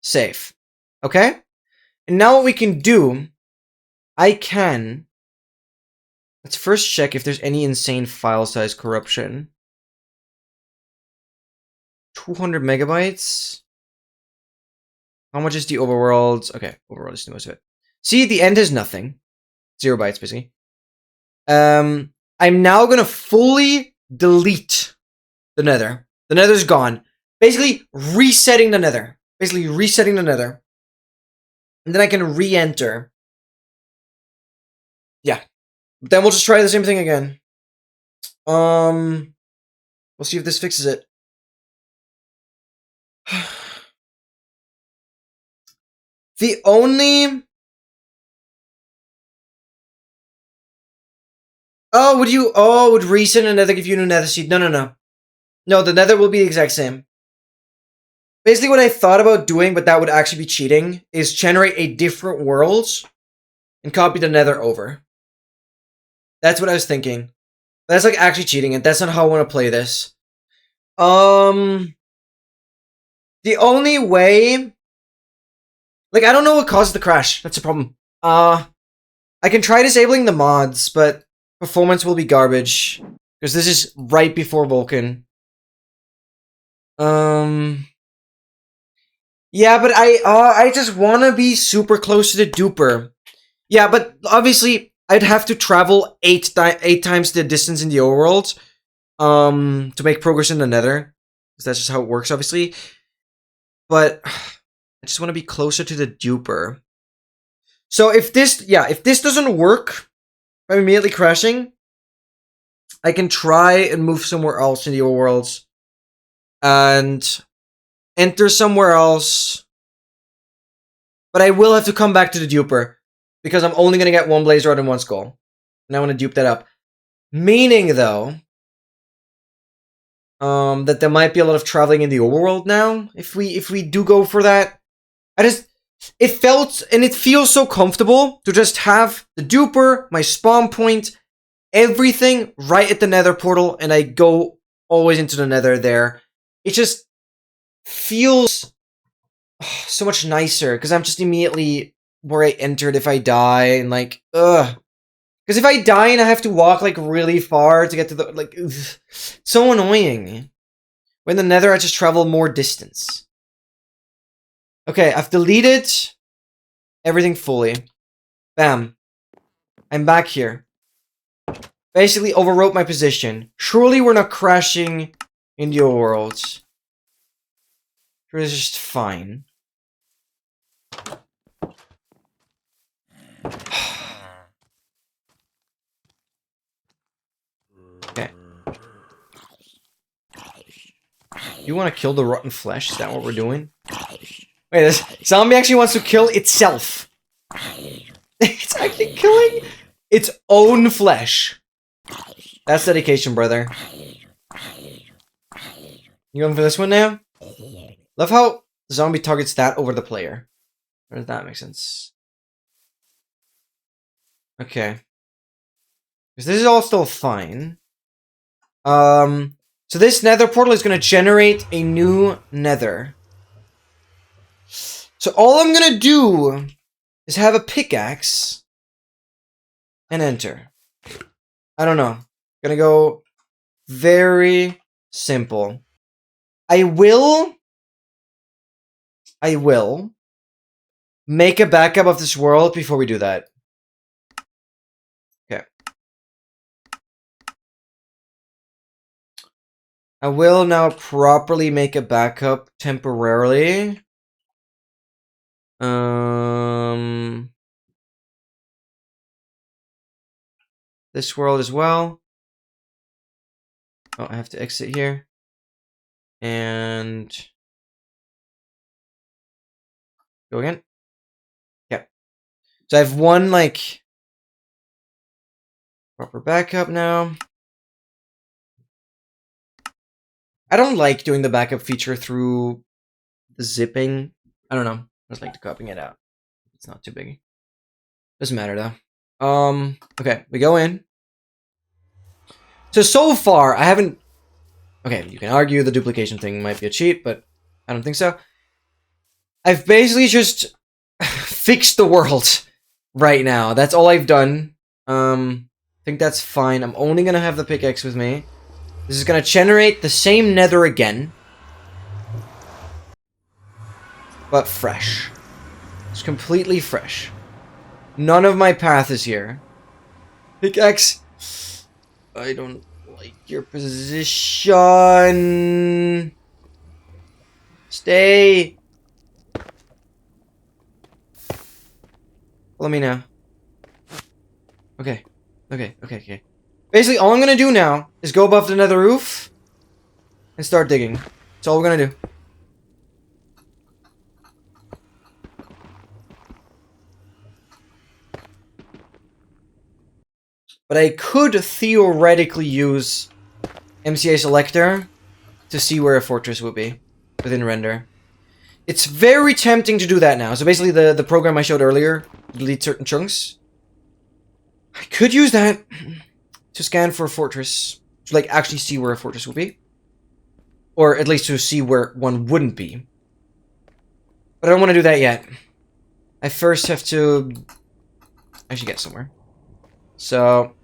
Safe. Okay? And now what we can do, let's first check if there's any insane file size corruption. 200 megabytes. How much is the overworld? Okay, overworld is the most of it. See, the end is nothing. 0 bytes, basically. I'm now gonna fully delete the nether. The nether's gone. Basically, resetting the nether. And then I can re-enter. Yeah. Then we'll just try the same thing again. We'll see if this fixes it. The only... would reset a nether give you a new nether seed? No. No, the nether will be the exact same. Basically what I thought about doing, but that would actually be cheating, is generate a different world and copy the nether over. That's what I was thinking. That's like actually cheating, and that's not how I want to play this. The only way... Like, I don't know what caused the crash. That's a problem. I can try disabling the mods, but performance will be garbage. Because this is right before Vulkan. Yeah, but I just want to be super close to the duper. Yeah, but obviously I'd have to travel eight times the distance in the overworld to make progress in the nether. Because that's just how it works, obviously. But I just want to be closer to the duper. So if this doesn't work, by immediately crashing, I can try and move somewhere else in the overworlds. And enter somewhere else. But I will have to come back to the duper. Because I'm only going to get one blaze rod and one skull. And I want to dupe that up. Meaning, though, that there might be a lot of traveling in the overworld now. If we do go for that. It felt and it feels so comfortable to just have the duper, my spawn point, everything right at the nether portal, and I go always into the nether there. It just feels so much nicer because I'm just immediately where I entered if I die, and like, ugh. Because if I die and I have to walk like really far to get to the, like, ugh, so annoying. When the nether, I just travel more distance. Okay, I've deleted everything fully. Bam. I'm back here. Basically overwrote my position. Surely we're not crashing in your worlds. It's just fine. Okay. You want to kill the rotten flesh? Is that what we're doing? Wait, this zombie actually wants to kill itself. It's actually killing its own flesh. That's dedication, brother. You going for this one now? Love how the zombie targets that over the player. Or does that make sense? Okay. Because this is all still fine. So this nether portal is going to generate a new nether. So all I'm going to do is have a pickaxe and enter. I don't know. Gonna go very simple. I will make a backup of this world before we do that. Okay. I will now properly make a backup temporarily. This world as well. Oh, I have to exit here. And go again. Yeah. So I have one, like, proper backup now. I don't like doing the backup feature through the zipping. I don't know. I just like copying it out. It's not too big. Doesn't matter though. Okay, we go in. So far, I haven't... Okay, you can argue the duplication thing might be a cheat, but I don't think so. I've basically just fixed the world right now. That's all I've done. I think that's fine. I'm only gonna have the pickaxe with me. This is gonna generate the same nether again. But fresh. It's completely fresh. None of my path is here. Pickaxe. I don't like your position. Stay. Follow me now. Okay. Okay. Basically, all I'm gonna do now is go above the nether roof and start digging. That's all we're gonna do. But I could theoretically use MCA selector to see where a fortress would be within render. It's very tempting to do that now. So basically the program I showed earlier, delete certain chunks. I could use that to scan for a fortress. To like actually see where a fortress would be. Or at least to see where one wouldn't be. But I don't want to do that yet. I first have to actually get somewhere. So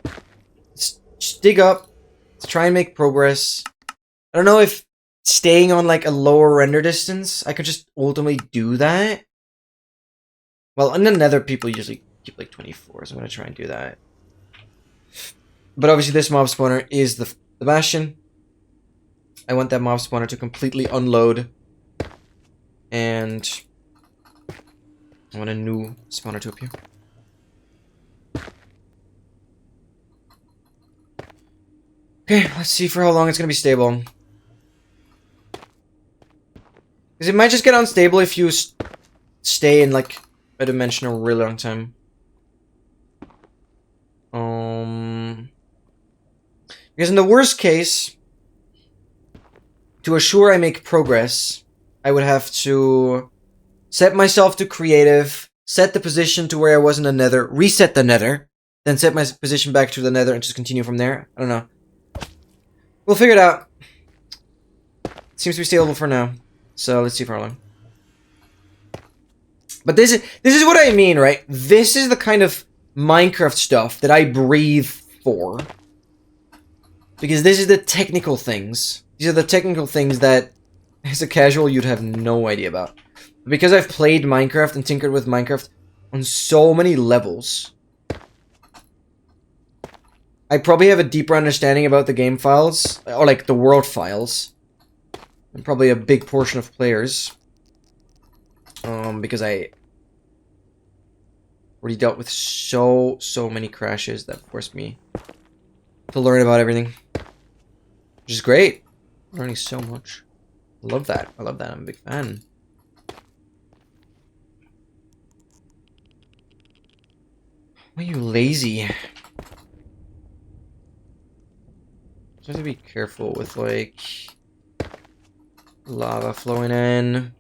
let's just dig up. Let's try and make progress. I don't know if staying on like a lower render distance, I could just ultimately do that. Well, in the nether, people usually keep like 24, so I'm gonna try and do that. But obviously this mob spawner is the bastion. I want that mob spawner to completely unload. And I want a new spawner to appear. Okay, let's see for how long it's gonna be stable. Because it might just get unstable if you stay in like a dimension a really long time. Because in the worst case, to assure I make progress, I would have to set myself to creative, set the position to where I was in the nether, reset the nether, then set my position back to the nether and just continue from there. I don't know. We'll figure it out. It seems to be stable for now. So let's see for how long. But this is what I mean, right? This is the kind of Minecraft stuff that I breathe for. Because this is the technical things. These are the technical things that, as a casual, you'd have no idea about. But because I've played Minecraft and tinkered with Minecraft on so many levels, I probably have a deeper understanding about the game files, or like the world files, and probably a big portion of players. Because I already dealt with so many crashes that forced me to learn about everything. Which is great. I'm learning so much. I love that. I love that. I'm a big fan. Why are you lazy? Just have to be careful with like lava flowing in.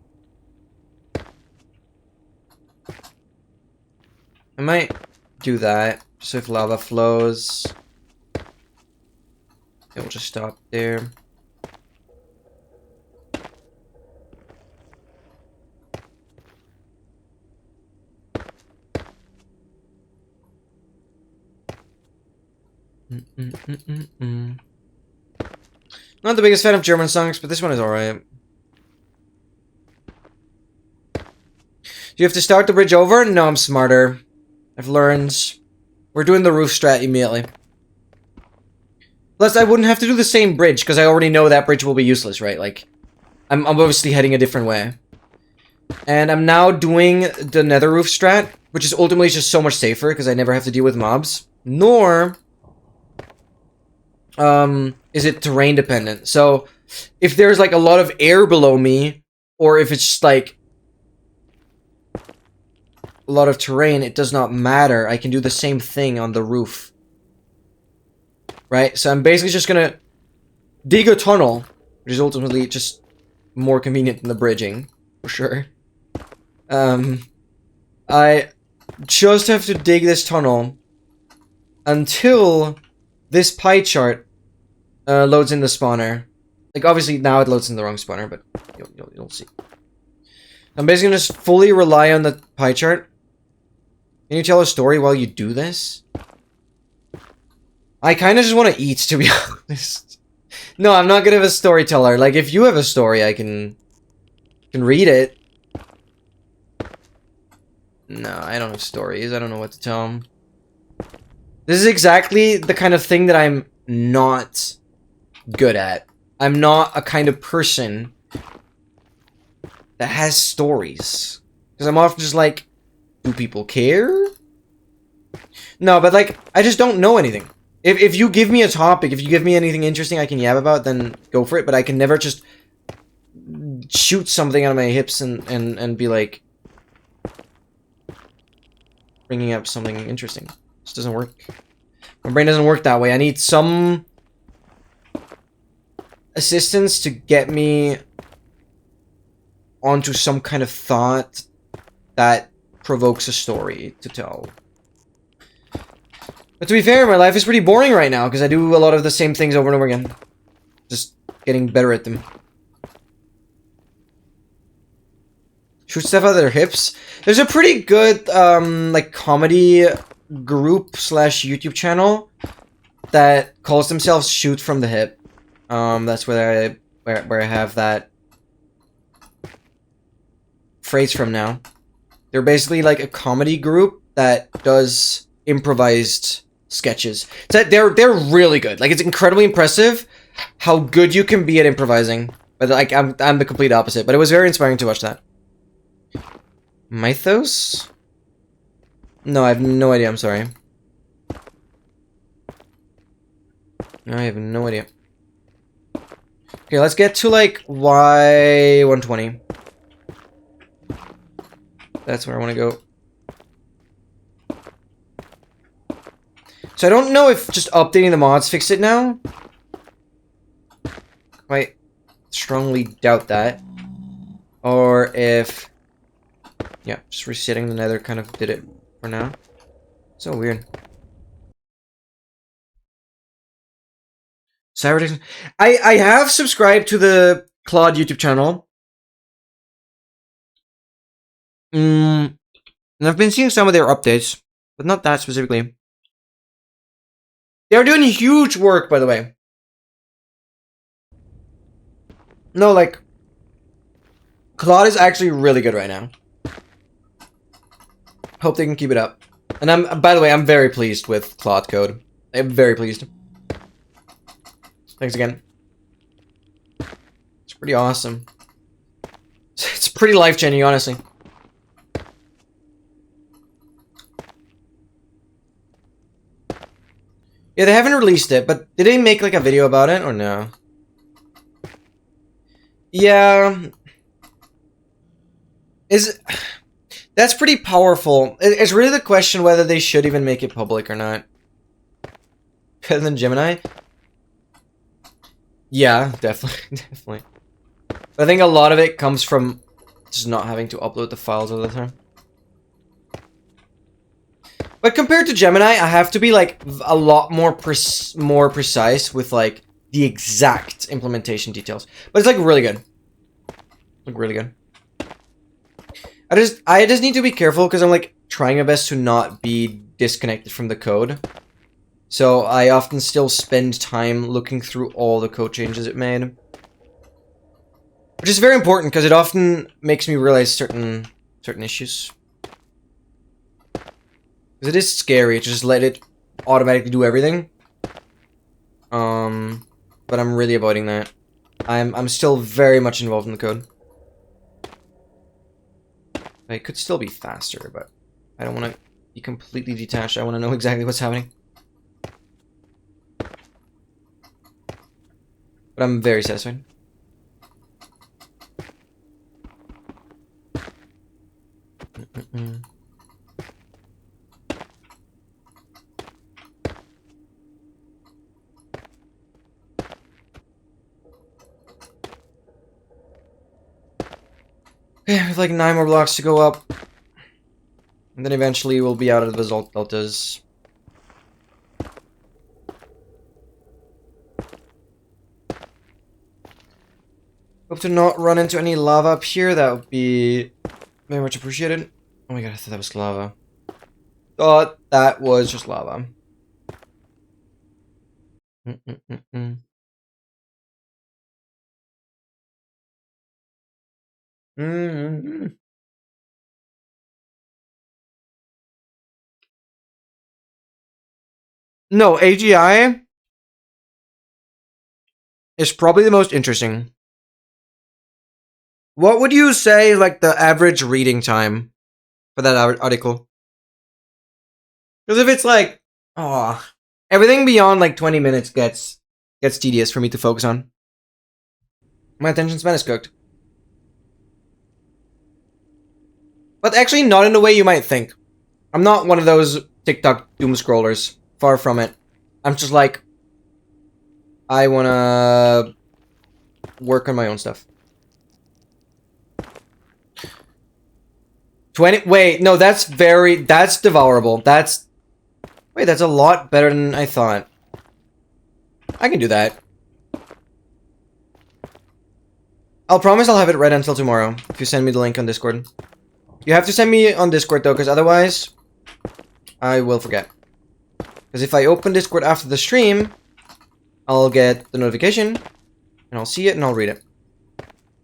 I might do that, so if lava flows, it will just stop there. Not the biggest fan of German songs, but this one is alright. Do you have to start the bridge over? No, I'm smarter. I've learned. We're doing the roof strat immediately. Plus, I wouldn't have to do the same bridge, because I already know that bridge will be useless, right? Like, I'm obviously heading a different way. And I'm now doing the nether roof strat, which is ultimately just so much safer, because I never have to deal with mobs. Nor is it terrain dependent. So, if there's, like, a lot of air below me, or if it's just, like, a lot of terrain, it does not matter. I can do the same thing on the roof. Right? So I'm basically just gonna dig a tunnel, which is ultimately just more convenient than the bridging, for sure. I just have to dig this tunnel until this pie chart loads in the spawner. Like, obviously, now it loads in the wrong spawner, but you'll see. I'm basically gonna just fully rely on the pie chart. Can you tell a story while you do this? I kind of just want to eat, to be honest. No, I'm not good of a storyteller. Like, if you have a story, I can read it. No, I don't have stories. I don't know what to tell them. This is exactly the kind of thing that I'm not good at. I'm not a kind of person that has stories. Because I'm often just like, do people care? No, but like, I just don't know anything. If you give me a topic, if you give me anything interesting I can yab about, then go for it. But I can never just shoot something out of my hips and be like, bringing up something interesting. This doesn't work. My brain doesn't work that way. I need some assistance to get me onto some kind of thought that provokes a story to tell. But to be fair, my life is pretty boring right now because I do a lot of the same things over and over again. Just getting better at them. Shoot stuff out of their hips. There's a pretty good, like, comedy group slash YouTube channel that calls themselves Shoot from the Hip. That's where where I have that phrase from now. They're basically like a comedy group that does improvised sketches. So they're really good. Like, it's incredibly impressive how good you can be at improvising. But like, I'm the complete opposite. But it was very inspiring to watch that. Mythos? No, I have no idea. I'm sorry. I have no idea. Okay, let's get to like Y120. That's where I want to go. So I don't know if just updating the mods fixed it now. I strongly doubt that. Or if... yeah, just resetting the nether kind of did it for now. So weird. Cyber, I have subscribed to the Claude YouTube channel. And I've been seeing some of their updates, but not that specifically. They're doing huge work, by the way. No, like, Claude is actually really good right now. Hope they can keep it up. And by the way, I'm very pleased with Claude code. I'm very pleased. Thanks again. It's pretty awesome. It's pretty life-changing, honestly. Yeah, they haven't released it, but did they make like a video about it or no? Yeah. That's pretty powerful. It's really the question whether they should even make it public or not. Better than Gemini? Yeah, definitely, definitely. But I think a lot of it comes from just not having to upload the files all the time. But compared to Gemini, I have to be like a lot more precise with like the exact implementation details. But it's like really good. Like really good. I just need to be careful because I'm like trying my best to not be disconnected from the code. So I often still spend time looking through all the code changes it made. Which is very important because it often makes me realize certain issues. Because it is scary to just let it automatically do everything. But I'm really avoiding that. I'm still very much involved in the code. It could still be faster, but I don't want to be completely detached. I want to know exactly what's happening. But I'm very satisfied. Okay, we have like 9 more blocks to go up. And then eventually we'll be out of the basalt deltas. Hope to not run into any lava up here. That would be very much appreciated. Oh my god, I thought that was lava. Thought that was just lava. No, AGI is probably the most interesting. What would you say, like, the average reading time for that article? Because if it's like, oh, everything beyond like 20 minutes gets tedious for me to focus on. My attention span is cooked. But actually not in the way you might think. I'm not one of those TikTok doom scrollers. Far from it. I'm just like, I wanna work on my own stuff. 20, wait, no, that's devourable. Wait, that's a lot better than I thought. I can do that. I'll promise I'll have it read until tomorrow, if you send me the link on Discord. You have to send me on Discord though, because otherwise, I will forget. Because if I open Discord after the stream, I'll get the notification, and I'll see it and I'll read it.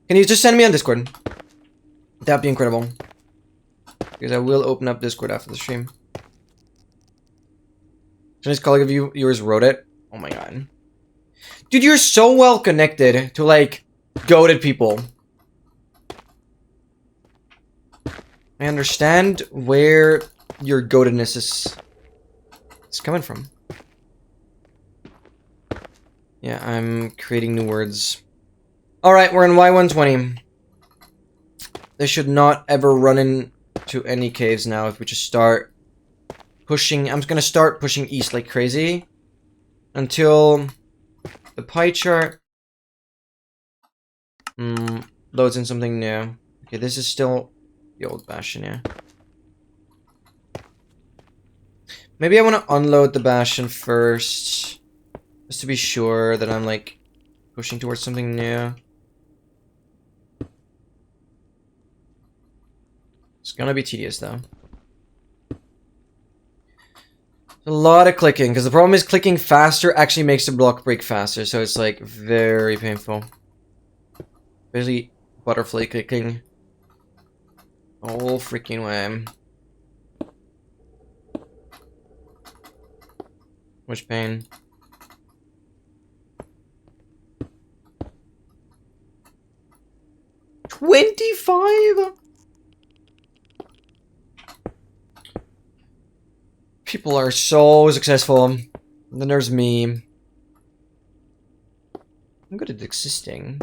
Can you just send me on Discord? That'd be incredible. Because I will open up Discord after the stream. Chinese colleague of yours wrote it. Oh my god. Dude, you're so well connected to, like, goated people. I understand where your goatedness is coming from. Yeah, I'm creating new words. Alright, we're in Y120. They should not ever run into any caves now if we just start pushing. I'm just gonna start pushing east like crazy until the pie chart loads in something new. Okay, this is still the old Bastion, yeah. Maybe I want to unload the Bastion first, just to be sure that I'm, like, pushing towards something new. It's gonna be tedious, though. A lot of clicking, because the problem is clicking faster actually makes the block break faster, so it's, like, very painful. Basically, butterfly clicking. All freaking way. Which pain. $25? People are so successful. And then there's me. I'm good at existing.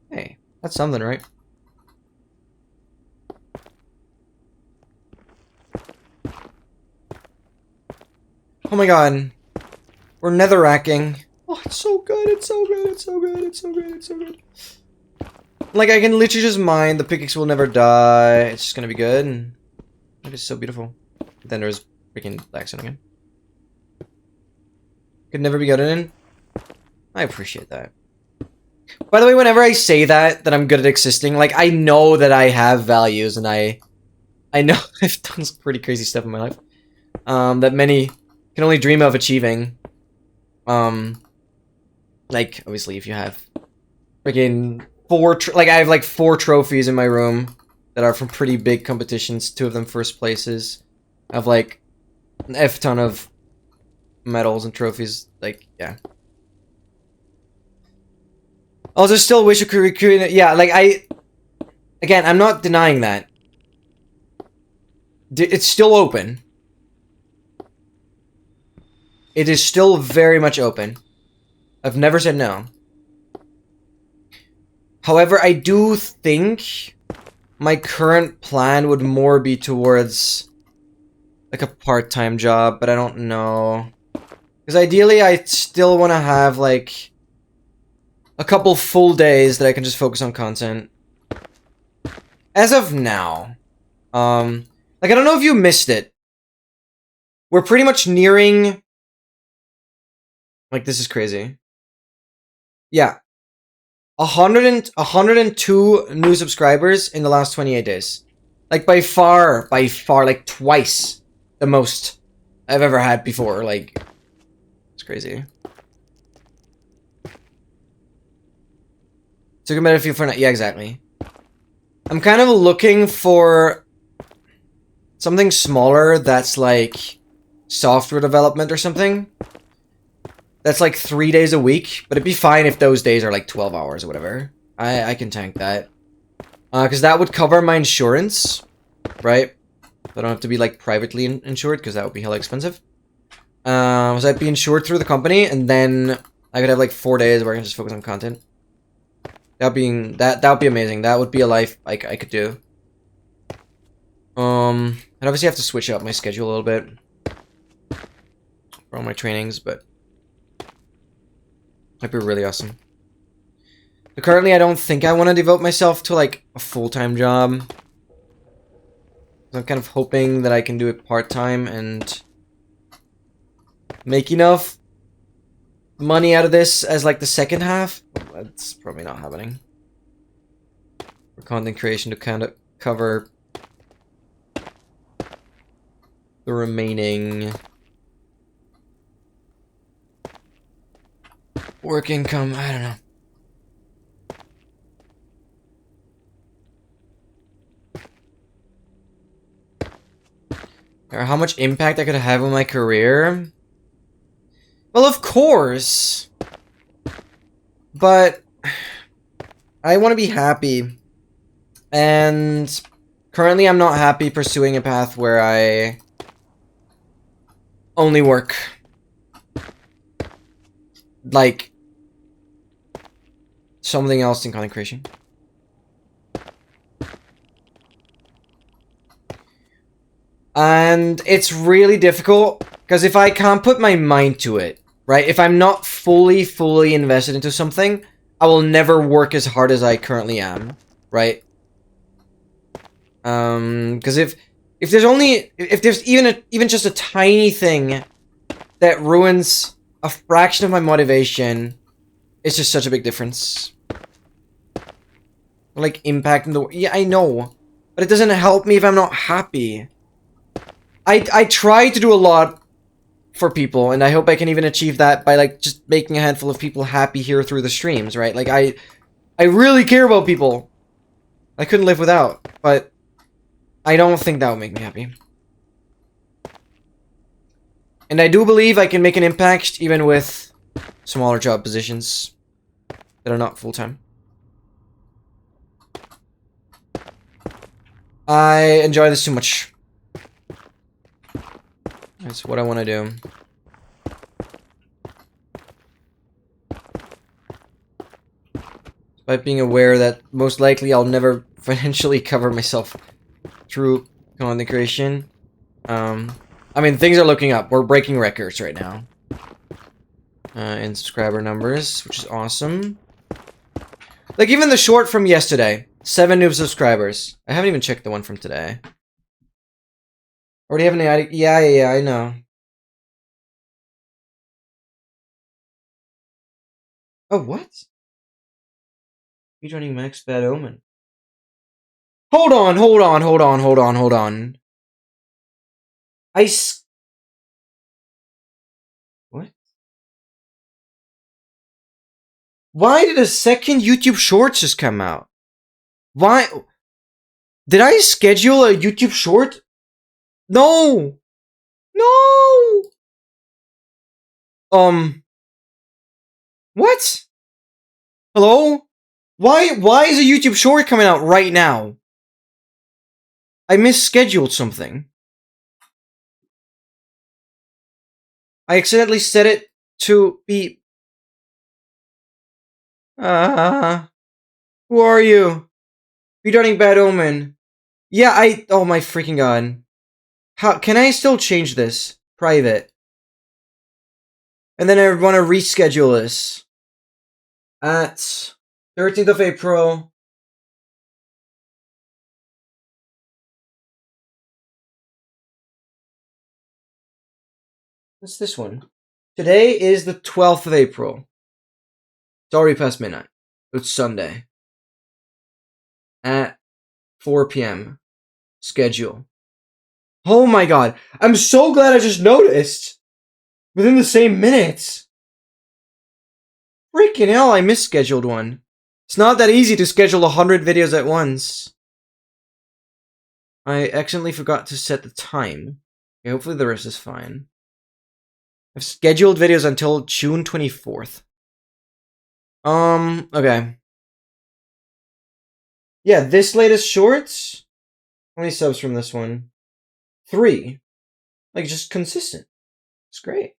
Hey, that's something, right? Oh my god. We're netherracking. Oh, it's so good, it's so good, it's so good, it's so good, it's so good. Like, I can literally just mine, the pickaxe will never die. It's just gonna be good. And it is so beautiful. Then there's freaking blackstone again. Could never be good in. I appreciate that. By the way, whenever I say that I'm good at existing, like, I know that I have values, and I know I've done some pretty crazy stuff in my life. That many can only dream of achieving. Like, obviously, if you have freaking like, I have, like, 4 trophies in my room that are from pretty big competitions, 2 of them first places. I have, like, an F ton of medals and trophies, like, yeah. Also, still wish you could recruit it. Yeah, like, again, I'm not denying that. It's still open. It is still very much open. I've never said no. However, I do think my current plan would more be towards, like, a part-time job, but I don't know. Because ideally, I still want to have, like, a couple full days that I can just focus on content. As of now. Like, I don't know if you missed it. We're pretty much nearing... Like, this is crazy. Yeah. 102 new subscribers in the last 28 days. Like, by far, like, twice the most I've ever had before. Like, it's crazy. Took a better feel for... Yeah, exactly. I'm kind of looking for something smaller that's, like, software development or something. That's like 3 days a week, but it'd be fine if those days are like 12 hours or whatever. I can tank that. Because that would cover my insurance, right? I don't have to be like privately insured, because that would be hella expensive. So I'd be insured through the company, and then I could have like 4 days where I can just focus on content. That would be amazing. That would be a life I could do. I'd obviously have to switch up my schedule a little bit for all my trainings, but that'd be really awesome. But currently, I don't think I want to devote myself to, like, a full-time job. I'm kind of hoping that I can do it part-time and make enough money out of this as, like, the second half. That's probably not happening. For content creation to kind of cover the remaining work income. I don't know. Or how much impact I could have on my career? Well, of course. But I want to be happy. And currently I'm not happy pursuing a path where I only work. Like something else in content creation. And it's really difficult because if I can't put my mind to it, right? If I'm not fully invested into something, I will never work as hard as I currently am, right? Because if there's even just a tiny thing that ruins a fraction of my motivation, it's just such a big difference. Like impacting the yeah, I know, but it doesn't help me if I'm not happy. I try to do a lot for people, and I hope I can even achieve that by like just making a handful of people happy here through the streams, right? Like I really care about people. I couldn't live without, but I don't think that would make me happy. And I do believe I can make an impact even with smaller job positions that are not full-time. I enjoy this too much. That's what I want to do. Despite being aware that most likely I'll never financially cover myself through content creation. I mean, things are looking up. We're breaking records right now. In subscriber numbers, which is awesome. Like, even the short from yesterday. 7 new subscribers. I haven't even checked the one from today. Already have an idea? Yeah, I know. Oh, what? You're joining Max Bad Omen. Hold on. What? Why did a second YouTube Shorts just come out? Why? Did I schedule a YouTube Short? No! No! What? Hello? Why is a YouTube Short coming out right now? I misscheduled something. I accidentally set it to be... who are you? Regarding Bad Omen. Yeah, oh my freaking god. How, can I still change this? Private. And then I want to reschedule this. At 13th of April. What's this one? Today is the 12th of April. It's already past midnight. It's Sunday. At 4 p.m. Schedule. Oh my god. I'm so glad I just noticed. Within the same minutes. Freaking hell, I misscheduled one. It's not that easy to schedule 100 videos at once. I accidentally forgot to set the time. Okay, hopefully the rest is fine. I've scheduled videos until June 24th. Okay. Yeah, this latest shorts. How many subs from this one? 3. Like, just consistent. It's great.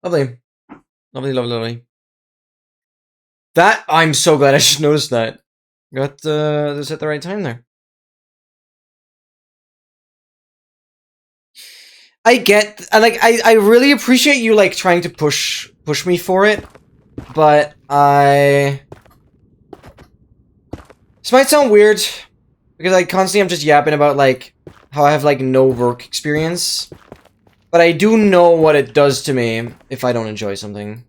Lovely. Lovely. That, I'm so glad I just noticed that. Got this at the right time there. I really appreciate you, like, trying to push me for it. But this might sound weird, because I'm just yapping about, like, how I have, like, no work experience. But I do know what it does to me if I don't enjoy something.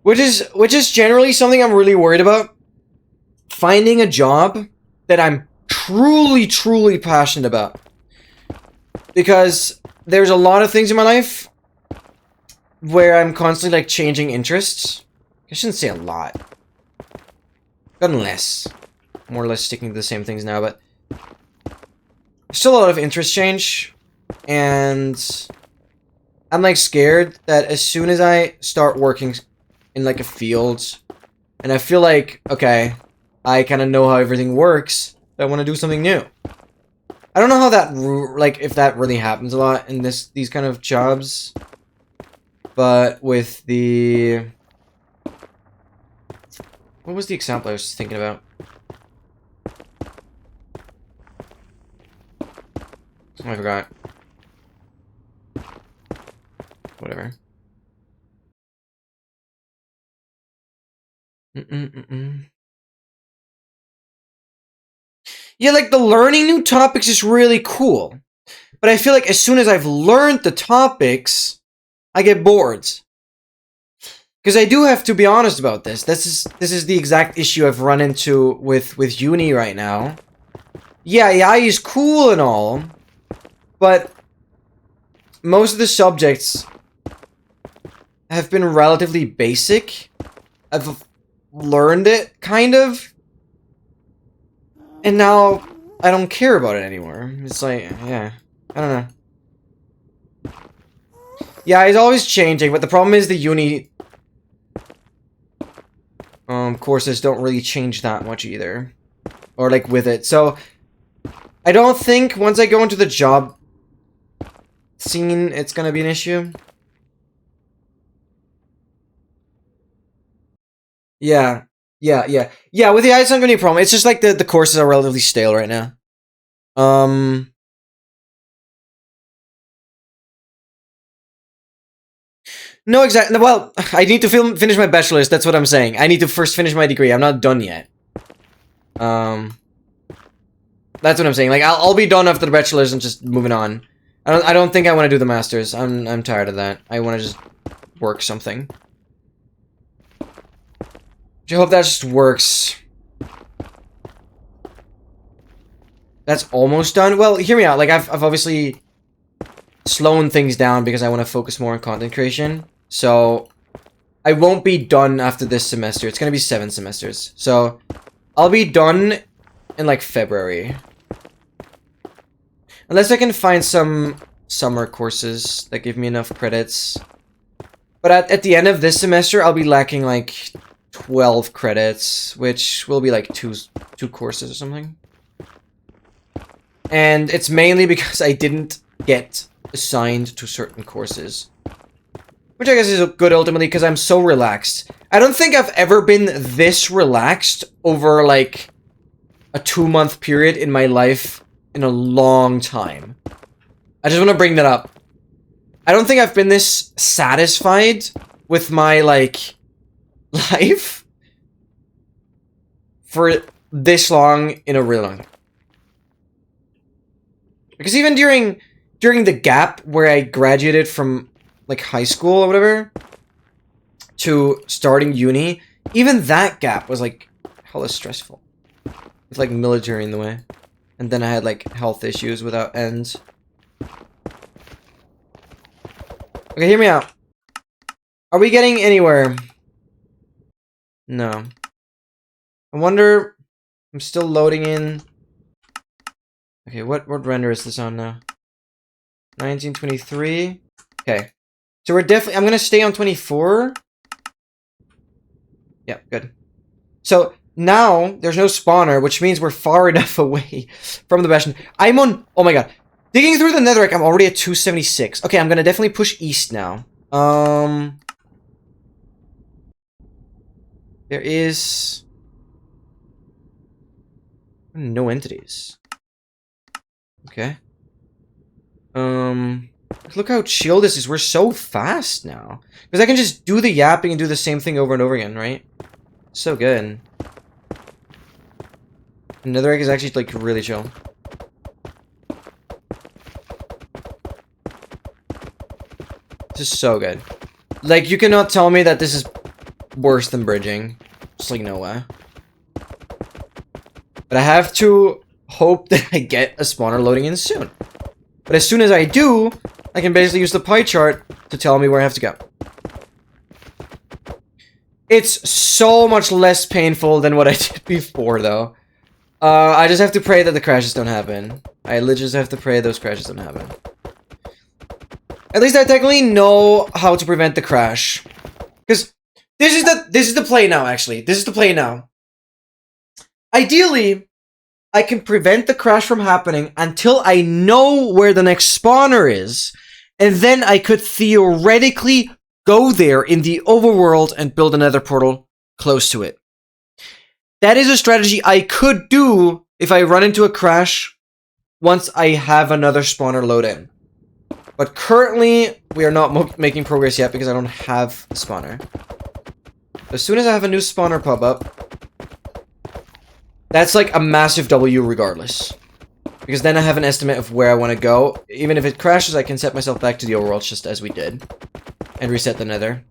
Which is generally something I'm really worried about. Finding a job that I'm truly passionate about. Because there's a lot of things in my life where I'm constantly, like, changing interests. I shouldn't say a lot. Gotten less. More or less sticking to the same things now, but Still a lot of interest change, and I'm like scared that as soon as I start working in like a field, and I feel like, okay, I kind of know how everything works, I want to do something new. I don't know how that, like, if that really happens a lot in these kind of jobs, but with the... What was the example I was thinking about? Oh, I forgot. Whatever. Yeah, like, the learning new topics is really cool. But I feel like as soon as I've learned the topics, I get bored. Because I do have to be honest about this. This is the exact issue I've run into with uni right now. Yeah, AI is cool and all, but most of the subjects have been relatively basic. I've learned it, kind of. And now I don't care about it anymore. It's like, yeah, I don't know. Yeah, it's always changing, but the problem is the uni courses don't really change that much either. Or like with it. So I don't think once I go into the job scene it's gonna be an issue. Yeah. Yeah, with the AI it's not gonna be a problem. It's just like the courses are relatively stale right now. No, exactly. Well, I need to finish my bachelor's. That's what I'm saying. I need to first finish my degree. I'm not done yet. That's what I'm saying. Like, I'll be done after the bachelor's and just moving on. I don't think I want to do the master's. I'm tired of that. I want to just work something. I hope that just works. That's almost done. Well, hear me out. Like, I've obviously slowing things down because I want to focus more on content creation. So I won't be done after this semester. It's gonna be 7 semesters. So I'll be done in like February. Unless I can find some summer courses that give me enough credits. But at the end of this semester, I'll be lacking like 12 credits, which will be like two courses or something. And it's mainly because I didn't get assigned to certain courses. Which I guess is good ultimately because I'm so relaxed. I don't think I've ever been this relaxed over like a 2-month period in my life in a long time. I just want to bring that up. I don't think I've been this satisfied with my like life for this long in a really long time. Because even during the gap where I graduated from like high school or whatever to starting uni, even that gap was like hella stressful. With like military in the way. And then I had like health issues without end. Okay, hear me out. Are we getting anywhere? No. I wonder... I'm still loading in... Okay, what render is this on now? 1923. Okay. So we're definitely... I'm gonna stay on 24. Yeah, good. So, now, there's no spawner, which means we're far enough away from the bastion. I'm on... Oh my god. Digging through the netherrack, I'm already at 276. Okay, I'm gonna definitely push east now. There is... no entities. Okay. Look how chill this is. We're so fast now. Because I can just do the yapping and do the same thing over and over again, right? So good. Netherrack is actually, like, really chill. This is so good. Like, you cannot tell me that this is worse than bridging. Just, like, no way. But I have to hope that I get a spawner loading in soon. But as soon as I do, I can basically use the pie chart to tell me where I have to go. It's so much less painful than what I did before, though. I just have to pray that the crashes don't happen. I literally just have to pray those crashes don't happen. At least I technically know how to prevent the crash. Because this is the play now, actually. This is the play now. Ideally, I can prevent the crash from happening until I know where the next spawner is. And then I could theoretically go there in the overworld and build another portal close to it. That is a strategy I could do if I run into a crash once I have another spawner load in. But currently, we are not making progress yet because I don't have a spawner. As soon as I have a new spawner pop up, that's like a massive W regardless. Because then I have an estimate of where I want to go. Even if it crashes, I can set myself back to the overworld just as we did. And reset the nether.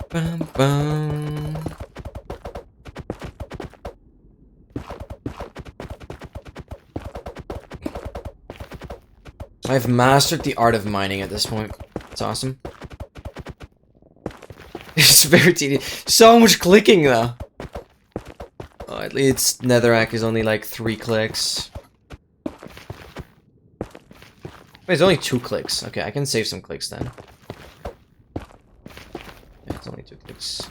Bum, bum. I've mastered the art of mining at this point. It's awesome. It's very tedious. So much clicking though. Oh, at least netherrack is only like 3 clicks. Wait, it's only 2 clicks. Okay, I can save some clicks then. Yeah, it's only 2 clicks.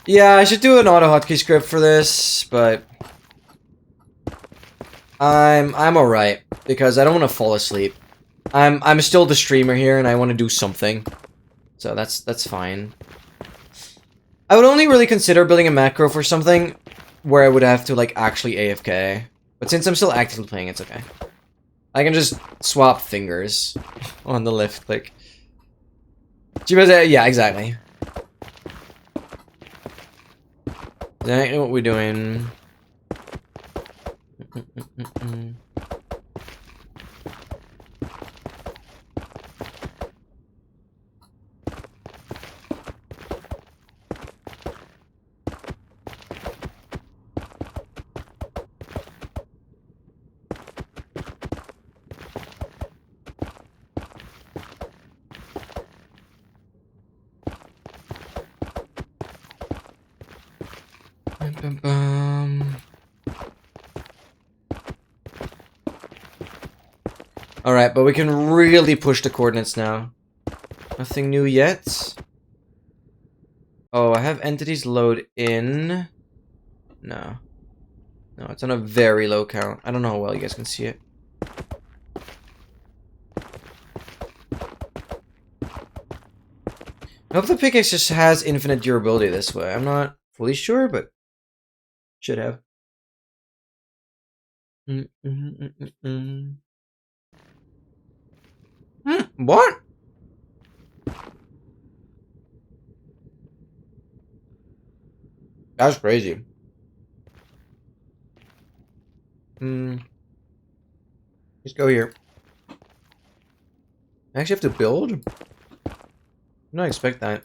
Yeah, I should do an auto hotkey script for this, but I'm alright because I don't want to fall asleep. I'm still the streamer here and I want to do something. So that's fine. I would only really consider building a macro for something where I would have to like actually AFK. But since I'm still actively playing, it's okay. I can just swap fingers on the left click. Yeah, exactly. Exactly what we're doing. Alright, but we can really push the coordinates now. Nothing new yet. Oh, I have entities load in. No. No, it's on a very low count. I don't know how well you guys can see it. I hope the pickaxe just has infinite durability this way. I'm not fully sure, but should have. What? That's crazy. Let's go here. I actually have to build? I did not expect that.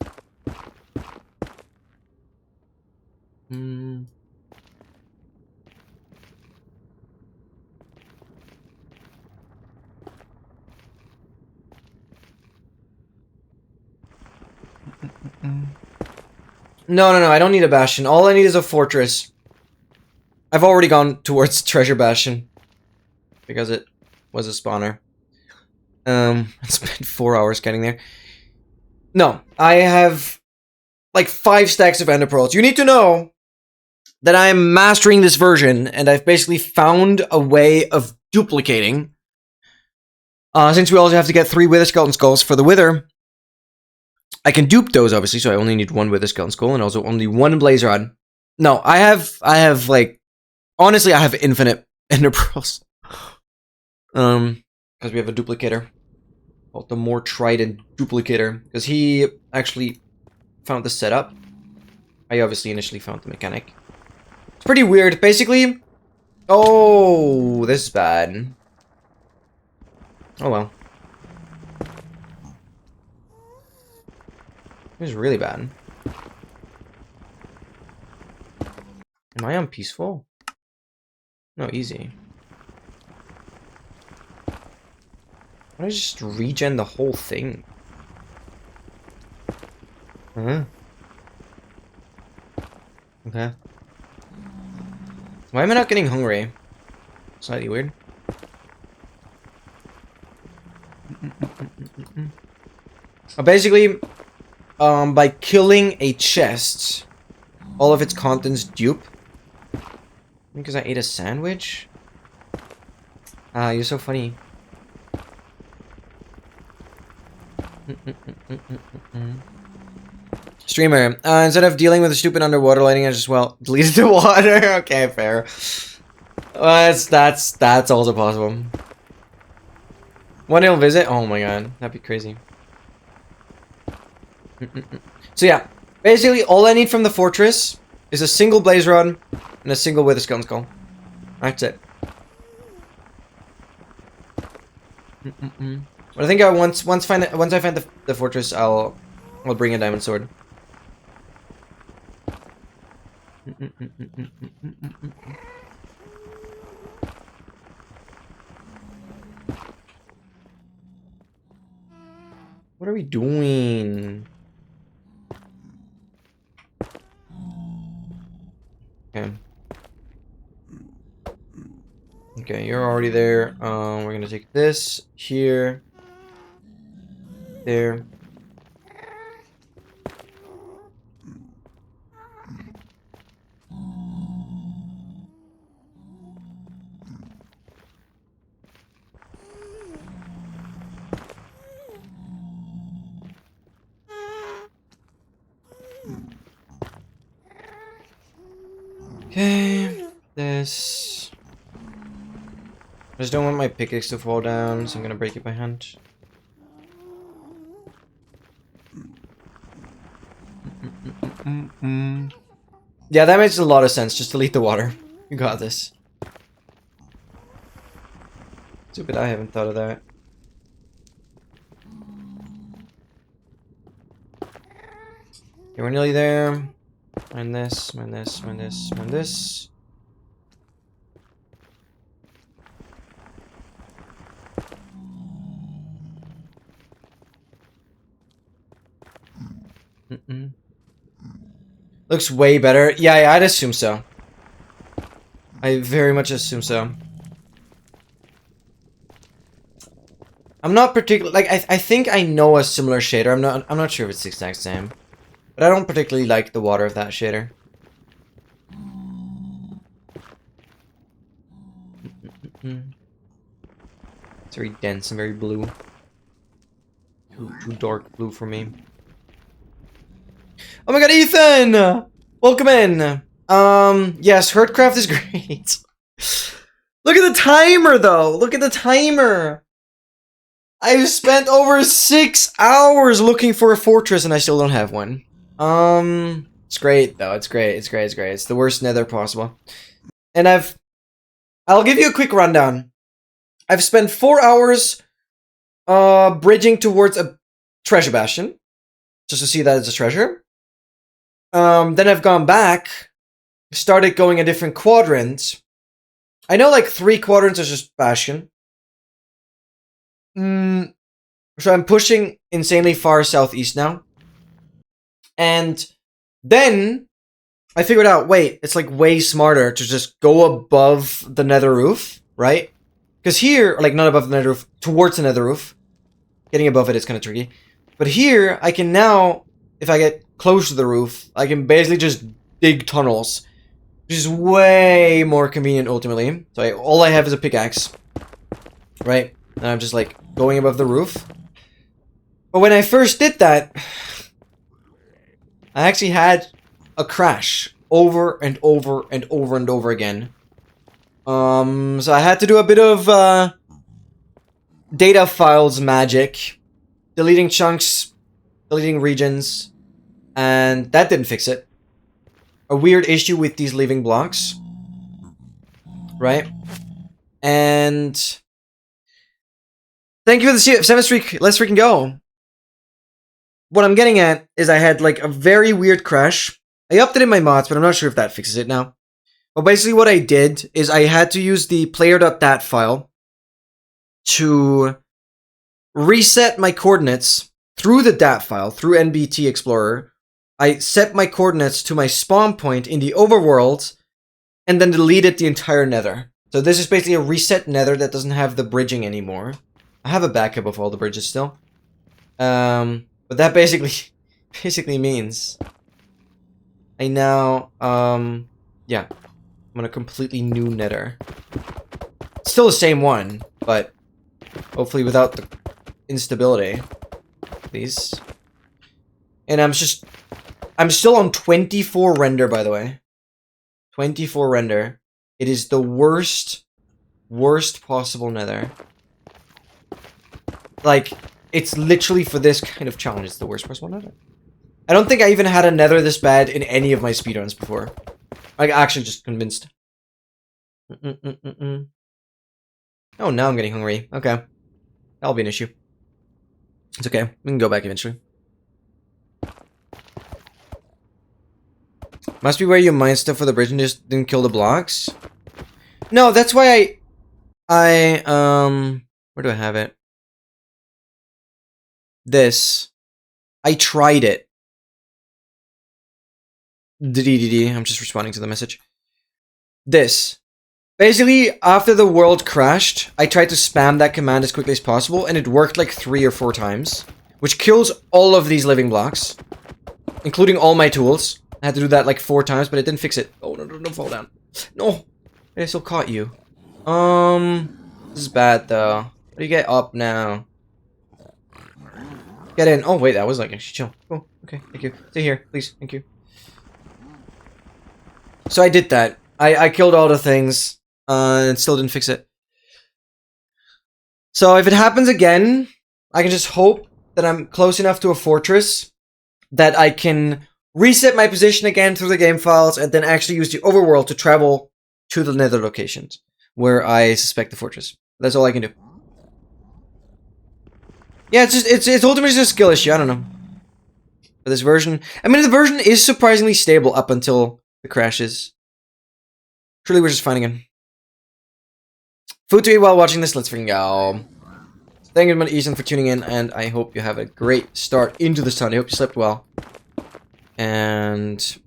No, I don't need a bastion. All I need is a fortress. I've already gone towards treasure bastion. Because it was a spawner. I spent 4 hours getting there. No, I have like 5 stacks of ender pearls. You need to know that I am mastering this version, and I've basically found a way of duplicating. Since we also have to get 3 wither skeleton skulls for the wither, I can dupe those, obviously, so I only need 1 wither skeleton skull and also only 1 blaze rod. No, I have like, honestly, I have infinite ender pearls. Because we have a duplicator called the More Trident Duplicator, because he actually found the setup. I obviously initially found the mechanic. It's pretty weird. Basically, oh, this is bad. Oh well. This is really bad. Am I on peaceful? No, easy. Why don't I just regen the whole thing? Huh? Okay. Why am I not getting hungry? Slightly weird. Basically, by killing a chest, all of its contents dupe. Because I ate a sandwich? Ah, you're so funny. Streamer, instead of dealing with the stupid underwater lighting, I just, well, deleted the water. Okay, fair. That's also possible. One day I'll visit? Oh my god, that'd be crazy. So yeah, basically all I need from the fortress is a single blaze rod and a single wither skeleton skull. That's it. But I think once I find the fortress, I'll bring a diamond sword. What are we doing? Okay. Okay, you're already there. We're gonna take this here, there. Okay, this. I just don't want my pickaxe to fall down, so I'm gonna break it by hand. Yeah, that makes a lot of sense. Just delete the water. You got this. Stupid, I haven't thought of that. Okay, we're nearly there. Mine this, mine this, mine this, mine this. Looks way better. Yeah, I'd assume so. I very much assume so. I'm not particularly like I think I know a similar shader. I'm not sure if it's the exact same. But I don't particularly like the water of that shader. It's very dense and very blue. Too dark blue for me. Oh my god, Ethan! Welcome in! Yes, Herdcraft is great. Look at the timer, though! Look at the timer! I've spent over 6 hours looking for a fortress and I still don't have one. It's great, though. It's great, it's great, it's great. It's the worst nether possible. And I'll give you a quick rundown. I've spent 4 hours, bridging towards a treasure bastion. Just to see that it's a treasure. Then I've gone back, started going a different quadrant. I know like 3 quadrants is just bastion. So I'm pushing insanely far southeast now. And then I figured out, wait, it's like way smarter to just go above the nether roof, right? Because here, like not above the nether roof, towards the nether roof. Getting above it is kind of tricky. But here, I can now, if I get close to the roof, I can basically just dig tunnels. Which is way more convenient ultimately. So all I have is a pickaxe. Right? And I'm just like going above the roof. But when I first did that, I actually had a crash over and over and over and over again. So I had to do a bit of data files magic. Deleting chunks, deleting regions, and that didn't fix it. A weird issue with these leaving blocks. Right? And thank you for the 7th streak. Let's freaking go. What I'm getting at is I had like a very weird crash. I updated my mods, but I'm not sure if that fixes it now. But basically what I did is I had to use the player.dat file to reset my coordinates through the dat file, through NBT Explorer, I set my coordinates to my spawn point in the overworld, and then deleted the entire nether. So this is basically a reset nether that doesn't have the bridging anymore. I have a backup of all the bridges still. But that basically means I now, yeah, I'm on a completely new nether. It's still the same one, but hopefully without the instability. Please. And I'm still on 24 render, by the way. 24 render. It is the worst possible nether. Like, it's literally for this kind of challenge, it's the worst possible nether. I don't think I even had a nether this bad in any of my speedruns before. I'm actually just convinced. Oh, now I'm getting hungry. Okay. That'll be an issue. It's okay. We can go back eventually. Must be where you mine stuff for the bridge and just didn't kill the blocks. No, that's why where do I have it? This. I tried it. I'm just responding to the message. This. Basically, after the world crashed, I tried to spam that command as quickly as possible, and it worked like 3 or 4 times. Which kills all of these living blocks. Including all my tools. I had to do that like 4 times, but it didn't fix it. Oh, no, don't fall down. No! I still caught you. This is bad, though. How do you get up now? Get in. Oh, wait, that was like actually chill. Oh, okay, thank you. Stay here, please. Thank you. So I did that. I killed all the things, and still didn't fix it. So if it happens again, I can just hope that I'm close enough to a fortress that I can reset my position again through the game files and then actually use the overworld to travel to the nether locations where I suspect the fortress. That's all I can do. Yeah, it's ultimately just a skill issue. I don't know. For this version, I mean, the version is surprisingly stable up until the crashes. Truly, we're just finding him. Food to eat while watching this. Let's freaking go. Thank you, Ethan, for tuning in, and I hope you have a great start into this time. I hope you slept well. And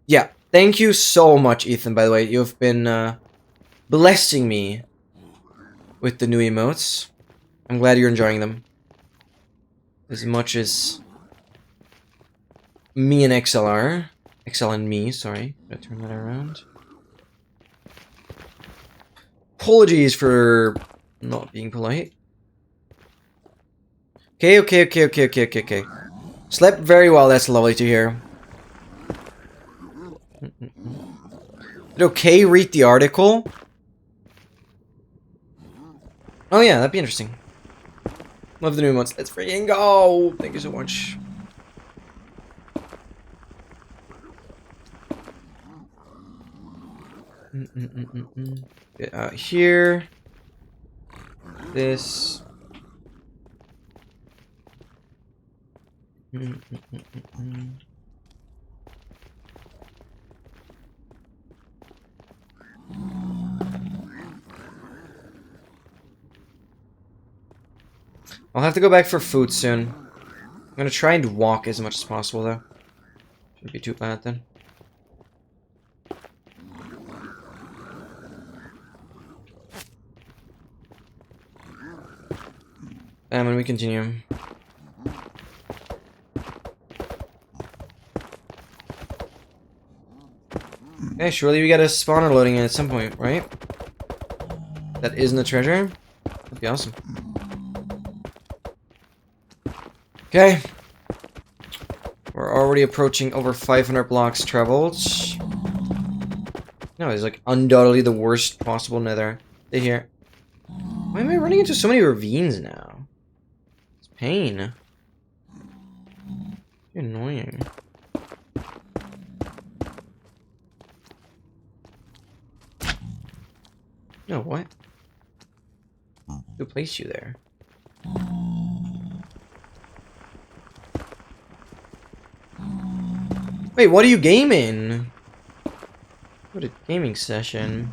yeah, thank you so much, Ethan. By the way, you've been blessing me with the new emotes. I'm glad you're enjoying them as much as me and XL are. XL and me, sorry. Gotta turn that around. Apologies for not being polite. Okay. Slept very well, that's lovely to hear. Did okay read the article? Oh yeah, that'd be interesting. Love the new ones. Let's freaking go! Thank you so much. Get out here. This. I'll have to go back for food soon. I'm gonna try and walk as much as possible, though. Shouldn't be too bad, then. And when we continue. Okay, surely we got a spawner loading in at some point, right? That isn't a treasure? That'd be awesome. Okay. We're already approaching over 500 blocks traveled. No, it's like undoubtedly the worst possible nether. Stay here. Why am I running into so many ravines now? It's pain. You're annoying. No, what? Who placed you there? Wait, what are you gaming? What a gaming session.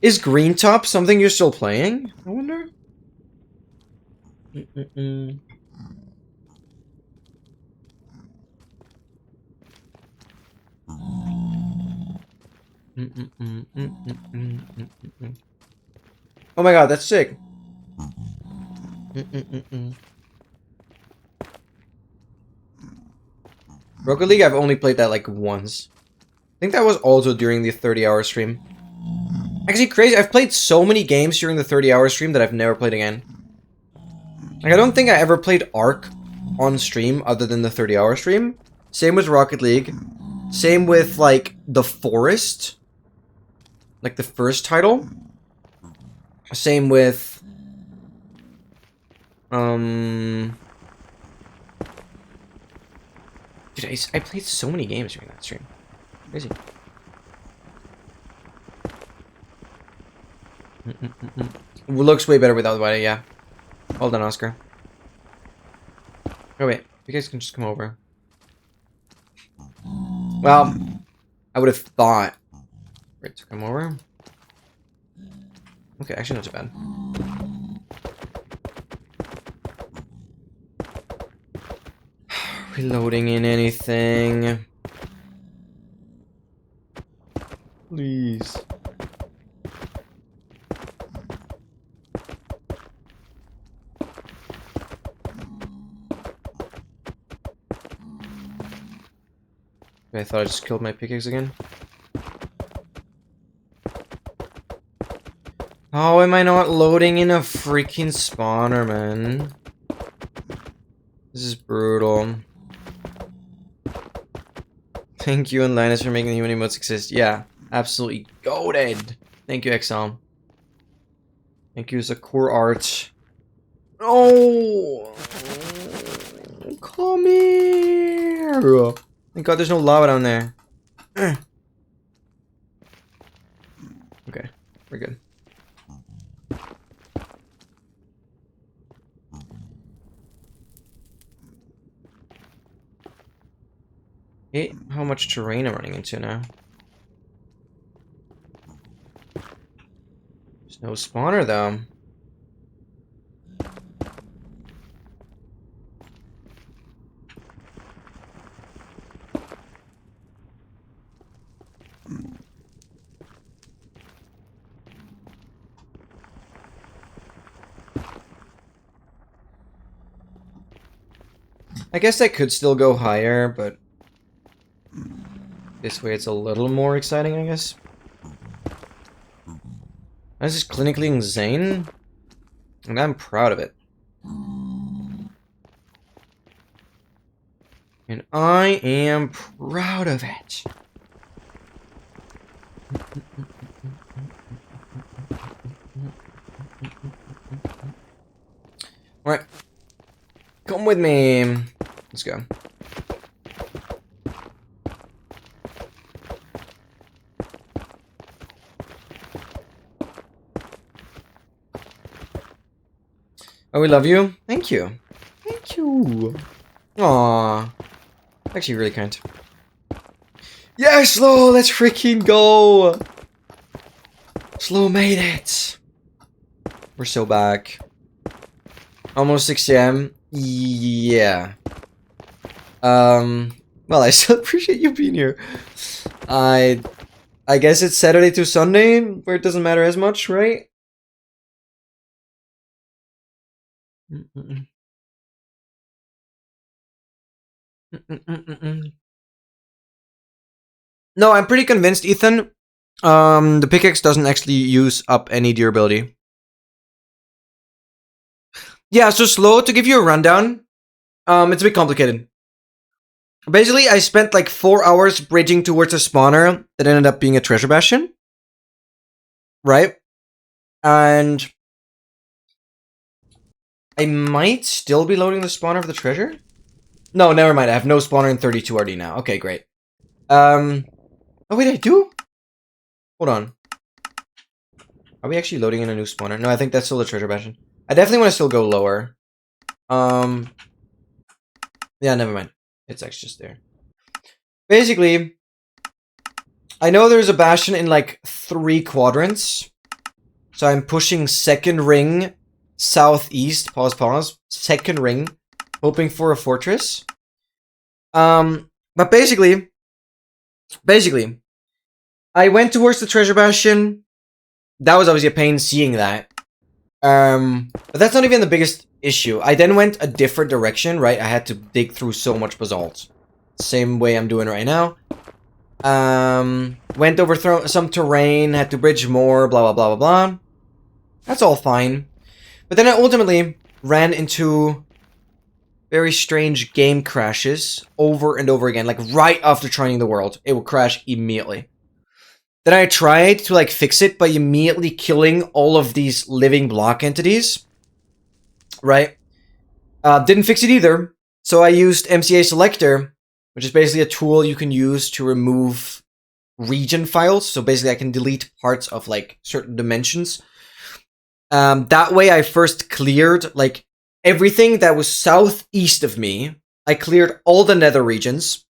Is Green Top something you're still playing? I wonder. Mm-mm-mm. Oh my god, that's sick. Rocket League, I've only played that like once. I think that was also during the 30-hour stream. Actually, crazy. I've played so many games during the 30-hour stream that I've never played again. Like, I don't think I ever played Ark on stream other than the 30-hour stream. Same with Rocket League. Same with, like, The Forest. Like, the first title. Same with... Dude, I played so many games during that stream. Crazy. Looks way better without the white, yeah. Hold on, Oscar. Oh, wait. You guys can just come over. Well, I would have thought... Right, to come over. Okay, actually not too bad. Reloading in anything. Please. I thought I just killed my pickaxe again. How am I not loading in a freaking spawner, man? This is brutal. Thank you and Linus for making the human emotes exist. Yeah, absolutely goated. Thank you, Exxon. Thank you, Zakor Art. Oh, come here. Thank God there's no lava down there. Okay, we're good. Hey, how much terrain I'm running into now. There's no spawner though. I guess I could still go higher, but this way it's a little more exciting, I guess. This is clinically insane, and I'm proud of it. And I am proud of it. Alright. Come with me. Let's go. Oh, we love you. Thank you. Thank you. Aww. Actually, really kind. Yeah, Slow! Let's freaking go! Slow made it! We're so back. Almost 6 AM. Yeah. Well, I still appreciate you being here. I guess it's Saturday to Sunday, where it doesn't matter as much, right? No, I'm pretty convinced, Ethan. The pickaxe doesn't actually use up any durability. Yeah, so Slow, to give you a rundown, it's a bit complicated. Basically, I spent like 4 hours bridging towards a spawner that ended up being a treasure bastion. Right? And I might still be loading the spawner for the treasure. No, never mind. I have no spawner in 32 RD now. Okay, great. Oh wait, I do? Hold on. Are we actually loading in a new spawner? No, I think that's still the treasure bastion. I definitely want to still go lower. Yeah, never mind. It's actually just there. Basically, I know there's a bastion in like 3 quadrants. So I'm pushing second ring southeast. Pause. Second ring. Hoping for a fortress. But basically, I went towards the treasure bastion. That was obviously a pain seeing that. But that's not even the biggest issue. I then went a different direction, right? I had to dig through so much basalt. Same way I'm doing right now. Went over some terrain, had to bridge more, blah, blah, blah, blah, blah. That's all fine. But then I ultimately ran into very strange game crashes over and over again. Like, right after trying the world, it would crash immediately. Then I tried to, like, fix it by immediately killing all of these living block entities. Right? Didn't fix it either. So I used MCA Selector, which is basically a tool you can use to remove region files. So basically I can delete parts of, like, certain dimensions. That way I first cleared, like, everything that was southeast of me. I cleared all the nether regions.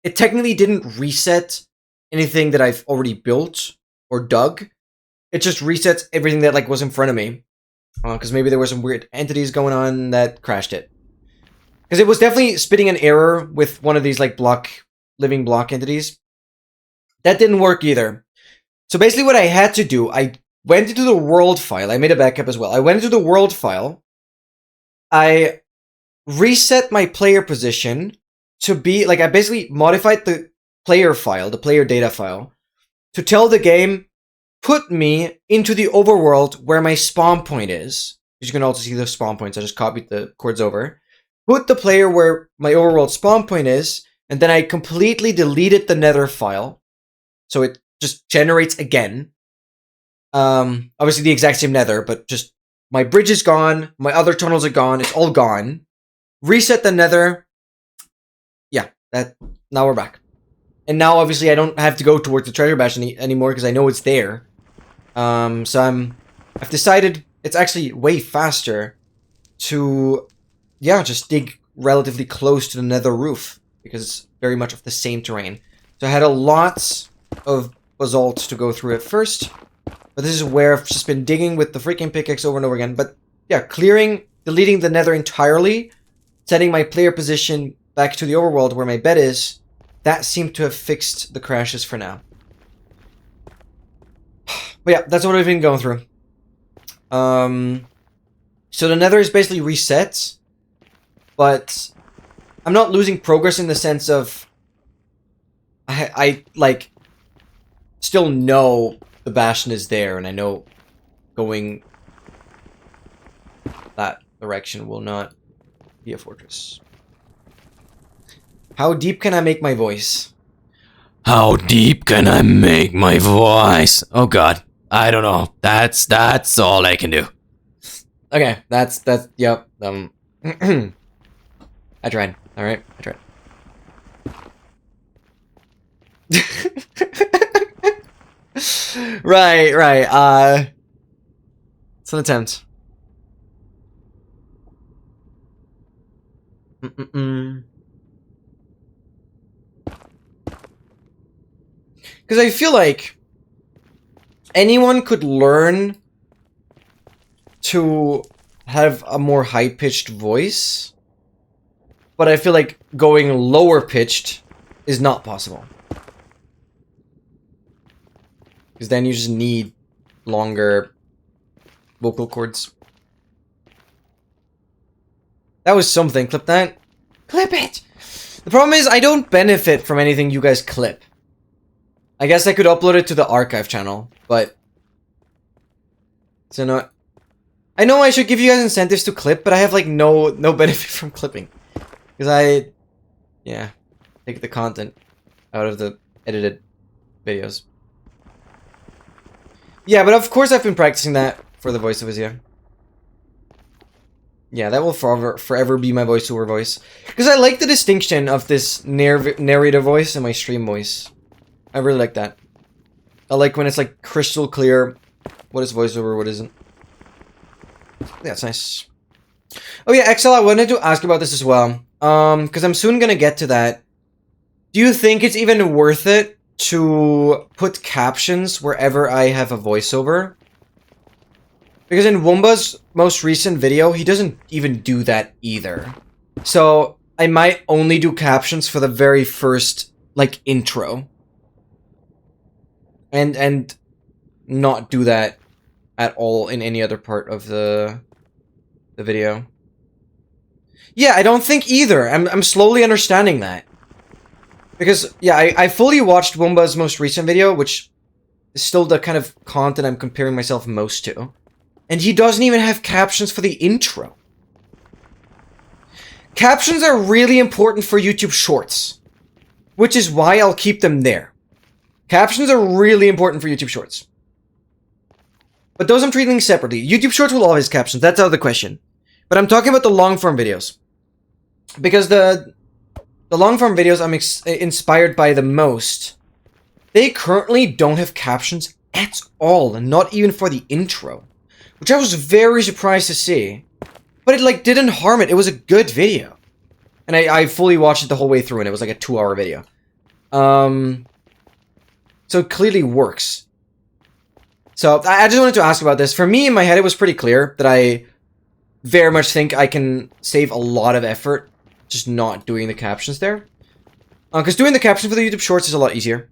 It technically didn't reset anything that I've already built or dug. It just resets everything that, like, was in front of me. Because maybe there were some weird entities going on that crashed it. Because it was definitely spitting an error with one of these, like, living block entities. That didn't work either. So basically what I had to do, I went into the world file. I made a backup as well. I went into the world file. I reset my player position to be, like, I basically modified the player file, the player data file, to tell the game, put me into the overworld where my spawn point is. You can also see the spawn points. I just copied the chords over. Put the player where my overworld spawn point is, and then I completely deleted the nether file. So it just generates again. Obviously the exact same nether, but just my bridge is gone, my other tunnels are gone, it's all gone. Reset the nether. Yeah, now we're back. And now obviously I don't have to go towards the treasure bastion anymore because I know it's there. So I've decided it's actually way faster to, yeah, just dig relatively close to the nether roof because it's very much of the same terrain. So I had a lot of basalt to go through at first. But this is where I've just been digging with the freaking pickaxe over and over again. But yeah, deleting the nether entirely, setting my player position back to the overworld where my bed is, that seemed to have fixed the crashes for now. But yeah, that's what I've been going through. So the nether is basically reset, but I'm not losing progress in the sense of I like still know the bastion is there, and I know going that direction will not be a fortress. How deep can I make my voice? How deep can I make my voice? Oh god, I don't know. That's all I can do. Okay, yep. I tried. All right, I tried. Right. It's an attempt. Because I feel like anyone could learn to have a more high-pitched voice, but I feel like going lower-pitched is not possible. Because then you just need longer vocal cords. That was something. Clip that. Clip it! The problem is I don't benefit from anything you guys clip. I guess I could upload it to the archive channel, but... So no... I know I should give you guys incentives to clip, but I have, like, no benefit from clipping. Because yeah, take the content out of the edited videos. Yeah, but of course I've been practicing that for the voiceovers, yeah. Yeah, that will forever be my voiceover voice. Because I like the distinction of this narrator voice and my stream voice. I really like that. I like when it's, like, crystal clear what is voiceover, what isn't. Yeah, it's nice. Oh yeah, XL, I wanted to ask about this as well. Because I'm soon gonna get to that. Do you think it's even worth it to put captions wherever I have a voiceover? Because in Woomba's most recent video, he doesn't even do that either. So I might only do captions for the very first, like, intro. And not do that at all in any other part of the video. Yeah, I don't think either. I'm slowly understanding that. Because, yeah, I fully watched Woomba's most recent video, which is still the kind of content I'm comparing myself most to. And he doesn't even have captions for the intro. Captions are really important for YouTube Shorts, which is why I'll keep them there. Captions are really important for YouTube Shorts. But those I'm treating separately. YouTube Shorts will always have captions, that's out of the question. But I'm talking about the long-form videos. Because the long-form videos I'm inspired by the most, they currently don't have captions at all, and not even for the intro. Which I was very surprised to see. But it, like, didn't harm it. It was a good video. And I fully watched it the whole way through, and it was like a 2-hour video. So it clearly works. So, I just wanted to ask about this. For me, in my head, it was pretty clear that I very much think I can save a lot of effort just not doing the captions there. Because doing the captions for the YouTube Shorts is a lot easier.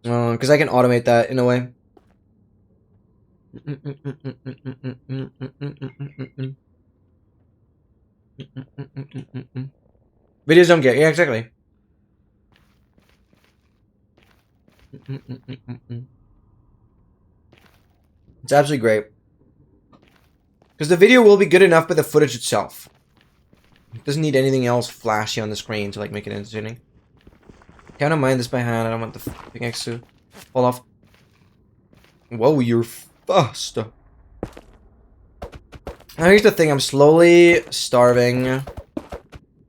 Because I can automate that in a way. Videos don't get, yeah, exactly. It's absolutely great. Because the video will be good enough by the footage itself. It doesn't need anything else flashy on the screen to, like, make it entertaining. I don't mind this by hand. I don't want the pickaxe to fall off. Whoa, you're fast. Now here's the thing. I'm slowly starving.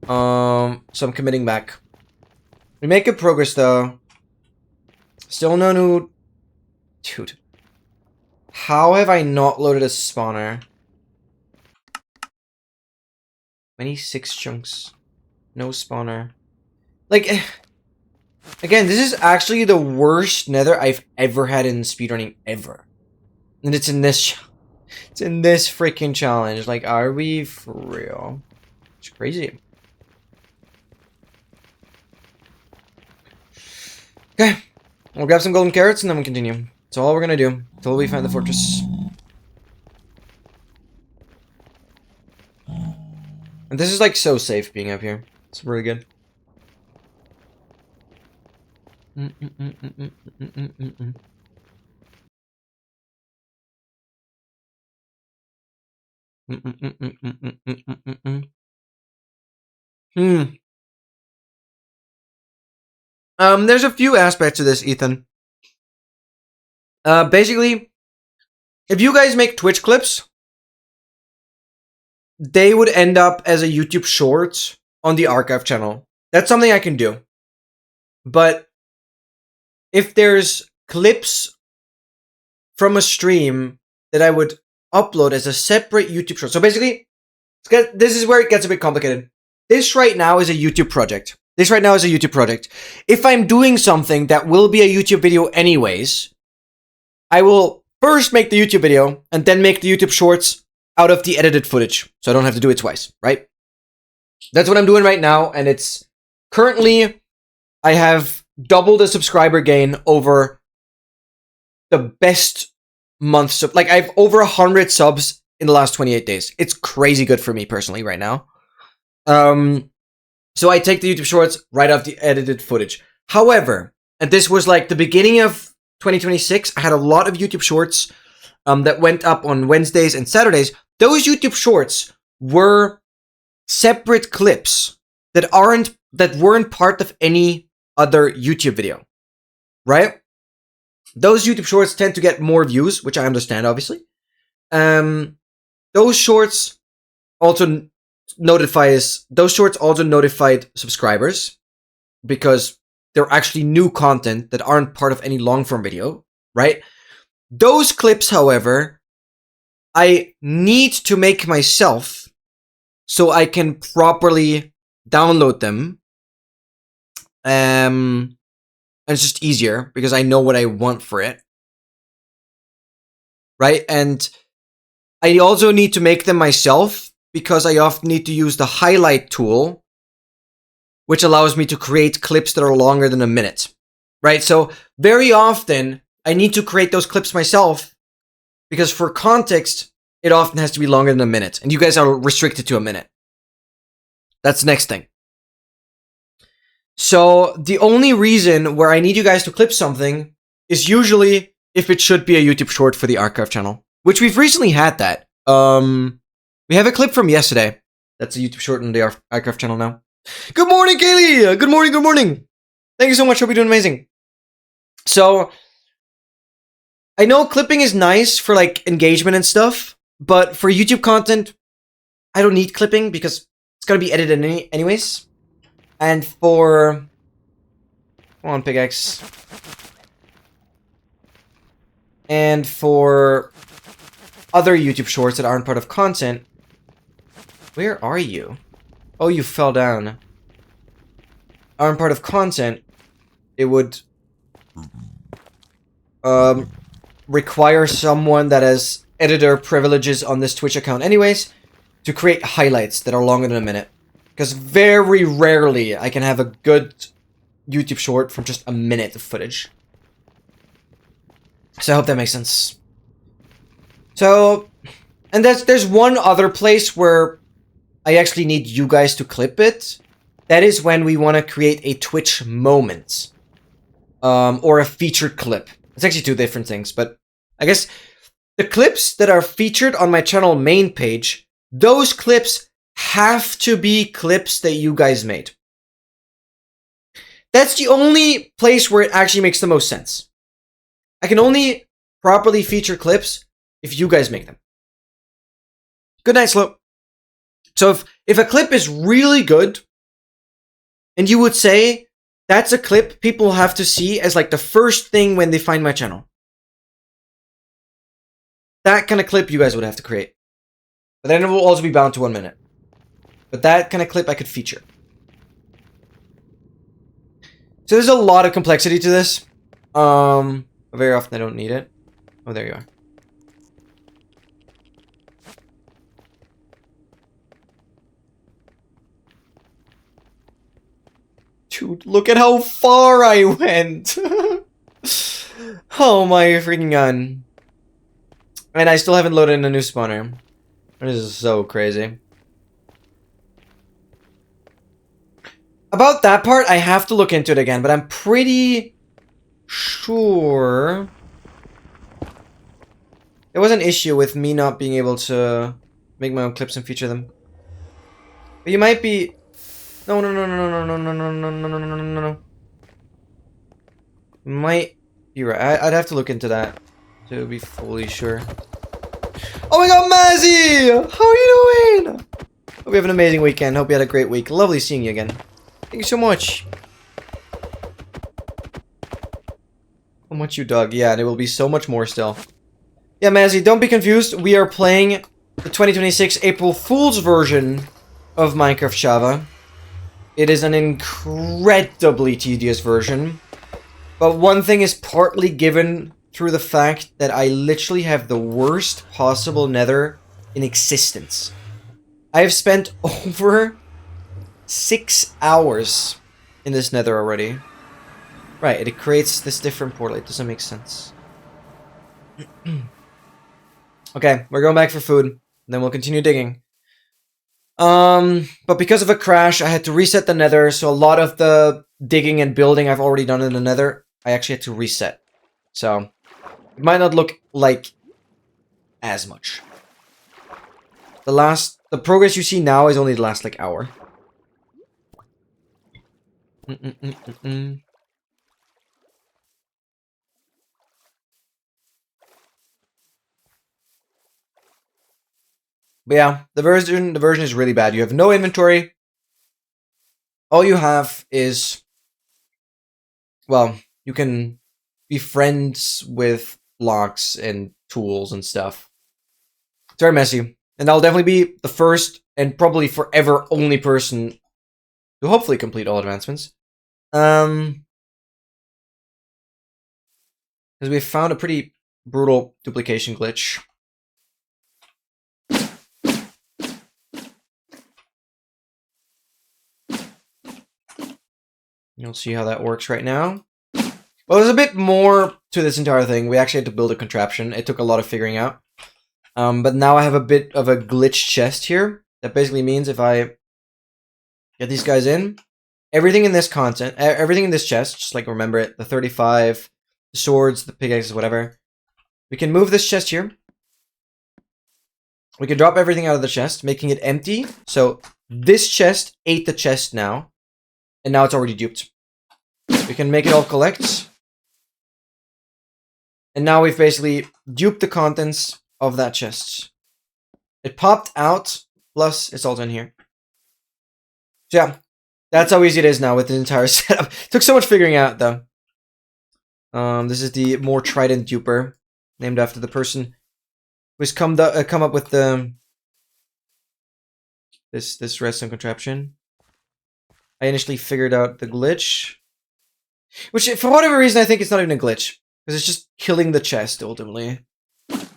So I'm committing back. We make good progress, though. Still no new... Dude. How have I not loaded a spawner? 26 chunks. No spawner. Like... Again, this is actually the worst nether I've ever had in speedrunning ever. And it's in this... It's in this freaking challenge. Like, are we for real? It's crazy. Okay. We'll grab some golden carrots and then we'll continue. That's all we're gonna do until we find the fortress. And this is, like, so safe being up here. It's really good. There's a few aspects to this, Ethan. Basically, if you guys make Twitch clips, they would end up as a YouTube Shorts on the archive channel. That's something I can do. But if there's clips from a stream that I would upload as a separate YouTube short. So basically, this is where it gets a bit complicated. This right now is a YouTube project. If I'm doing something that will be a YouTube video anyways, I will first make the YouTube video and then make the YouTube Shorts out of the edited footage. So I don't have to do it twice, right? That's what I'm doing right now. And it's currently, I have double the subscriber gain over the best months of, like, I have over 100 subs in the last 28 days. It's crazy good for me personally right now. So I take the YouTube Shorts right off the edited footage. However, and this was like the beginning of 2026, I had a lot of YouTube Shorts that went up on Wednesdays and Saturdays. Those YouTube Shorts were separate clips that weren't part of any other YouTube video, right? Those YouTube Shorts tend to get more views, which I understand, obviously. Those shorts also notified subscribers because they're actually new content that aren't part of any long-form video, right? Those clips, however, I need to make myself so I can properly download them. And it's just easier because I know what I want for it. right? And I also need to make them myself because I often need to use the highlight tool, which allows me to create clips that are longer than a minute, right? So very often I need to create those clips myself because for context, it often has to be longer than a minute. And you guys are restricted to a minute. That's the next thing. So the only reason where I need you guys to clip something is usually if it should be a YouTube short for the Herdcraft channel, which we've recently had that. We have a clip from yesterday. That's a YouTube short on the Herdcraft channel now. Good morning, Kaylee! Good morning, good morning! Thank you so much, hope you're doing amazing. So, I know clipping is nice for like engagement and stuff, but for YouTube content, I don't need clipping because it's gonna be edited anyways. And for... Come on, pickaxe. And for other YouTube shorts that aren't part of content... Where are you? Oh, you fell down. Aren't part of content, it would... require someone that has editor privileges on this Twitch account anyways to create highlights that are longer than a minute. Because very rarely I can have a good YouTube short from just a minute of footage. So I hope that makes sense. So, and there's one other place where I actually need you guys to clip it. That is when we want to create a Twitch moment. Or a featured clip. It's actually two different things, but I guess the clips that are featured on my channel main page, those clips have to be clips that you guys made. That's the only place where it actually makes the most sense. I can only properly feature clips if you guys make them. Good night, Slope. So if a clip is really good, and you would say, that's a clip people have to see as like the first thing when they find my channel. That kind of clip you guys would have to create. But then it will also be bound to 1 minute. But that kind of clip I could feature. So there's a lot of complexity to this. Very often I don't need it. Oh, there you are. Dude, look at how far I went! Oh my freaking god. And I still haven't loaded in a new spawner. This is so crazy. About that part, I have to look into it again, but I'm pretty sure there was an issue with me not being able to make my own clips and feature them. But you might be... No. Might be right. I'd have to look into that to be fully sure. Oh my god, Mazzy! How are you doing? Hope you have an amazing weekend. Hope you had a great week. Lovely seeing you again. Thank you so much. How much you dug. Yeah, there will be so much more still. Yeah, Mazzy, don't be confused. We are playing the 2026 April Fool's version of Minecraft Java. It is an incredibly tedious version. But one thing is partly given through the fact that I literally have the worst possible nether in existence. I have spent over 6 hours in this nether already. Right, it creates this different portal. It doesn't make sense. Okay, we're going back for food. And then we'll continue digging. But because of a crash, I had to reset the nether. So a lot of the digging and building I've already done in the nether, I actually had to reset. So it might not look like as much. The progress you see now is only the last like hour. But yeah, the version is really bad. You have no inventory. All you have is, well, you can be friends with blocks and tools and stuff. It's very messy. And I'll definitely be the first and probably forever only person to hopefully complete all advancements. Because we found a pretty brutal duplication glitch. You'll see how that works right now. Well, there's a bit more to this entire thing. We actually had to build a contraption. It took a lot of figuring out. But now I have a bit of a glitch chest here. That basically means if I get these guys in, everything in this everything in this chest, just like remember it, the 35, the swords, the pickaxes, whatever. We can move this chest here. We can drop everything out of the chest, making it empty. So this chest ate the chest now. And now it's already duped. We can make it all collect. And now we've basically duped the contents of that chest. It popped out, plus it's all in here. So yeah, that's how easy it is now with the entire setup. It took so much figuring out, though. This is the more trident duper, named after the person who's come up with the this redstone contraption. I initially figured out the glitch, which for whatever reason I think it's not even a glitch because it's just killing the chest ultimately. But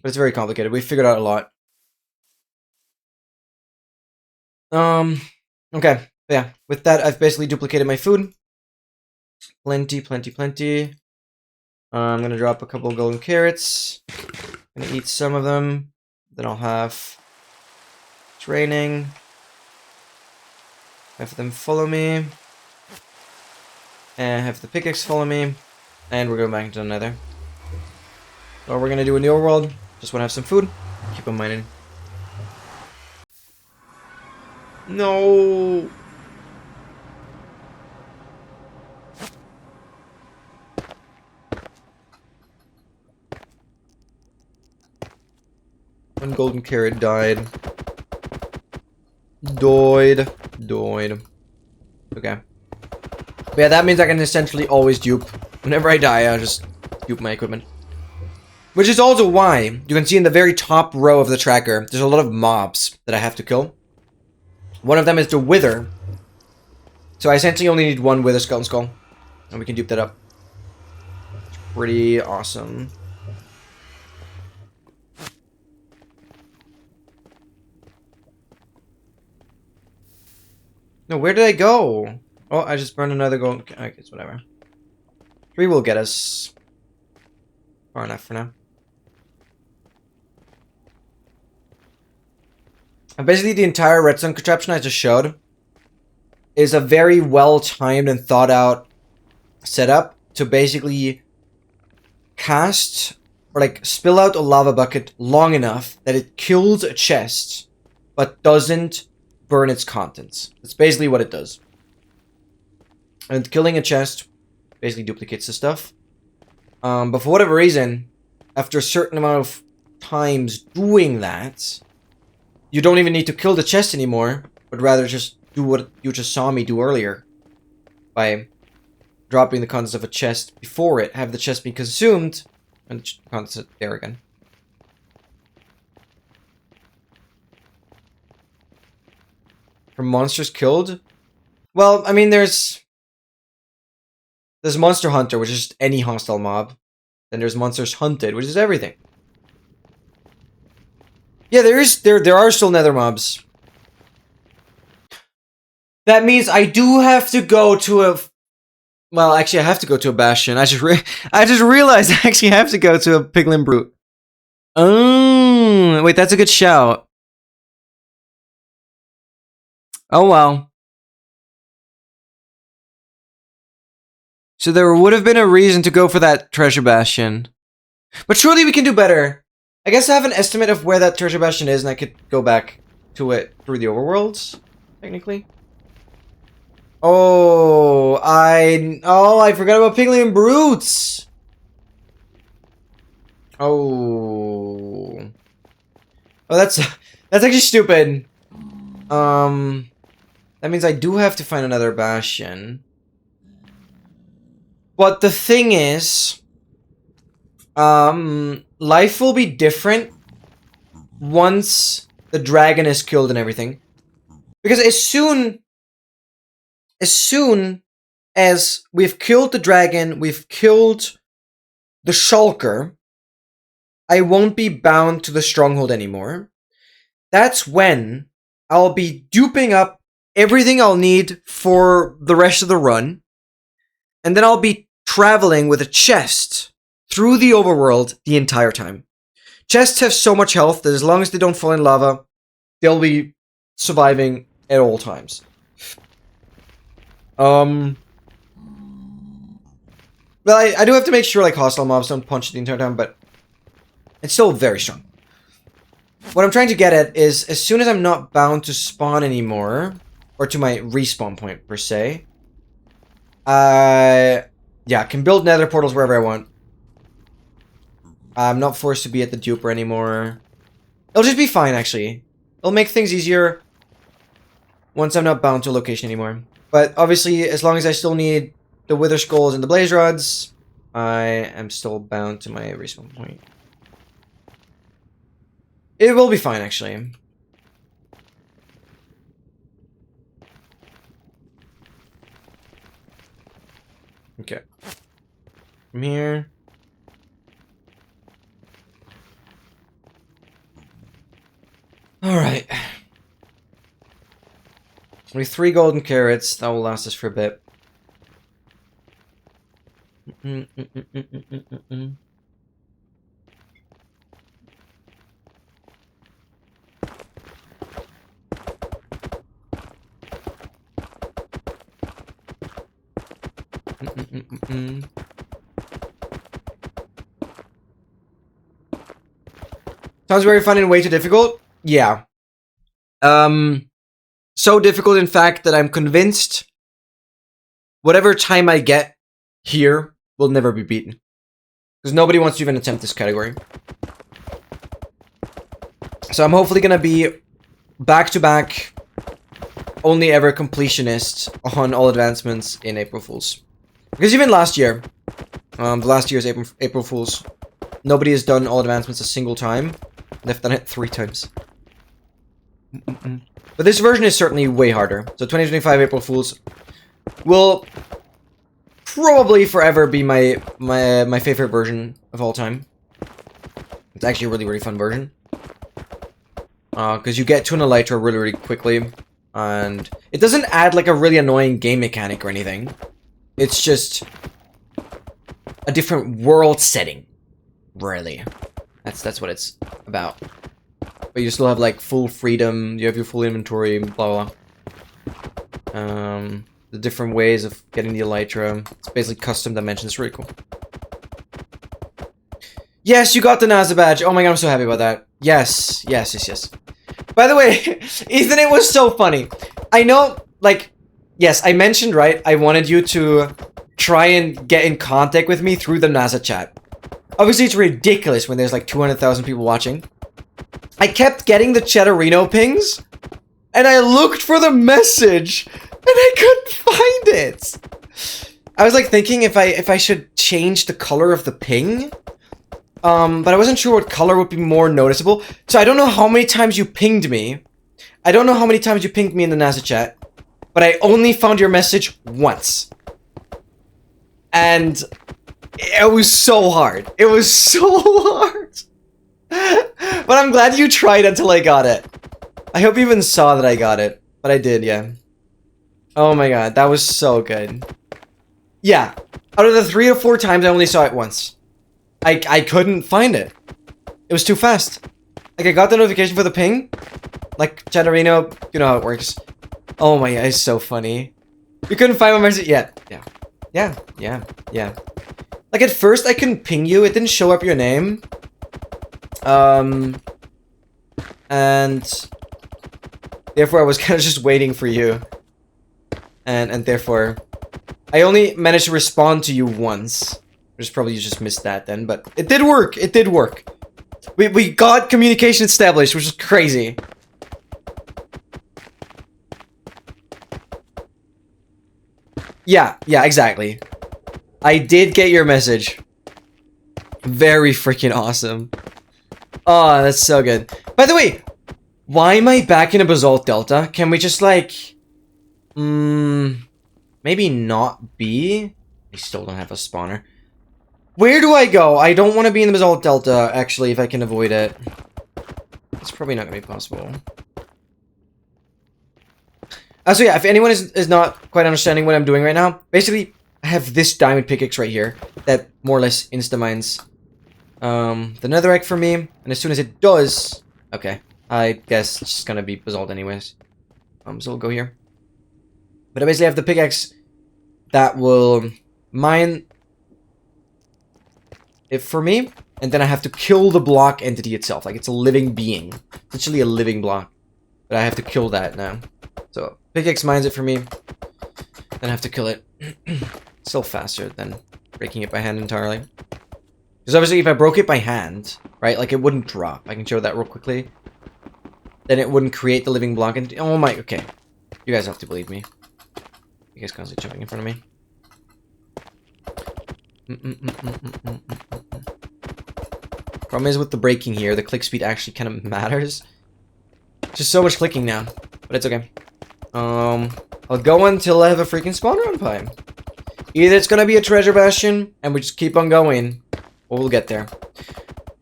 it's very complicated. We figured out a lot. Okay. Yeah. With that, I've basically duplicated my food. Plenty. I'm gonna drop a couple of golden carrots. I'm gonna eat some of them. Then I'll have training. Have them follow me. And have the pickaxe follow me. And we're going back into the nether. What we're gonna do in the overworld, just wanna have some food. Keep on mining. No. One golden carrot died. Doid. Okay. But yeah, that means I can essentially always dupe. Whenever I die, I'll just dupe my equipment. Which is also why, you can see in the very top row of the tracker, there's a lot of mobs that I have to kill. One of them is the Wither. So I essentially only need one Wither Skeleton Skull. And we can dupe that up. It's pretty awesome. No, where did I go? Oh, I just burned another gold. Okay, it's whatever. 3 will get us far enough for now. And basically, the entire redstone contraption I just showed is a very well-timed and thought-out setup to basically cast or like spill out a lava bucket long enough that it kills a chest, but doesn't burn its contents. That's basically what it does. And killing a chest basically duplicates the stuff. But for whatever reason, after a certain amount of times doing that, you don't even need to kill the chest anymore, but rather just do what you just saw me do earlier. By dropping the contents of a chest before it, have the chest be consumed, and the contents are there again. For monsters killed? Well, I mean, there's Monster Hunter, which is just any hostile mob. Then there's Monsters Hunted, which is everything. Yeah, there are still nether mobs. That means I do have to go to a... Well, actually, I have to go to a bastion. I just realized I actually have to go to a piglin brute. Oh, wait, that's a good shout. Oh, well. So there would have been a reason to go for that treasure bastion. But surely we can do better. I guess I have an estimate of where that treasure bastion is, and I could go back to it through the overworlds, technically. Oh, I forgot about piglin brutes. Oh, that's actually stupid. That means I do have to find another bastion. But the thing is, life will be different once the dragon is killed and everything. Because as soon as we've killed the dragon, we've killed the shulker, I won't be bound to the stronghold anymore. That's when I'll be duping up everything I'll need for the rest of the run. And then I'll be traveling with a chest through the overworld the entire time. Chests have so much health that as long as they don't fall in lava, they'll be surviving at all times. Well, I do have to make sure like hostile mobs don't punch the entire time, but it's still very strong. What I'm trying to get at is, as soon as I'm not bound to spawn anymore, or to my respawn point per se, yeah, I can build nether portals wherever I want. I'm not forced to be at the duper anymore. It'll just be fine, actually. It'll make things easier once I'm not bound to a location anymore. But obviously, as long as I still need the wither skulls and the blaze rods, I am still bound to my respawn point. It will be fine, actually. Okay. From here. Alright. We have 3 golden carrots. That will last us for a bit. Sounds very fun and way too difficult? Yeah. So difficult, in fact, that I'm convinced whatever time I get here will never be beaten. Because nobody wants to even attempt this category. So I'm hopefully gonna be back-to-back only ever completionist on all advancements in April Fools. Because even last year, the last year's April Fools, nobody has done all advancements a single time. They've done it 3 times. But this version is certainly way harder. So 2025 April Fools will probably forever be my favorite version of all time. It's actually a really, really fun version. Because you get to an elytra really, really quickly. And it doesn't add like a really annoying game mechanic or anything. It's just a different world setting. Really. That's what it's about. But you still have like full freedom, you have your full inventory, blah blah. The different ways of getting the elytra. It's basically custom dimensions, it's really cool. Yes, you got the NASA badge. Oh my god, I'm so happy about that. Yes. By the way, Ethan, it was so funny. I know, like, yes, I mentioned, right, I wanted you to try and get in contact with me through the NASA chat. Obviously, it's ridiculous when there's like 200,000 people watching. I kept getting the Chatterino pings, and I looked for the message, and I couldn't find it. I was like thinking if I should change the color of the ping, but I wasn't sure what color would be more noticeable. So I don't know how many times you pinged me. I don't know how many times you pinged me in the NASA chat, but I only found your message once. And it was so hard. It was so hard. But I'm glad you tried until I got it. I hope you even saw that I got it. But I did, yeah. Oh my god, that was so good. Yeah. Out of the 3 or 4 times, I only saw it once. I couldn't find it. It was too fast. Like, I got the notification for the ping. Like, Chatterino, you know how it works. Oh my god, it's so funny. You couldn't find my message yet. Yeah. Like, at first, I couldn't ping you. It didn't show up your name. And therefore, I was kind of just waiting for you. And therefore, I only managed to respond to you once. Which probably you just missed that then, but it did work. It did work. We got communication established, which is crazy. Yeah, exactly. I did get your message. Very freaking awesome. Oh, that's so good. By the way, why am I back in a Basalt Delta? Can we just like... maybe not be? I still don't have a spawner. Where do I go? I don't want to be in the Basalt Delta, actually, if I can avoid it. It's probably not going to be possible. So yeah, if anyone is not quite understanding what I'm doing right now, basically, I have this diamond pickaxe right here that more or less insta-mines the netherrack for me, and as soon as it does... Okay, I guess it's just gonna be basalt anyways. So we'll go here. But I basically have the pickaxe that will mine it for me, and then I have to kill the block entity itself. Like, it's a living being. It's literally a living block. But I have to kill that now. So, pickaxe mines it for me. Then I have to kill it. Still faster than breaking it by hand entirely. Because obviously, if I broke it by hand, right, like, it wouldn't drop. I can show that real quickly. Then it wouldn't create the living block. And oh my, okay. You guys have to believe me. You guys constantly jumping in front of me. Problem is with the braking here, the click speed actually kind of matters. Just so much clicking now, but it's okay. I'll go until I have a freaking spawn run pipe. Either it's gonna be a treasure bastion, and we just keep on going, or we'll get there.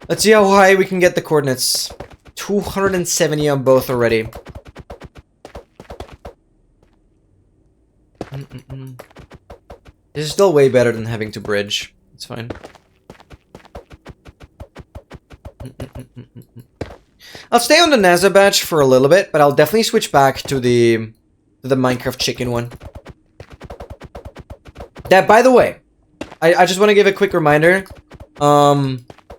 Let's see how high we can get the coordinates. 270 on both already. This is still way better than having to bridge. It's fine. I'll stay on the NASA batch for a little bit, but I'll definitely switch back to the Minecraft chicken one. That, by the way, I just want to give a quick reminder. I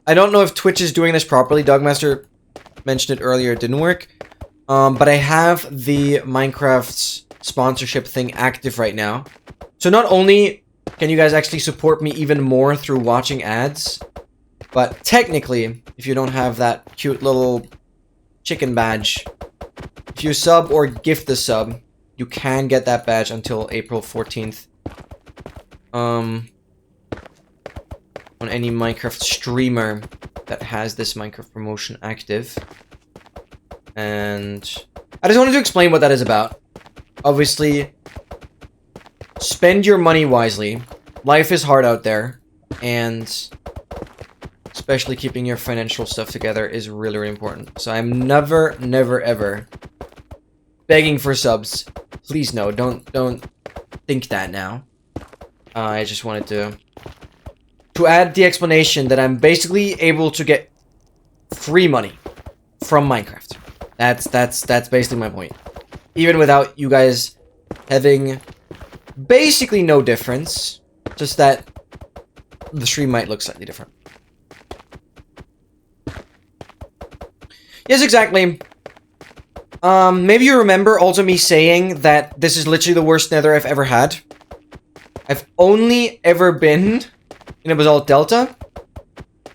don't know if Twitch is doing this properly. Dogmaster mentioned it earlier. It didn't work. But I have the Minecraft sponsorship thing active right now. So not only can you guys actually support me even more through watching ads, but technically, if you don't have that cute little chicken badge, if you sub or gift the sub, you can get that badge until April 14th. On any Minecraft streamer that has this Minecraft promotion active. And I just wanted to explain what that is about. Obviously, spend your money wisely. Life is hard out there, and especially keeping your financial stuff together is really, really important. So I'm never, ever begging for subs. Please no, don't think that now. I just wanted to add the explanation that I'm basically able to get free money from Minecraft. That's basically my point. Even without you guys having basically no difference, just that the stream might look slightly different. Yes, exactly. Maybe you remember also me saying that this is literally the worst nether I've ever had. I've only ever been in a Basalt Delta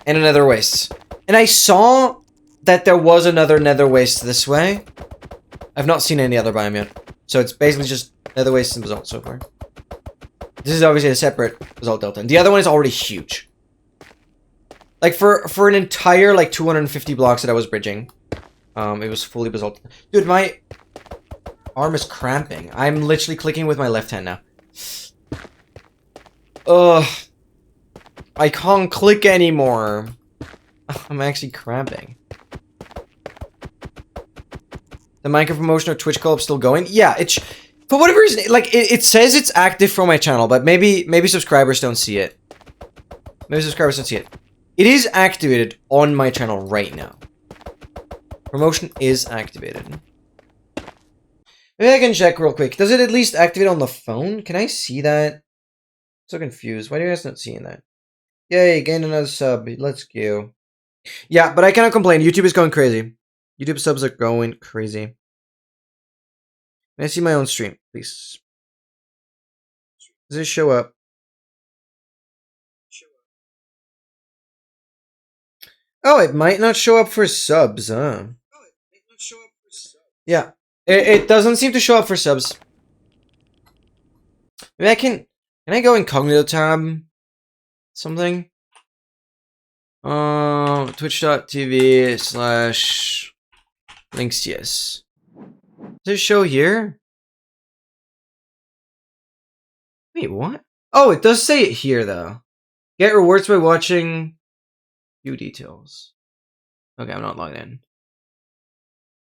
and a nether waste. And I saw that there was another nether waste this way. I've not seen any other biome yet. So it's basically just nether waste and Basalt so far. This is obviously a separate Basalt Delta. And the other one is already huge. Like for an entire like 250 blocks that I was bridging. It was fully Basalt. Dude, my arm is cramping. I'm literally clicking with my left hand now. Ugh. I can't click anymore. I'm actually cramping. The Minecraft promotion or Twitch co-op still going? Yeah, it's... For whatever reason, like, it says it's active from my channel, but maybe subscribers don't see it. Maybe subscribers don't see it. It is activated on my channel right now. Promotion is activated. Maybe I can check real quick. Does it at least activate on the phone? Can I see that? I'm so confused. Why are you guys not seeing that? Yay, gain another sub. Let's go. Yeah, but I cannot complain. YouTube is going crazy. YouTube subs are going crazy. Can I see my own stream, please? Does it show up? Oh, it might not show up for subs, huh? Yeah. It doesn't seem to show up for subs. Maybe I can I go incognito tab? Something? Twitch.tv/LNXS. Does it show here? Wait, what? Oh, it does say it here, though. Get rewards by watching view details. Okay, I'm not logged in.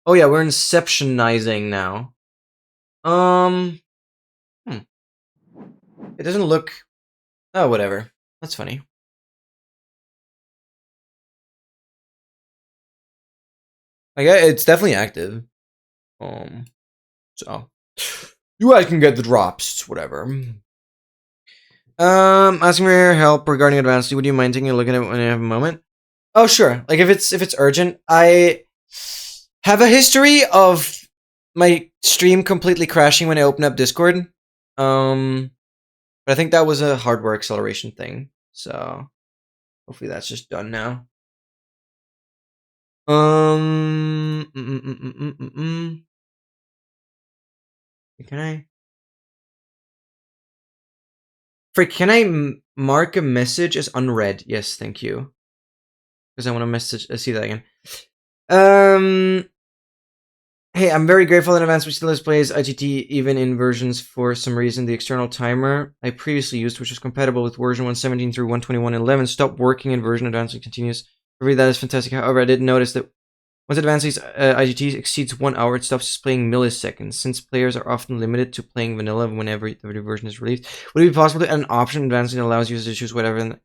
Oh yeah, we're inceptionizing now. It doesn't look... Oh, whatever. That's funny. Like, it's definitely active. So you guys can get the drops, whatever. Asking for your help regarding advanced. Would you mind taking a look at it when you have a moment? Oh, sure. Like, if it's urgent, I have a history of my stream completely crashing when I open up Discord. But I think that was a hardware acceleration thing. So hopefully that's just done now. Can I? Frick, can I mark a message as unread? Yes, thank you. Because I want to message. See that again. Hey, I'm very grateful that Advanced still displays IGT even in versions for some reason. The external timer I previously used, which was compatible with version 117 through 121.11, stopped working in version Advanced and continues. That is fantastic. However, I did notice that once Advanced's IGT exceeds 1 hour, it stops displaying milliseconds. Since players are often limited to playing vanilla whenever the new version is released, would it be possible to add an option in Advanced that allows users to choose whatever?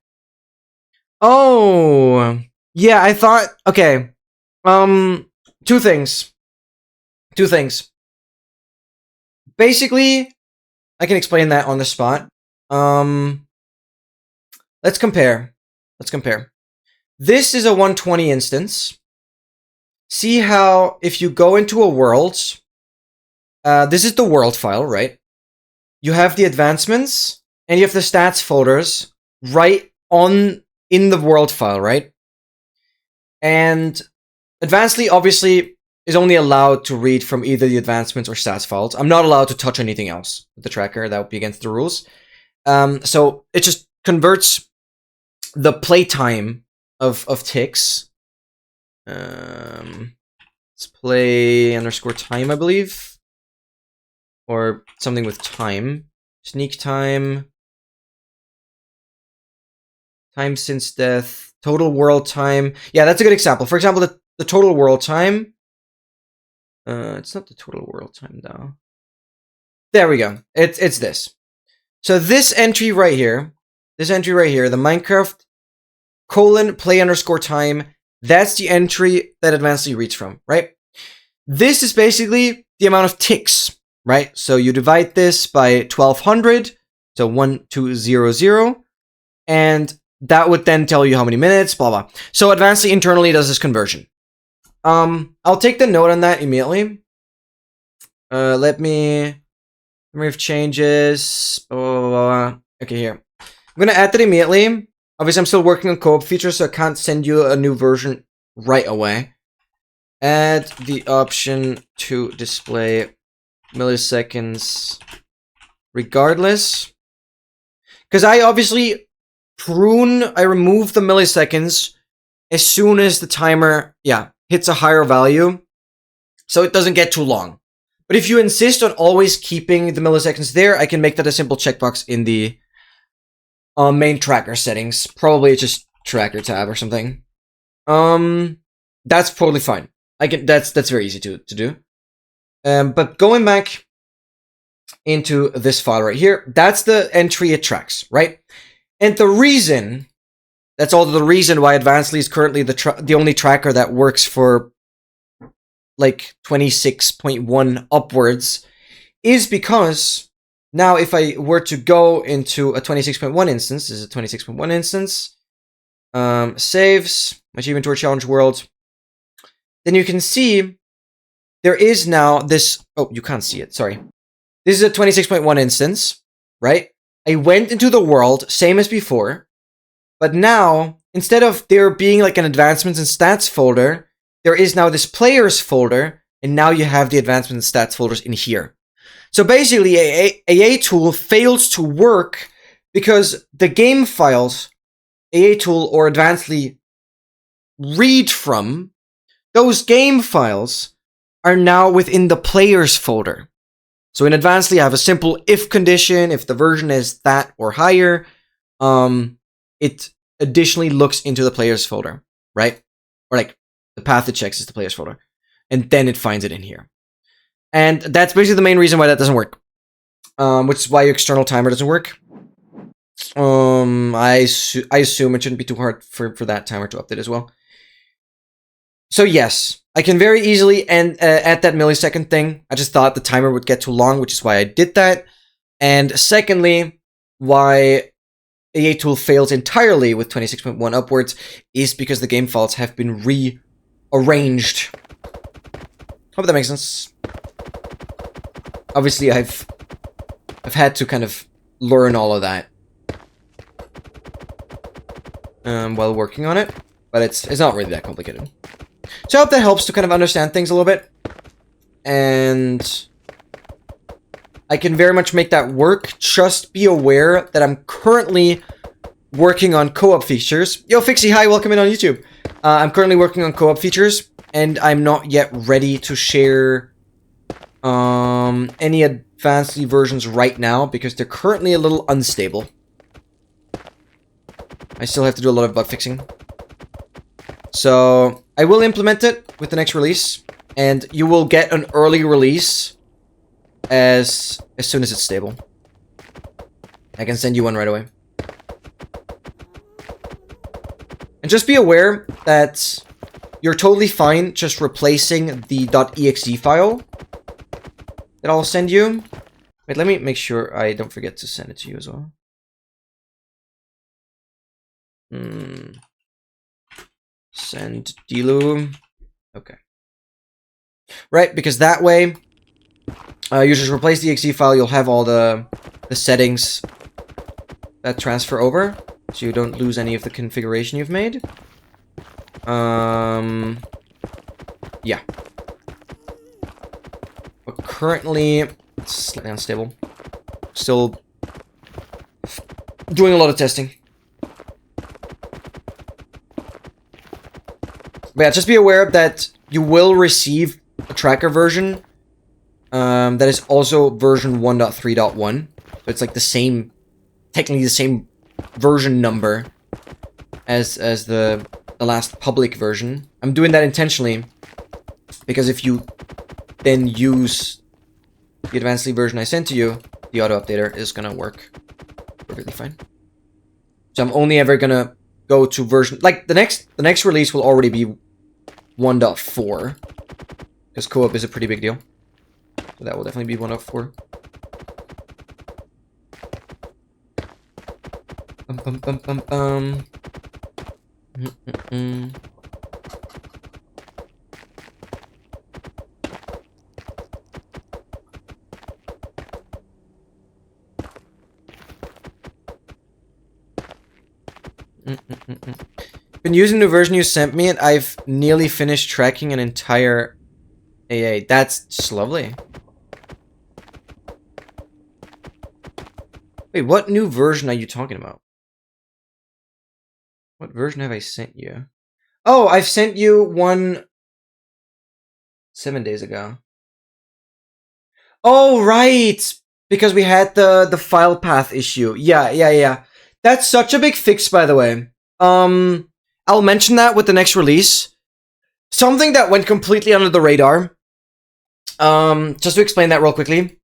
Oh, yeah, I thought. Okay, two things. Basically, I can explain that on the spot. Let's compare. This is a 120 instance. See how if you go into a world, this is the world file, right? You have the advancements and you have the stats folders right in the world file, right? And Advancedly, obviously, is only allowed to read from either the advancements or stats files. I'm not allowed to touch anything else with the tracker. That would be against the rules. So it just converts the playtime of ticks. Let's play _time, I believe. Or something with time. Sneak time. Time since death. Total world time. Yeah, that's a good example. For example, the total world time. It's not the total world time, though. There we go. It's this. So this entry right here, the Minecraft play _time, that's the entry that Advancedly reads from, right? This is basically the amount of ticks, right? So you divide this by 1200, so 1200, and that would then tell you how many minutes, blah, blah. So Advancedly internally does this conversion. I'll take the note on that immediately. Let me remove changes. Okay, here. I'm gonna add that immediately. Obviously, I'm still working on co-op features, so I can't send you a new version right away. Add the option to display milliseconds regardless. Because I obviously I remove the milliseconds as soon as the timer, hits a higher value, so it doesn't get too long. But if you insist on always keeping the milliseconds there, I can make that a simple checkbox in the main tracker settings. Probably just tracker tab or something. That's totally fine. That's very easy to do. But going back into this file right here, that's the entry it tracks, right? And the reason, that's all the reason why Advancedly is currently the only tracker that works for like 26.1 upwards, is because now if I were to go into a 26.1 instance, this is a 26.1 instance, saves, achievement tour challenge world, then you can see there is now this, oh, you can't see it, sorry. This is a 26.1 instance, right? I went into the world, same as before, but now, instead of there being like an advancements and stats folder, there is now this players folder, and now you have the advancements and stats folders in here. So basically, AA tool fails to work because the game files AA tool or Advancedly read from, those game files are now within the players folder. So in Advancedly, I have a simple if condition. If the version is that or higher, it additionally looks into the player's folder, right? Or like the path it checks is the player's folder. And then it finds it in here. And that's basically the main reason why that doesn't work. Which is why your external timer doesn't work. I assume it shouldn't be too hard for that timer to update as well. So yes, I can very easily end at that millisecond thing. I just thought the timer would get too long, which is why I did that. And secondly, why AA tool fails entirely with 26.1 upwards is because the game files have been rearranged. Hope that makes sense. Obviously, I've had to kind of learn all of that while working on it, but it's not really that complicated. So I hope that helps to kind of understand things a little bit, and I can very much make that work. Just be aware that I'm currently working on co-op features. Yo, Fixie, hi, welcome in on YouTube. I'm currently working on co-op features, and I'm not yet ready to share any advanced versions right now because they're currently a little unstable. I still have to do a lot of bug fixing. So I will implement it with the next release, and you will get an early release as soon as it's stable. I can send you one right away. And just be aware that you're totally fine just replacing the .exe file that I'll send you. Wait, let me make sure I don't forget to send it to you as well. Send Dilu. Okay. Right, because that way, you just replace the exe file, you'll have all the settings that transfer over, so you don't lose any of the configuration you've made. Yeah. But currently, it's slightly unstable. Still doing a lot of testing. But yeah, just be aware that you will receive a tracker version that is also version 1.3.1. So it's like the same, technically the same version number as the last public version. I'm doing that intentionally because if you then use the advanced version I sent to you, the auto updater is gonna work perfectly fine. So I'm only ever gonna go to version, like the next release will already be 1.4 because co-op is a pretty big deal. So that will definitely be 1.4. Been using the version you sent me, and I've nearly finished tracking an entire AA. That's lovely. Wait, what new version are you talking about? What version have I sent you? Oh, I've sent you one 7 days ago. Oh, right! Because we had the file path issue. Yeah. That's such a big fix, by the way. I'll mention that with the next release. Something that went completely under the radar. Just to explain that real quickly.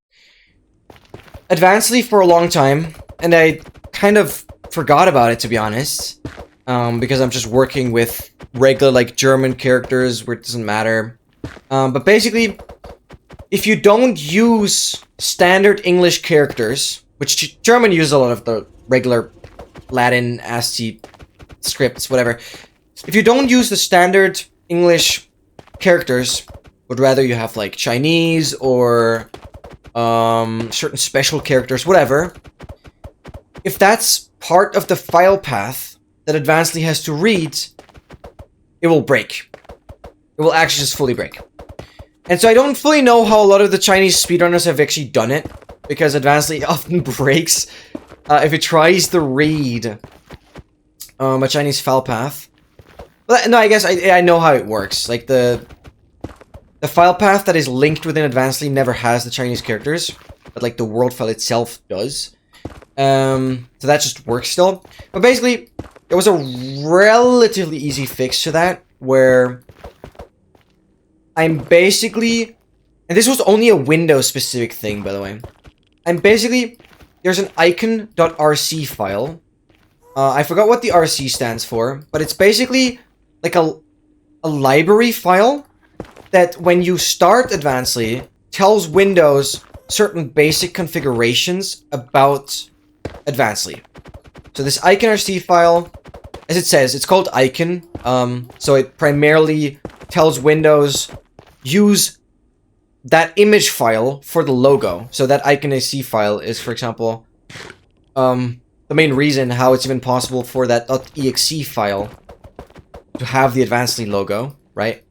Advancedly for a long time, and I kind of forgot about it, to be honest. Because I'm just working with regular, like, German characters where it doesn't matter. But basically, if you don't use standard English characters, which German uses a lot of the regular Latin, ASCII scripts, whatever. If you don't use the standard English characters, but rather you have like Chinese or certain special characters, whatever. If that's part of the file path that Advancedly has to read, it will break. It will actually just fully break. And so I don't fully know how a lot of the Chinese speedrunners have actually done it, because Advancedly often breaks if it tries to read a Chinese file path. But no, I guess I know how it works. Like the file path that is linked within Advancedly never has the Chinese characters, but like the world file itself does. So that just works still. But basically, there was a relatively easy fix to that, where I'm basically, and this was only a Windows-specific thing, by the way. There's an icon.rc file. I forgot what the RC stands for, but it's basically like a library file that when you start Advancedly, tells Windows certain basic configurations about Advancedly. So this icon.rc file, as it says, it's called icon. So it primarily tells Windows use that image file for the logo. So that icon.rc file is, for example, the main reason how it's even possible for that .exe file to have the Advancedly logo, right?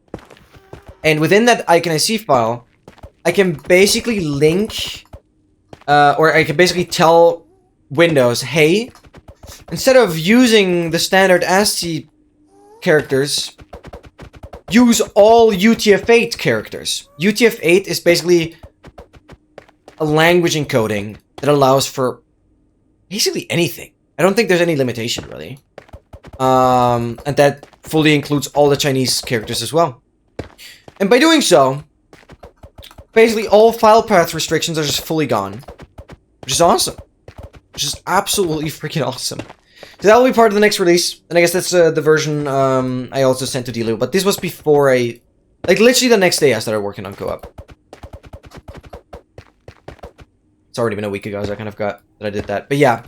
And within that icon.rc file, I can basically link, or I can basically tell Windows, hey, instead of using the standard ASCII characters, use all UTF-8 characters. UTF-8 is basically a language encoding that allows for basically anything. I don't think there's any limitation, really. And that fully includes all the Chinese characters as well. And by doing so, basically all file path restrictions are just fully gone. Which is awesome. Which is absolutely freaking awesome. So that will be part of the next release. And I guess that's the version I also sent to Delu. But this was before like literally the next day I started working on co-op. It's already been a week ago, so I kind of got that I did that. But yeah.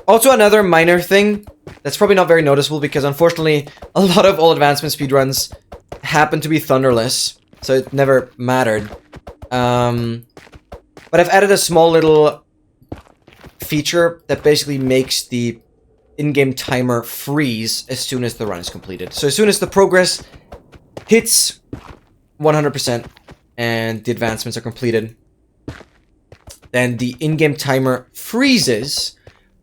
Also another minor thing that's probably not very noticeable because unfortunately a lot of All Advancement speedruns happen to be thunderless. So it never mattered. But I've added a small little feature that basically makes the in-game timer freeze as soon as the run is completed. So as soon as the progress hits 100% and the advancements are completed, then the in-game timer freezes.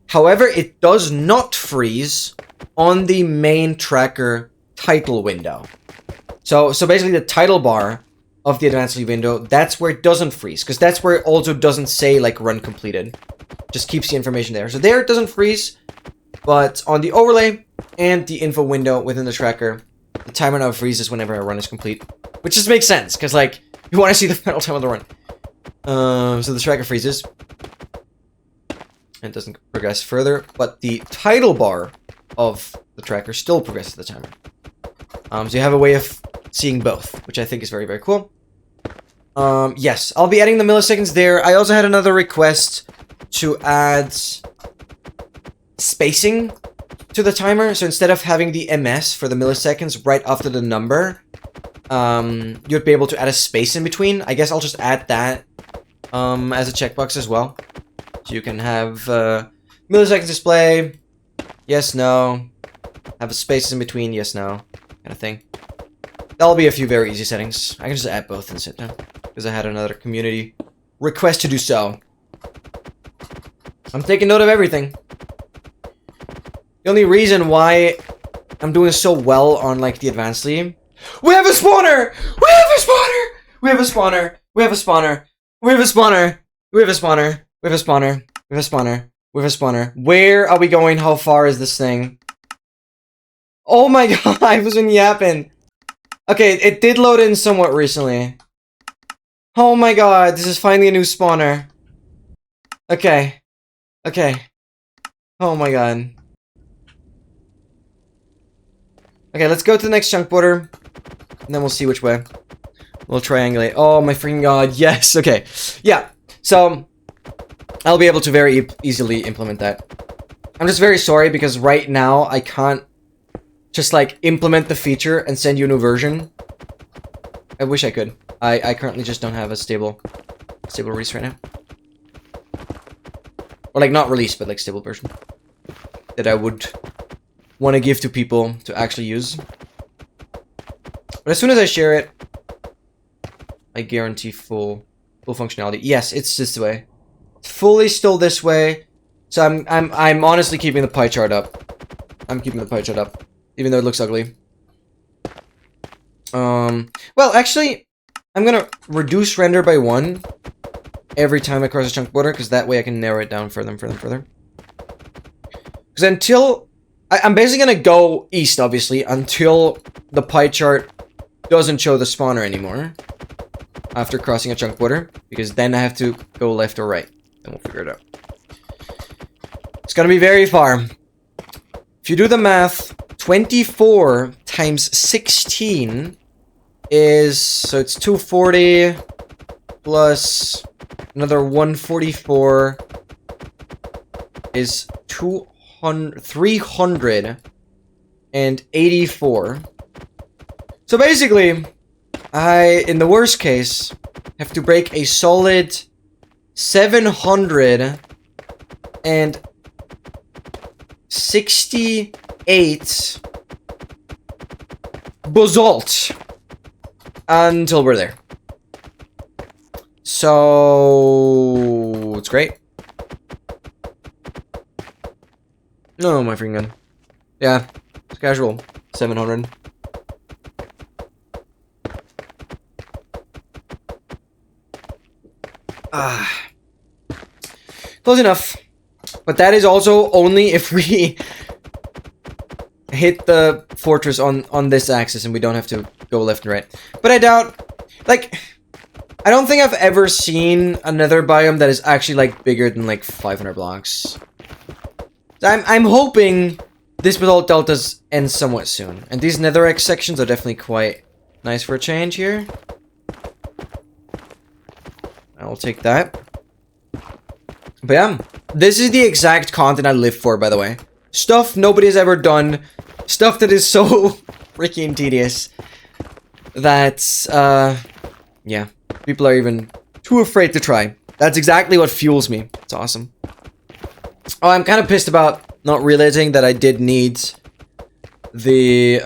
However, it does not freeze on the main tracker title window. So basically the title bar of the Advancedly window, that's where it doesn't freeze, because that's where it also doesn't say like run completed. Just keeps the information there. So there it doesn't freeze, but on the overlay and the info window within the tracker, the timer now freezes whenever a run is complete. Which just makes sense, because like, you want to see the final time of the run. So the tracker freezes. And it doesn't progress further, but the title bar of the tracker still progresses the timer. So you have a way of seeing both, which I think is very, very cool. Yes, I'll be adding the milliseconds there. I also had another request to add spacing to the timer. So instead of having the MS for the milliseconds right after the number, you'd be able to add a space in between. I guess I'll just add that as a checkbox as well. So you can have milliseconds display, yes, no, have a spaces in between, yes, no, kind of thing. That'll be a few very easy settings. I can just add both and sit down, because I had another community request to do so. I'm taking note of everything. The only reason why I'm doing so well on like the Advancedly, we have a spawner! We have a spawner! We have a spawner! We have a spawner! We have a spawner! We have a spawner! We have a spawner. We have a spawner. We have a spawner. Where are we going? How far is this thing? Oh my god, I was been yapping. Okay, it did load in somewhat recently. Oh my god, this is finally a new spawner. Okay. Okay. Oh my god. Okay, let's go to the next chunk border. And then we'll see which way. We'll triangulate. Oh my freaking god, yes, okay. Yeah, so I'll be able to very easily implement that. I'm just very sorry because right now I can't just like implement the feature and send you a new version. I wish I could. I currently just don't have a stable release right now. Or like not release, but like stable version that I would want to give to people to actually use. But as soon as I share it, I guarantee full functionality. Yes, it's this way. Fully still this way. So I'm honestly keeping the pie chart up. I'm keeping the pie chart up, even though it looks ugly. Well, actually, I'm gonna reduce render by 1 every time I cross a chunk border, because that way I can narrow it down further and further and further. Because until I'm basically gonna go east, obviously, until the pie chart doesn't show the spawner anymore. After crossing a chunk border, because then I have to go left or right. And we'll figure it out. It's gonna be very far. If you do the math, 24 times 16 is... So it's 240 plus another 144 is 384. So basically, I, in the worst case, have to break a solid 768 basalt until we're there. So it's great. No, my freaking gun. Yeah, it's casual. 700. Close enough. But that is also only if we hit the fortress on this axis and we don't have to go left and right. But I doubt... Like, I don't think I've ever seen another biome that is actually, like, bigger than, like, 500 blocks. I'm hoping this Basalt Deltas ends somewhat soon. And these Netherite sections are definitely quite nice for a change here. I'll take that. But yeah, this is the exact content I live for, by the way. Stuff nobody has ever done. Stuff that is so freaking tedious that, yeah, people are even too afraid to try. That's exactly what fuels me. It's awesome. Oh, I'm kind of pissed about not realizing that I did need the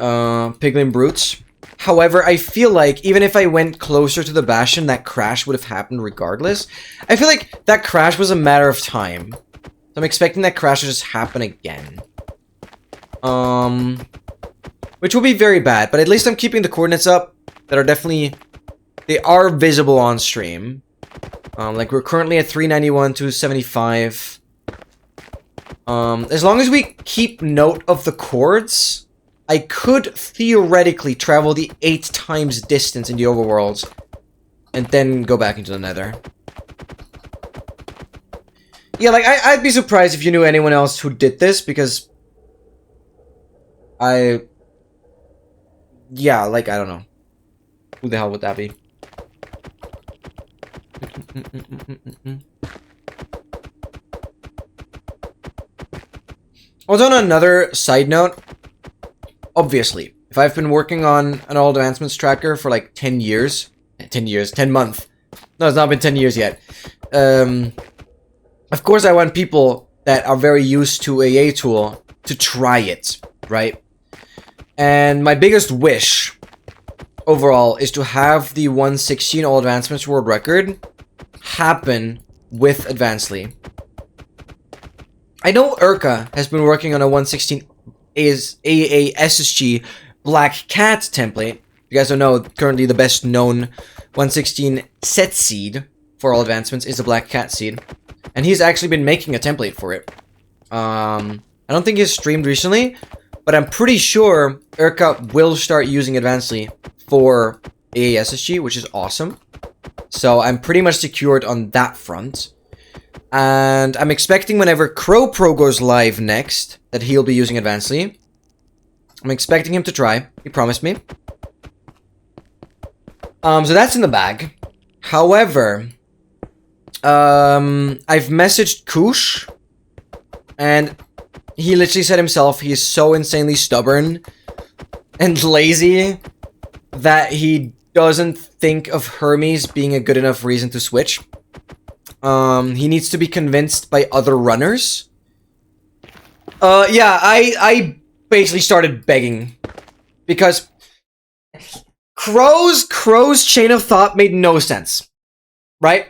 Piglin Brutes. However, I feel like even if I went closer to the Bastion, that crash would have happened regardless. I feel like that crash was a matter of time. So I'm expecting that crash to just happen again. Which will be very bad, but at least I'm keeping the coordinates up that are definitely... They are visible on stream. Like we're currently at 391, 275. As long as we keep note of the chords... I could theoretically travel the 8 times distance in the overworld and then go back into the nether. Yeah, like, I'd be surprised if you knew anyone else who did this, because yeah, like, I don't know. Who the hell would that be? Also, on another side note, obviously, if I've been working on an All Advancements tracker for like 10 years, 10 months. No, it's not been 10 years yet. Of course, I want people that are very used to AA tool to try it, right? And my biggest wish overall is to have the 116 All Advancements world record happen with Advancedly. I know Urka has been working on a 116 is AA SSG Black Cat template. You guys don't know, currently the best known 116 set seed for All Advancements is a Black Cat seed. And he's actually been making a template for it. I don't think he's streamed recently, but I'm pretty sure Urka will start using Advancedly for AA SSG, which is awesome. So I'm pretty much secured on that front. And I'm expecting whenever Crow Pro goes live next, that he'll be using Advancedly. I'm expecting him to try. He promised me. So that's in the bag. However, I've messaged Kush, and he literally said himself he is so insanely stubborn and lazy that he doesn't think of Hermes being a good enough reason to switch. He needs to be convinced by other runners. Yeah, I basically started begging. Because Crow's chain of thought made no sense. Right?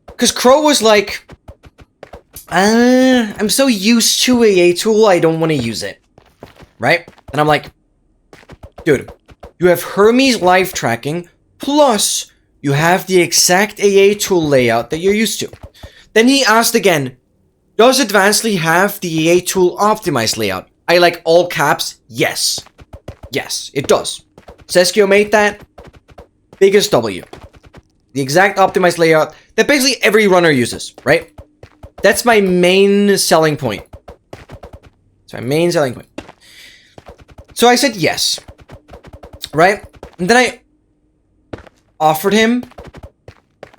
Because Crow was like, I'm so used to AA tool, I don't want to use it. Right? And I'm like, dude, you have Hermes live tracking, plus you have the exact AA tool layout that you're used to. Then he asked again, does Advancedly have the AA tool optimized layout? I like all caps, yes. Yes, it does. Seskio made that. Biggest W. The exact optimized layout that basically every runner uses, right? That's my main selling point. It's my main selling point. So I said yes. Right? And then I offered him,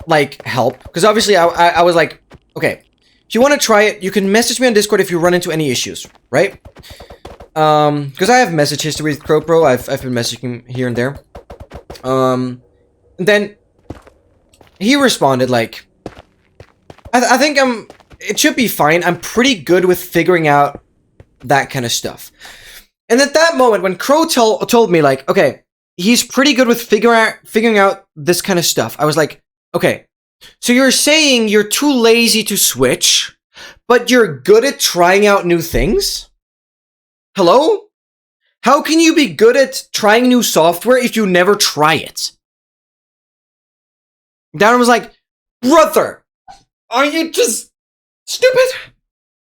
like, help. Because obviously I was like, okay, if you want to try it, you can message me on Discord if you run into any issues, right? Because I have message history with CrowPro. I've been messaging here and there. And then he responded like, I think it should be fine. I'm pretty good with figuring out that kind of stuff. And at that moment, when Crow told me like, okay, he's pretty good with figuring out this kind of stuff, I was like, okay, so you're saying you're too lazy to switch, but you're good at trying out new things? Hello? How can you be good at trying new software if you never try it? Darren was like, brother, are you just stupid?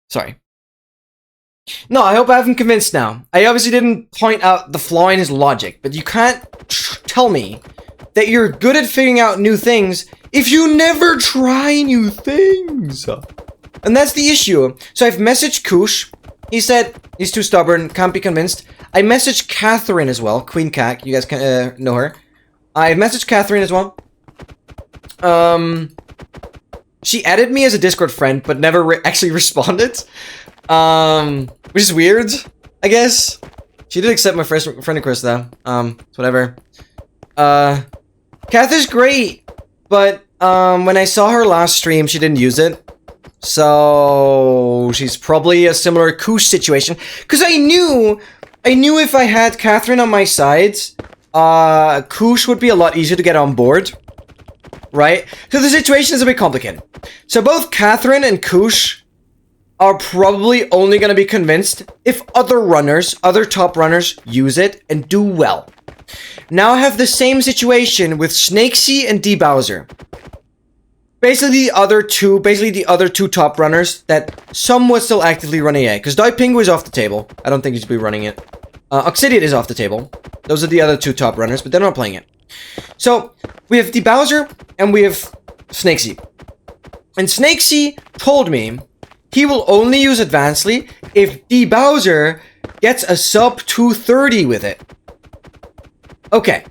Sorry. No, I hope I haven't convinced now. I obviously didn't point out the flaw in his logic, but you can't tell me that you're good at figuring out new things if you never try new things. And that's the issue. So I've messaged Koosh. He said he's too stubborn, can't be convinced. I messaged Catherine as well, Queen Cac. You guys can know her. I've messaged Catherine as well. She added me as a Discord friend, but never actually responded. Which is weird, I guess. She did accept my first friend request though. It's whatever. Kath is great, but when I saw her last stream, she didn't use it. So she's probably a similar Koosh situation. Cause I knew if I had Catherine on my side, Koosh would be a lot easier to get on board. Right? So the situation is a bit complicated. So both Catherine and Koosh are probably only going to be convinced if other runners, other top runners, use it and do well. Now I have the same situation with Snakesy and D Bowser. Basically the other two top runners that somewhat still actively run AA. Because Dai Pingu is off the table. I don't think he should be running it. Oxidian is off the table. Those are the other two top runners, but they're not playing it. So, we have D Bowser and we have Snakesy. And Snakesy told me he will only use Advancedly if D Bowser gets a sub 230 with it. Okay.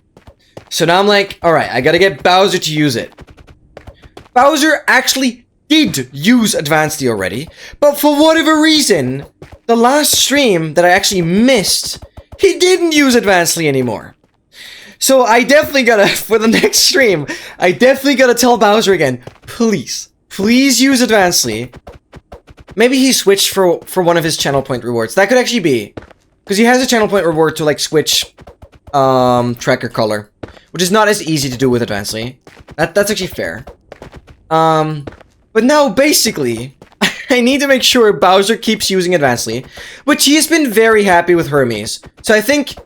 So now I'm like, alright, I gotta get Bowser to use it. Bowser actually did use Advancedly already, but for whatever reason, the last stream that I actually missed, he didn't use Advancedly anymore. So I definitely gotta, for the next stream, I definitely gotta tell Bowser again, please use Advancedly. Maybe he switched for one of his channel point rewards. That could actually be. Because he has a channel point reward to like switch tracker color. Which is not as easy to do with Advancedly. That's actually fair. But now basically, I need to make sure Bowser keeps using Advancedly. Which he has been very happy with Hermes. So I think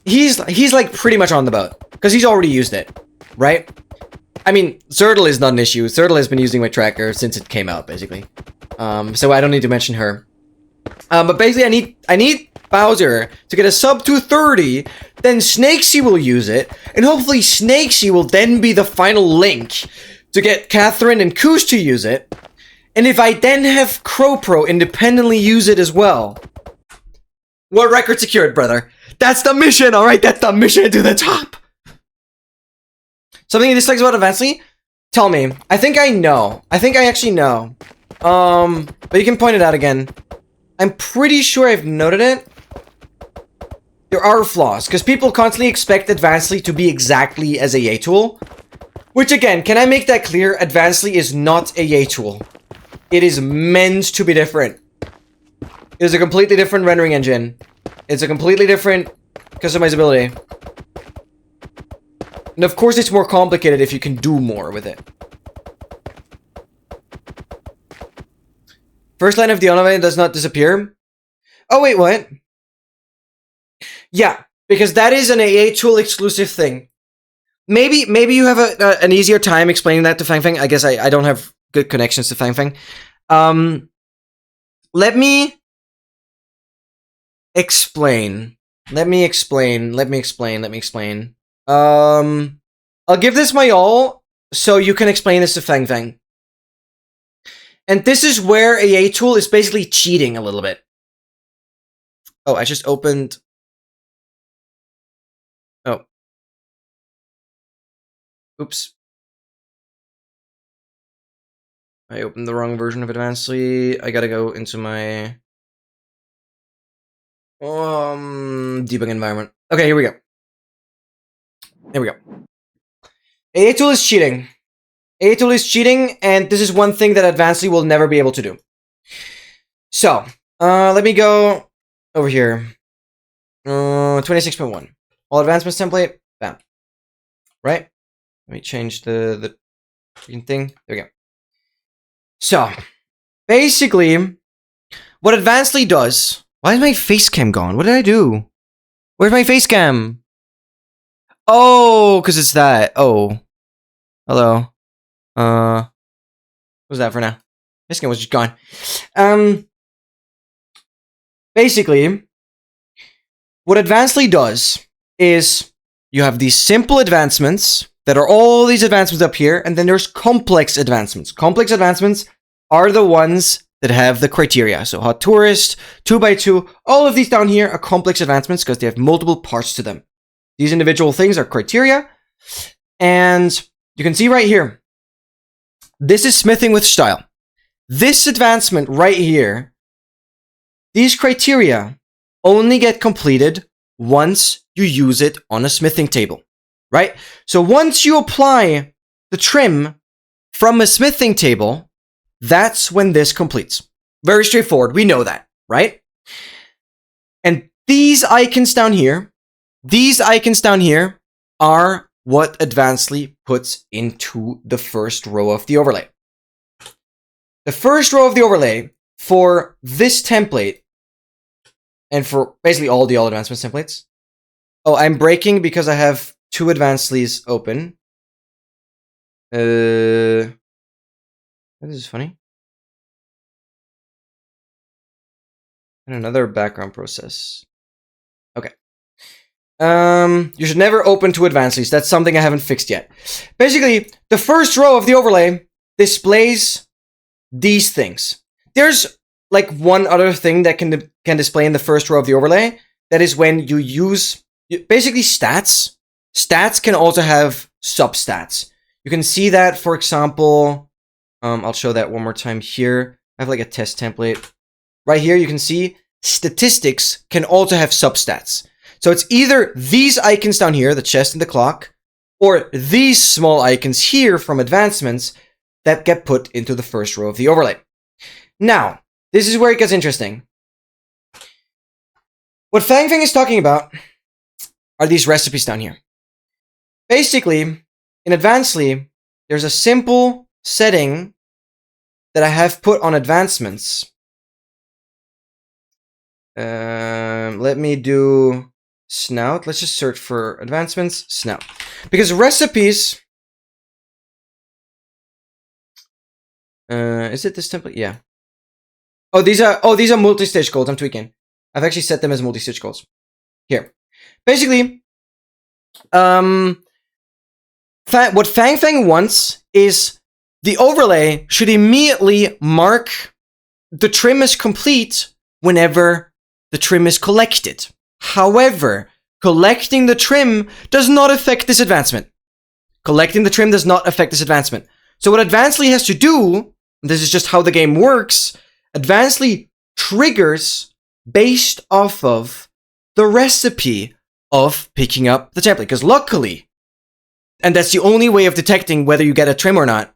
he's like pretty much on the boat. Because he's already used it. Right? I mean, Zertle is not an issue. Zertle has been using my tracker since it came out, basically. So I don't need to mention her. But basically, I need Bowser to get a sub 230, then Snakesy will use it, and hopefully Snakesy will then be the final link to get Catherine and Koosh to use it. And if I then have CrowPro independently use it as well. What record secured, brother? That's the mission, alright? That's the mission to the top! Something he dislikes about Advancedly? Tell me. I think I know. I think I actually know. But you can point it out again. I'm pretty sure I've noted it. There are flaws, because people constantly expect Advancedly to be exactly as a AA tool. Which again, can I make that clear? Advancedly is not a AA tool. It is meant to be different. It is a completely different rendering engine. It's a completely different customizability. And of course it's more complicated if you can do more with it. First line of the Onave does not disappear. Oh wait, what? Yeah, because that is an AA tool exclusive thing. Maybe you have an easier time explaining that to Fang Fang. I guess I don't have good connections to Fang Fang. Let me explain. Let me explain. I'll give this my all, so you can explain this to Fang Fang. And this is where AA Tool is basically cheating a little bit. Oh, I just opened... Oh. Oops. I opened the wrong version of Advancedly. I gotta go into my... debug environment. Okay, here we go. Here we go. AA Tool is cheating. AA Tool is cheating, and this is one thing that Advancedly will never be able to do. So, let me go over here. 26.1. All advancements template. Bam. Right? Let me change the freaking thing. There we go. So, basically, what Advancedly does... Why is my face cam gone? What did I do? Where's my face cam? Oh, because it's that. Oh. Hello. What was that for now? Face cam was just gone. Basically, what Advancedly does is you have these simple advancements that are all these advancements up here, and then there's complex advancements. Complex advancements are the ones that have the criteria. So Hot Tourist, 2x2, all of these down here are complex advancements because they have multiple parts to them. These individual things are criteria. And you can see right here, this is smithing with style. This advancement right here, these criteria only get completed once you use it on a smithing table, right? So once you apply the trim from a smithing table, that's when this completes. Very straightforward. We know that, right? And these icons down here are what Advancedly puts into the first row of the overlay. The first row of the overlay for this template, and for basically all the All Advancements templates. Oh, I'm breaking because I have two Advancedlys open. This is funny. And another background process. Okay. You should never open two Advancedlys. That's something I haven't fixed yet. Basically, the first row of the overlay displays these things. There's like one other thing that can display in the first row of the overlay. That is when you use basically stats. Stats can also have substats. You can see that, for example, I'll show that one more time here. I have like a test template. Right here, you can see statistics can also have substats. So it's either these icons down here, the chest and the clock, or these small icons here from advancements that get put into the first row of the overlay. Now, this is where it gets interesting. What Fang Fang is talking about are these recipes down here. Basically, in Advancedly, there's a simple setting that I have put on advancements. Let me do snout. Let's just search for advancements, snout. Because recipes... is it this template? Yeah. Oh, these are multi-stage goals. I'm tweaking. I've actually set them as multi-stage goals. Here. Basically, what Fang Fang wants is the overlay should immediately mark the trim as complete whenever the trim is collected. However, collecting the trim does not affect this advancement. Collecting the trim does not affect this advancement. So what Advancedly has to do, and this is just how the game works, Advancedly triggers based off of the recipe of picking up the template. Because luckily, and that's the only way of detecting whether you get a trim or not,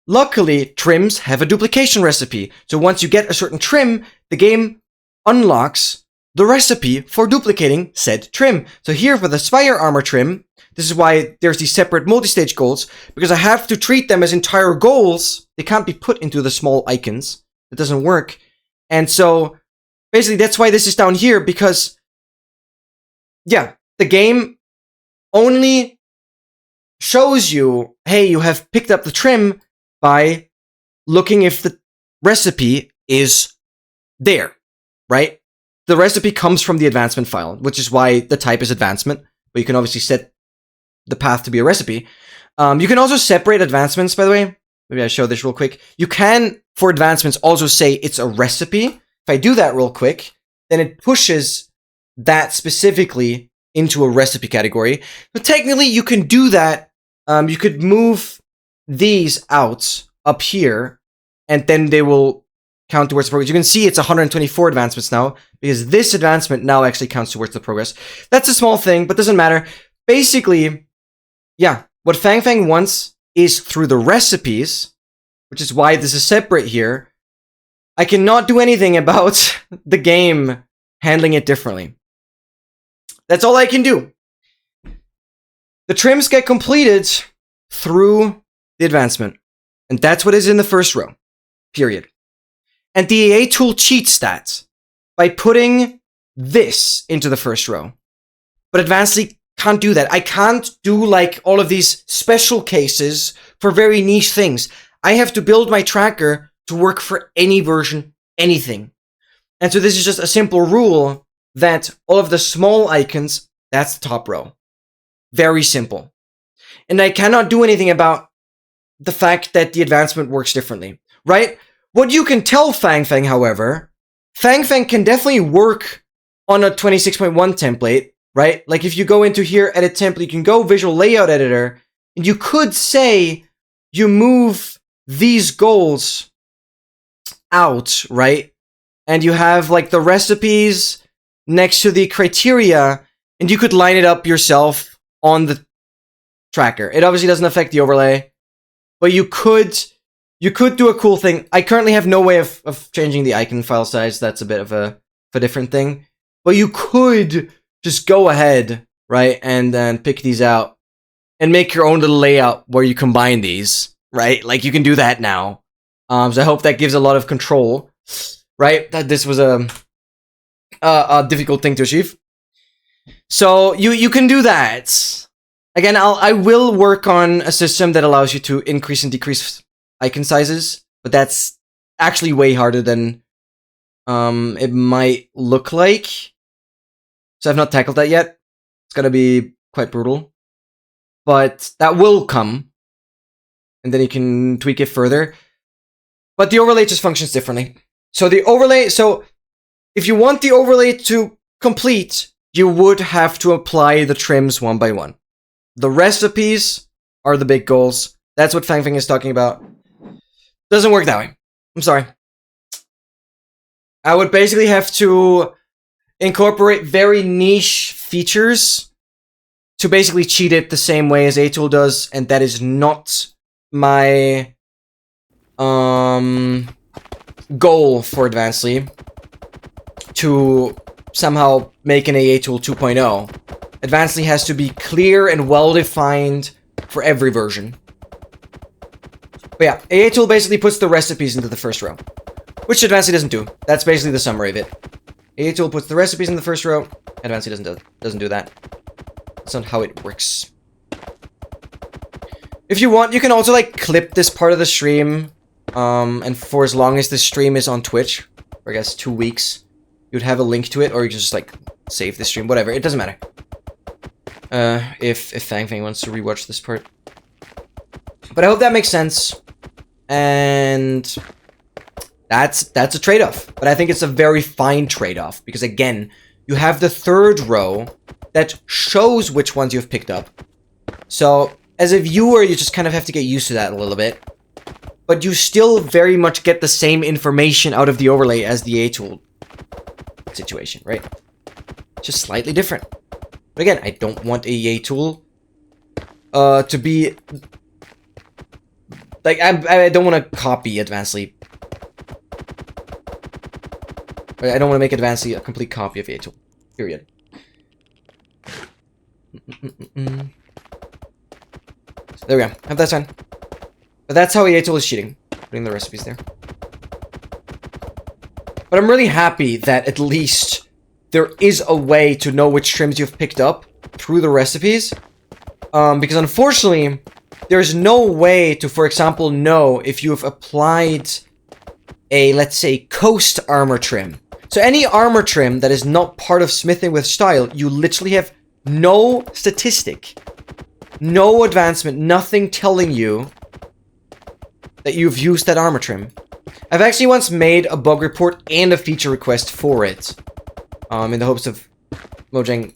luckily, trims have a duplication recipe. So once you get a certain trim, the game unlocks the recipe for duplicating said trim. So here for the Spire Armor trim, this is why there's these separate multi-stage goals, because I have to treat them as entire goals. They can't be put into the small icons. It doesn't work. And so, basically, that's why this is down here, because, yeah, the game only shows you, hey, you have picked up the trim by looking if the recipe is there, right? the recipe comes from the advancement file, which is why the type is advancement. But you can obviously set the path to be a recipe. You can also separate advancements, by the way. Maybe I show this real quick. You can, for advancements, also say it's a recipe. If I do that real quick, then it pushes that specifically into a recipe category. But technically, you can do that. You could move these out up here, and then they will count towards the progress. You can see it's 124 advancements now, because this advancement now actually counts towards the progress. That's a small thing, but doesn't matter. Basically, yeah, what Fang Fang wants is through the recipes, which is why this is separate here. I cannot do anything about the game handling it differently. That's all I can do. The trims get completed through the advancement. And that's what is in the first row. Period. And the EA tool cheats that by putting this into the first row. But Advancedly can't do that. I can't do like all of these special cases for very niche things. I have to build my tracker to work for any version, anything. And so this is just a simple rule that all of the small icons, that's the top row. Very simple. And I cannot do anything about the fact that the advancement works differently, right? What you can tell Fang Fang, however, Fang Fang can definitely work on a 26.1 template, right? Like if you go into here, edit template, you can go visual layout editor, and you could say you move these goals out, right? And you have like the recipes next to the criteria, and you could line it up yourself on the tracker. It obviously doesn't affect the overlay, but you could do a cool thing. I currently have no way of changing the icon file size. That's a bit of a different thing. But you could just go ahead, right, and then pick these out and make your own little layout where you combine these, right? Like you can do that now. So I hope that gives a lot of control, right? That this was a difficult thing to achieve. So you can do that. Again, I will work on a system that allows you to increase and decrease icon sizes, but that's actually way harder than it might look like. So I've not tackled that yet. It's gonna be quite brutal, but that will come, and then you can tweak it further. But the overlay just functions differently. So the overlay, so if you want the overlay to complete, you would have to apply the trims one by one. The recipes are the big goals. That's what Fang Fang is talking about. Doesn't work that way. I'm sorry. I would basically have to incorporate very niche features to basically cheat it the same way as A-Tool does, and that is not my goal for Advancedly, to somehow make an A-Tool 2.0. Advancedly has to be clear and well-defined for every version. But yeah, A-Tool basically puts the recipes into the first row, which Advancedly doesn't do. That's basically the summary of it. A-Tool puts the recipes in the first row. Advancedly doesn't do that. That's not how it works. If you want, you can also like clip this part of the stream, and for as long as the stream is on Twitch, for I guess 2 weeks, you'd have a link to it, or you can just like save the stream, whatever. It doesn't matter. If Fang Fang wants to rewatch this part. But I hope that makes sense. And that's a trade-off. But I think it's a very fine trade-off. Because again, you have the third row that shows which ones you've picked up. So, as a viewer, you just kind of have to get used to that a little bit. But you still very much get the same information out of the overlay as the A-Tool situation, right? Just slightly different. But again, I don't want a A-Tool to be... Like, I don't want to copy Advancedly. I don't want to make Advancedly a complete copy of A-Tool. Period. So there we go. Have that done. But that's how A-Tool is cheating. Putting the recipes there. But I'm really happy that at least there is a way to know which trims you've picked up through the recipes. Because unfortunately, there's no way to, for example, know if you've applied a, let's say, coast armor trim. So any armor trim that is not part of smithing with style, you literally have no statistic, no advancement, nothing telling you that you've used that armor trim. I've actually once made a bug report and a feature request for it, in the hopes of Mojang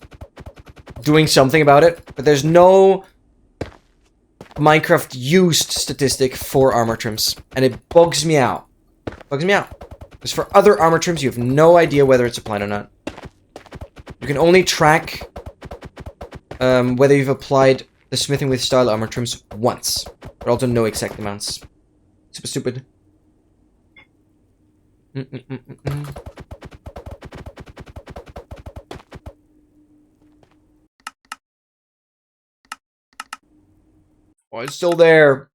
doing something about it, but there's no Minecraft used statistic for armor trims, and it bugs me out. Bugs me out. Because for other armor trims, you have no idea whether it's applied or not. You can only track whether you've applied the smithing with style armor trims once, but also no exact amounts. Super stupid. Oh, it's still there.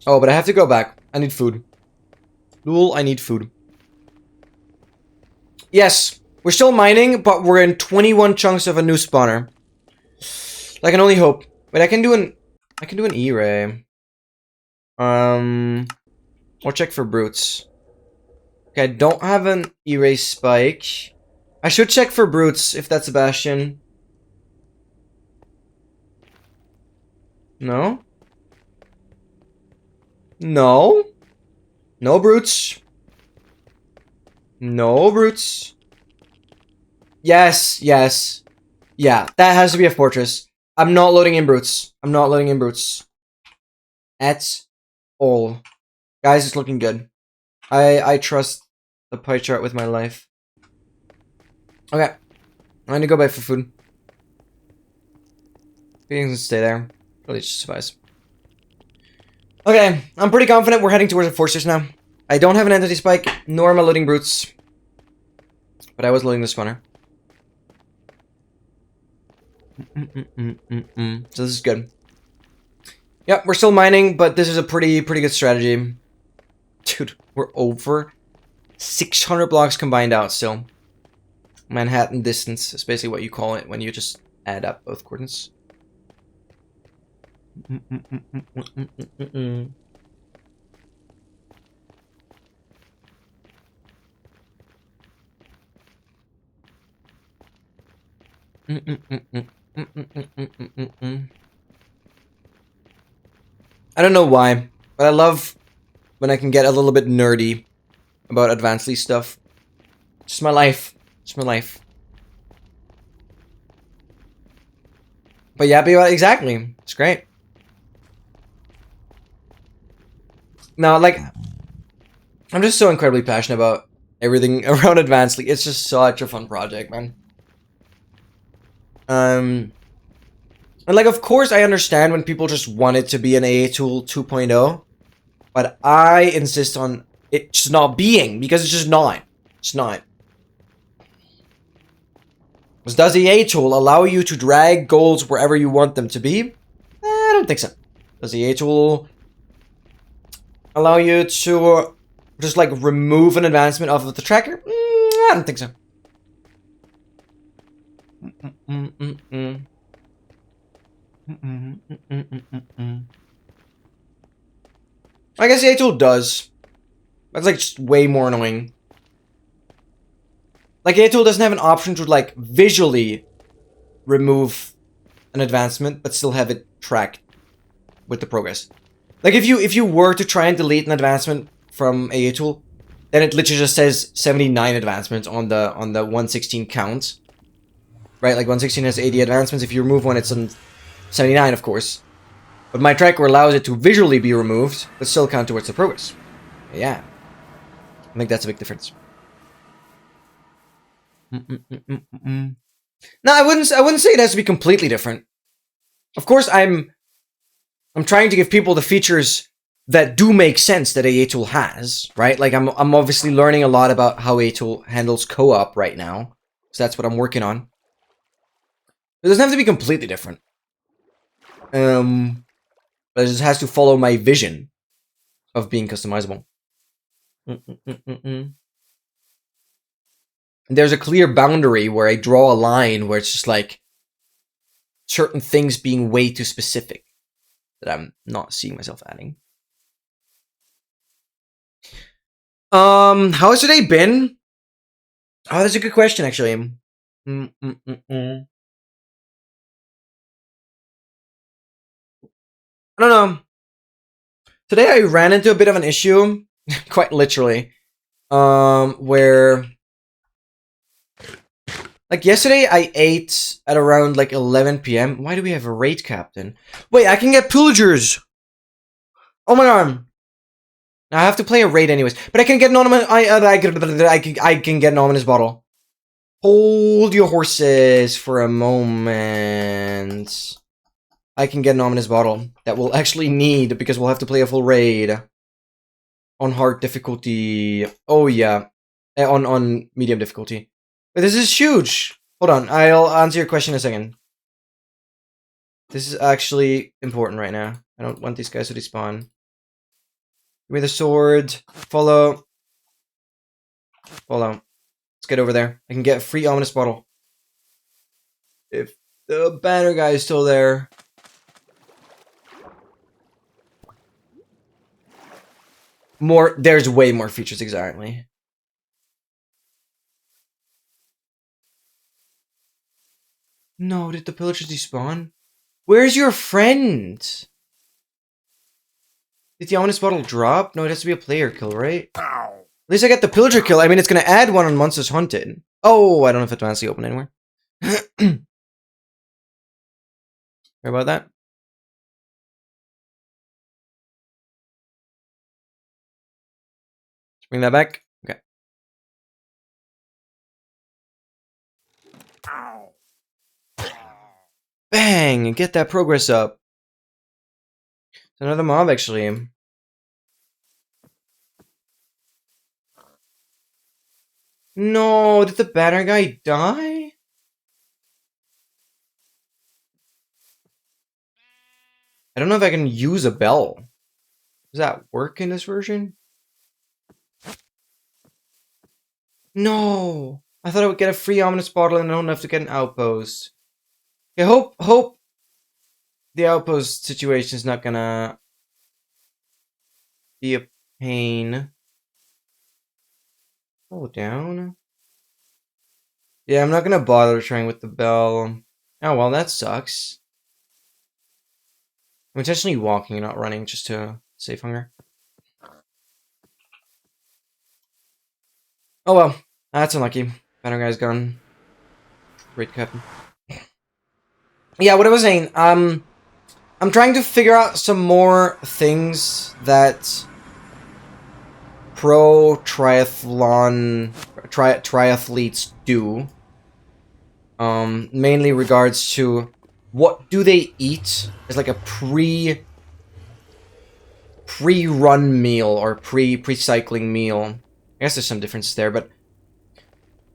Oh, but I have to go back. I need food. Lul, I need food. Yes, we're still mining, but we're in 21 chunks of a new spawner. I can only hope. But I can do an E-ray. I'll check for brutes. Okay, I don't have an E-ray spike. I should check for brutes if that's Sebastian. No? No? No brutes. No brutes. Yes, yes. Yeah, that has to be a fortress. I'm not loading in brutes. I'm not loading in brutes. At all. Guys, it's looking good. I trust the pie chart with my life. Okay. I need to go back for food. Beings can stay there. Really just suffice. Okay, I'm pretty confident we're heading towards a fortress now. I don't have an entity spike, nor am I loading brutes. But I was loading the spawner. So this is good. Yep, we're still mining, but this is a pretty good strategy. Dude, we're over 600 blocks combined out still. Manhattan distance is basically what you call it when you just add up both coordinates. I don't know why, but I love when I can get a little bit nerdy about Advanced League stuff. Just my life. Just my life. But yeah, exactly. It's great. No, like, I'm just so incredibly passionate about everything around Advanced League. It's just such a fun project, man. And like, of course, I understand when people just want it to be an AA tool 2.0, but I insist on it just not being, because it's just not. It's not. Does the AA tool allow you to drag goals wherever you want them to be? I don't think so. Does the AA tool allow you to just like remove an advancement off of the tracker? I don't think so. I guess the AA tool does. That's like just way more annoying. Like, AA tool doesn't have an option to like visually remove an advancement, but still have it tracked with the progress. Like, if you were to try and delete an advancement from AA tool, then it literally just says 79 advancements on the 116 count. Right? Like 116 has 80 advancements. If you remove one, it's on 79, of course. But my tracker allows it to visually be removed, but still count towards the progress. Yeah. I think that's a big difference. No, I wouldn't say it has to be completely different. Of course, I'm trying to give people the features that do make sense that AA tool has, right? Like I'm obviously learning a lot about how AA tool handles co-op right now. So that's what I'm working on. It doesn't have to be completely different. But it just has to follow my vision of being customizable. There's a clear boundary where I draw a line where it's just like certain things being way too specific that I'm not seeing myself adding. How has today been? Oh, that's a good question, actually. I don't know. Today I ran into a bit of an issue, quite literally. Where like yesterday I ate at around like 11 p.m. Why do we have a raid captain? Wait, I can get pillagers. Oh my god. I have to play a raid anyways, but I can get an anonymous. I can get an ominous bottle. Hold your horses for a moment. I can get an ominous bottle that we'll actually need because we'll have to play a full raid on hard difficulty. Oh yeah, on medium difficulty. But this is huge. Hold on, I'll answer your question in a second. This is actually important right now. I don't want these guys to despawn. Give me the sword. Follow. Follow. Let's get over there. I can get a free ominous bottle. If the banner guy is still there. There's way more features, exactly. No, did the pillagers despawn? Where's your friend? Did the ominous bottle drop? No, it has to be a player kill, right? At least I get the pillager kill. I mean, it's gonna add one on monsters hunted. Oh, I don't know if advanced the open anywhere. Sorry about that. Let's bring that back. Okay. Bang! Get that progress up. It's another mob, actually. No, did the banner guy die? I don't know if I can use a bell. Does that work in this version? No! I thought I would get a free ominous bottle and I don't have to get an outpost. Okay, hope the outpost situation is not gonna be a pain. Hold down. Yeah, I'm not gonna bother trying with the bell. Oh well, that sucks. I'm intentionally walking, not running, just to save hunger. Oh well, that's unlucky. Banner guy's gone. Great captain. Yeah, what I was saying, I'm trying to figure out some more things that pro triathletes do. Mainly regards to what do they eat as like a pre-run meal or pre-cycling meal. I guess there's some difference there, but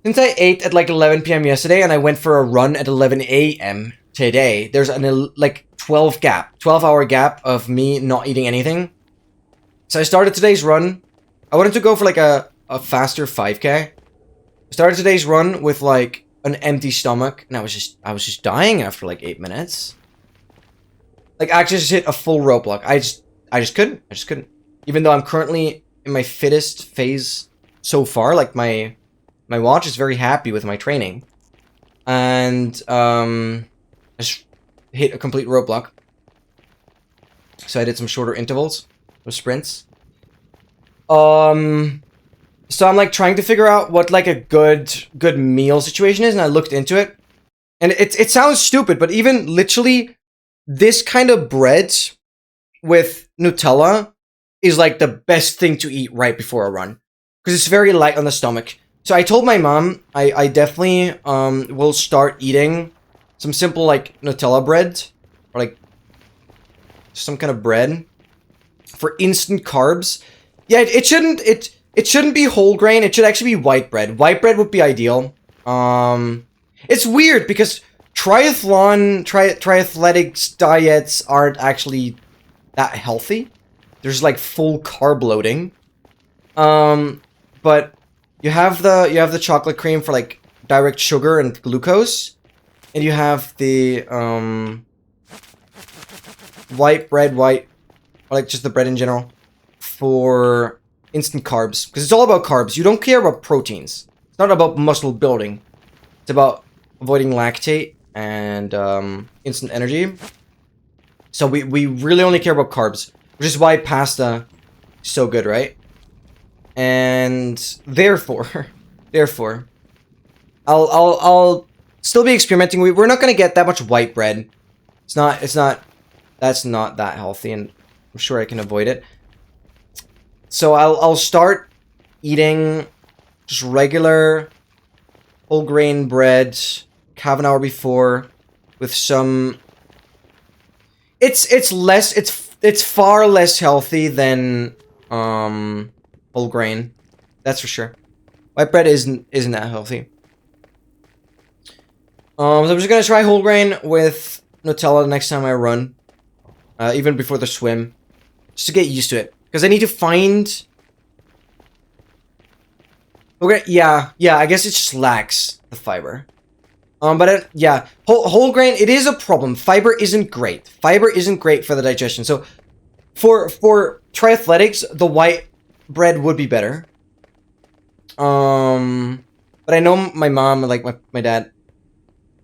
since I ate at like 11 p.m. yesterday and I went for a run at 11 a.m. today, there's an like 12-hour gap of me not eating anything. So I started today's run. I wanted to go for like a faster 5K. I started today's run with like an empty stomach, and I was just dying after like 8 minutes. Like I actually just hit a full roadblock. I just couldn't. Even though I'm currently in my fittest phase so far, like my watch is very happy with my training, and I just hit a complete roadblock. So I did some shorter intervals with sprints. So I'm like trying to figure out what like a good meal situation is, and I looked into it. And it sounds stupid, but even literally this kind of bread with Nutella is like the best thing to eat right before a run. Because it's very light on the stomach. So I told my mom I definitely will start eating some simple like Nutella bread. Or like some kind of bread for instant carbs. Yeah, it shouldn't be whole grain. It should actually be white bread. White bread would be ideal. It's weird because triathletics diets aren't actually that healthy. There's like full carb loading. But you have the chocolate cream for like direct sugar and glucose, and you have the white bread, or like just the bread in general, for instant carbs, because it's all about carbs. You don't care about proteins. It's not about muscle building. It's about avoiding lactate and instant energy. So we really only care about carbs, which is why pasta is so good, right? And therefore, I'll still be experimenting. We're not gonna get that much white bread. That's not that healthy, and I'm sure I can avoid it. So I'll start eating just regular whole grain bread, half an hour before, with some. It's far less healthy than whole grain, that's for sure. White bread isn't that healthy. So I'm just gonna try whole grain with Nutella the next time I run, even before the swim, just to get used to it. Because I need to find. Okay, yeah, I guess it just lacks the fiber. But yeah, whole grain, it is a problem. Fiber isn't great. Fiber isn't great for the digestion. So for triathletics, the white bread would be better. But I know my mom, like my dad,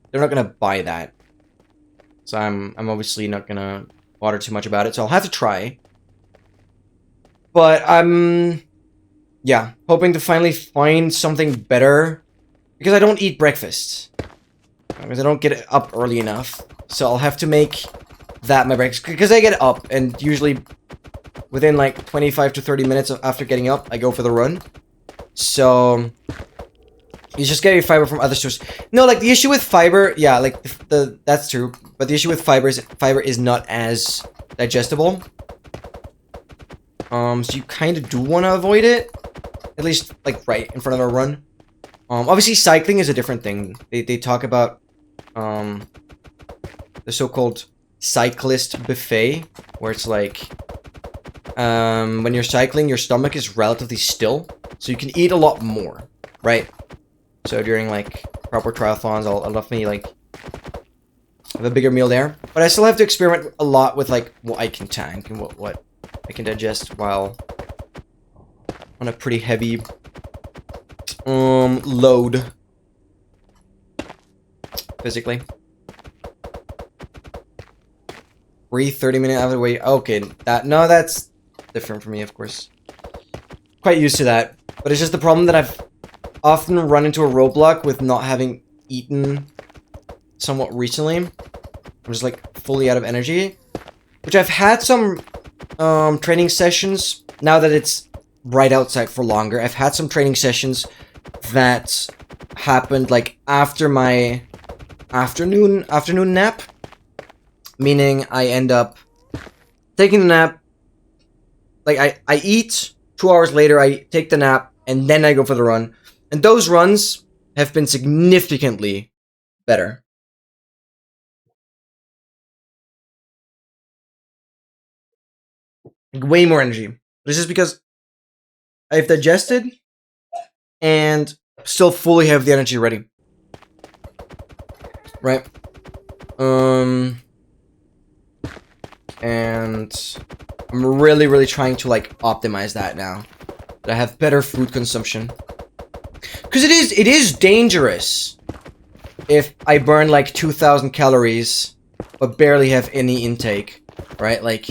they're not gonna buy that. So I'm obviously not gonna bother too much about it. So I'll have to try. But I'm, yeah, hoping to finally find something better, because I don't eat breakfast. Because I don't get up early enough. So I'll have to make that my breakfast. Because I get up, and usually within like 25 to 30 minutes after getting up, I go for the run. So you just get your fiber from other sources. No, like the issue with fiber, yeah, like that's true. But the issue with fiber is not as digestible. So you kind of do want to avoid it, at least like right in front of a run. Obviously cycling is a different thing. They talk about the so-called cyclist buffet, where it's like when you're cycling, your stomach is relatively still, so you can eat a lot more, right? So during like proper triathlons, I'll definitely like have a bigger meal there, but I still have to experiment a lot with like what I can tank and what I can digest while on a pretty heavy load physically. 30-minute out of the way. Okay, that's different for me, of course. Quite used to that, but it's just the problem that I've often run into a roadblock with not having eaten somewhat recently. I'm just like fully out of energy, which I've had some training sessions now that it's right outside for longer. I've had some training sessions that happened like after my afternoon nap, meaning I end up taking the nap, like I eat, 2 hours later I take the nap, and then I go for the run, and those runs have been significantly better. Like, way more energy. This is because I've digested and still fully have the energy ready. Right? And I'm really trying to like optimize that now. That I have better food consumption. Because it is dangerous if I burn like 2,000 calories but barely have any intake, right? Like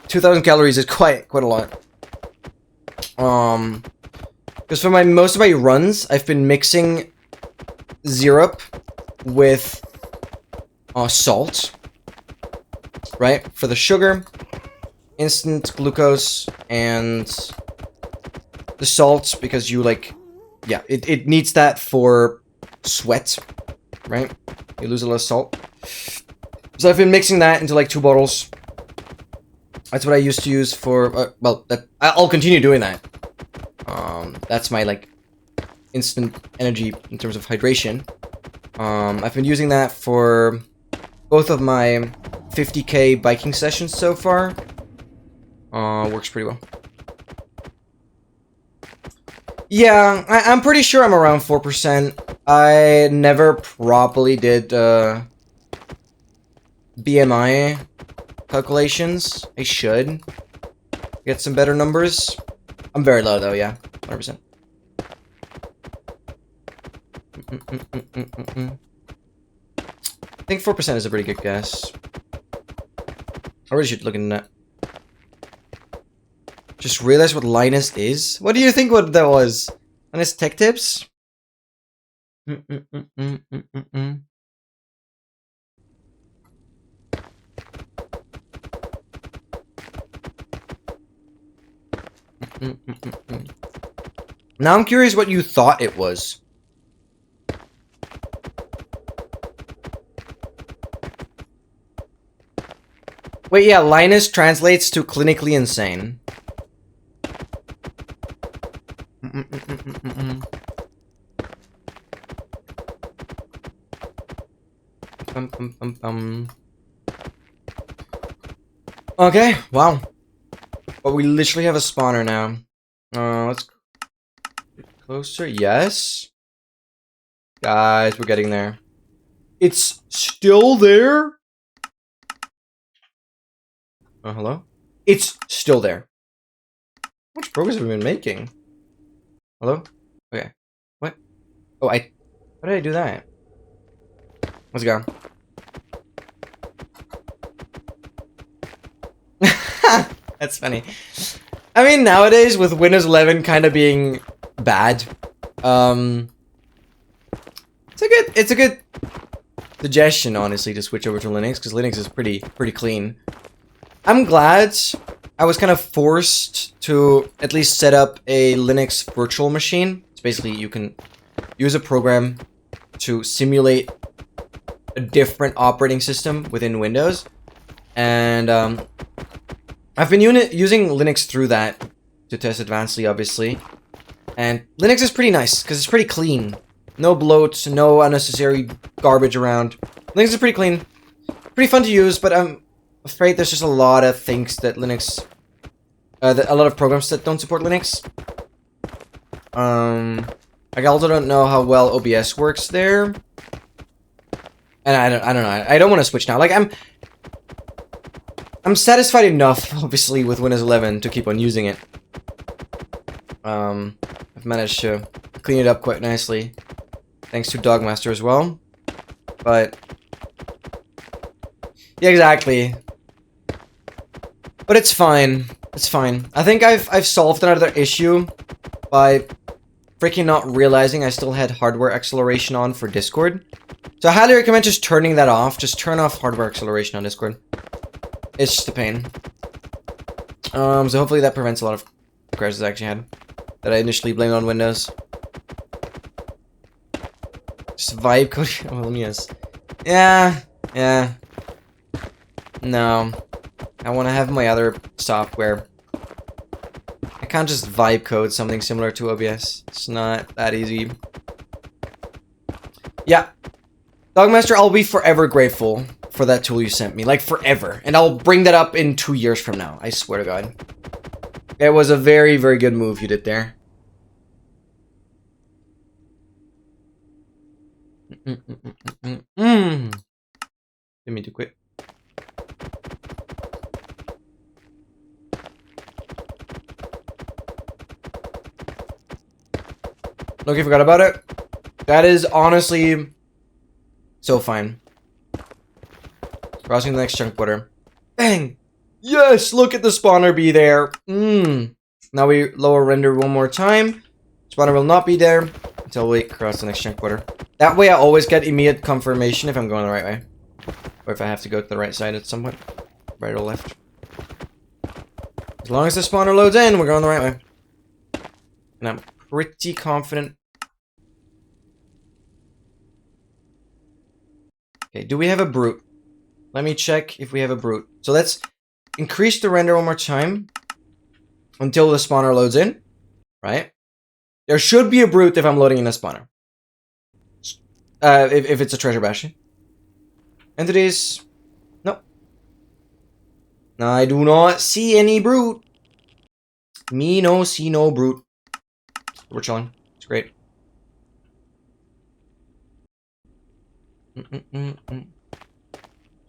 2,000 calories is quite a lot. Because for most of my runs, I've been mixing syrup with salt, right? For the sugar, instant glucose, and the salt, because you like, yeah, it needs that for sweat, right? You lose a lot of salt. So I've been mixing that into like 2 bottles. That's what I used to use for, well, I'll continue doing that. That's my like instant energy in terms of hydration. I've been using that for both of my 50K biking sessions so far. Works pretty well. Yeah, I'm pretty sure I'm around 4%. I never properly did BMI calculations. I should get some better numbers. I'm very low though, yeah. 100%. I think 4% is a pretty good guess. I really should look into that. Just realized what Linus is. What do you think what that was? Linus Tech Tips? Now I'm curious what you thought it was. Wait, yeah, Linus translates to clinically insane. Okay, wow. But we literally have a spawner now. Let's get closer. Yes. Guys, we're getting there. It's still there? Hello? It's still there. How much progress have we been making? Hello? Okay. What? Oh, why did I do that? Let's go. That's funny. I mean, nowadays, with Windows 11 kind of being bad, it's a good suggestion, honestly, to switch over to Linux, because Linux is pretty clean. I'm glad I was kind of forced to at least set up a Linux virtual machine. It's basically you can use a program to simulate a different operating system within Windows, and I've been using Linux through that to test Advancedly, obviously, and Linux is pretty nice because it's pretty clean. No bloat, no unnecessary garbage around. Linux is pretty clean, pretty fun to use, but I'm afraid there's just a lot of things that Linux, a lot of programs that don't support Linux. I also don't know how well OBS works there, and I don't know. I don't want to switch now. Like I'm satisfied enough, obviously, with Windows 11 to keep on using it. I've managed to clean it up quite nicely, thanks to Dogmaster as well. But yeah, exactly. But it's fine. It's fine. I think I've solved another issue by freaking not realizing I still had hardware acceleration on for Discord. So I highly recommend just turning that off. Just turn off hardware acceleration on Discord. It's just a pain. So hopefully that prevents a lot of crashes I actually had that I initially blamed on Windows. Just vibe code. Well, yes. Yeah. No. I want to have my other software. I can't just vibe code something similar to OBS. It's not that easy. Yeah. Dogmaster, I'll be forever grateful for that tool you sent me. Like, forever. And I'll bring that up in 2 years from now. I swear to God. It was a very good move you did there. Didn't mean to quit. Loki forgot about it. That is honestly so fine. Crossing the next chunk border. Bang! Yes! Look at the spawner be there. Now we lower render one more time. Spawner will not be there until we cross the next chunk border. That way I always get immediate confirmation if I'm going the right way. Or if I have to go to the right side at some point. Right or left. As long as the spawner loads in, we're going the right way. And I'm pretty confident. Okay, do we have a brute? Let me check if we have a brute. So let's increase the render one more time until the spawner loads in, right? There should be a brute if I'm loading in a spawner. If it's a treasure bastion. Entities. Nope. I do not see any brute. Me no see no brute. We're chilling. It's great. Okay,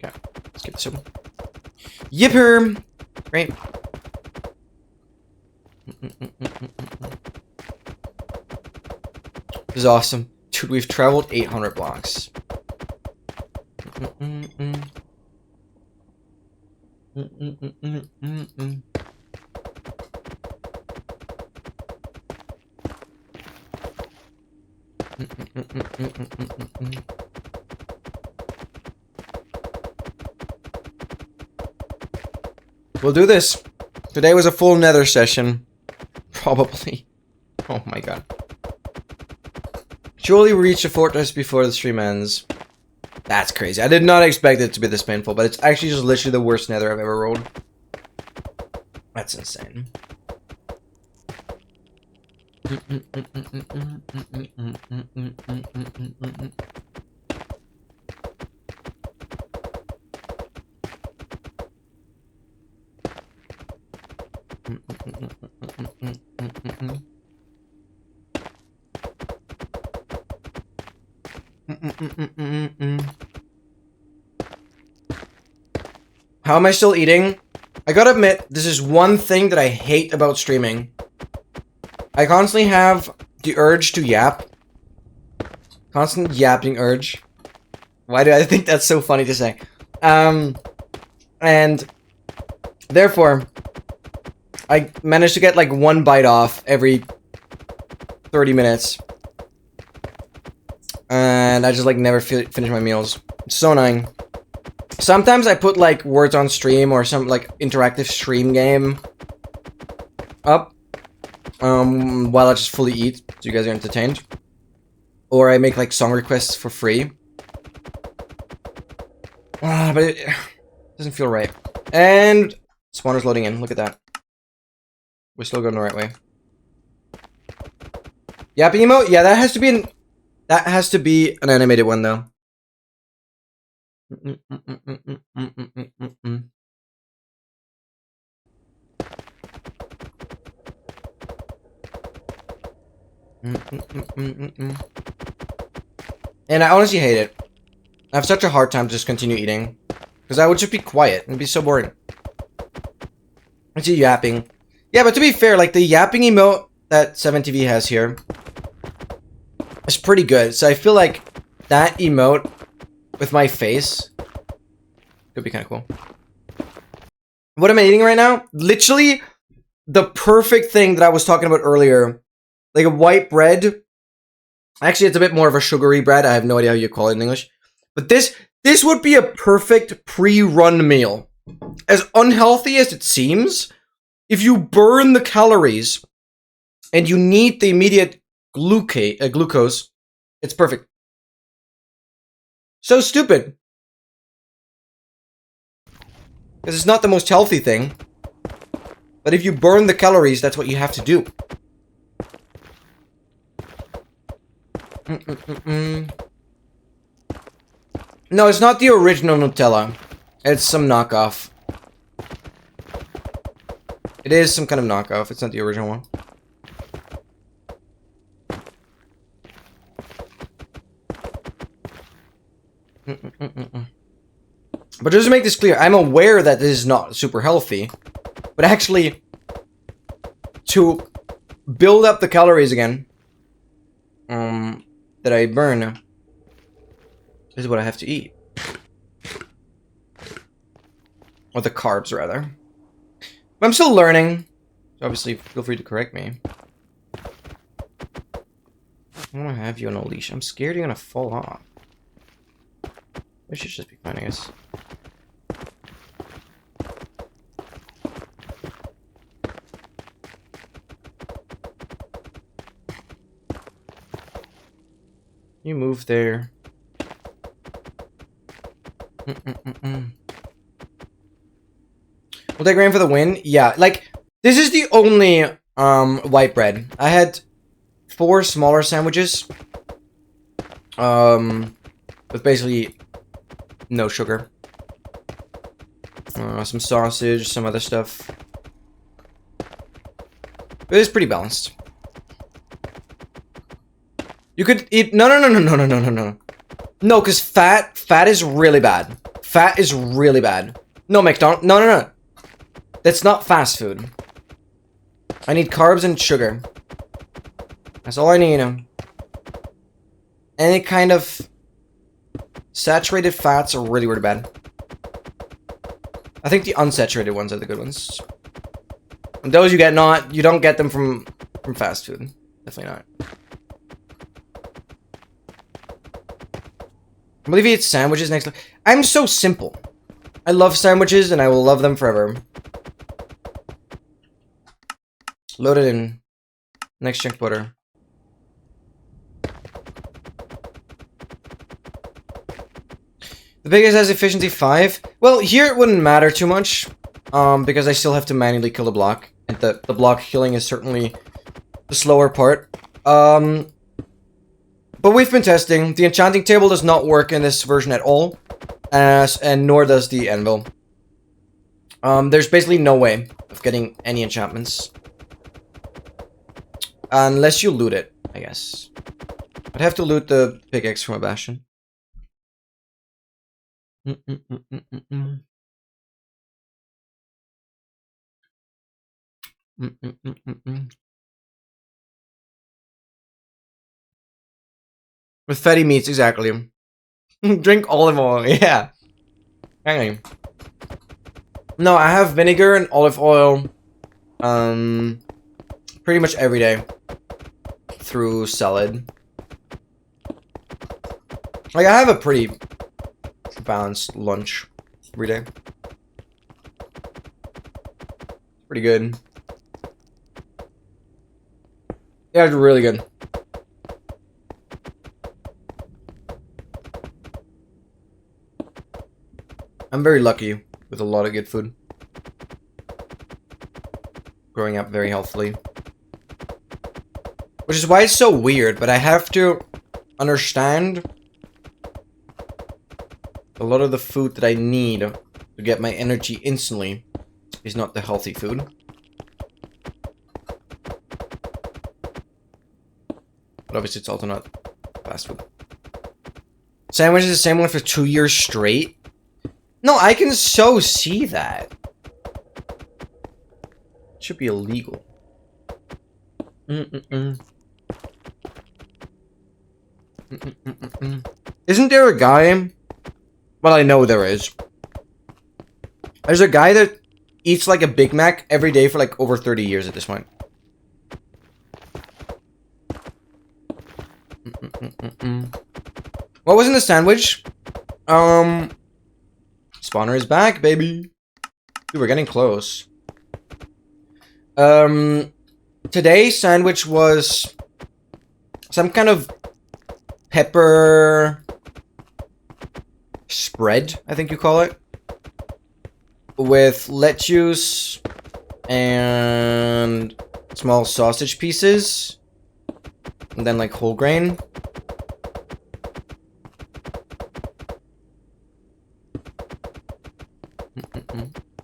let's get this open. Yipper! Great. This is awesome. Dude, we've traveled 800 blocks. We'll do this. Today was a full nether session. Probably. Oh my god. Surely we reach the fortress before the stream ends. That's crazy. I did not expect it to be this painful, but it's actually just literally the worst nether I've ever rolled. That's insane. How am I still eating? I gotta admit, this is one thing that I hate about streaming. I constantly have the urge to yap. Constant yapping urge. Why do I think that's so funny to say? And therefore, I managed to get like one bite off every 30 minutes. And I just like never finish my meals. It's so annoying. Sometimes I put like words on stream or some like interactive stream game up. While I just fully eat, so you guys are entertained. Or I make like song requests for free. But it doesn't feel right. And spawner's loading in. Look at that. We're still going the right way. Yapping emote? Yeah, that has to be an animated one though. And I honestly hate it. I have such a hard time to just continue eating. Because I would just be quiet. It'd be so boring. I see yapping. Yeah, but to be fair, like the yapping emote that 7TV has here is pretty good. So I feel like that emote with my face could be kind of cool. What am I eating right now? Literally the perfect thing that I was talking about earlier. Like a white bread. Actually, it's a bit more of a sugary bread. I have no idea how you call it in English. But this would be a perfect pre-run meal. As unhealthy as it seems, if you burn the calories and you need the immediate glucose, it's perfect. So stupid. Because it's not the most healthy thing. But if you burn the calories, that's what you have to do. No, it's not the original Nutella. It's some knockoff. It is some kind of knockoff. It's not the original one. But just to make this clear, I'm aware that this is not super healthy. But actually, to build up the calories again, that I burn, this is what I have to eat. Or the carbs, rather. But I'm still learning. So obviously, feel free to correct me. I don't want to have you on a leash. I'm scared you're gonna fall off. It should just be fine, I guess. You move there. Will take rain for the win? Yeah, like, this is the only, white bread. I had 4 smaller sandwiches. With basically no sugar. Some sausage, some other stuff. It is pretty balanced. You could eat... No. No, because fat is really bad. Fat is really bad. No, McDonald's... No. That's not fast food. I need carbs and sugar. That's all I need. any kind of saturated fats are really, really bad. I think the unsaturated ones are the good ones. And those you don't get them from fast food. Definitely not. I believe he eats sandwiches next. I'm so simple. I love sandwiches and I will love them forever. Load it in. Next chunk butter. The biggest has efficiency 5. Well, here it wouldn't matter too much. Because I still have to manually kill the block. And the block killing is certainly the slower part. But we've been testing. The enchanting table does not work in this version at all. And nor does the anvil. There's basically no way of getting any enchantments. Unless you loot it, I guess. I'd have to loot the pickaxe from a bastion. With fatty meats, exactly. Drink olive oil, yeah. Hang on. No, I have vinegar and olive oil. Pretty much every day. Through salad. Like, I have a pretty balanced lunch every day. Pretty good. Yeah, it's really good. I'm very lucky with a lot of good food. Growing up very healthily. Which is why it's so weird, but I have to understand a lot of the food that I need to get my energy instantly is not the healthy food. But obviously it's also not fast food. Sandwich is the same one for 2 years straight? No, I can so see that. It should be illegal. Isn't there a guy? Well, I know there is. There's a guy that eats like a Big Mac every day for like over 30 years at this point. What was in the sandwich? Spawner is back, baby. Dude, we're getting close. Today's sandwich was some kind of pepper spread, I think you call it. With lettuce and small sausage pieces. And then like whole grain.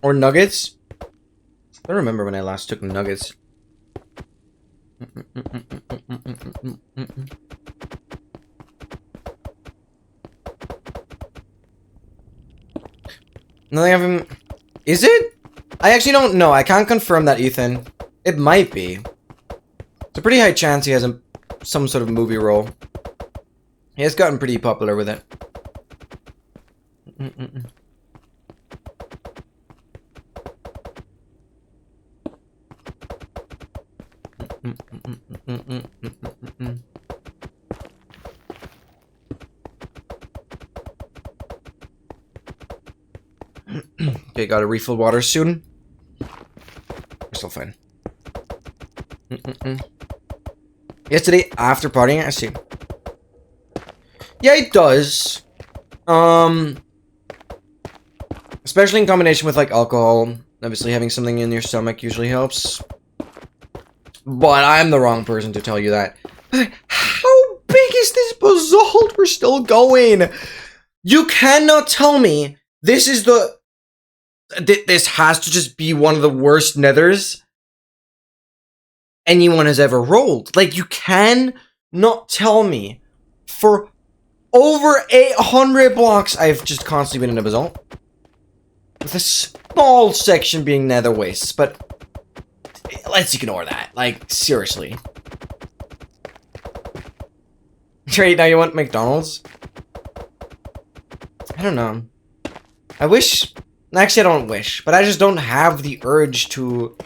Or nuggets. I don't remember when I last took nuggets. Nothing of him. Is it? I actually don't know. I can't confirm that, Ethan. It might be. It's a pretty high chance he has some sort of movie role. He has gotten pretty popular with it. Okay, gotta refill water soon. We're still fine. Yesterday, after partying, I see. Yeah, it does. Especially in combination with, like, alcohol. Obviously, having something in your stomach usually helps. But I'm the wrong person to tell you that. How big is this basalt? We're still going. You cannot tell me this is the... This has to just be one of the worst nethers anyone has ever rolled. Like, you can not tell me for over 800 blocks I've just constantly been in a basalt. With a small section being nether wastes, but let's ignore that. Like, seriously. Right, now you want McDonald's? I don't know. I wish... Actually, I don't wish, but I just don't have the urge to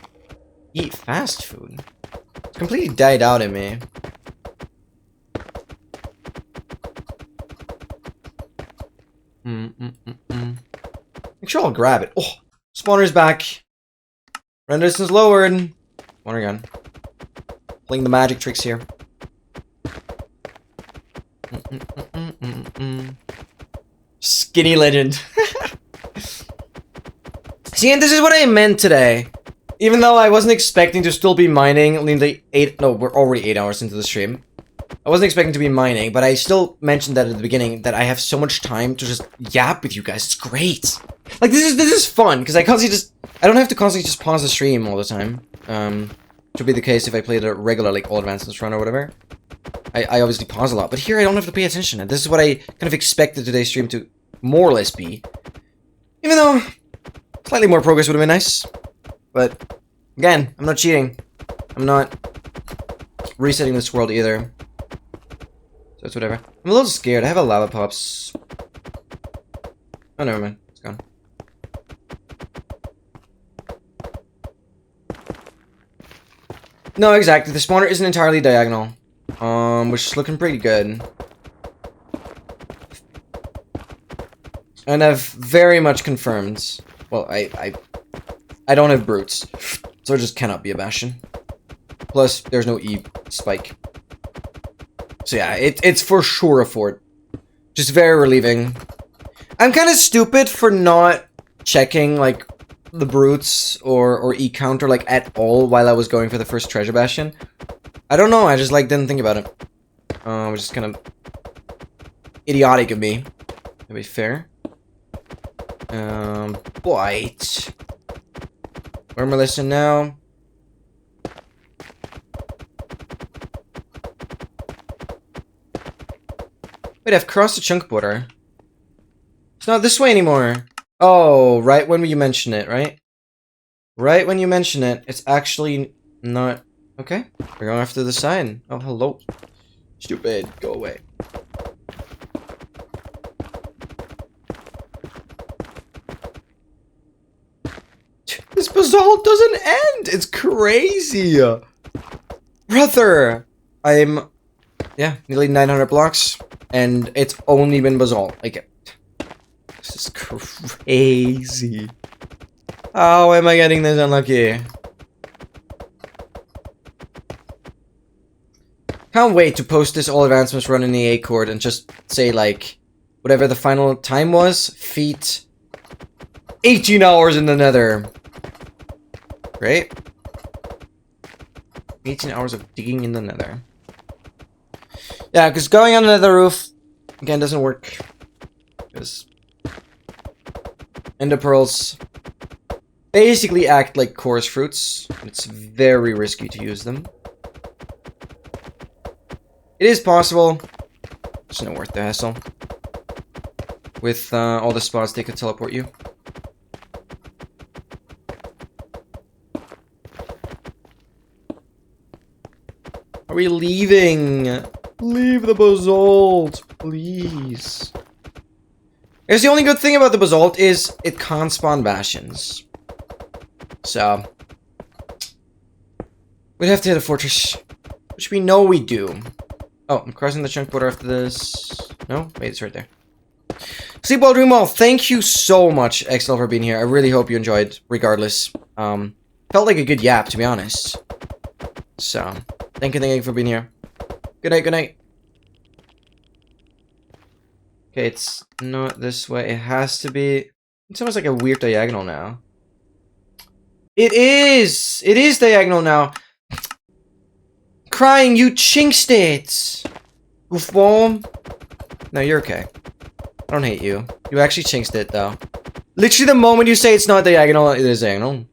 eat fast food. It's completely died out in me. Make sure I'll grab it. Oh, spawner's back. Run distance lowered. Spawner gun. Playing the magic tricks here. Skinny legend. See, and this is what I meant today. Even though I wasn't expecting to still be mining, only we're already 8 hours into the stream. I wasn't expecting to be mining, but I still mentioned that at the beginning, that I have so much time to just yap with you guys. It's great. Like, this is fun, because I don't have to constantly just pause the stream all the time. Which would be the case if I played a regular, like, All Advancements run or whatever. I obviously pause a lot, but here I don't have to pay attention, and this is what I kind of expected today's stream to more or less be. Even though, slightly more progress would have been nice. But, again, I'm not cheating. I'm not resetting this world either. So it's whatever. I'm a little scared. I have a lava pops. Oh, never mind. It's gone. No, exactly. The spawner isn't entirely diagonal. Which is looking pretty good. And I've very much confirmed. Well, I don't have brutes, so it just cannot be a bastion. Plus, there's no E spike. So yeah, it's for sure a fort. Just very relieving. I'm kind of stupid for not checking, like, the brutes or E counter, like, at all while I was going for the first treasure bastion. I don't know, I just, like, didn't think about it. Which is kind of idiotic of me, to be fair. But... where am I listening now? Wait, I've crossed the chunk border. It's not this way anymore. Oh, right when you mention it, right? Right when you mention it, it's actually not... Okay, we're going after the sign. Oh, hello. Stupid, go away. This basalt doesn't end! It's crazy! Brother! I'm... yeah, nearly 900 blocks. And it's only been basalt. Like, this is crazy. How am I getting this unlucky? Can't wait to post this All Advancements run in the A chord and just say, like, whatever the final time was, feet, 18 hours in the nether. Great. 18 hours of digging in the nether. Yeah, because going on another roof, again, doesn't work. Because ender pearls basically act like coarse fruits. It's very risky to use them. It is possible. It's not worth the hassle. With all the spots they could teleport you. Are we leaving? Leave the basalt, please. Here's the only good thing about the basalt is it can't spawn bastions. So we'd have to hit a fortress, which we know we do. Oh, I'm crossing the chunk border after this. No? Wait, it's right there. Sleep well, dream well. Thank you so much, XL, for being here. I really hope you enjoyed, regardless. Felt like a good yap, to be honest. So, thank you for being here. Good night, good night. Okay, it's not this way. It has to be... It's almost like a weird diagonal now. It is! It is diagonal now. Crying, you chinksed it! Goofball. No, you're okay. I don't hate you. You actually chinksed it, though. Literally the moment you say it's not diagonal, it is diagonal.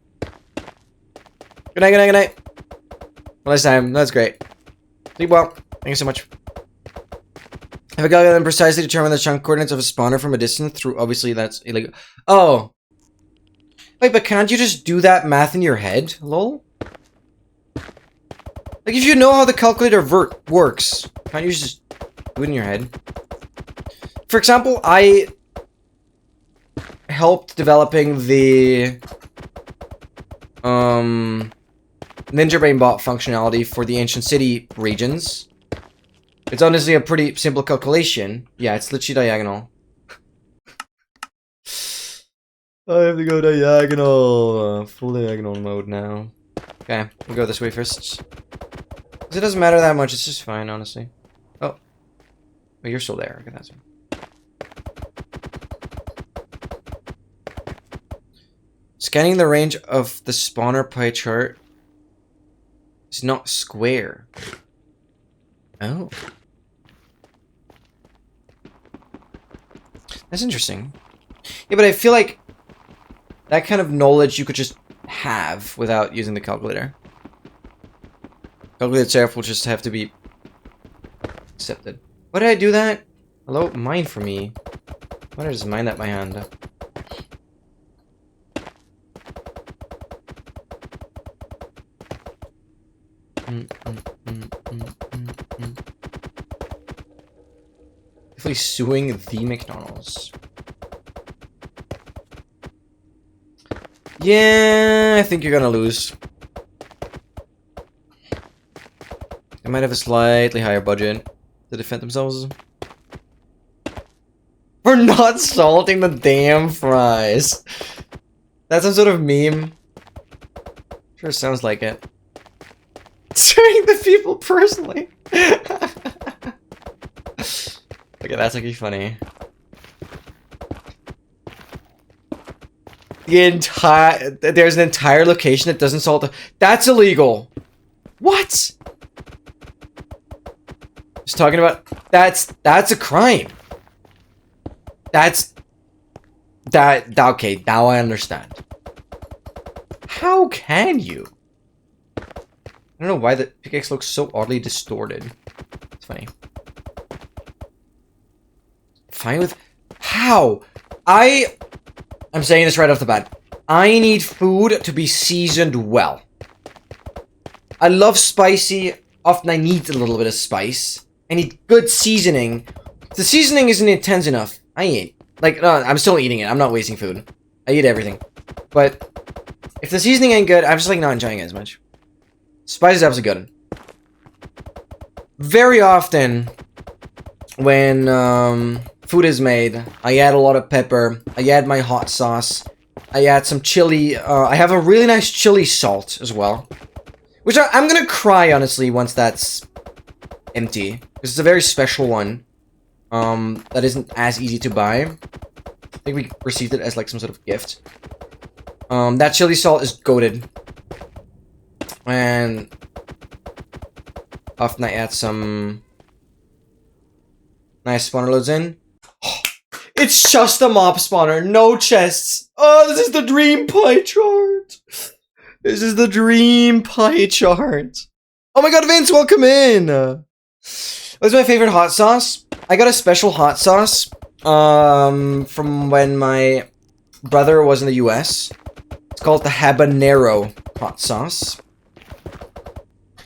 Good night, good night, good night. Well, this time, that's great. Sleep well. Thank you so much. Have a guy then precisely determine the chunk coordinates of a spawner from a distance through, obviously that's illegal. Oh. Wait, but can't you just do that math in your head? Lol? Like, if you know how the calculator works, can't you just Do it in your head. For example, I helped developing the Ninja Brain bot functionality for the Ancient City regions. It's honestly a pretty simple calculation. Yeah, it's literally diagonal. I have to go diagonal. Full diagonal mode now. Okay, we'll go this way first. Because it doesn't matter that much, it's just fine, honestly. Oh. Oh, you're still there. Okay, that's fine. Scanning the range of the spawner pie chart is not square. Oh. That's interesting. Yeah, but I feel like that kind of knowledge you could just have without using the calculator. Calculator itself will just have to be accepted. Why did I do that? Hello? Mine for me. Why did I just mine that by hand? Definitely suing the McDonald's. Yeah, I think you're gonna lose. They might have a slightly higher budget to defend themselves. For not salting the damn fries. That's some sort of meme. Sure sounds like it. Suing the people personally. Okay, that's actually funny. There's an entire location that doesn't salt. That's illegal. What? Just talking about that's a crime. Okay, now I understand. How can you? I don't know why the pickaxe looks so oddly distorted. It's funny. Fine with how? I'm saying this right off the bat. I need food to be seasoned well. I love spicy. Often I need a little bit of spice. I need good seasoning. If the seasoning isn't intense enough, I ain't. Like, no, I'm still eating it. I'm not wasting food. I eat everything. But if the seasoning ain't good, I'm just like not enjoying it as much. Spice is absolutely good. Very often, when food is made, I add a lot of pepper. I add my hot sauce. I add some chili. I have a really nice chili salt as well. Which I'm gonna cry, honestly, once that's empty. Because it's a very special one. That isn't as easy to buy. I think we received it as like some sort of gift. That chili salt is goated. And often I add some nice spawner loads in. It's just a mob spawner, no chests. Oh, this is the dream pie chart. This is the dream pie chart. Oh my god, Vince, welcome in. What's my favorite hot sauce? I got a special hot sauce from when my brother was in the US. It's called the habanero hot sauce.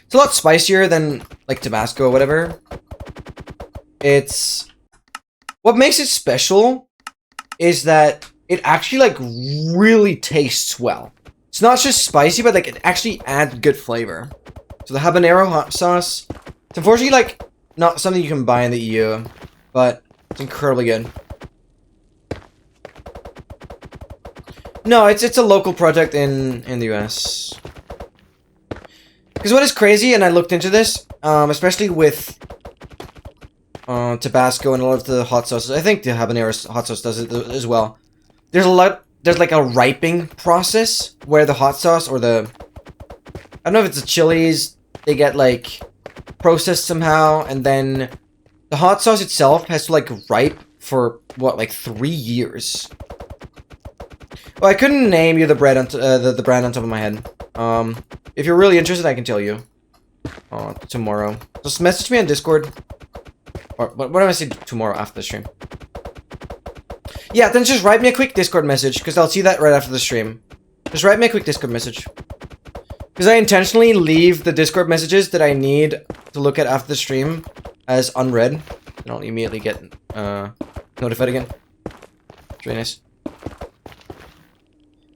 It's a lot spicier than like Tabasco or whatever. What makes it special is that it actually like really tastes well. It's not just spicy, but like it actually adds good flavor. So the habanero hot sauce, it's unfortunately like not something you can buy in the EU, but it's incredibly good. No, it's a local project in the US. Because what is crazy, and I looked into this, especially with Tabasco and a lot of the hot sauces. I think the habanero hot sauce does it as well. There's like a ripening process where the hot sauce or I don't know if it's the chilies, they get like processed somehow, and then the hot sauce itself has to like ripe for what, like 3 years. Well, I couldn't name you the brand on the brand on top of my head. If you're really interested, I can tell you. Tomorrow. Just message me on Discord. Or what do I say tomorrow after the stream? Yeah, then just write me a quick Discord message, because I'll see that right after the stream. Just write me a quick Discord message. Because I intentionally leave the Discord messages that I need to look at after the stream as unread. And I'll immediately get notified again. It's really nice.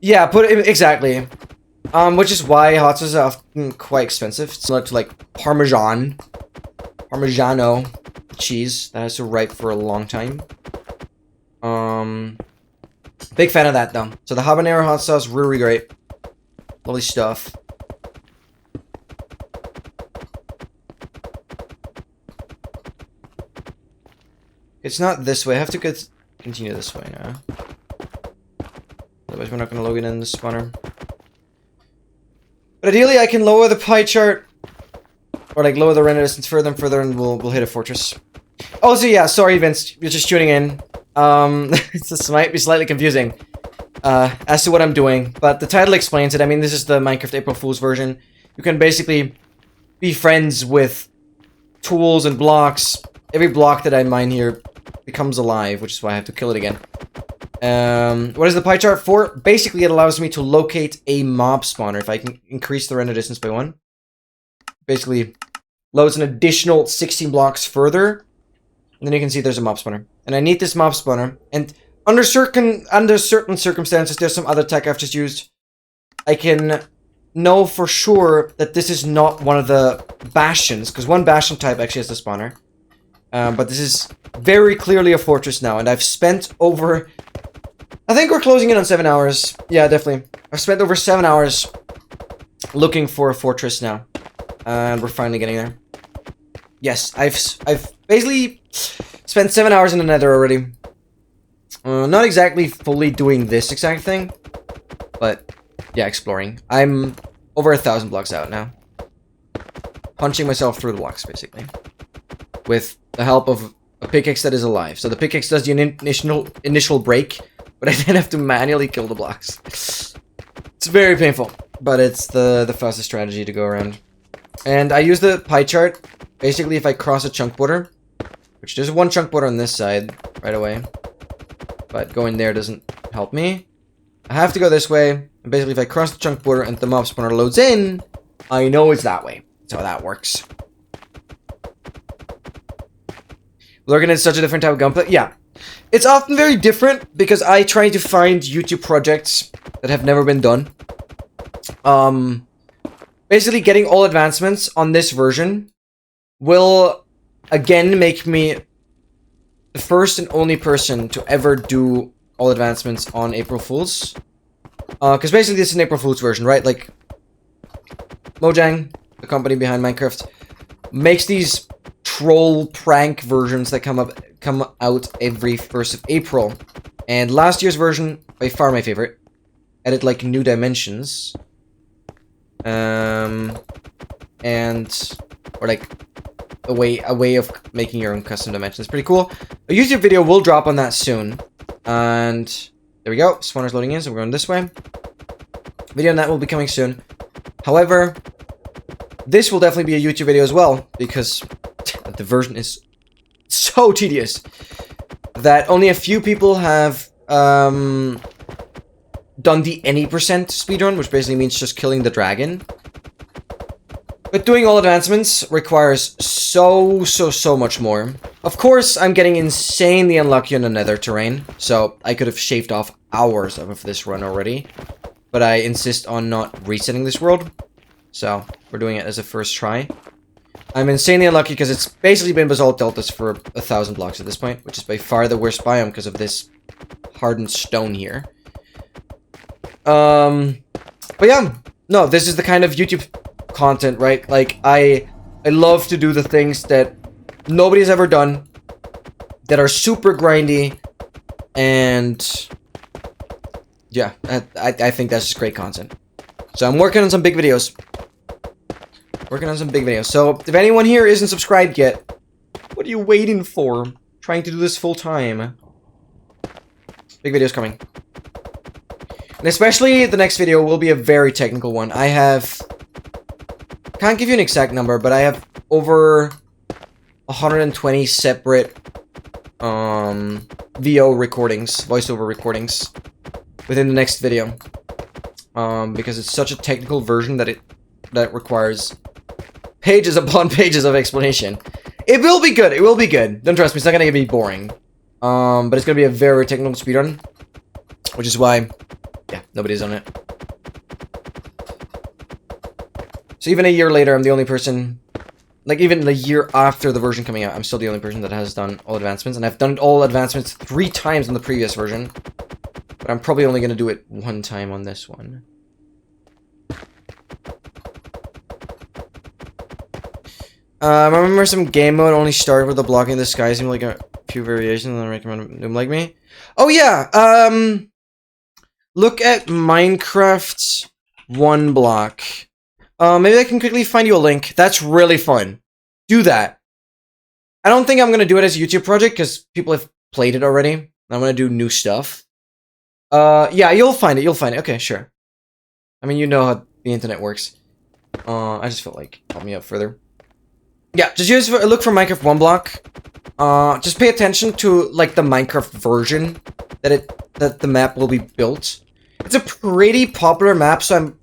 Yeah, exactly. Which is why hot sauce is often quite expensive. It's similar to like Parmesan. Parmigiano cheese that has to ripe for a long time. Big fan of that though. So the habanero hot sauce, really great. Lovely stuff. It's not this way. I have to continue this way now. Otherwise we're not going to log in the spawner. But ideally I can lower the pie chart. Or like lower the render distance further and further and we'll hit a fortress. Also, yeah, sorry Vince, you're just tuning in. This might be slightly confusing as to what I'm doing, but the title explains it. I mean, this is the Minecraft April Fool's version. You can basically be friends with tools and blocks. Every block that I mine here becomes alive, which is why I have to kill it again. What is the pie chart for? Basically, it allows me to locate a mob spawner if I can increase the render distance by 1. Basically, loads an additional 16 blocks further. And then you can see there's a mob spawner. And I need this mob spawner. And under certain circumstances, there's some other tech I've just used. I can know for sure that this is not one of the bastions. Because one bastion type actually has the spawner. But this is very clearly a fortress now. And I've spent over... I think we're closing in on 7 hours. Yeah, definitely. I've spent over 7 hours looking for a fortress now. And we're finally getting there. Yes, I've basically spent 7 hours in the nether already. Not exactly fully doing this exact thing. But, yeah, exploring. I'm over 1,000 blocks out now. Punching myself through the blocks, basically. With the help of a pickaxe that is alive. So the pickaxe does the initial break. But I then have to manually kill the blocks. It's very painful. But it's the fastest strategy to go around. And I use the pie chart. Basically, if I cross a chunk border, which there's one chunk border on this side right away, but going there doesn't help me. I have to go this way. And basically, if I cross the chunk border and the mob spawner loads in, I know it's that way. That's how that works. Lurking is such a different type of gunplay. Yeah. It's often very different because I try to find YouTube projects that have never been done. Basically, getting all advancements on this version will, again, make me the first and only person to ever do all advancements on April Fools. Because basically, this is an April Fools version, right? Like, Mojang, the company behind Minecraft, makes these troll prank versions that come out every 1st of April. And last year's version, by far my favorite, added, like, new dimensions. Or like a way of making your own custom dimensions. Pretty cool. A YouTube video will drop on that soon. And there we go. Spawner's loading in, so we're going this way. Video on that will be coming soon. However, this will definitely be a YouTube video as well, because the version is so tedious that only a few people have done the any % speedrun, which basically means just killing the dragon. But doing all advancements requires so much more. Of course, I'm getting insanely unlucky on the nether terrain, so I could have shaved off hours of this run already. But I insist on not resetting this world, so we're doing it as a first try. I'm insanely unlucky because it's basically been basalt deltas for 1,000 blocks at this point, which is by far the worst biome because of this hardened stone here. But yeah, no, this is the kind of YouTube content, right? Like, I love to do the things that nobody's ever done, that are super grindy, and yeah, I think that's just great content. So I'm working on some big videos. So if anyone here isn't subscribed yet, what are you waiting for? Trying to do this full time. Big videos coming. And especially the next video will be a very technical one. I can't give you an exact number, but I have over 120 separate VO recordings, voiceover recordings, within the next video. Because it's such a technical version that requires pages upon pages of explanation. It will be good. It will be good. Don't trust me. It's not gonna be boring. But it's gonna be a very technical speedrun, which is why, yeah, nobody's on it. So even a year later, I'm the only person. Like, even a year after the version coming out, I'm still the only person that has done all advancements. And I've done all advancements 3 times in the previous version. But I'm probably only going to do it 1 time on this one. I remember some game mode only started with the blocking in the sky. Seemed like a few variations, and I recommend them like me. Oh, yeah. Look at Minecraft 1 block. Maybe I can quickly find you a link. That's really fun. Do that. I don't think I'm going to do it as a YouTube project because people have played it already. I'm going to do new stuff. Yeah, you'll find it. You'll find it. Okay, sure. I mean, you know how the internet works. I just felt like help me out further. Yeah, just look for Minecraft 1 block. Just pay attention to like the Minecraft version that the map will be built. It's a pretty popular map, so I'm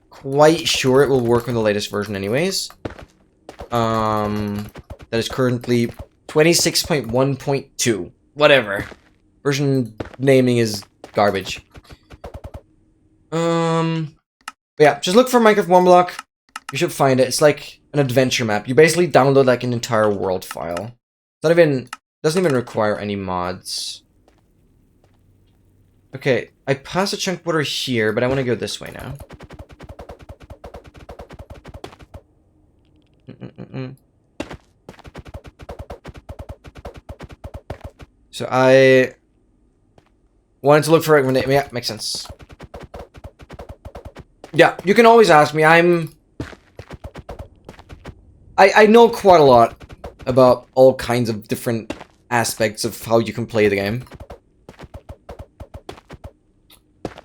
quite sure it will work on the latest version anyways. That is currently 26.1.2. Whatever. Version naming is garbage. Yeah, just look for Minecraft 1 block. You should find it. It's like an adventure map. You basically download like an entire world file. It's not even, doesn't even require any mods. Okay, I passed a chunk water here, but I want to go this way now. So I wanted to look for it. Yeah, makes sense. Yeah, you can always ask me. I know quite a lot about all kinds of different aspects of how you can play the game.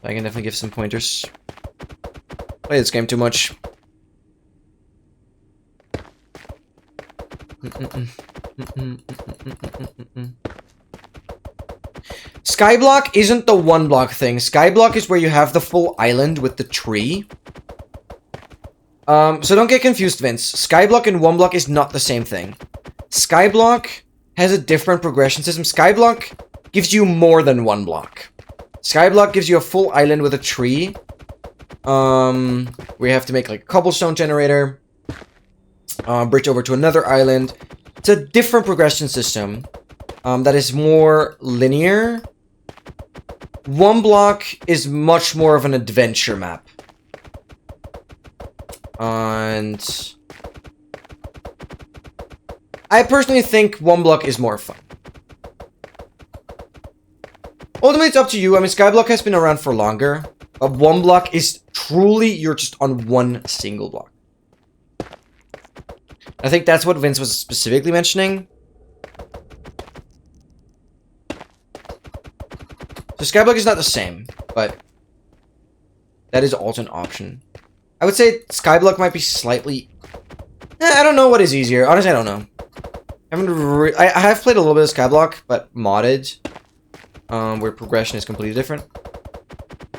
I can definitely give some pointers. Play this game too much. Skyblock isn't the 1 block thing. Skyblock is where you have the full island with the tree. So don't get confused, Vince. Skyblock and 1 block is not the same thing. Skyblock has a different progression system. Skyblock gives you more than 1 block. Skyblock gives you a full island with a tree. We have to make like a cobblestone generator. Bridge over to another island. It's a different progression system. That is more linear. 1 block is much more of an adventure map. And I personally think 1 block is more fun. Ultimately, it's up to you. I mean, Skyblock has been around for longer. But 1 block is truly, you're just on 1 single block. I think that's what Vince was specifically mentioning. So Skyblock is not the same, but that is also an option. I would say Skyblock might be slightly... I don't know what is easier. Honestly, I don't know. I have played a little bit of Skyblock, but modded. Where progression is completely different.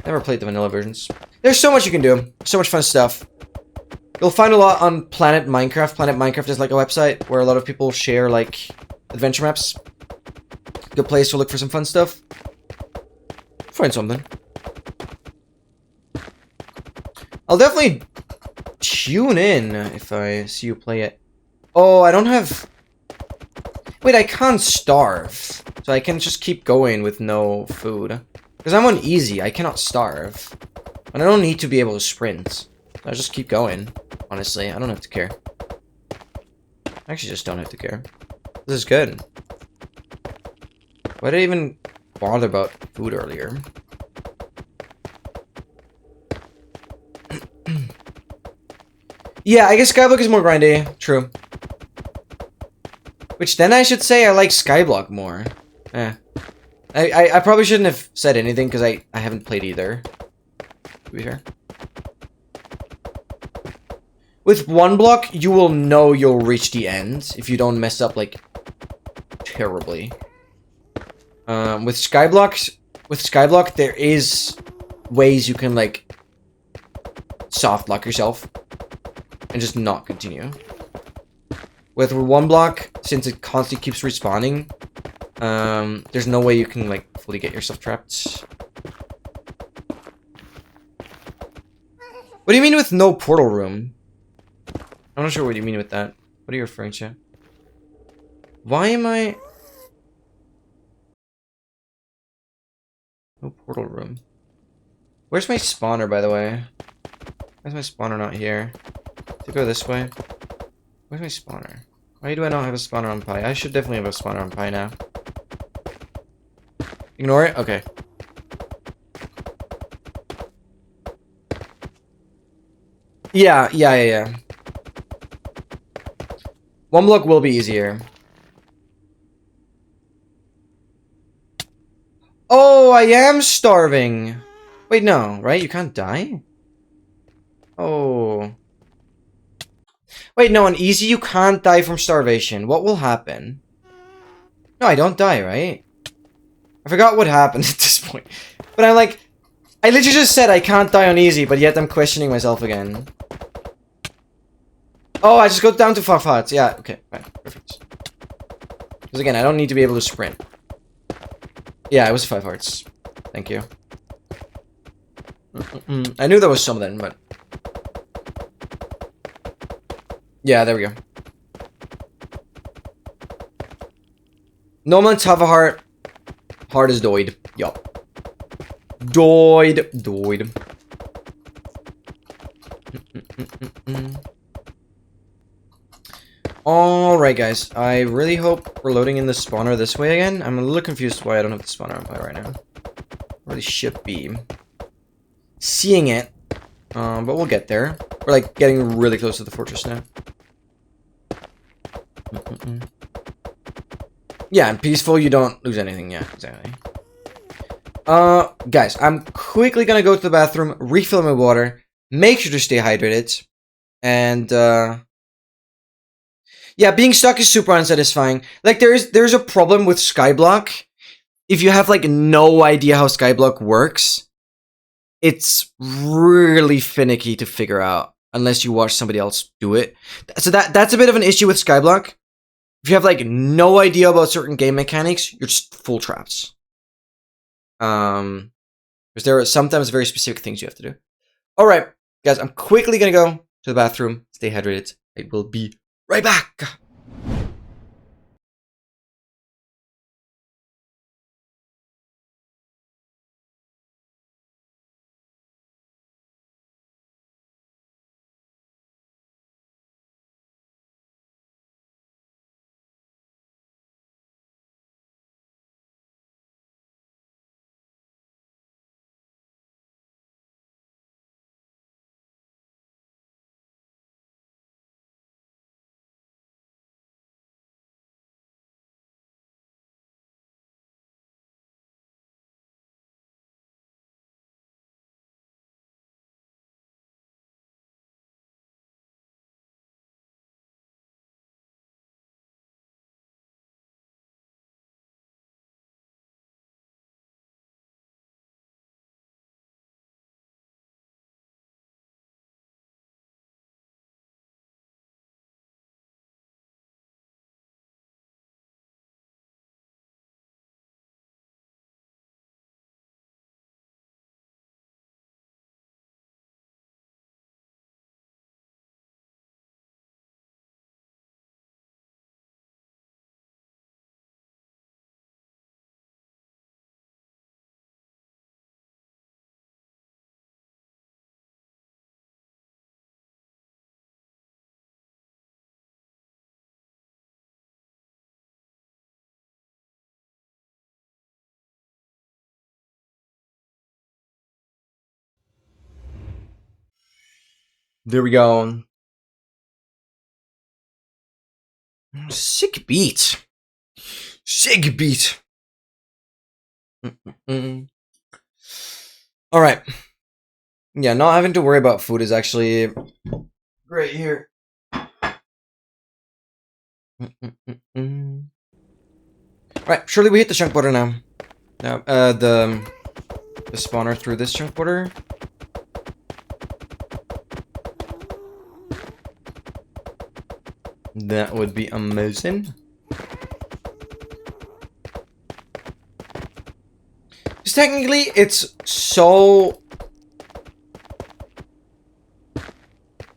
Never played the vanilla versions. There's so much you can do. So much fun stuff. You'll find a lot on Planet Minecraft. Planet Minecraft is like a website where a lot of people share, like, adventure maps. Good place to look for some fun stuff. Find something. I'll definitely tune in if I see you play it. Oh, I don't have... Wait, I can't starve. So I can just keep going with no food. Because I'm on easy, I cannot starve. And I don't need to be able to sprint. I'll just keep going. Honestly, I don't have to care. I actually just don't have to care. This is good. Why did I even bother about food earlier? Yeah, I guess Skyblock is more grindy. True. Which then I should say I like Skyblock more. I probably shouldn't have said anything because I haven't played either. To be fair. With 1 block, you will know you'll reach the end if you don't mess up, like, terribly. With Skyblock, there is ways you can, like, soft lock yourself and just not continue. With one block, since it constantly keeps respawning, there's no way you can, like, fully get yourself trapped. What do you mean with no portal room? I'm not sure what you mean with that. What are you referring to? Why am I... No portal room. Where's my spawner, by the way? Where's my spawner not here? To go this way. Where's my spawner? Why do I not have a spawner on Pi? I should definitely have a spawner on Pi now. Ignore it? Okay. Yeah. One block will be easier. Oh, I am starving. Wait, no, right? You can't die? Oh. Wait, no, on easy you can't die from starvation. What will happen? No, I don't die, right? I forgot what happened at this point. But I'm like... I literally just said I can't die on easy, but yet I'm questioning myself again. Oh, I just go down to 5 hearts. Yeah, okay, fine, perfect. Because again, I don't need to be able to sprint. Yeah, it was 5 hearts. Thank you. I knew there was something, but... Yeah, there we go. No man's have a heart. Heart is doid. Yup. Doid. Alright, guys. I really hope we're loading in the spawner this way again. I'm a little confused why I don't have the spawner on fire right now. Really should be seeing it. But we'll get there. We're like getting really close to the fortress now. Yeah, and peaceful, you don't lose anything. Yeah, exactly. Guys, I'm quickly gonna go to the bathroom, refill my water, make sure to stay hydrated, and, yeah, being stuck is super unsatisfying. Like, there's a problem with Skyblock. If you have, like, no idea how Skyblock works, it's really finicky to figure out, unless you watch somebody else do it. So that's a bit of an issue with Skyblock. If you have, like, no idea about certain game mechanics, you're just full traps. Because there are sometimes very specific things you have to do. Alright, guys, I'm quickly gonna go to the bathroom. Stay hydrated. I will be right back. There we go. Sick beat. Sick beat. Alright. Yeah, not having to worry about food is actually great here. Alright, surely we hit the chunk border now. Now, the spawner through this chunk border. That would be amazing. Because technically, it's so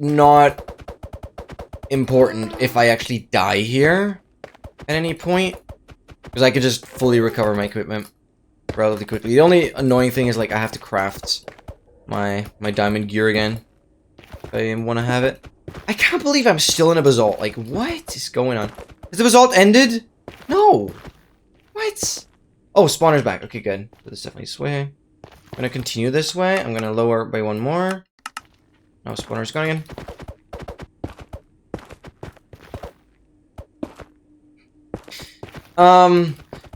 not important if I actually die here at any point. Because I could just fully recover my equipment relatively quickly. The only annoying thing is, like, I have to craft my diamond gear again if I want to have it. I can't believe I'm still in a basalt. Like, what is going on? Has the basalt ended? No. What? Oh, spawner's back. Okay, good. So this is definitely this way. I'm gonna continue this way. I'm gonna lower by one more. No, spawner's gone again.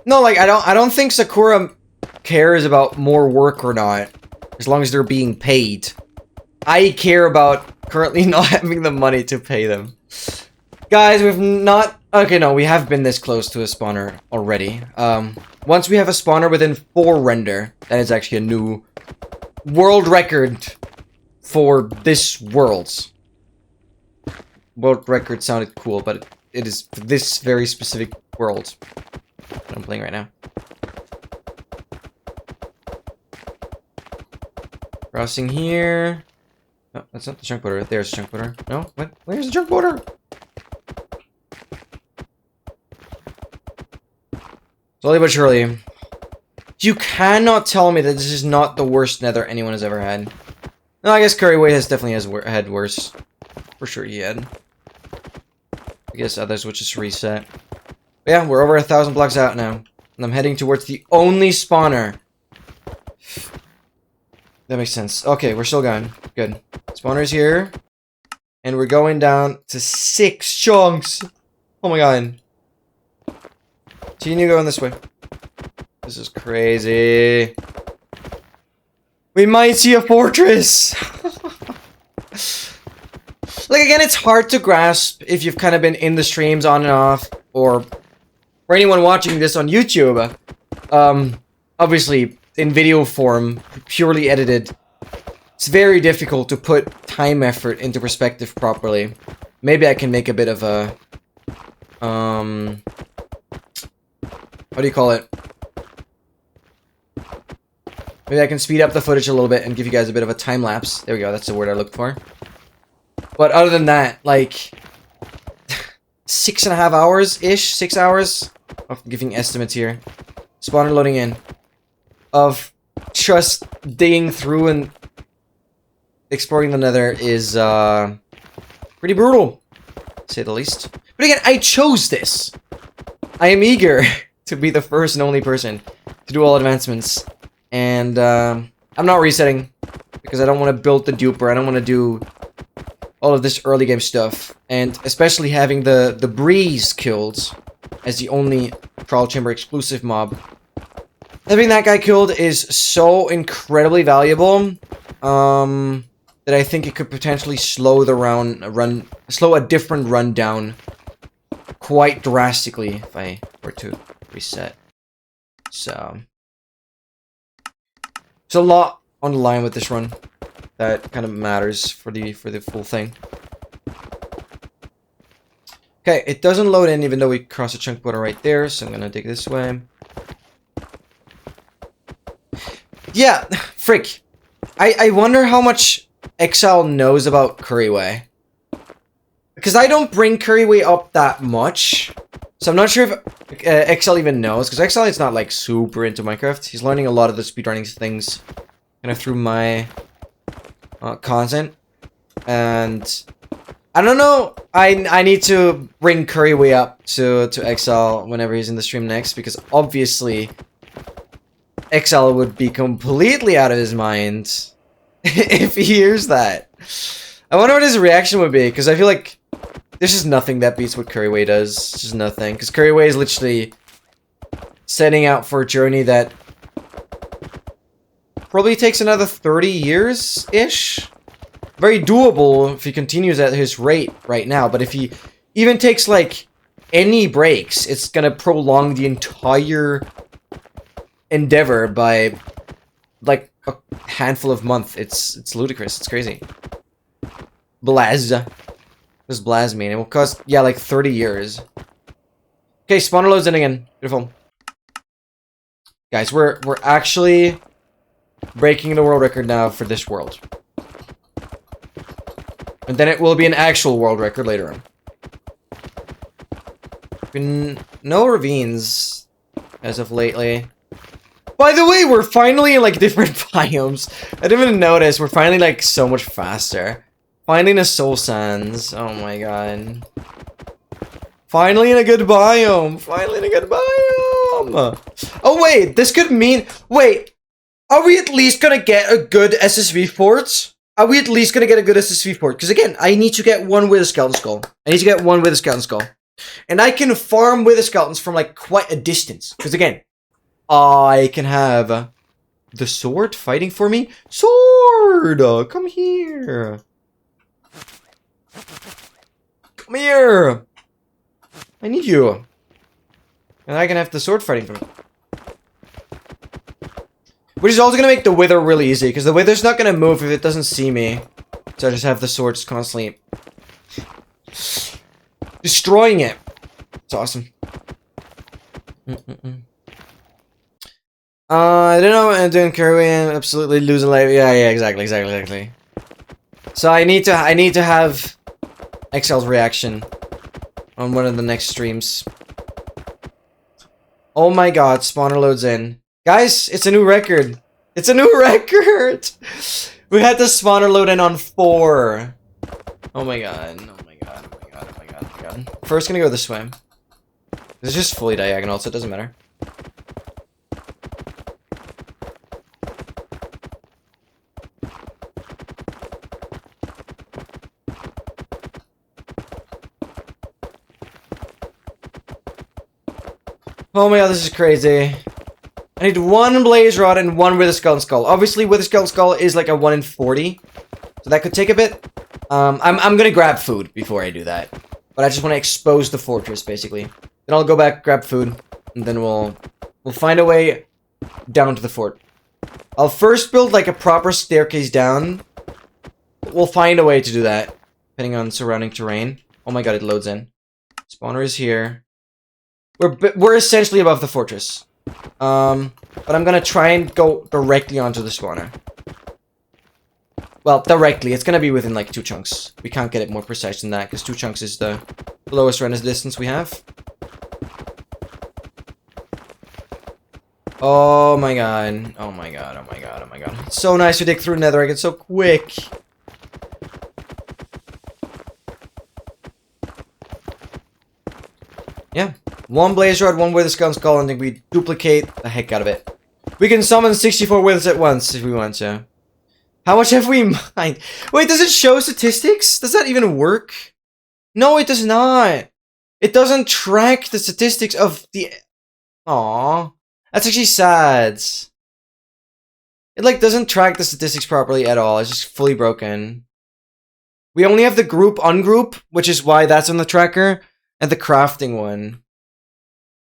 No, like, I don't think Sakura cares about more work or not, as long as they're being paid. I care about currently not having the money to pay them. Guys, we've not... Okay, no, we have been this close to a spawner already. Once we have a spawner within 4 render, that is actually a new world record for this world. World record sounded cool, but it is for this very specific world that I'm playing right now. Crossing here. Oh, that's not the chunk border. There's the chunk border. No? What? Where's the chunk border? Slowly but surely. You cannot tell me that this is not the worst nether anyone has ever had. No, I guess Curryway definitely had worse. For sure he had. I guess others would just reset. But yeah, we're over 1,000 blocks out now. And I'm heading towards the only spawner. That makes sense. Okay, we're still going. Good. Spawner's here. And we're going down to 6 chunks. Oh my god. Continue going this way. This is crazy. We might see a fortress. Like, again, it's hard to grasp if you've kind of been in the streams on and off, or for anyone watching this on YouTube. Obviously, in video form, purely edited, it's very difficult to put time effort into perspective properly. Maybe I can make a bit of a, what do you call it? Maybe I can speed up the footage a little bit and give you guys a bit of a time lapse. There we go, that's the word I looked for. But other than that, like, 6.5 hours-ish, 6 hours, I'm giving estimates here. Spawner loading in. Of just digging through and exploring the nether is, pretty brutal, to say the least. But again, I chose this. I am eager to be the first and only person to do all advancements. And, I'm not resetting, because I don't want to build the duper. I don't want to do all of this early game stuff. And especially having the breeze killed as the only trial chamber exclusive mob. Having that guy killed is so incredibly valuable, that I think it could potentially slow the slow a different run down quite drastically if I were to reset. So, there's a lot on the line with this run that kind of matters for the full thing. Okay, it doesn't load in even though we crossed a chunk border right there, so I'm gonna dig this way. Yeah, frick. I wonder how much Exile knows about Curryway. Because I don't bring Curryway up that much. So I'm not sure if Exile even knows. Because Exile is not, like, super into Minecraft. He's learning a lot of the speedrunning things kind of through my content. And I don't know. I need to bring Curryway up to Exile whenever he's in the stream next. Because obviously Exile would be completely out of his mind if he hears that. I wonder what his reaction would be, because I feel like there's just nothing that beats what Curryway does. It's just nothing. Because Curryway is literally setting out for a journey that probably takes another 30 years-ish. Very doable if he continues at his rate right now, but if he even takes, like, any breaks, it's gonna prolong the entire endeavor by, like, a handful of months. It's ludicrous. It's crazy. Blaz. This Blasmine. It will cost, yeah, like 30 years. Okay, spawner loads in again. Beautiful. Guys, we're actually breaking the world record now for this world. And then it will be an actual world record later on. No ravines as of lately. By the way, we're finally in like different biomes. I didn't even notice. We're finally like so much faster. Finally in a soul sands. Oh my god. Finally in a good biome. Finally in a good biome. Oh wait, this could mean... Wait, are we at least gonna get a good SSV fort? Are we at least gonna get a good SSV fort? Because again, I need to get one with a skeleton skull. I need to get one with a skeleton skull. And I can farm with the skeletons from like quite a distance. Because again, I can have the sword fighting for me. Sword! Come here. Come here. I need you. And I can have the sword fighting for me. Which is also going to make the wither really easy. Because the wither's not going to move if it doesn't see me. So I just have the swords constantly destroying it. It's awesome. I don't know what I'm doing Korean, absolutely losing life. Yeah, exactly. So I need to have XL's reaction on one of the next streams. Oh my god, spawner loads in. Guys, it's a new record. It's a new record! We had the spawner load in on 4. Oh my god. First gonna go this way. It's just fully diagonal, so it doesn't matter. Oh my god, this is crazy. I need 1 blaze rod and 1 with a skeleton skull. Obviously, with a skeleton skull is like a 1 in 40. So that could take a bit. I'm gonna grab food before I do that. But I just want to expose the fortress, basically. Then I'll go back, grab food, and then we'll find a way down to the fort. I'll first build like a proper staircase down. We'll find a way to do that, depending on surrounding terrain. Oh my god, it loads in. Spawner is here. We're essentially above the fortress. But I'm gonna try and go directly onto the spawner. Well, directly. It's gonna be within like 2 chunks. We can't get it more precise than that, because 2 chunks is the lowest run distance we have. Oh my god. Oh my god. It's so nice to dig through netherrack. It's so quick. Yeah. 1 blaze rod, 1 wither skeleton skull, and then we duplicate the heck out of it. We can summon 64 withers at once if we want to. How much have we mined? Wait, does it show statistics? Does that even work? No, it does not. It doesn't track the statistics of the... Aww. That's actually sad. It, like, doesn't track the statistics properly at all. It's just fully broken. We only have the group ungroup, which is why that's on the tracker, and the crafting one.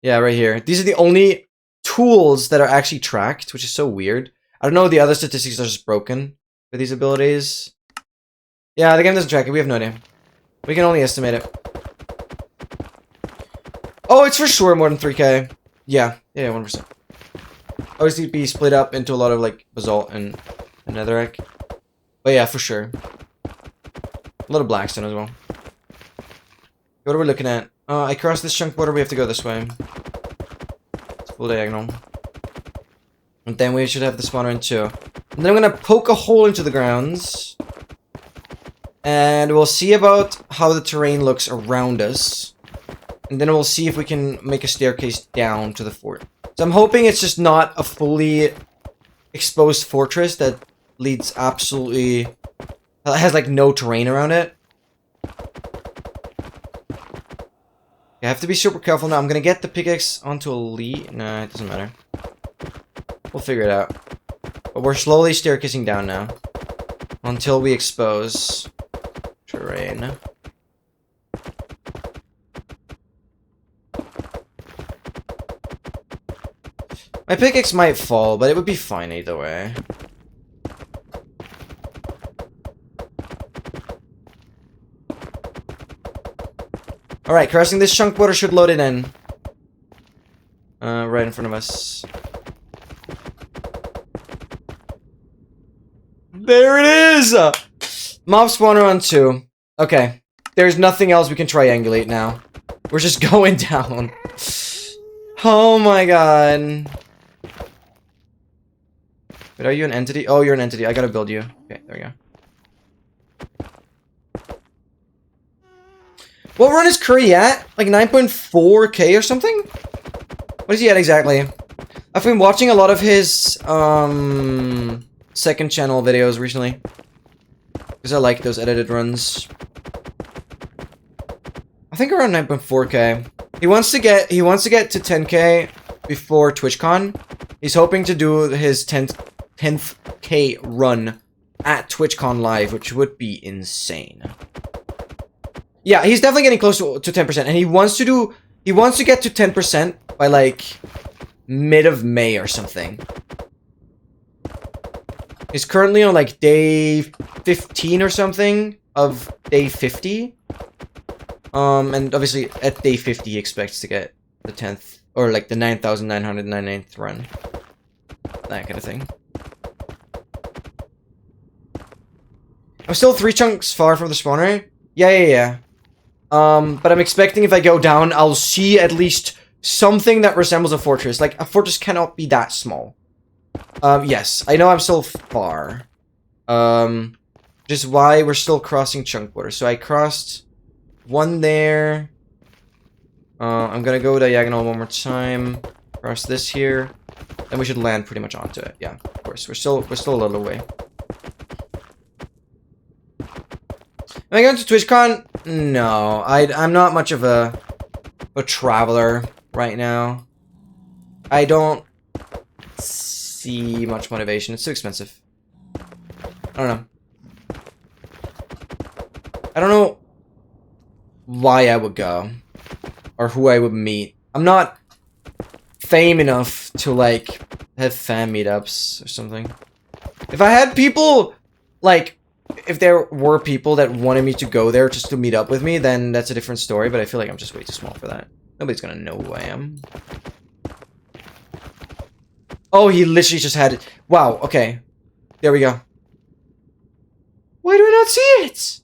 Yeah, right here. These are the only tools that are actually tracked, which is so weird. I don't know, the other statistics are just broken for these abilities. Yeah, the game doesn't track it. We have no idea. We can only estimate it. Oh, it's for sure more than 3k. Yeah, 1%. Obviously, it'd be split up into a lot of, like, basalt and netherrack. But yeah, for sure. A lot of blackstone as well. What are we looking at? I crossed this chunk border, we have to go this way. It's full diagonal. And then we should have the spawner in 2. And then I'm gonna poke a hole into the grounds. And we'll see about how the terrain looks around us. And then we'll see if we can make a staircase down to the fort. So I'm hoping it's just not a fully exposed fortress that leads absolutely... has like no terrain around it. I have to be super careful now. I'm gonna get the pickaxe onto elite. Nah, it doesn't matter. We'll figure it out. But we're slowly staircasing down now. Until we expose terrain. My pickaxe might fall, but it would be fine either way. Alright, crossing this chunk water should load it in. Right in front of us. There it is! Mob spawner on 2. Okay. There's nothing else we can triangulate now. We're just going down. Oh my god. Wait, are you an entity? Oh, you're an entity. I gotta build you. Okay, there we go. What run is Curry at? Like 9.4k or something? What is he at exactly? I've been watching a lot of his, second channel videos recently. Because I like those edited runs. I think around 9.4k. He wants to get to 10k before TwitchCon. He's hoping to do his 10th k run at TwitchCon Live, which would be insane. Yeah, he's definitely getting close to 10%, and he wants to get to 10% by like mid of May or something. He's currently on like day 15 or something of day 50. And obviously at day 50 he expects to get the 10th or like the 9,999th run. That kind of thing. I'm still 3 chunks far from the spawner. Yeah. But I'm expecting if I go down, I'll see at least something that resembles a fortress. Like, a fortress cannot be that small. Yes, I know I'm still far. Which is why we're still crossing chunk water. So I crossed one there. I'm gonna go diagonal one more time. Cross this here. Then we should land pretty much onto it. Yeah, of course. We're still a little away. Am I going to TwitchCon? No, I'm not much of a traveler right now. I don't see much motivation. It's too expensive. I don't know. I don't know why I would go or who I would meet. I'm not fame enough to like have fan meetups or something. If I had people like, if there were people that wanted me to go there just to meet up with me, then that's a different story, but I feel like I'm just way too small for that. Nobody's gonna know who I am. Oh, he literally just had it. Wow, okay. There we go. Why do I not see it?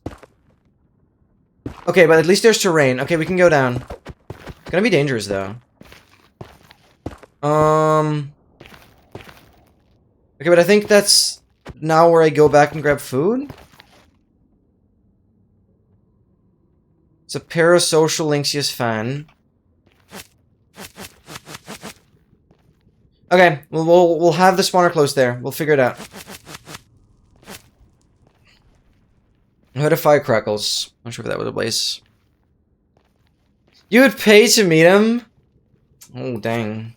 Okay, but at least there's terrain. Okay, we can go down. It's gonna be dangerous, though. Okay, but I think that's now where I go back and grab food. It's a parasocial Lynxius fan. Okay, we'll have the spawner close there. We'll figure it out. I heard of firecrackles. Not sure if that was a place. You would pay to meet him? Oh, dang.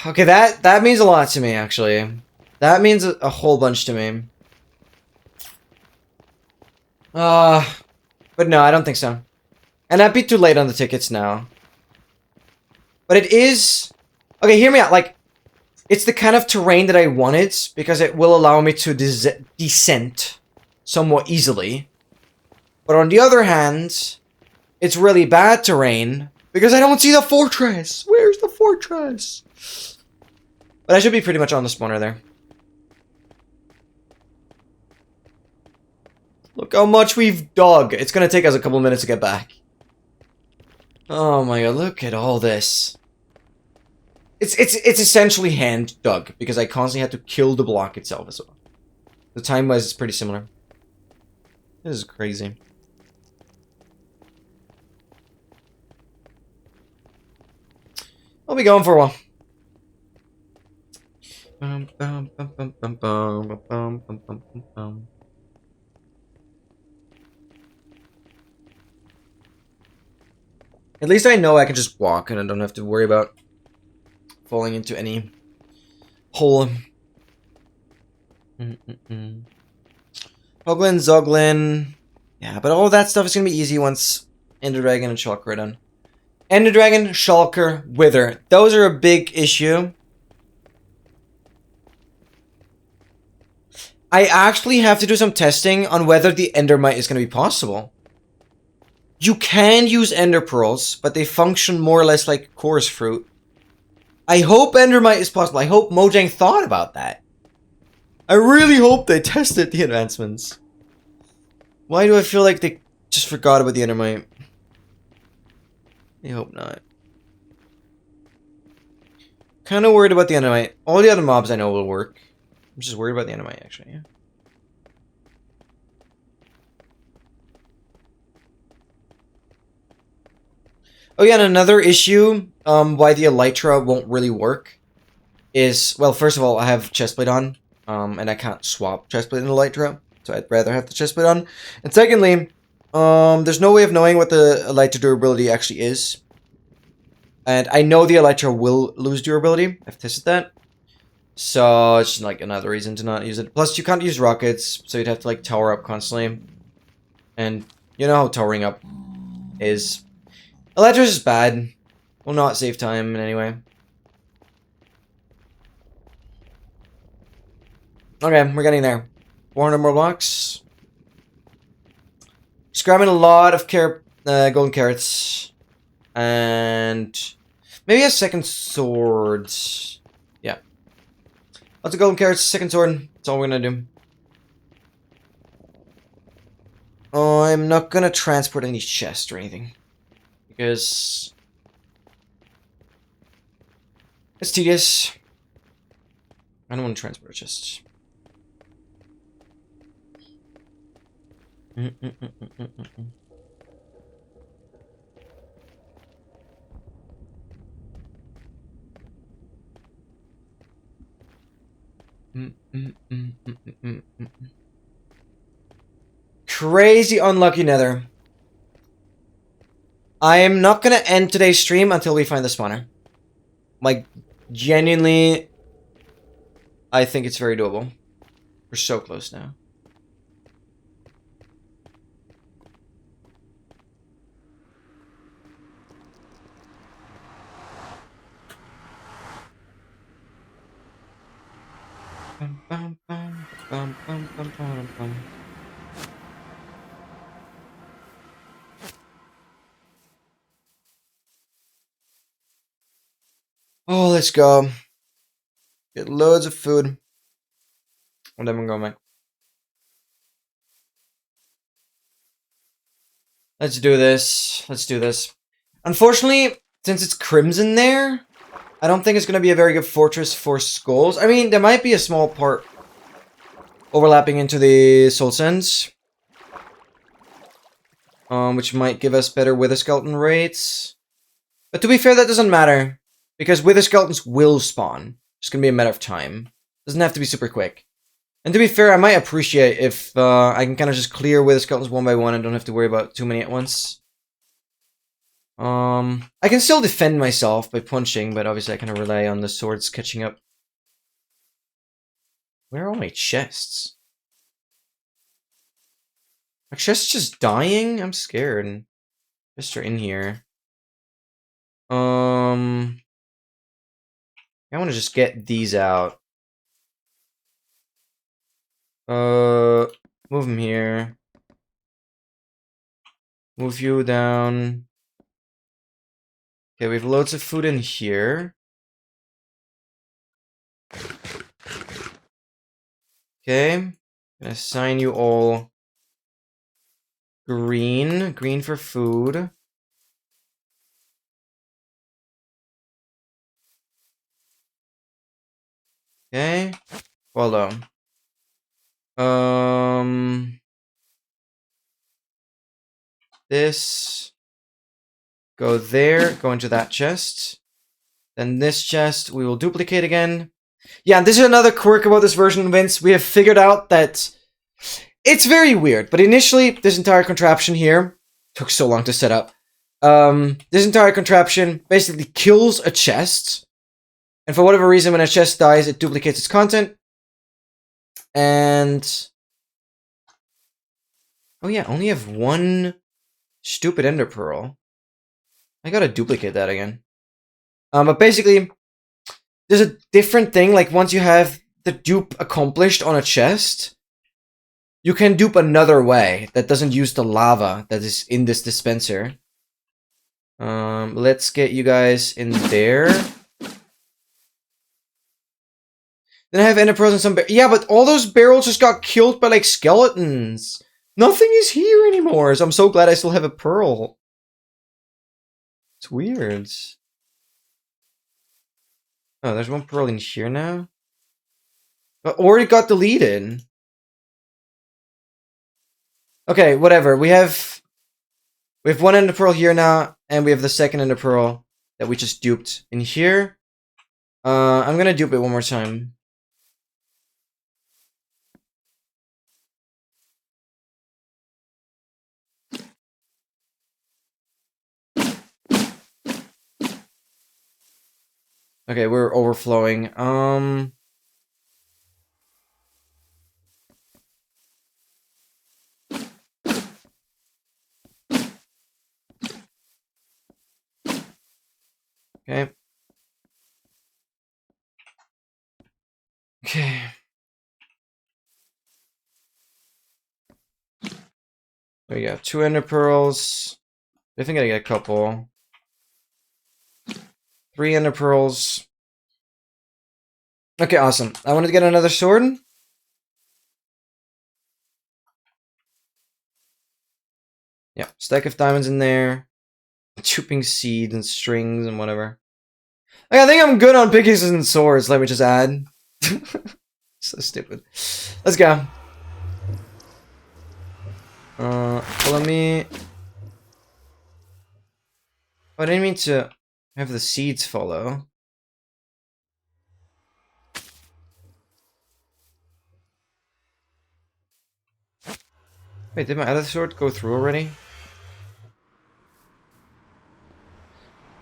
Okay, that means a lot to me, actually. That means a whole bunch to me. But no, I don't think so. And I'd be too late on the tickets now. But it is... Okay, hear me out. Like, it's the kind of terrain that I wanted, because it will allow me to descent somewhat easily. But on the other hand, it's really bad terrain, because I don't see the fortress. Where's the fortress? But I should be pretty much on the spawner there. Look how much we've dug. It's gonna take us a couple minutes to get back. Oh my god, look at all this. It's essentially hand dug, because I constantly had to kill the block itself as well. The time-wise is pretty similar. This is crazy. I'll be going for a while. At least I know I can just walk and I don't have to worry about falling into any hole. Hoglin, Zoglin. Yeah, but all that stuff is going to be easy once Ender Dragon and Shulker are done. Ender Dragon, Shulker, Wither. Those are a big issue. I actually have to do some testing on whether the Endermite is going to be possible. You can use ender pearls, but they function more or less like chorus fruit. I hope endermite is possible. I hope Mojang thought about that. I really hope they tested the advancements. Why do I feel like they just forgot about the endermite? I hope not. Kind of worried about the endermite. All the other mobs I know will work. I'm just worried about the endermite, actually. Yeah. Oh yeah, and another issue why the elytra won't really work is, well, first of all, I have chestplate on, and I can't swap chestplate and elytra, so I'd rather have the chestplate on. And secondly, there's no way of knowing what the elytra durability actually is. And I know the elytra will lose durability. I've tested that. So it's just like another reason to not use it. Plus, you can't use rockets, so you'd have to like tower up constantly. And you know how towering up is. Elytra's just bad. Will not save time in any way. Okay, we're getting there. 400 more blocks. Just grabbing a lot of golden carrots. And maybe a second sword. Yeah. Lots of golden carrots, second sword. That's all we're gonna do. I'm not gonna transport any chests or anything. Because it's tedious. I don't want to transport a chest. Crazy unlucky nether. I am not gonna end today's stream until we find the spawner. Like, genuinely, I think it's very doable. We're so close now. Oh, let's go. Get loads of food. And then we're going back. Let's do this. Let's do this. Unfortunately, since it's Crimson there, I don't think it's going to be a very good fortress for skulls. I mean, there might be a small part overlapping into the soul sands. Which might give us better wither skeleton rates. But to be fair, that doesn't matter. Because wither skeletons will spawn. It's going to be a matter of time. Doesn't have to be super quick. And to be fair, I might appreciate if I can kind of just clear wither skeletons one by one and don't have to worry about too many at once. I can still defend myself by punching, but obviously I kind of rely on the swords catching up. Where are all my chests? My chest's just dying? I'm scared. Chests are in here. I want to just get these out. Move them here. Move you down. Okay, we have loads of food in here. Okay. I'm gonna assign you all green. Green for food. Okay. Well done. This. Go there. Go into that chest. Then this chest we will duplicate again. Yeah, this is another quirk about this version, Vince. We have figured out that it's very weird, but initially this entire contraption here took so long to set up. This entire contraption basically kills a chest, and for whatever reason, when a chest dies, it duplicates its content. And oh yeah, I only have one stupid ender pearl. I gotta duplicate that again. But basically, there's a different thing. Like once you have the dupe accomplished on a chest, you can dupe another way that doesn't use the lava that is in this dispenser. Let's get you guys in there. Then I have ender pearls and some yeah, but all those barrels just got killed by like skeletons. Nothing is here anymore, so I'm so glad I still have a pearl. It's weird. Oh, there's one pearl in here now. Or it got deleted. Okay, whatever. We have one ender pearl here now, and we have the second ender pearl that we just duped in here. I'm gonna dupe it one more time. Okay, we're overflowing. Okay. Okay. There we go. 2 ender pearls. I think I get a couple. 3 ender pearls. Okay, awesome. I wanted to get another sword. Yeah, stack of diamonds in there. Chooping seeds and strings and whatever. Like, I think I'm good on pickaxes and swords. Let me just add. So stupid. Let's go. Let me. Oh, I didn't mean to have the seeds follow. Wait, did my other sword go through already?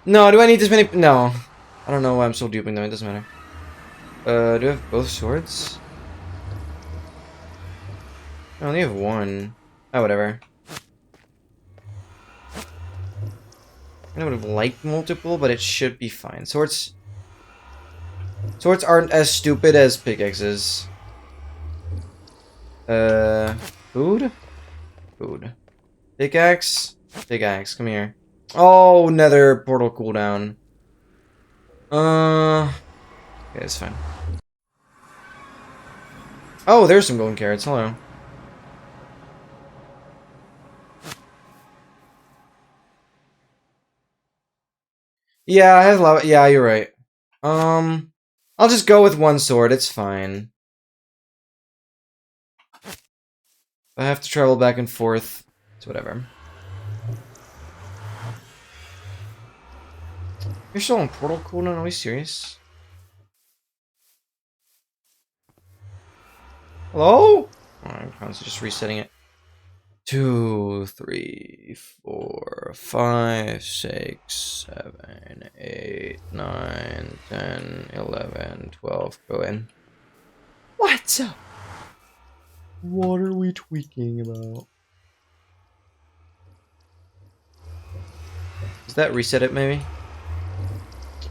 No, do I need this many? No. I don't know why I'm still duping them, it doesn't matter. Do I have both swords? I only have one. Oh, whatever. I would have liked multiple, but it should be fine. Swords aren't as stupid as pickaxes. Food? Food. Pickaxe? Pickaxe, come here. Oh, nether portal cooldown. Okay, it's fine. Oh, there's some golden carrots. Hello. Yeah, I have lava. Yeah, you're right. I'll just go with one sword. It's fine. I have to travel back and forth. It's whatever. You're still on portal cooldown? Are we serious? Hello? Oh, I'm constantly just resetting it. 2, 3, 4, 5, 6, 7, 8, 9, 10, 11, 12. Go in. What? What are we tweaking about? Does that reset it, maybe?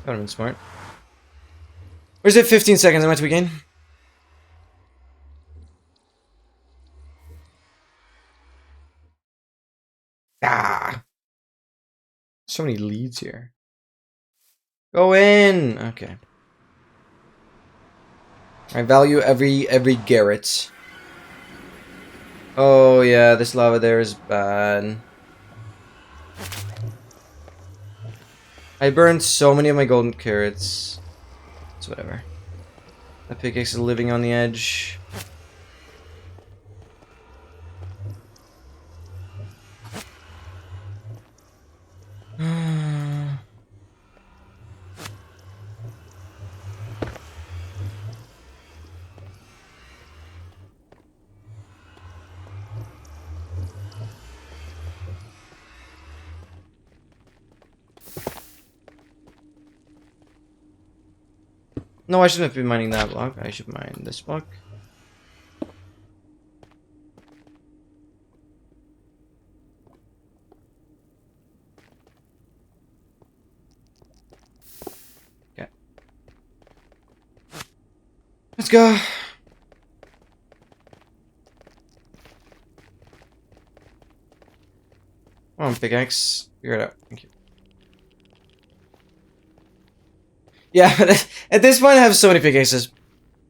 That would have been smart. Or is it 15 seconds? Am I tweaking? Ah! So many leads here. Go in! Okay. I value every Garrett. Oh yeah, this lava there is bad. I burned so many of my golden carrots. It's whatever. The pickaxe is living on the edge. No, I shouldn't be mining that block. I should mine this block. Okay. Let's go. Come on, pickaxe. Figure it out. Thank you. Yeah, at this point I have so many pickaxes.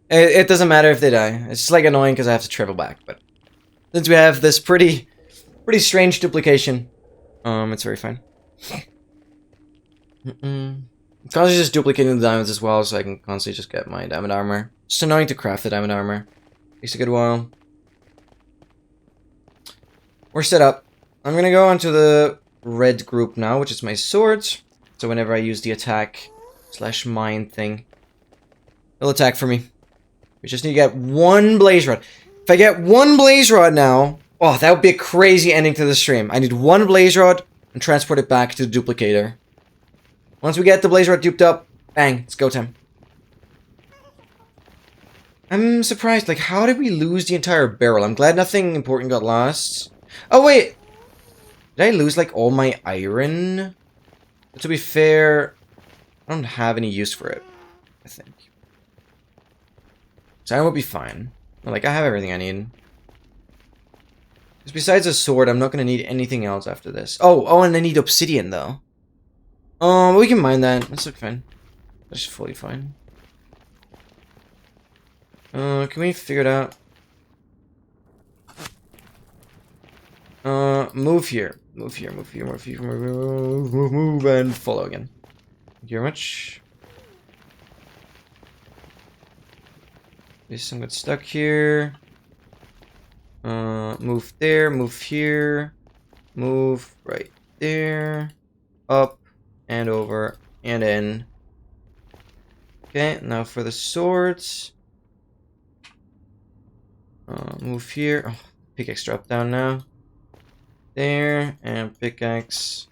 It doesn't matter if they die. It's just like annoying because I have to travel back. But since we have this pretty strange duplication, it's very fine. It's constantly just duplicating the diamonds as well, so I can constantly just get my diamond armor. It's annoying to craft the diamond armor. Takes a good while. We're set up. I'm gonna go onto the red group now, which is my swords. So whenever I use the attack / mine thing, it'll attack for me. We just need to get one blaze rod. If I get one blaze rod now, oh, that would be a crazy ending to the stream. I need one blaze rod and transport it back to the duplicator. Once we get the blaze rod duped up, bang, it's go time. I'm surprised, like, how did we lose the entire barrel? I'm glad nothing important got lost. Oh, wait! Did I lose, like, all my iron? But to be fair, I don't have any use for it, I think. So iron will be fine. Like, I have everything I need. Because besides a sword, I'm not going to need anything else after this. Oh, and I need obsidian, though. We can mine that. That's fine. That's fully fine. Can we figure it out? Move here. Move here, move here, move here, move, and follow again. Thank you very much. This one got stuck here. Move there, move here. Move right there. Up, and over, and in. Okay, now for the swords. Move here. Oh, pickaxe drop down now. There, and pickaxe.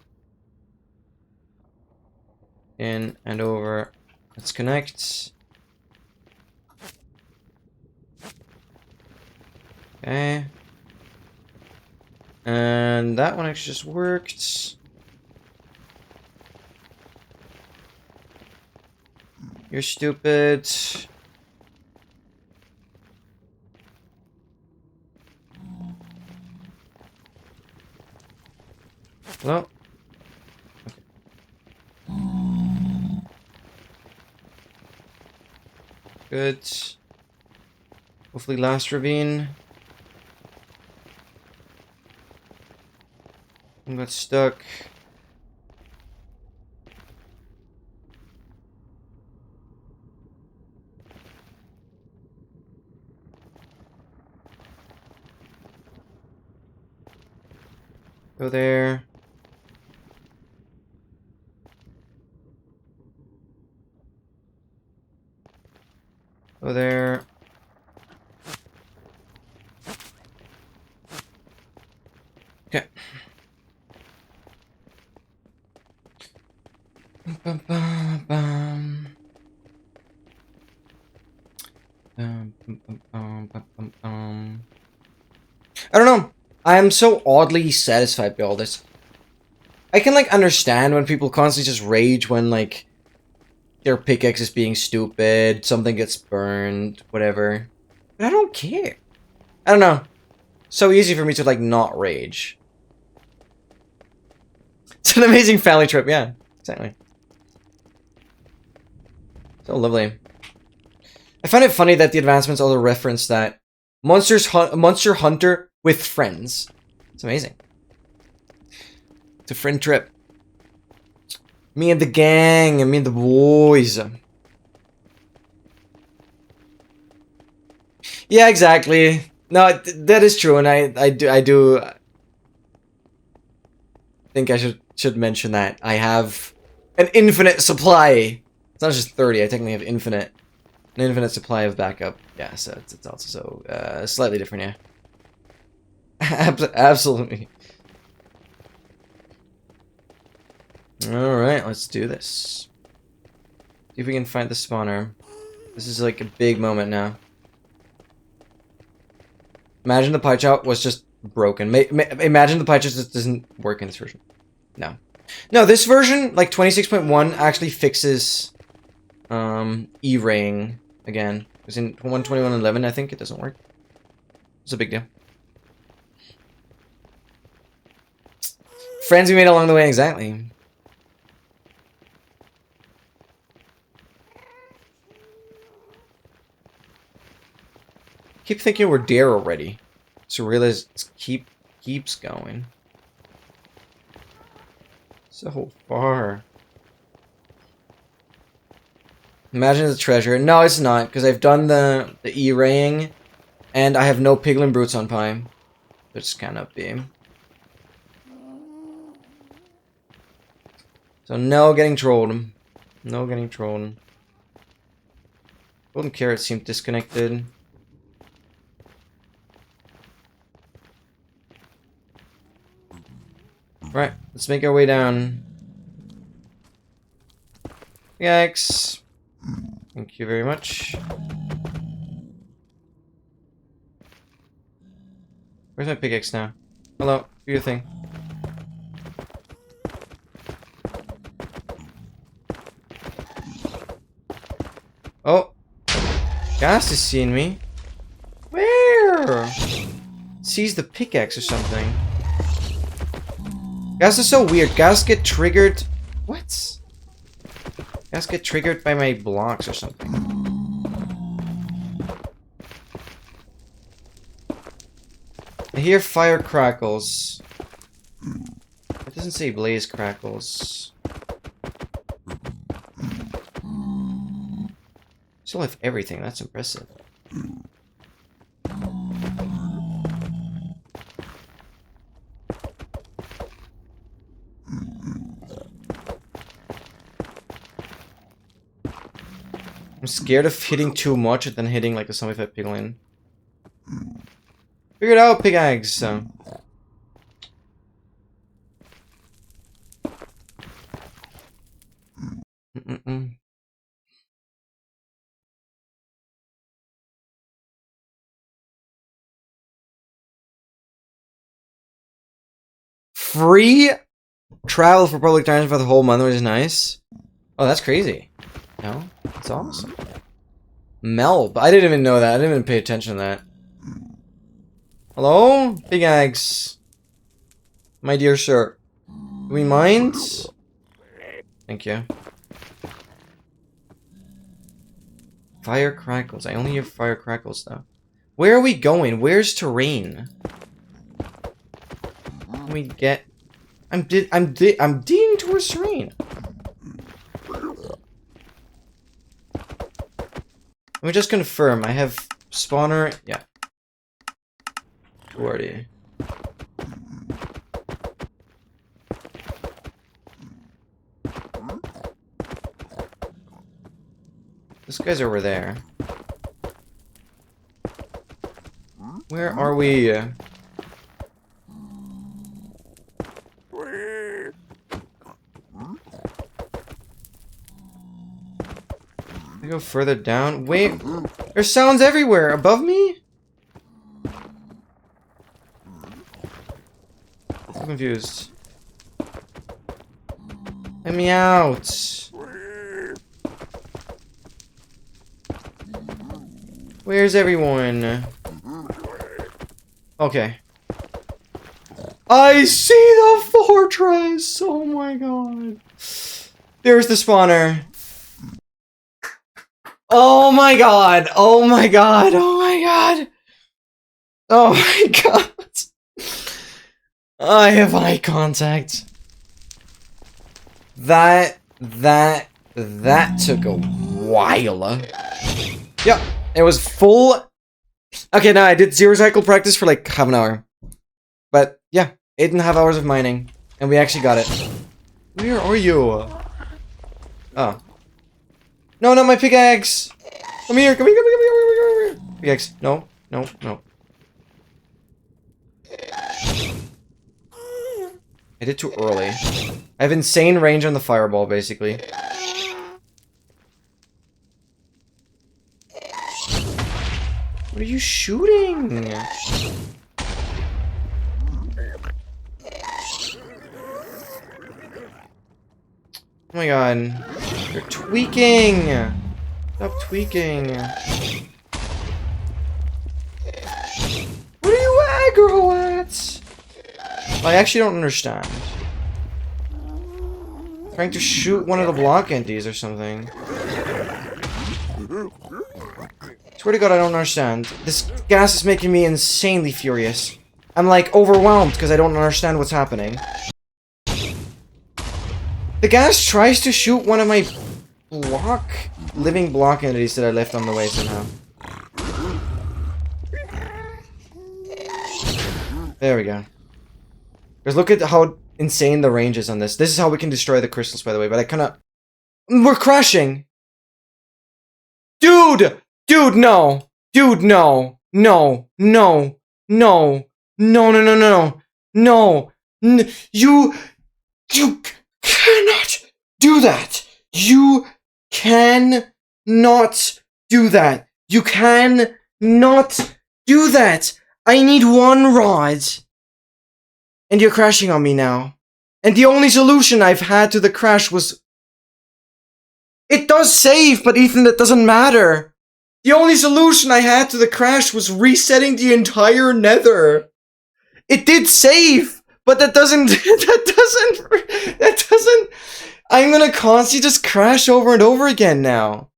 In and over. Let's connect. Okay. And that one actually just worked. You're stupid. Well. Okay. Good. Hopefully last ravine. I got stuck. Go there. Go there. Okay. Bum, bum, bum. I don't know. I am so oddly satisfied by all this. I can, like, understand when people constantly just rage when, like, their pickaxe is being stupid, something gets burned, whatever. But I don't care. I don't know. So easy for me to, like, not rage. It's an amazing family trip, yeah. Exactly. So lovely. I find it funny that the advancements also reference that Monster Hunter with friends. It's amazing. It's a friend trip. Me and the gang, and me and the boys. Yeah, exactly. No, that is true, and I do think I should mention that I have an infinite supply. It's not just 30. I technically have an infinite supply of backup. Yeah, so it's also slightly different, yeah. Absolutely. Alright, let's do this. See if we can find the spawner. This is like a big moment now. Imagine the pie chart was just broken. Imagine the pie chart just doesn't work in this version. No. No, this version, like 26.1, actually fixes E-raying again. Because in 121.11, I think it doesn't work. It's a big deal. Friends we made along the way, exactly. Keep thinking we're there already. So realize it keeps going. So far. Imagine it's a treasure. No, it's not, because I've done the E-raying, and I have no piglin brutes on Pi. Which cannot be. So no getting trolled. No getting trolled. Golden carrots seem disconnected. Right, let's make our way down. Yikes. Thank you very much. Where's my pickaxe now? Hello, do your thing. Oh! Gas is seeing me. Where? Sees the pickaxe or something. Gas is so weird. Gas get triggered. What? Gas get triggered by my blocks or something. I hear fire crackles. It doesn't say blaze crackles. Still have everything. That's impressive. I'm scared of hitting too much and then hitting like a zombified piglin. Figure it out, pig eggs. Free travel for public transit for the whole month, which is nice. Oh, that's crazy. No, that's awesome. Melb, I didn't even know that. I didn't even pay attention to that. Hello, big eggs. My dear sir, do we mind? Thank you. Fire crackles. I only hear fire crackles though. Where are we going? Where's terrain? Can we get? I'm digging towards terrain. Let me just confirm. I have spawner. Yeah. Who are you? This guy's over there. Where are we? I go further down. Wait, there's sounds everywhere. Above me? I'm confused. Let me out. Where's everyone? Okay. I see the fortress! Oh my god. There's the spawner. Oh my god! Oh my god! Oh my god! Oh my god! I have eye contact. That took a while. Yep, it was full. Okay, now I did 0 cycle practice for like half an hour. But yeah, 8.5 hours of mining. And we actually got it. Where are you? Oh. No, not my pickaxe! Come here, come here, come here, come here, come here, come here. Pickaxe. No, no, no. I did too early. I have insane range on the fireball, basically. What are you shooting? Oh my god. You're tweaking! Stop tweaking. What are you aggro at? I actually don't understand. Trying to shoot one of the block entities or something. Swear to God, I don't understand. This gas is making me insanely furious. I'm like overwhelmed because I don't understand what's happening. The gas tries to shoot one of my living block entities that I left on the way somehow. There we go. Because look at how insane the range is on this. This is how we can destroy the crystals, by the way, but I cannot... We're crashing! Dude! Dude, no! Dude, no! No! No! No! No, no, no, no! No! You cannot do that! You cannot do that! You cannot do that! I need one rod! And you're crashing on me now. And the only solution I've had to the crash was... It does save, but Ethan, that doesn't matter. The only solution I had to the crash was resetting the entire nether. It did save, but that doesn't... That doesn't... I'm gonna constantly just crash over and over again now.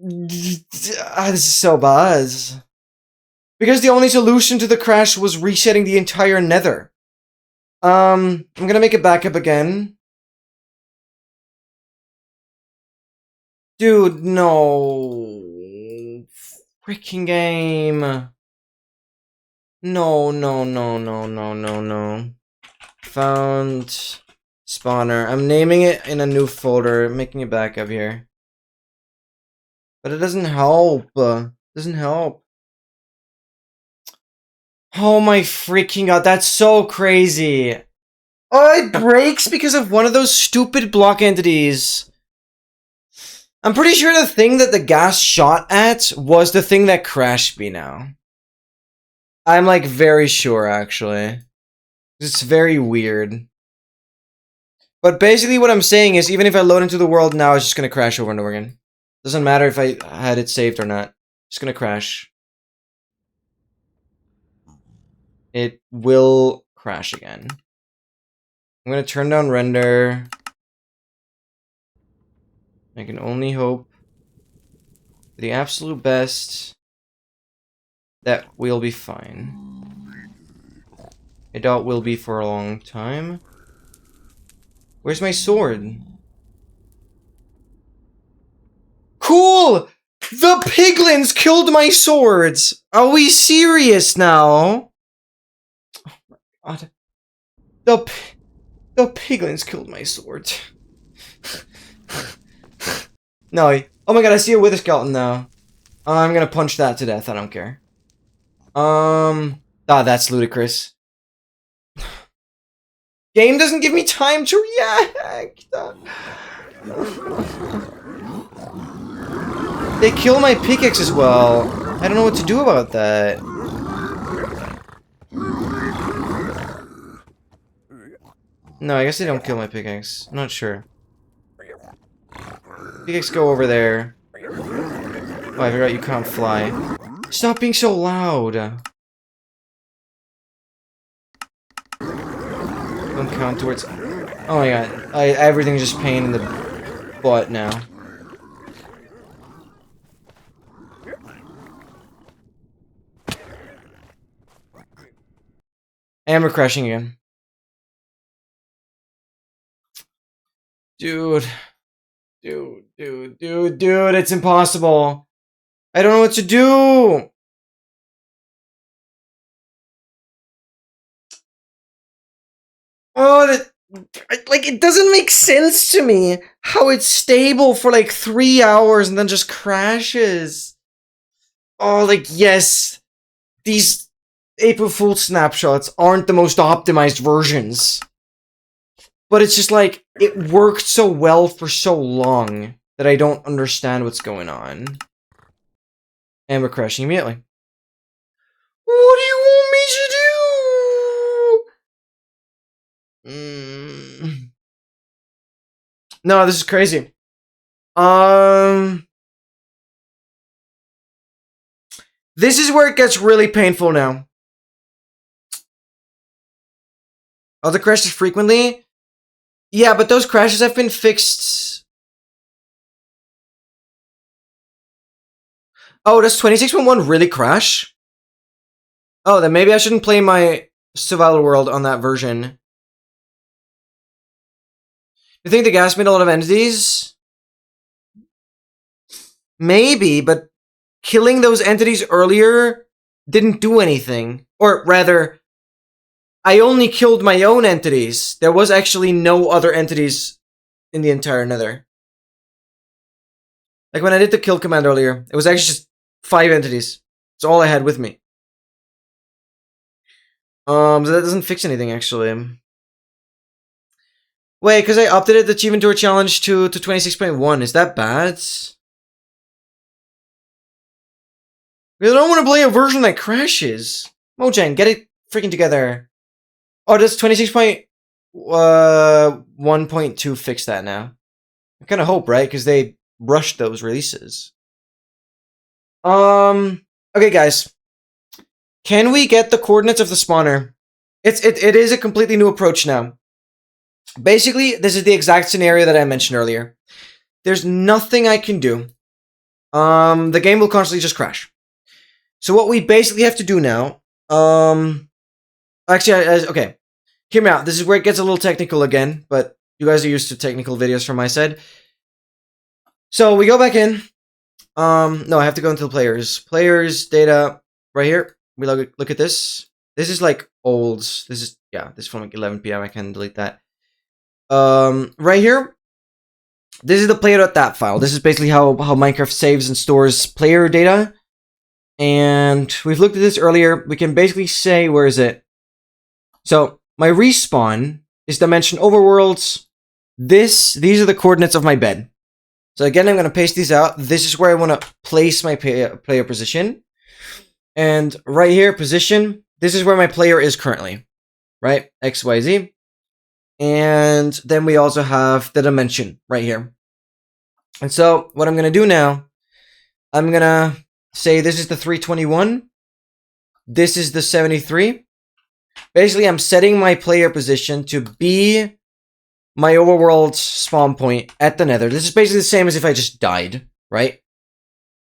This is so bad. Because the only solution to the crash was resetting the entire nether. I'm gonna make a backup again. Dude, no. Freaking game. No, no, no, no, no, no, no. Found spawner. I'm naming it in a new folder, making a backup here. But it doesn't help. It doesn't help. Oh my freaking God, that's so crazy. Oh, it breaks because of one of those stupid block entities. I'm pretty sure the thing that the gas shot at was the thing that crashed me now. I'm like very sure, actually. It's very weird. But basically what I'm saying is, even if I load into the world now, it's just gonna crash over and over again. Doesn't matter if I had it saved or not. It's gonna crash. It will crash again. I'm gonna turn down render. I can only hope for the absolute best that we'll be fine. I doubt we'll be for a long time. Where's my sword? Cool! The piglins killed my swords! Are we serious now? Oh my God. The piglins killed my sword. No, oh my God, I see a wither skeleton now. I'm gonna punch that to death, I don't care. That's ludicrous. Game doesn't give me time to react. They kill my pickaxe as well. I don't know what to do about that. No, I guess they don't kill my pickaxe. I'm not sure. Pickaxe, go over there. Oh, I forgot you can't fly. Stop being so loud. Don't count towards... Oh my God. Everything's just pain in the butt now. And we're crashing again. Dude, it's impossible. I don't know what to do. Oh, like, it doesn't make sense to me how it's stable for like 3 hours and then just crashes. Oh, like, yes, these April Fool's snapshots aren't the most optimized versions. But it's just like, it worked so well for so long that I don't understand what's going on. And we're crashing immediately. What do you want me to do? No, this is crazy. This is where it gets really painful now. Other crashes frequently? Yeah, but those crashes have been fixed. Oh, does 26.1 really crash? Oh, then maybe I shouldn't play my survival world on that version. You think the gas made a lot of entities? Maybe, but killing those entities earlier didn't do anything. Or rather, I only killed my own entities. There was actually no other entities in the entire nether. Like when I did the kill command earlier, it was actually just 5 entities. It's all I had with me. So that doesn't fix anything actually. Wait, because I updated the Achievement Tour challenge to 26.1. Is that bad? Because I don't want to play a version that crashes. Mojang, get it freaking together. Oh, does 26.1.2 fix that now? I kind of hope, right? Because they rushed those releases. Okay, guys. Can we get the coordinates of the spawner? It is a completely new approach now. Basically, this is the exact scenario that I mentioned earlier. There's nothing I can do. The game will constantly just crash. So what we basically have to do now, actually, okay, hear me out. This is where it gets a little technical again, but you guys are used to technical videos from my side. So we go back in. No, I have to go into the players data right here. We look at this. This is like old. This is from like 11 p.m. I can delete that. Right here. This is the player.dat file. This is basically how Minecraft saves and stores player data. And we've looked at this earlier. We can basically say, where is it? So my respawn is dimension overworlds. These are the coordinates of my bed. So again, I'm going to paste these out. This is where I want to place my player position. And right here, position, this is where my player is currently. Right? X, Y, Z. And then we also have the dimension right here. And so what I'm going to do now, I'm going to say this is the 321. This is the 73. Basically, I'm setting my player position to be my overworld spawn point at the nether. This is basically the same as if I just died, right?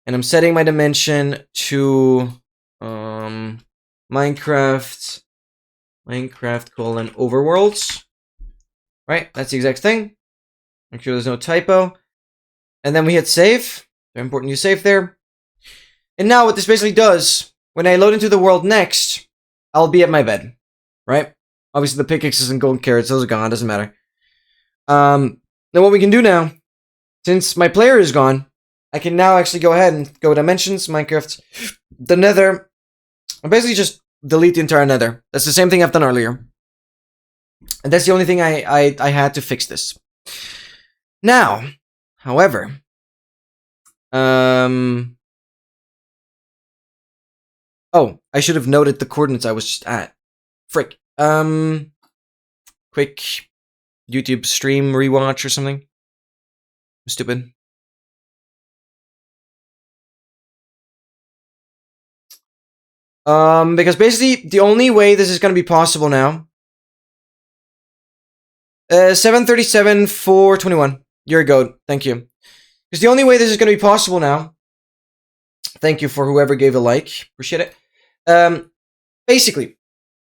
And I'm setting my dimension to Minecraft colon overworlds. Right? That's the exact thing. Make sure there's no typo. And then we hit save. Very important you save there. And now what this basically does, when I load into the world next, I'll be at my bed. Right? Obviously the pickaxes and golden carrots, those are gone, doesn't matter. Then what we can do now, since my player is gone, I can now actually go ahead and go dimensions, Minecraft, the nether, and basically just delete the entire nether. That's the same thing I've done earlier. And that's the only thing I had to fix this. Now, however, oh, I should have noted the coordinates I was just at. Frick. Quick YouTube stream rewatch or something. I'm stupid. Because basically the only way this is going to be possible now. 737 421. You're a goat. Thank you. Because the only way this is going to be possible now. Thank you for whoever gave a like. Appreciate it. Basically,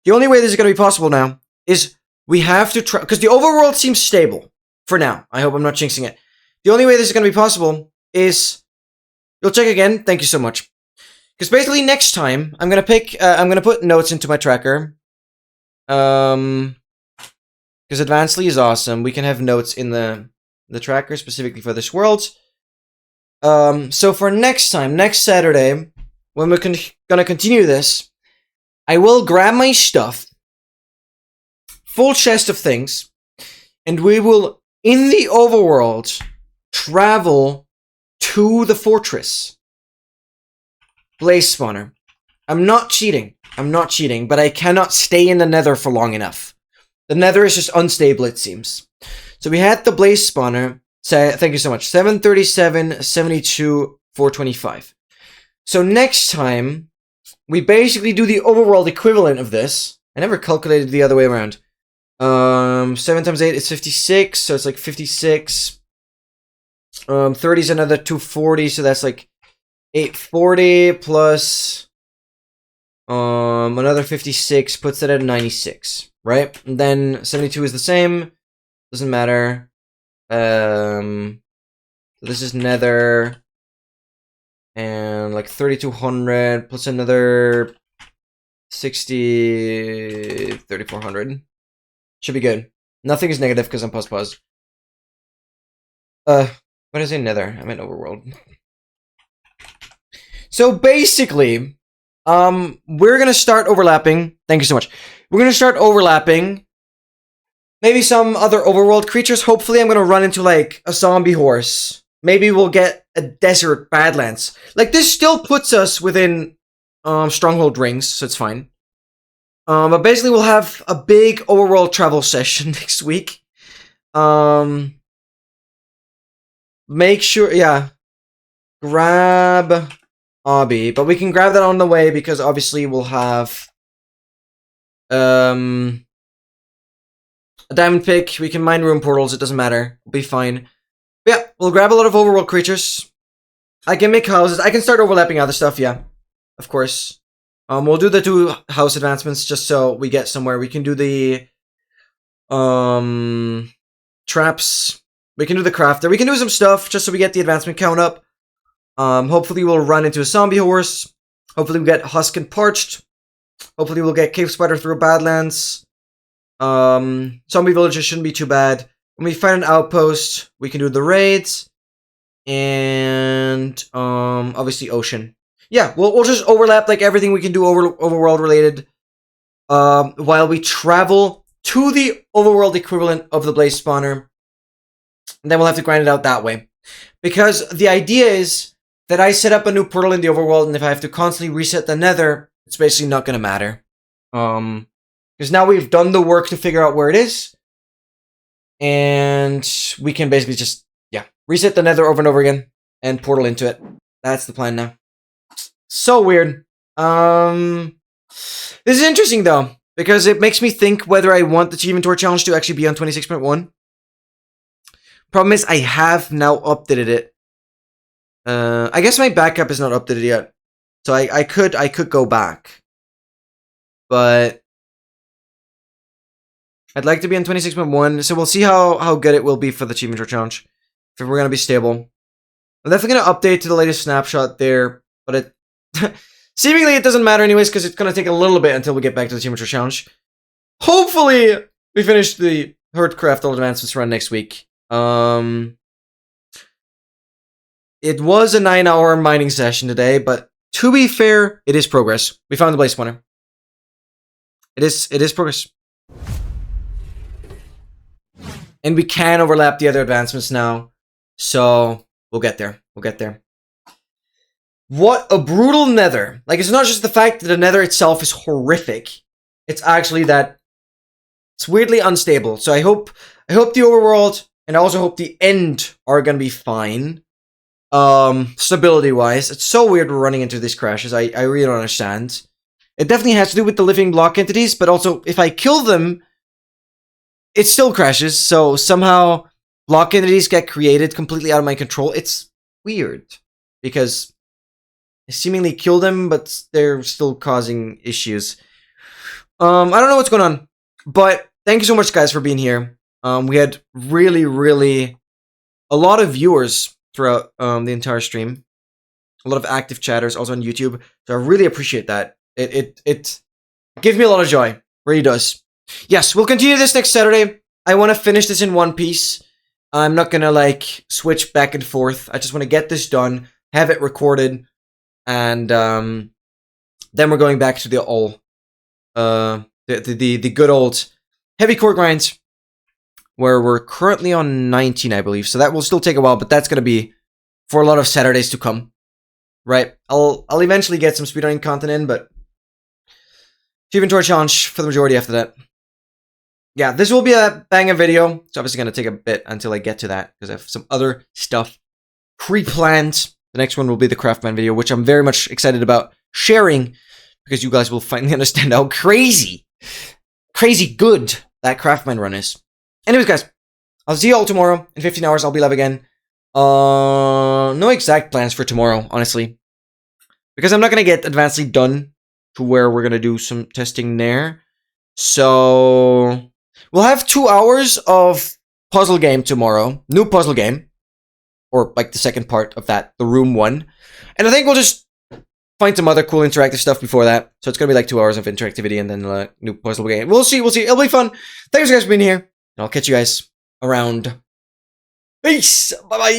the only way this is going to be possible now is we have to try, because the overworld seems stable for now. I hope I'm not jinxing it. The only way this is going to be possible is, you'll check again. Thank you so much. Because basically next time I'm going to put notes into my tracker. Because Advancedly is awesome. We can have notes in the tracker specifically for this world. So for next time, next Saturday, when we're gonna continue this, I will grab my stuff, full chest of things, and we will, in the overworld, travel to the fortress. Blaze spawner. I'm not cheating, but I cannot stay in the nether for long enough. The nether is just unstable, it seems. So we had the blaze spawner. Thank you so much. 737, 72, 425. So next time, we basically do the overworld equivalent of this. I never calculated the other way around. 7 times 8 is 56, so it's like 56. 30 is another 240, so that's like 840 plus another 56 puts it at 96, right? And then 72 is the same, doesn't matter. So this is nether, and like 3200 plus another 60, 3400. Should be good. Nothing is negative because I'm pause. What did I say nether? I meant overworld. So basically, we're gonna start overlapping. Thank you so much. We're gonna start overlapping. Maybe some other overworld creatures. Hopefully, I'm gonna run into like a zombie horse. Maybe we'll get a desert badlands. Like this still puts us within stronghold rings, so it's fine. But basically, we'll have a big overworld travel session next week. Make sure, yeah, grab Obby, but we can grab that on the way because obviously we'll have a diamond pick. We can mine room portals. It doesn't matter. We'll be fine. But yeah, we'll grab a lot of overworld creatures. I can make houses. I can start overlapping other stuff. Yeah, of course. We'll do the 2 house advancements just so we get somewhere. We can do the traps. We can do the crafter. We can do some stuff just so we get the advancement count up. Hopefully we'll run into a zombie horse. Hopefully we'll get husk and parched. Hopefully we'll get cave spider through badlands. Zombie villages shouldn't be too bad. When we find an outpost, we can do the raids. And obviously ocean. Yeah, we'll just overlap like everything we can do overworld related. While we travel to the overworld equivalent of the blaze spawner. And then we'll have to grind it out that way. Because the idea is that I set up a new portal in the overworld, and if I have to constantly reset the nether, it's basically not going to matter. Because now we've done the work to figure out where it is. And we can basically just, yeah, reset the nether over and over again and portal into it. That's the plan now. So weird. This is interesting, though, because it makes me think whether I want the Achievement Tour Challenge to actually be on 26.1. Problem is, I have now updated it. I guess my backup is not updated yet, so I could go back, but I'd like to be on 26.1. So we'll see how good it will be for the Achievement Tour Challenge. If we're gonna be stable, I'm definitely gonna update to the latest snapshot there, but it seemingly it doesn't matter anyways because it's gonna take a little bit until we get back to the Achievement Tour Challenge. Hopefully, we finish the Herdcraft All Advancements run next week. It was a 9-hour mining session today, but to be fair, it is progress. We found the blaze spawner. It is progress. And we can overlap the other advancements now. So we'll get there. We'll get there. What a brutal nether. Like, it's not just the fact that the nether itself is horrific. It's actually that it's weirdly unstable. So I hope the overworld and I also hope the end are gonna be fine. Stability wise. It's so weird we're running into these crashes. I really don't understand. It definitely has to do with the living block entities, but also if I kill them, it still crashes. So somehow block entities get created completely out of my control. It's weird because I seemingly kill them, but they're still causing issues. I don't know what's going on, but thank you so much, guys, for being here. We had really a lot of viewers throughout the entire stream. A lot of active chatters also on YouTube. So I really appreciate that. It gives me a lot of joy. Really does. Yes, we'll continue this next Saturday. I want to finish this in one piece. I'm not gonna like switch back and forth. I just want to get this done, have it recorded, and then we're going back to the old the good old heavy core grinds, where we're currently on 19, I believe. So that will still take a while, but that's gonna be for a lot of Saturdays to come. Right? I'll eventually get some speedrunning content in, but Achievement Tour Challenge for the majority after that. Yeah, this will be a banger video. It's obviously gonna take a bit until I get to that, because I have some other stuff pre-planned. The next one will be the Craftman video, which I'm very much excited about sharing, because you guys will finally understand how crazy good that craftmine run is. Anyways, guys, I'll see you all tomorrow. In 15 hours, I'll be live again. No exact plans for tomorrow, honestly. Because I'm not going to get Advancedly done to where we're going to do some testing there. So, we'll have 2 hours of puzzle game tomorrow. New puzzle game. Or, like, the second part of that. The room one. And I think we'll just find some other cool interactive stuff before that. So it's going to be like 2 hours of interactivity and then new puzzle game. We'll see. It'll be fun. Thanks, guys, for being here. And I'll catch you guys around. Peace. Bye-bye.